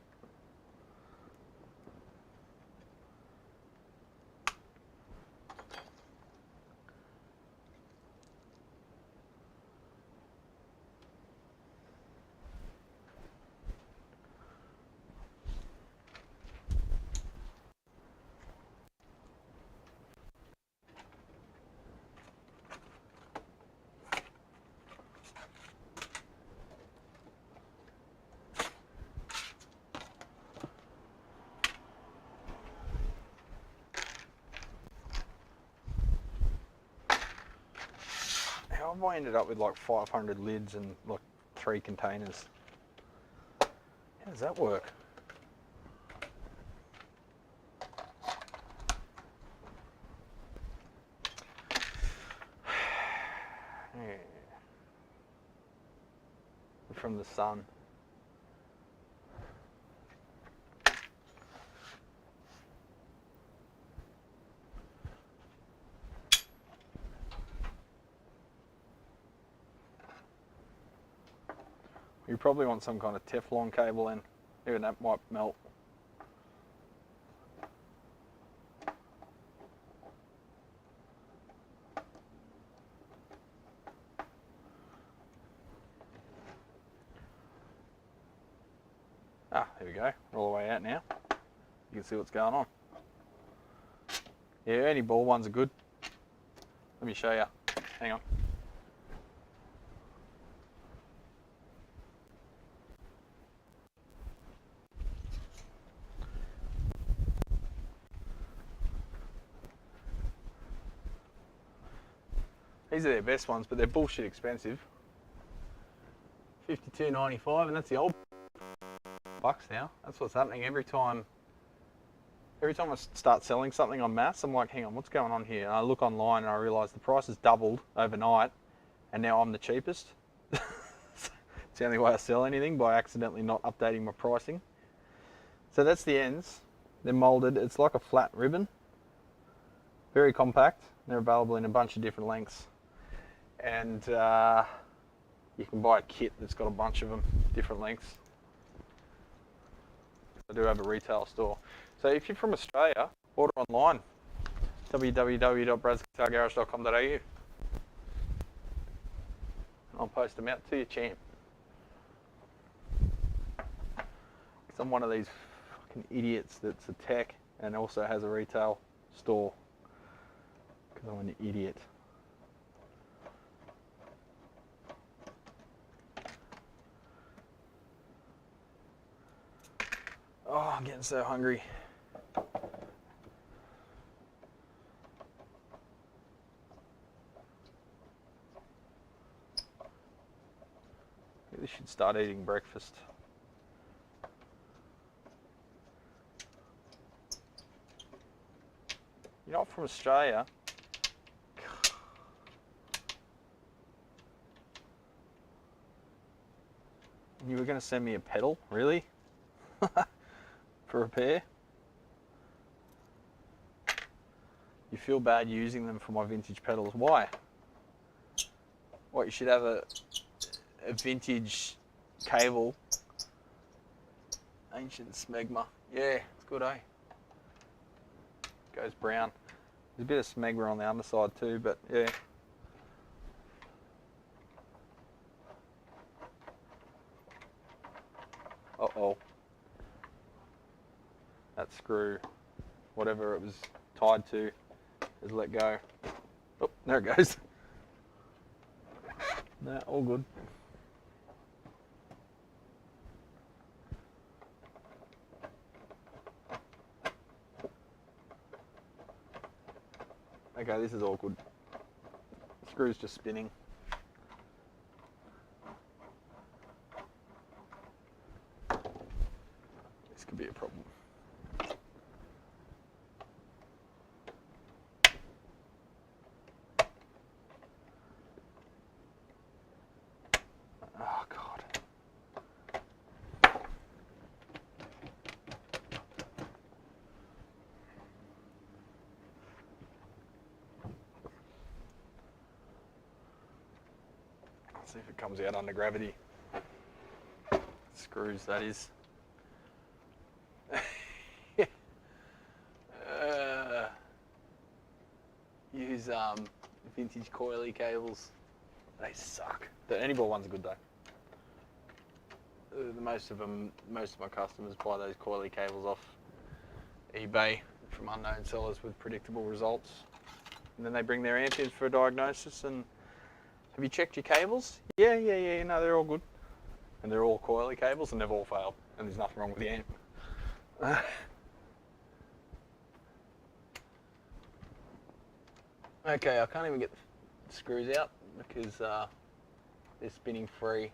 How have I ended up with like 500 lids and like 3 containers? How does that work? Yeah. From the sun. You probably want some kind of Teflon cable in, even that might melt. Ah, there we go, we're all the way out now. You can see what's going on. Yeah, any ball ones are good. Let me show you, hang on. These are their best ones, but they're bullshit expensive. $52.95, and that's the old bucks now. That's what's happening every time. Every time I start selling something en masse, I'm like, hang on, what's going on here? And I look online and I realise the price has doubled overnight, and now I'm the cheapest. It's the only way I sell anything, by accidentally not updating my pricing. So that's the ends. They're moulded. It's like a flat ribbon. Very compact. They're available in a bunch of different lengths. And you can buy a kit that's got a bunch of them, different lengths. I do have a retail store. So if you're from Australia, order online, www.bradsguitargarage.com.au. I'll post them out to you, champ. Because I'm one of these fucking idiots that's a tech and also has a retail store. Because I'm an idiot. Oh, I'm getting so hungry. Really should start eating breakfast. You're not from Australia. You were going to send me a pedal? Really? For repair? You feel bad using them for my vintage pedals. Why? What, you should have a vintage cable. Ancient smegma. Yeah, it's good, eh? Goes brown. There's a bit of smegma on the underside too, but yeah. Uh-oh. That screw, whatever it was tied to, has let go. Oh, there it goes. No, all good. Okay, this is all good. The screw's just spinning. This could be a problem. See if it comes out under gravity. Screws, that is. Use vintage coily cables. They suck. The Anyball ones are good though. Most of my customers buy those coily cables off eBay from unknown sellers with predictable results. And then they bring their amp in for a diagnosis and, have you checked your cables? Yeah, no, they're all good. And they're all coily cables and they've all failed. And there's nothing wrong with the amp. Okay, I can't even get the screws out because they're spinning free.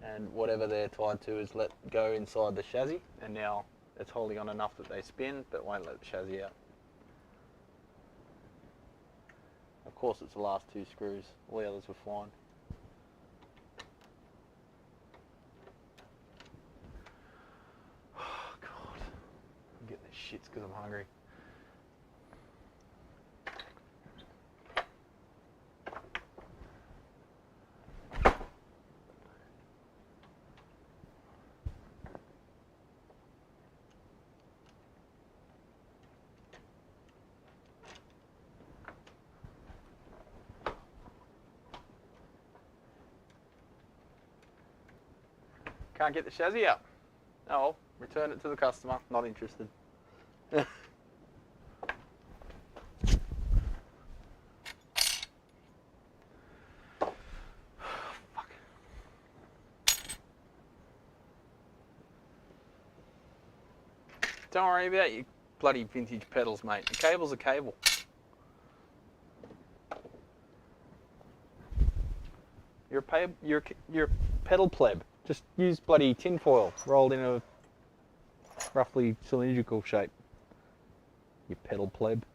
And whatever they're tied to is let go inside the chassis. And now it's holding on enough that they spin, but won't let the chassis out. Of course, it's the last two screws. All the others were fine. Oh God, I'm getting the shits because I'm hungry. Can't get the chassis out. Oh well, return it to the customer. Not interested. Fuck. Don't worry about your bloody vintage pedals, mate. The cable's a cable. You're a pedal pleb. Just use bloody tinfoil rolled in a roughly cylindrical shape. You pedal pleb.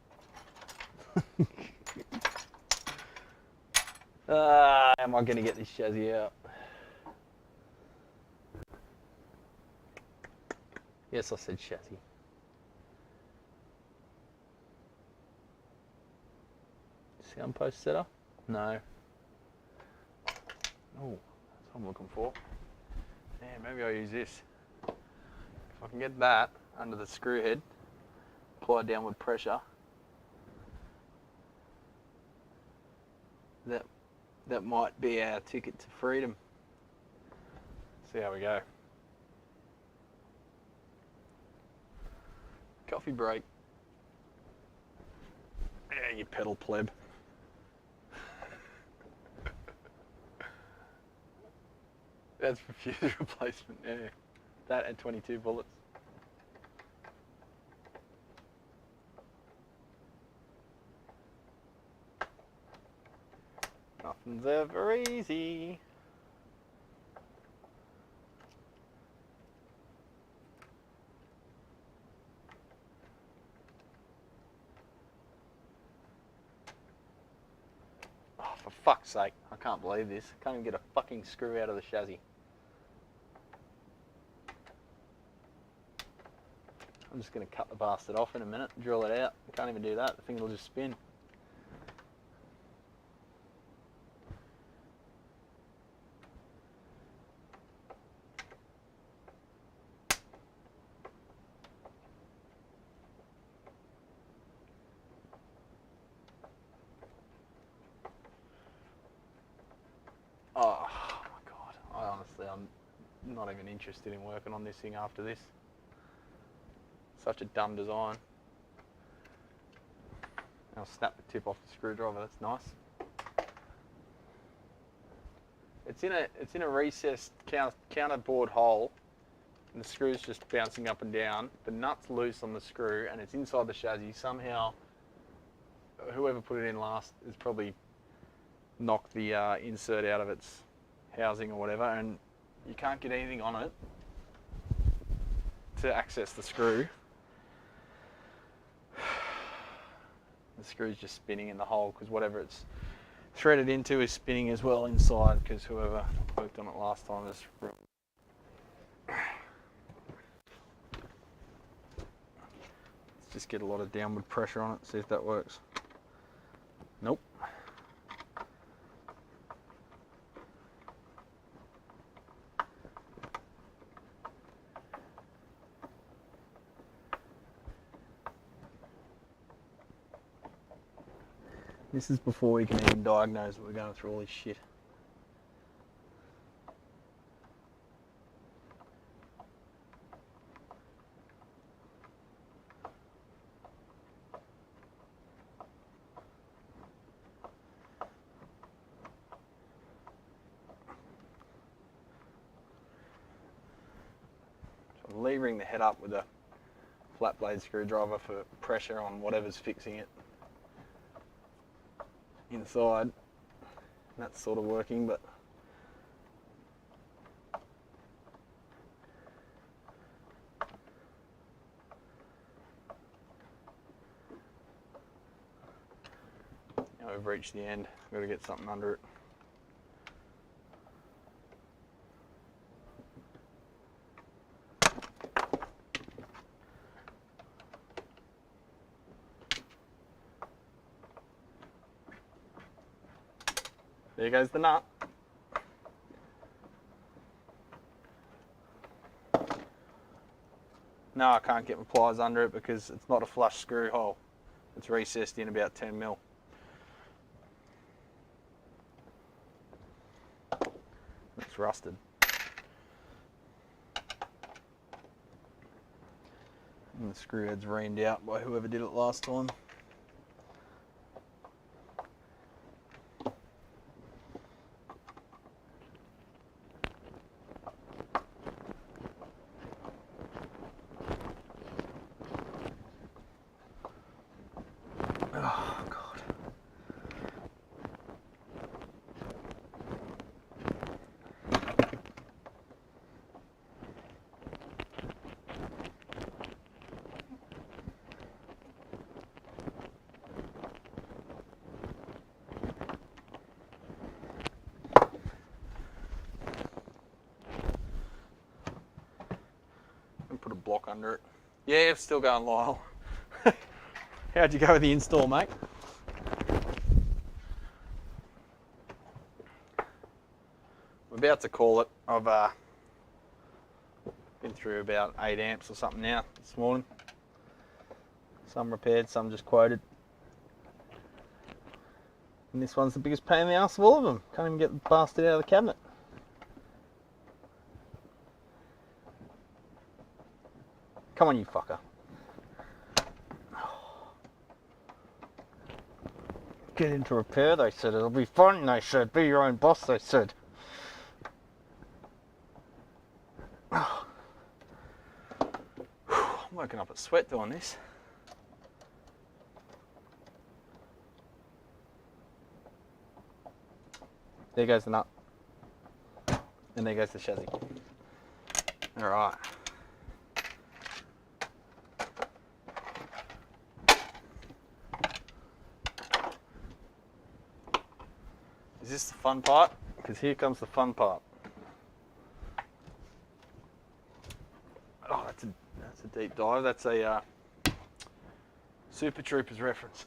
Am I going to get this chassis out? Yes, I said chassis. Sound post setter? No. Oh, that's what I'm looking for. Yeah, maybe I'll use this. If I can get that under the screw head, apply downward pressure, that might be our ticket to freedom. See how we go. Coffee break. Yeah, you pedal pleb. That's for fuse replacement, yeah. That and 22 bullets. Nothing's ever easy. Oh, for fuck's sake. I can't believe this. I can't even get a fucking screw out of the chassis. I'm just going to cut the bastard off in a minute, drill it out. I can't even do that. The thing will just spin. Oh my God. I'm not even interested in working on this thing after this. Such a dumb design. I'll snap the tip off the screwdriver. That's nice. It's in a recessed counterboard hole, and the screw's just bouncing up and down. The nut's loose on the screw, and it's inside the chassis. Somehow, whoever put it in last has probably knocked the insert out of its housing or whatever, and you can't get anything on it to access the screw. The screw's just spinning in the hole because whatever it's threaded into is spinning as well inside, because whoever worked on it last time is... Let's just get a lot of downward pressure on it, see if that works. Nope. This is before we can even diagnose that we're going through all this shit. So I'm levering the head up with a flat blade screwdriver for pressure on whatever's fixing it inside. That's sort of working, but now we've reached the end. We've got to get something under it. There goes the nut. No, I can't get my pliers under it because it's not a flush screw hole. It's recessed in about 10 mil. It's rusted. And the screw head's reamed out by whoever did it last time. Put a block under it. Yeah, it's still going, Lyle. How'd you go with the install, mate? I'm about to call it. I've been through about 8 amps or something now this morning. Some repaired, some just quoted. And this one's the biggest pain in the ass of all of them. Can't even get the bastard out of the cabinet. Come on, you fucker. Get into repair, they said. It'll be fun, they said. Be your own boss, they said. I'm working up a sweat doing this. There goes the nut. And there goes the chassis. Alright. Is this the fun part? Because here comes the fun part. Oh, that's a deep dive. That's a Super Troopers reference.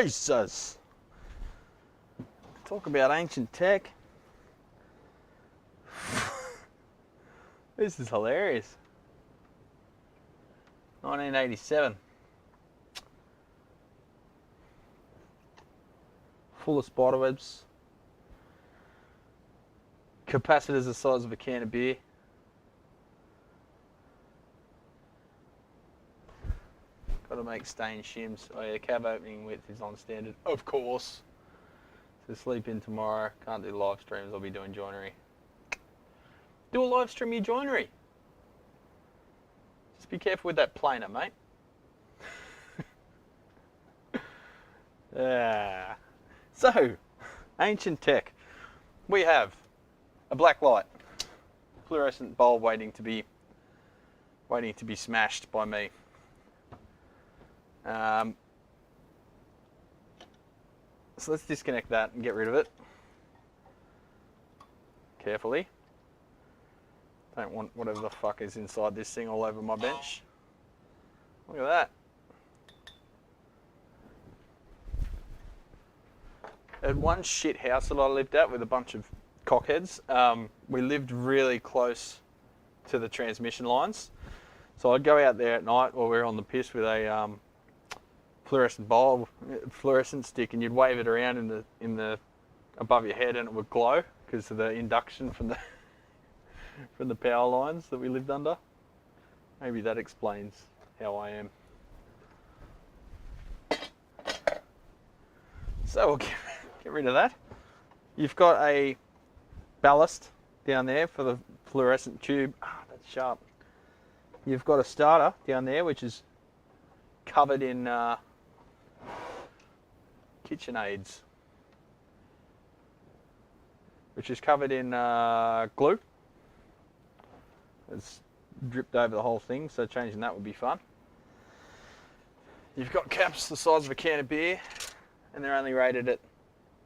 Jesus! Talk about ancient tech. This is hilarious. 1987. Full of spider webs. Capacitors the size of a can of beer. Got to make stain shims. Oh yeah, cab opening width is on standard, of course. So sleep in tomorrow. Can't do live streams. I'll be doing joinery. Do a live stream your joinery. Just be careful with that planer, mate. So, ancient tech. We have a black light, fluorescent bulb waiting to be smashed by me. So let's disconnect that and get rid of it. Carefully. Don't want whatever the fuck is inside this thing all over my bench. Look at that. At one shit house that I lived at with a bunch of cockheads, we lived really close to the transmission lines. So I'd go out there at night while we were on the piss with a fluorescent bulb, fluorescent stick, and you'd wave it around in the above your head, and it would glow because of the induction from the from the power lines that we lived under. Maybe that explains how I am. So we'll get rid of that. You've got a ballast down there for the fluorescent tube. Ah, that's sharp. You've got a starter down there which is covered in kitchen aids, which is covered in glue. It's dripped over the whole thing, so changing that would be fun. You've got caps the size of a can of beer, and they're only rated at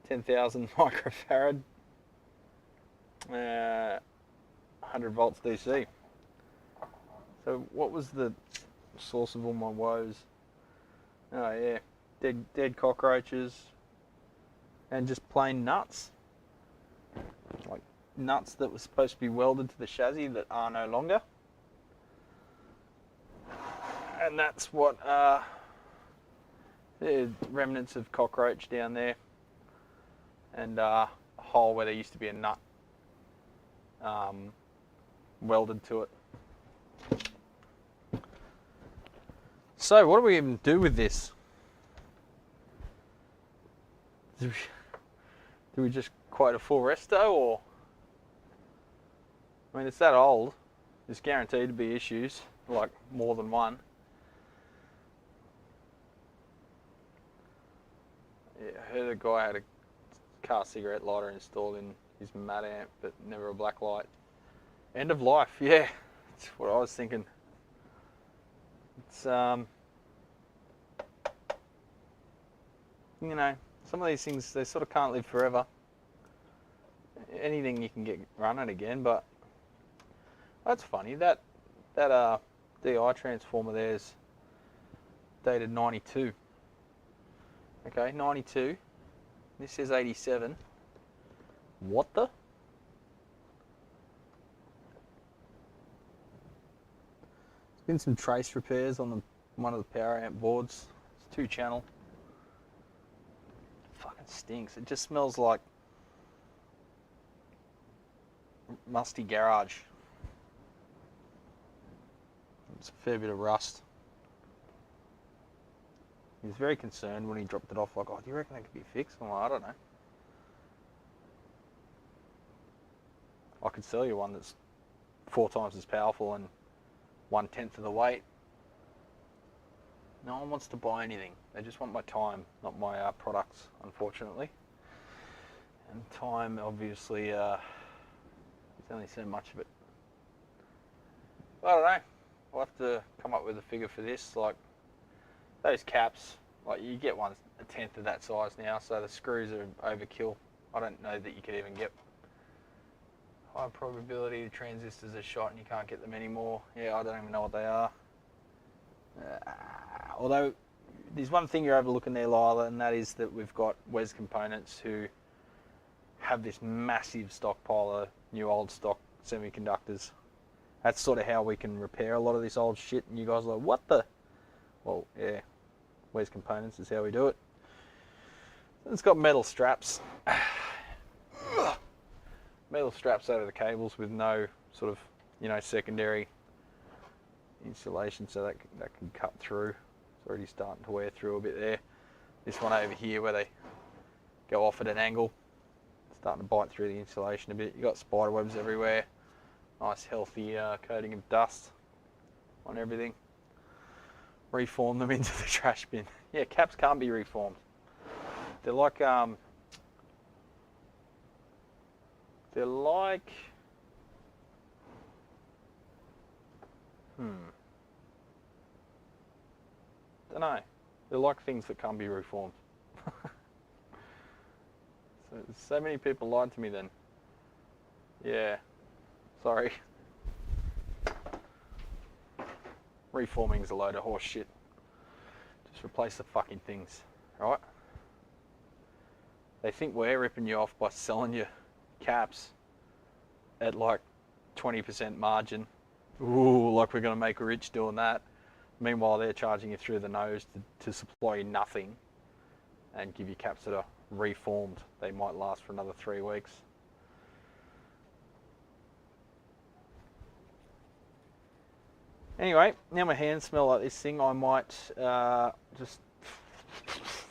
10,000 microfarad, 100 volts DC. So what was the source of all my woes? Oh yeah, dead cockroaches, and just plain nuts. Like nuts that were supposed to be welded to the chassis that are no longer. And that's what the remnants of cockroach down there, and a hole where there used to be a nut welded to it. So what do we even do with this? Do we just quote a full resto, or? I mean, it's that old. There's guaranteed to be issues, like more than one. Yeah, I heard a guy had a car cigarette lighter installed in his mat amp, but never a black light. End of life, yeah. That's what I was thinking. It's you know, some of these things, they sort of can't live forever. Anything you can get running again, but that's funny. That DI transformer there's dated 92. Okay, 92. This says 87. What the? There's been some trace repairs on one of the power amp boards. It's 2-channel. Fucking stinks. It just smells like musty garage. It's a fair bit of rust. He was very concerned when he dropped it off, like, oh, do you reckon that could be fixed? I'm like, I don't know. I could sell you one that's 4 times as powerful and 1/10 of the weight. No one wants to buy anything. They just want my time, not my products, unfortunately. And time, obviously, there's only so much of it. I don't know. I'll have to come up with a figure for this. Like, those caps, like, you get one 1/10 of that size now, so the screws are overkill. I don't know that you could even get high probability transistors are shot and you can't get them anymore. Yeah, I don't even know what they are. Although, there's one thing you're overlooking there, Lila, and that is that we've got Wes Components who have this massive stockpile of new old stock semiconductors. That's sort of how we can repair a lot of this old shit, and you guys are like, what the? Well, yeah, Wes Components is how we do it. It's got metal straps. Metal straps over the cables with no sort of, you know, secondary insulation, so that can cut through. It's already starting to wear through a bit there. This one over here where they go off at an angle, starting to bite through the insulation a bit. You've got spider webs everywhere. Nice healthy coating of dust on everything. Reform them into the trash bin. Yeah, caps can't be reformed. They're like don't know. They're like things that can't be reformed. So many people lied to me then. Yeah, sorry. Reforming's a load of horse shit. Just replace the fucking things, right? They think we're ripping you off by selling you caps at like 20% margin. Ooh, like we're going to make rich doing that. Meanwhile, they're charging you through the nose to supply you nothing and give you caps that are reformed. They might last for another 3 weeks. Anyway, now my hands smell like this thing, I might just,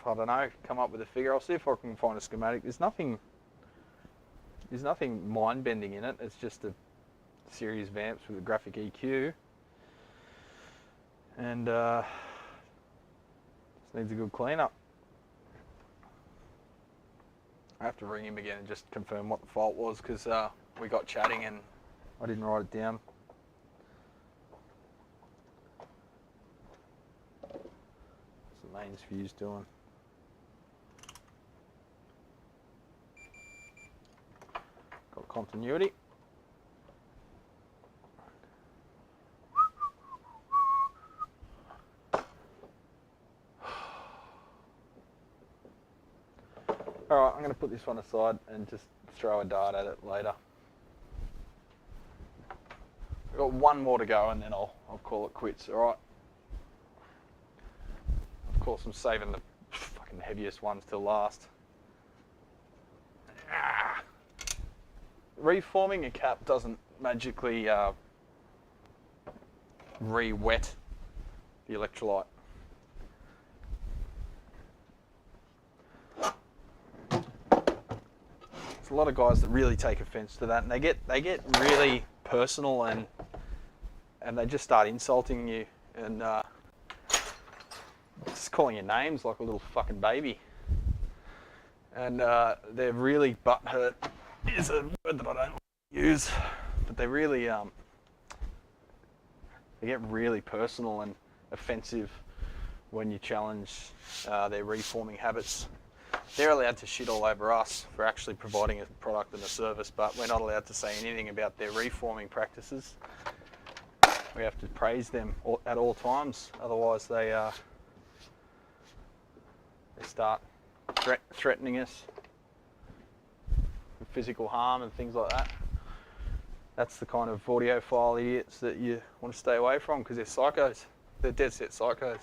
I don't know, come up with a figure. I'll see if I can find a schematic. There's nothing mind-bending in it. It's just a series of amps with a graphic EQ. And just needs a good cleanup. I have to ring him again and just confirm what the fault was, because we got chatting and I didn't write it down. What's the mains fuse doing? Got continuity. Alright, I'm going to put this one aside and just throw a dart at it later. I've got one more to go and then I'll call it quits, alright? Of course, I'm saving the fucking heaviest ones till last. Reforming a cap doesn't magically re-wet the electrolyte. There's a lot of guys that really take offense to that, and they get really personal and they just start insulting you and just calling you names like a little fucking baby. And they're really butthurt is a word that I don't use, but they really they get really personal and offensive when you challenge their reforming habits. They're allowed to shit all over us for actually providing a product and a service, but we're not allowed to say anything about their reforming practices. We have to praise them at all times, otherwise they start threatening us with physical harm and things like that. That's the kind of audiophile idiots that you want to stay away from, because they're psychos. They're dead set psychos.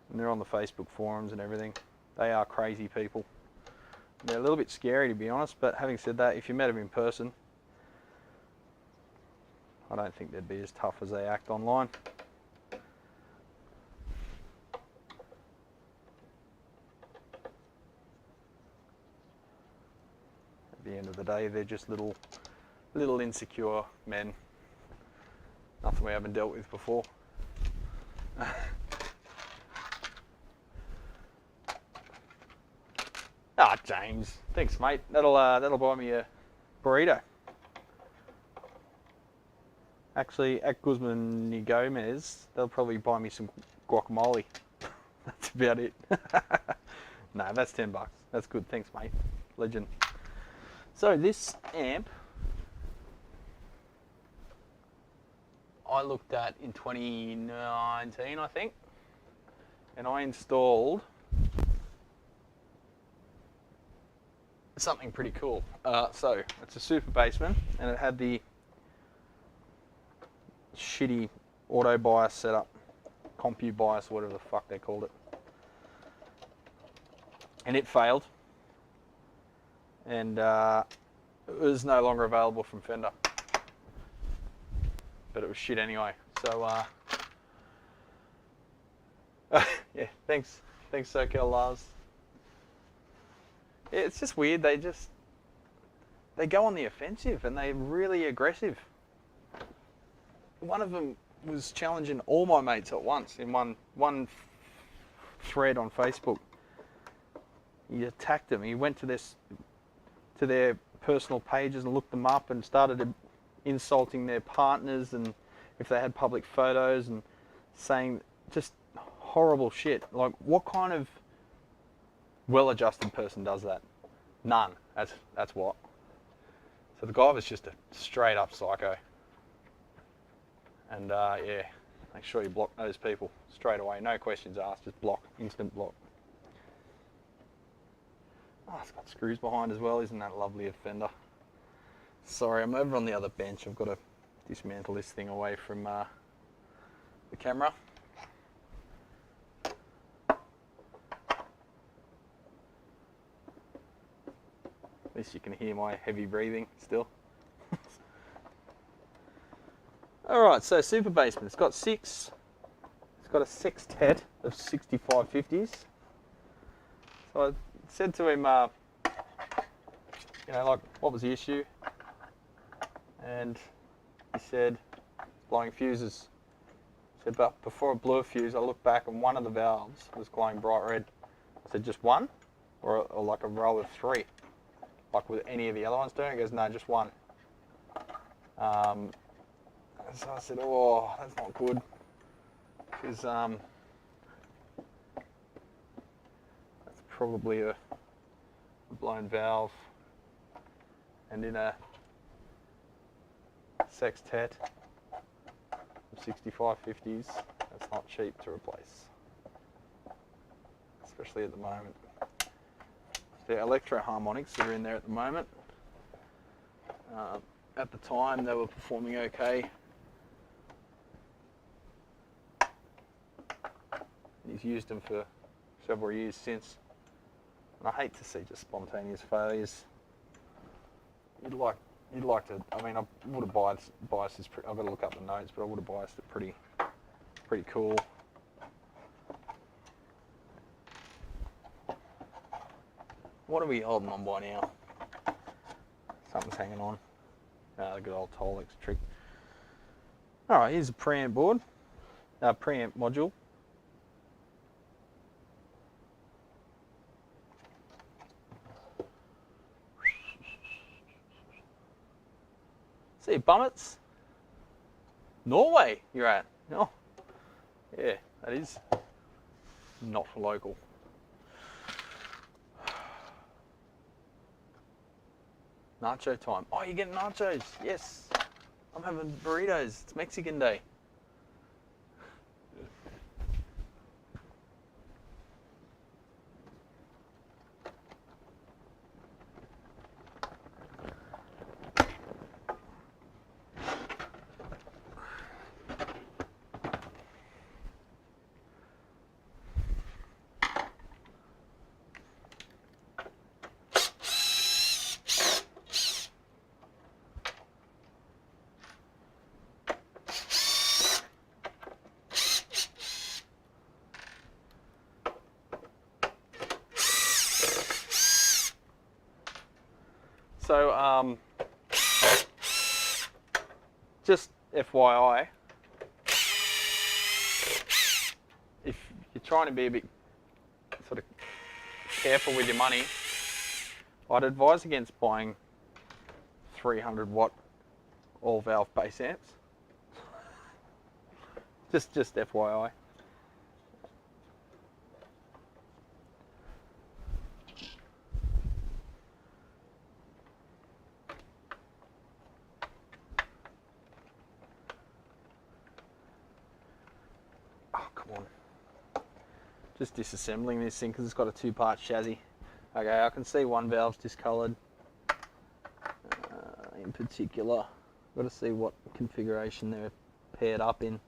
And they're on the Facebook forums and everything. They are crazy people. They're a little bit scary, to be honest, but having said that, if you met them in person, I don't think they'd be as tough as they act online. At the end of the day, they're just little insecure men. Nothing we haven't dealt with before. Ah, James. Thanks, mate. That'll buy me a burrito. Actually, at Guzman y Gomez, they'll probably buy me some guacamole. That's about it. No, that's $10. That's good. Thanks, mate. Legend. So this amp I looked at in 2019, I think, and I installed something pretty cool. So it's a super bassman, and it had the shitty auto bias setup, compu bias, whatever the fuck they called it, and it failed, and it was no longer available from Fender, but it was shit anyway. So yeah, thanks SoCal Lars. Yeah, it's just weird. They go on the offensive and they're really aggressive. One of them was challenging all my mates at once in one thread on Facebook. He attacked them. He went to their personal pages and looked them up and started insulting their partners and if they had public photos and saying just horrible shit. Like, what kind of well-adjusted person does that? None. That's what. So the guy was just a straight up psycho. And yeah, make sure you block those people straight away. No questions asked, just block, instant block. Oh, it's got screws behind as well. Isn't that lovely, a fender? Sorry, I'm over on the other bench. I've got to dismantle this thing away from the camera. At least you can hear my heavy breathing still. Alright, so super basement. It's got a sextet of 6550s. So I said to him, you know, like, what was the issue? And he said, blowing fuses. He said, but before I blew a fuse, I looked back and one of the valves was glowing bright red. I said, just one? Or like a row of three? Like with any of the other ones doing? He goes, no, just one. So I said, oh, that's not good. Because that's probably a blown valve. And in a sextet of 6550s, that's not cheap to replace. Especially at the moment. The electro harmonics are in there at the moment. At the time they were performing okay. He's used them for several years since. And I hate to see just spontaneous failures. You'd like to, I mean, I would have biased this, I've got to look up the notes, but I would have biased it pretty cool. What are we holding on by now? Something's hanging on. The good old Tolex trick. Alright, here's a preamp board. Preamp module. See, bummets. Norway, you're at. Oh, yeah, that is not for local. Nacho time. Oh, you're getting nachos. Yes. I'm having burritos. It's Mexican day. So, just FYI, if you're trying to be a bit sort of careful with your money, I'd advise against buying 300 watt all valve bass amps. Just FYI. Just disassembling this thing because it's got a two-part chassis. Okay, I can see one valve's discoloured. In particular, got to see what configuration they're paired up in.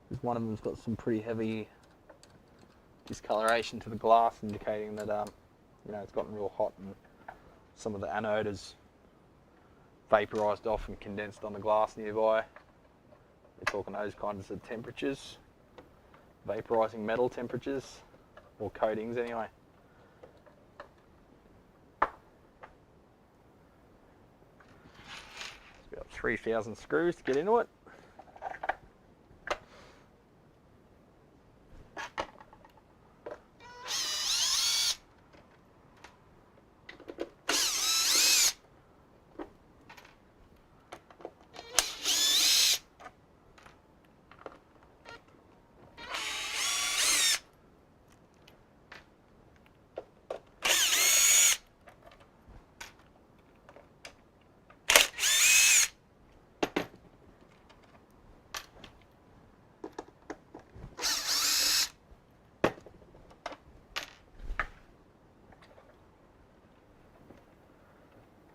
Because one of them's got some pretty heavy discoloration to the glass, indicating that you know, it's gotten real hot and some of the anode has vaporised off and condensed on the glass nearby. We're talking those kinds of temperatures. Vaporizing metal temperatures, or coatings anyway. It's about 3,000 screws to get into it.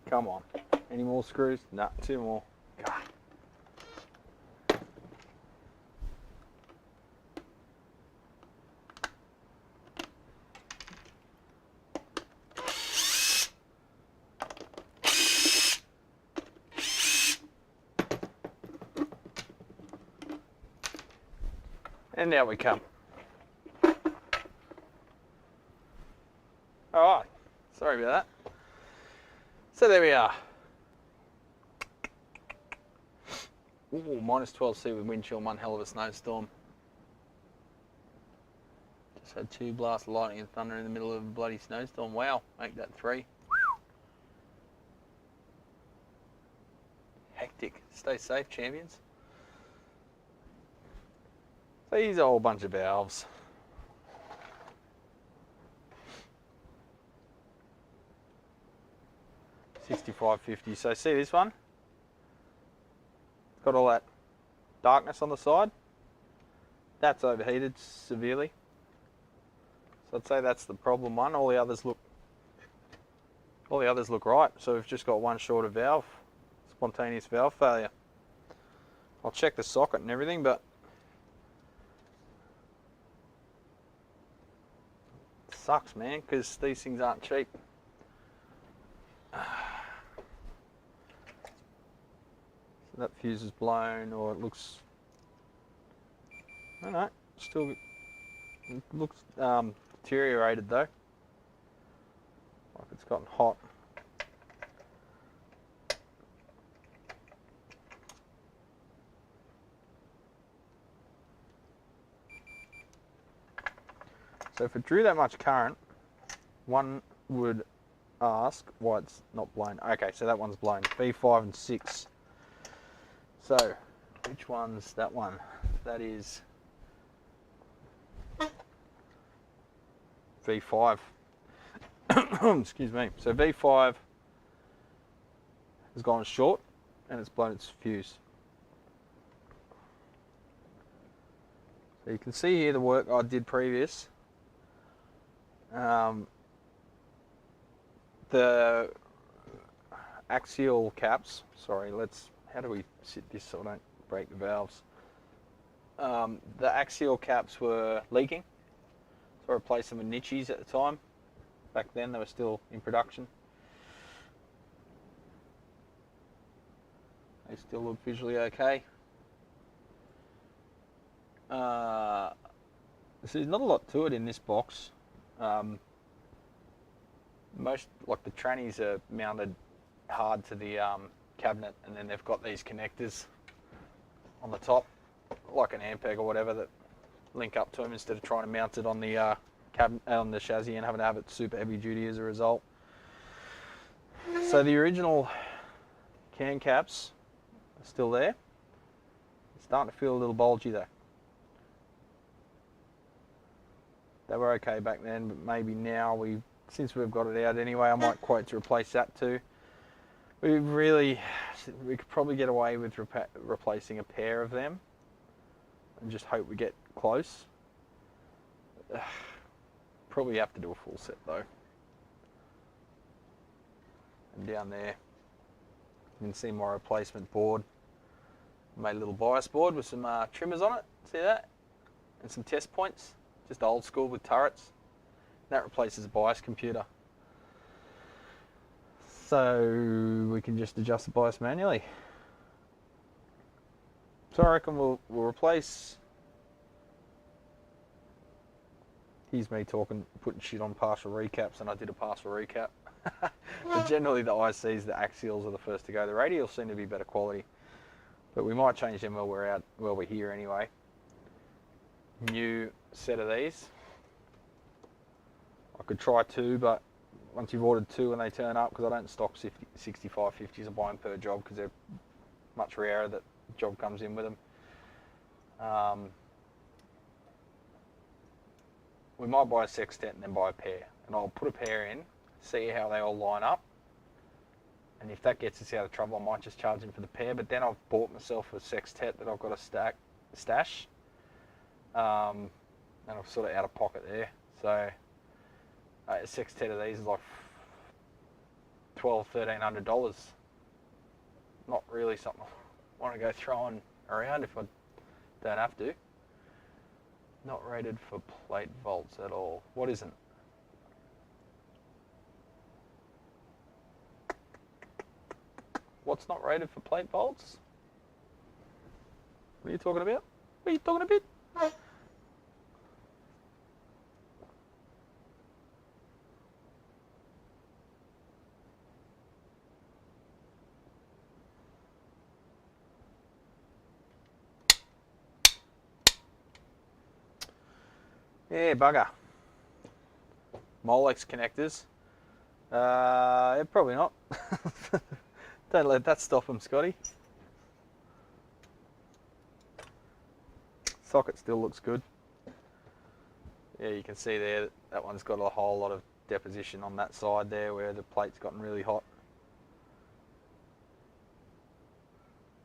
Come on. Any more screws? Nah, 2 more. God. And now we come. Alright, sorry about that. So there we are. Ooh, minus 12C with wind chill, one hell of a snowstorm. Just had 2 blasts of lightning and thunder in the middle of a bloody snowstorm. Wow, make that 3. Hectic. Stay safe, champions. So here's a whole bunch of valves. $65.50. So see this one? It's got all that darkness on the side. That's overheated severely. So I'd say that's the problem one. All the others look right. So we've just got one short of valve, spontaneous valve failure. I'll check the socket and everything, but it sucks, man, because these things aren't cheap. So that fuse is blown, or it looks, I don't know, still it looks deteriorated though, like it's gotten hot. So if it drew that much current, one would ask why it's not blown. Okay, so that one's blown. V5 and 6. So, which one's that one? That is V5. Excuse me. So V5 has gone short and it's blown its fuse. So you can see here the work I did previous. The axial caps, sorry, how do we sit this so I don't break the valves? The axial caps were leaking, so I replaced them with niches at the time. Back then they were still in production. They still look visually okay. There's not a lot to it in this box. Most, like the trannies are mounted hard to the cabinet, and then they've got these connectors on the top, like an Ampeg or whatever, that link up to them instead of trying to mount it on the cabinet, on the chassis, and having to have it super heavy duty as a result. So the original can caps are still there. It's starting to feel a little bulgy though. They were okay back then, but maybe now since we've got it out anyway, I might quote to replace that too. We could probably get away with replacing a pair of them and just hope we get close. Probably have to do a full set though. And down there, you can see my replacement board. Made a little bias board with some trimmers on it, see that? And some test points, just old school with turrets. That replaces a bias computer. So we can just adjust the bias manually. So I reckon we'll replace. Here's me talking, putting shit on partial recaps, and I did a partial recap. But generally the ICs, the axials are the first to go. The radials seem to be better quality, but we might change them while we're here anyway. New set of these. I could try 2, but once you've ordered 2 and they turn up, because I don't stock 6550s, I buy them per job because they're much rarer that the job comes in with them. We might buy a sextet and then buy a pair, and I'll put a pair in, see how they all line up, and if that gets us out of trouble, I might just charge them for the pair. But then I've bought myself a sextet that I've got a stash, and I'm sort of out of pocket there. So a sextet of these is like $1,200–1,300. Not really something I want to go throwing around if I don't have to. Not rated for plate volts at all. What isn't? What's not rated for plate volts? What are you talking about? What are you talking about? Yeah, bugger. Molex connectors. Yeah, probably not. Don't let that stop them, Scotty. Socket still looks good. Yeah, you can see there that one's got a whole lot of deposition on that side there where the plate's gotten really hot.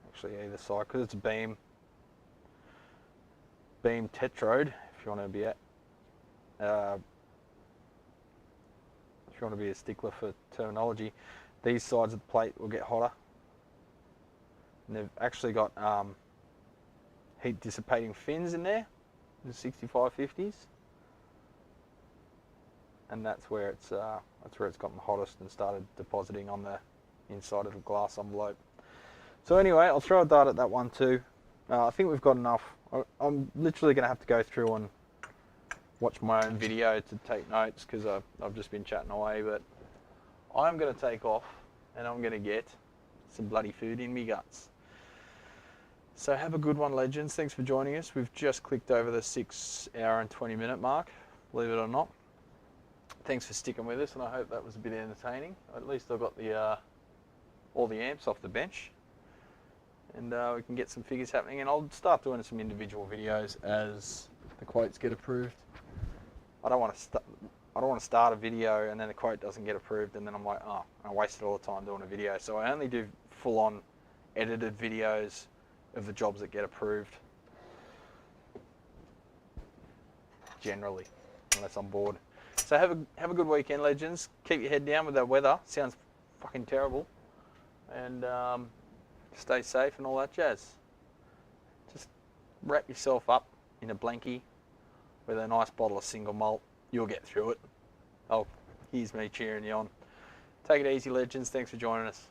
Actually, either side, because it's a beam tetrode. If you want to be a stickler for terminology, these sides of the plate will get hotter. And they've actually got heat dissipating fins in there, the 6550s, and that's where it's gotten hottest and started depositing on the inside of the glass envelope. So anyway, I'll throw a dart at that one too. I think we've got enough. I'm literally going to have to go through and watch my own video to take notes because I've just been chatting away, but I'm going to take off and I'm going to get some bloody food in me guts. So have a good one, legends. Thanks for joining us. We've just clicked over the 6 hour and 20 minute mark, believe it or not. Thanks for sticking with us, and I hope that was a bit entertaining. At least I got the all the amps off the bench, and we can get some figures happening, and I'll start doing some individual videos as the quotes get approved. I don't want to start a video and then the quote doesn't get approved, and then I'm like, oh, I wasted all the time doing a video. So I only do full-on edited videos of the jobs that get approved, generally, unless I'm bored. So have a good weekend, legends. Keep your head down with that weather. Sounds fucking terrible, and stay safe and all that jazz. Just wrap yourself up in a blankie with a nice bottle of single malt. You'll get through it. Oh, here's me cheering you on. Take it easy, legends. Thanks for joining us.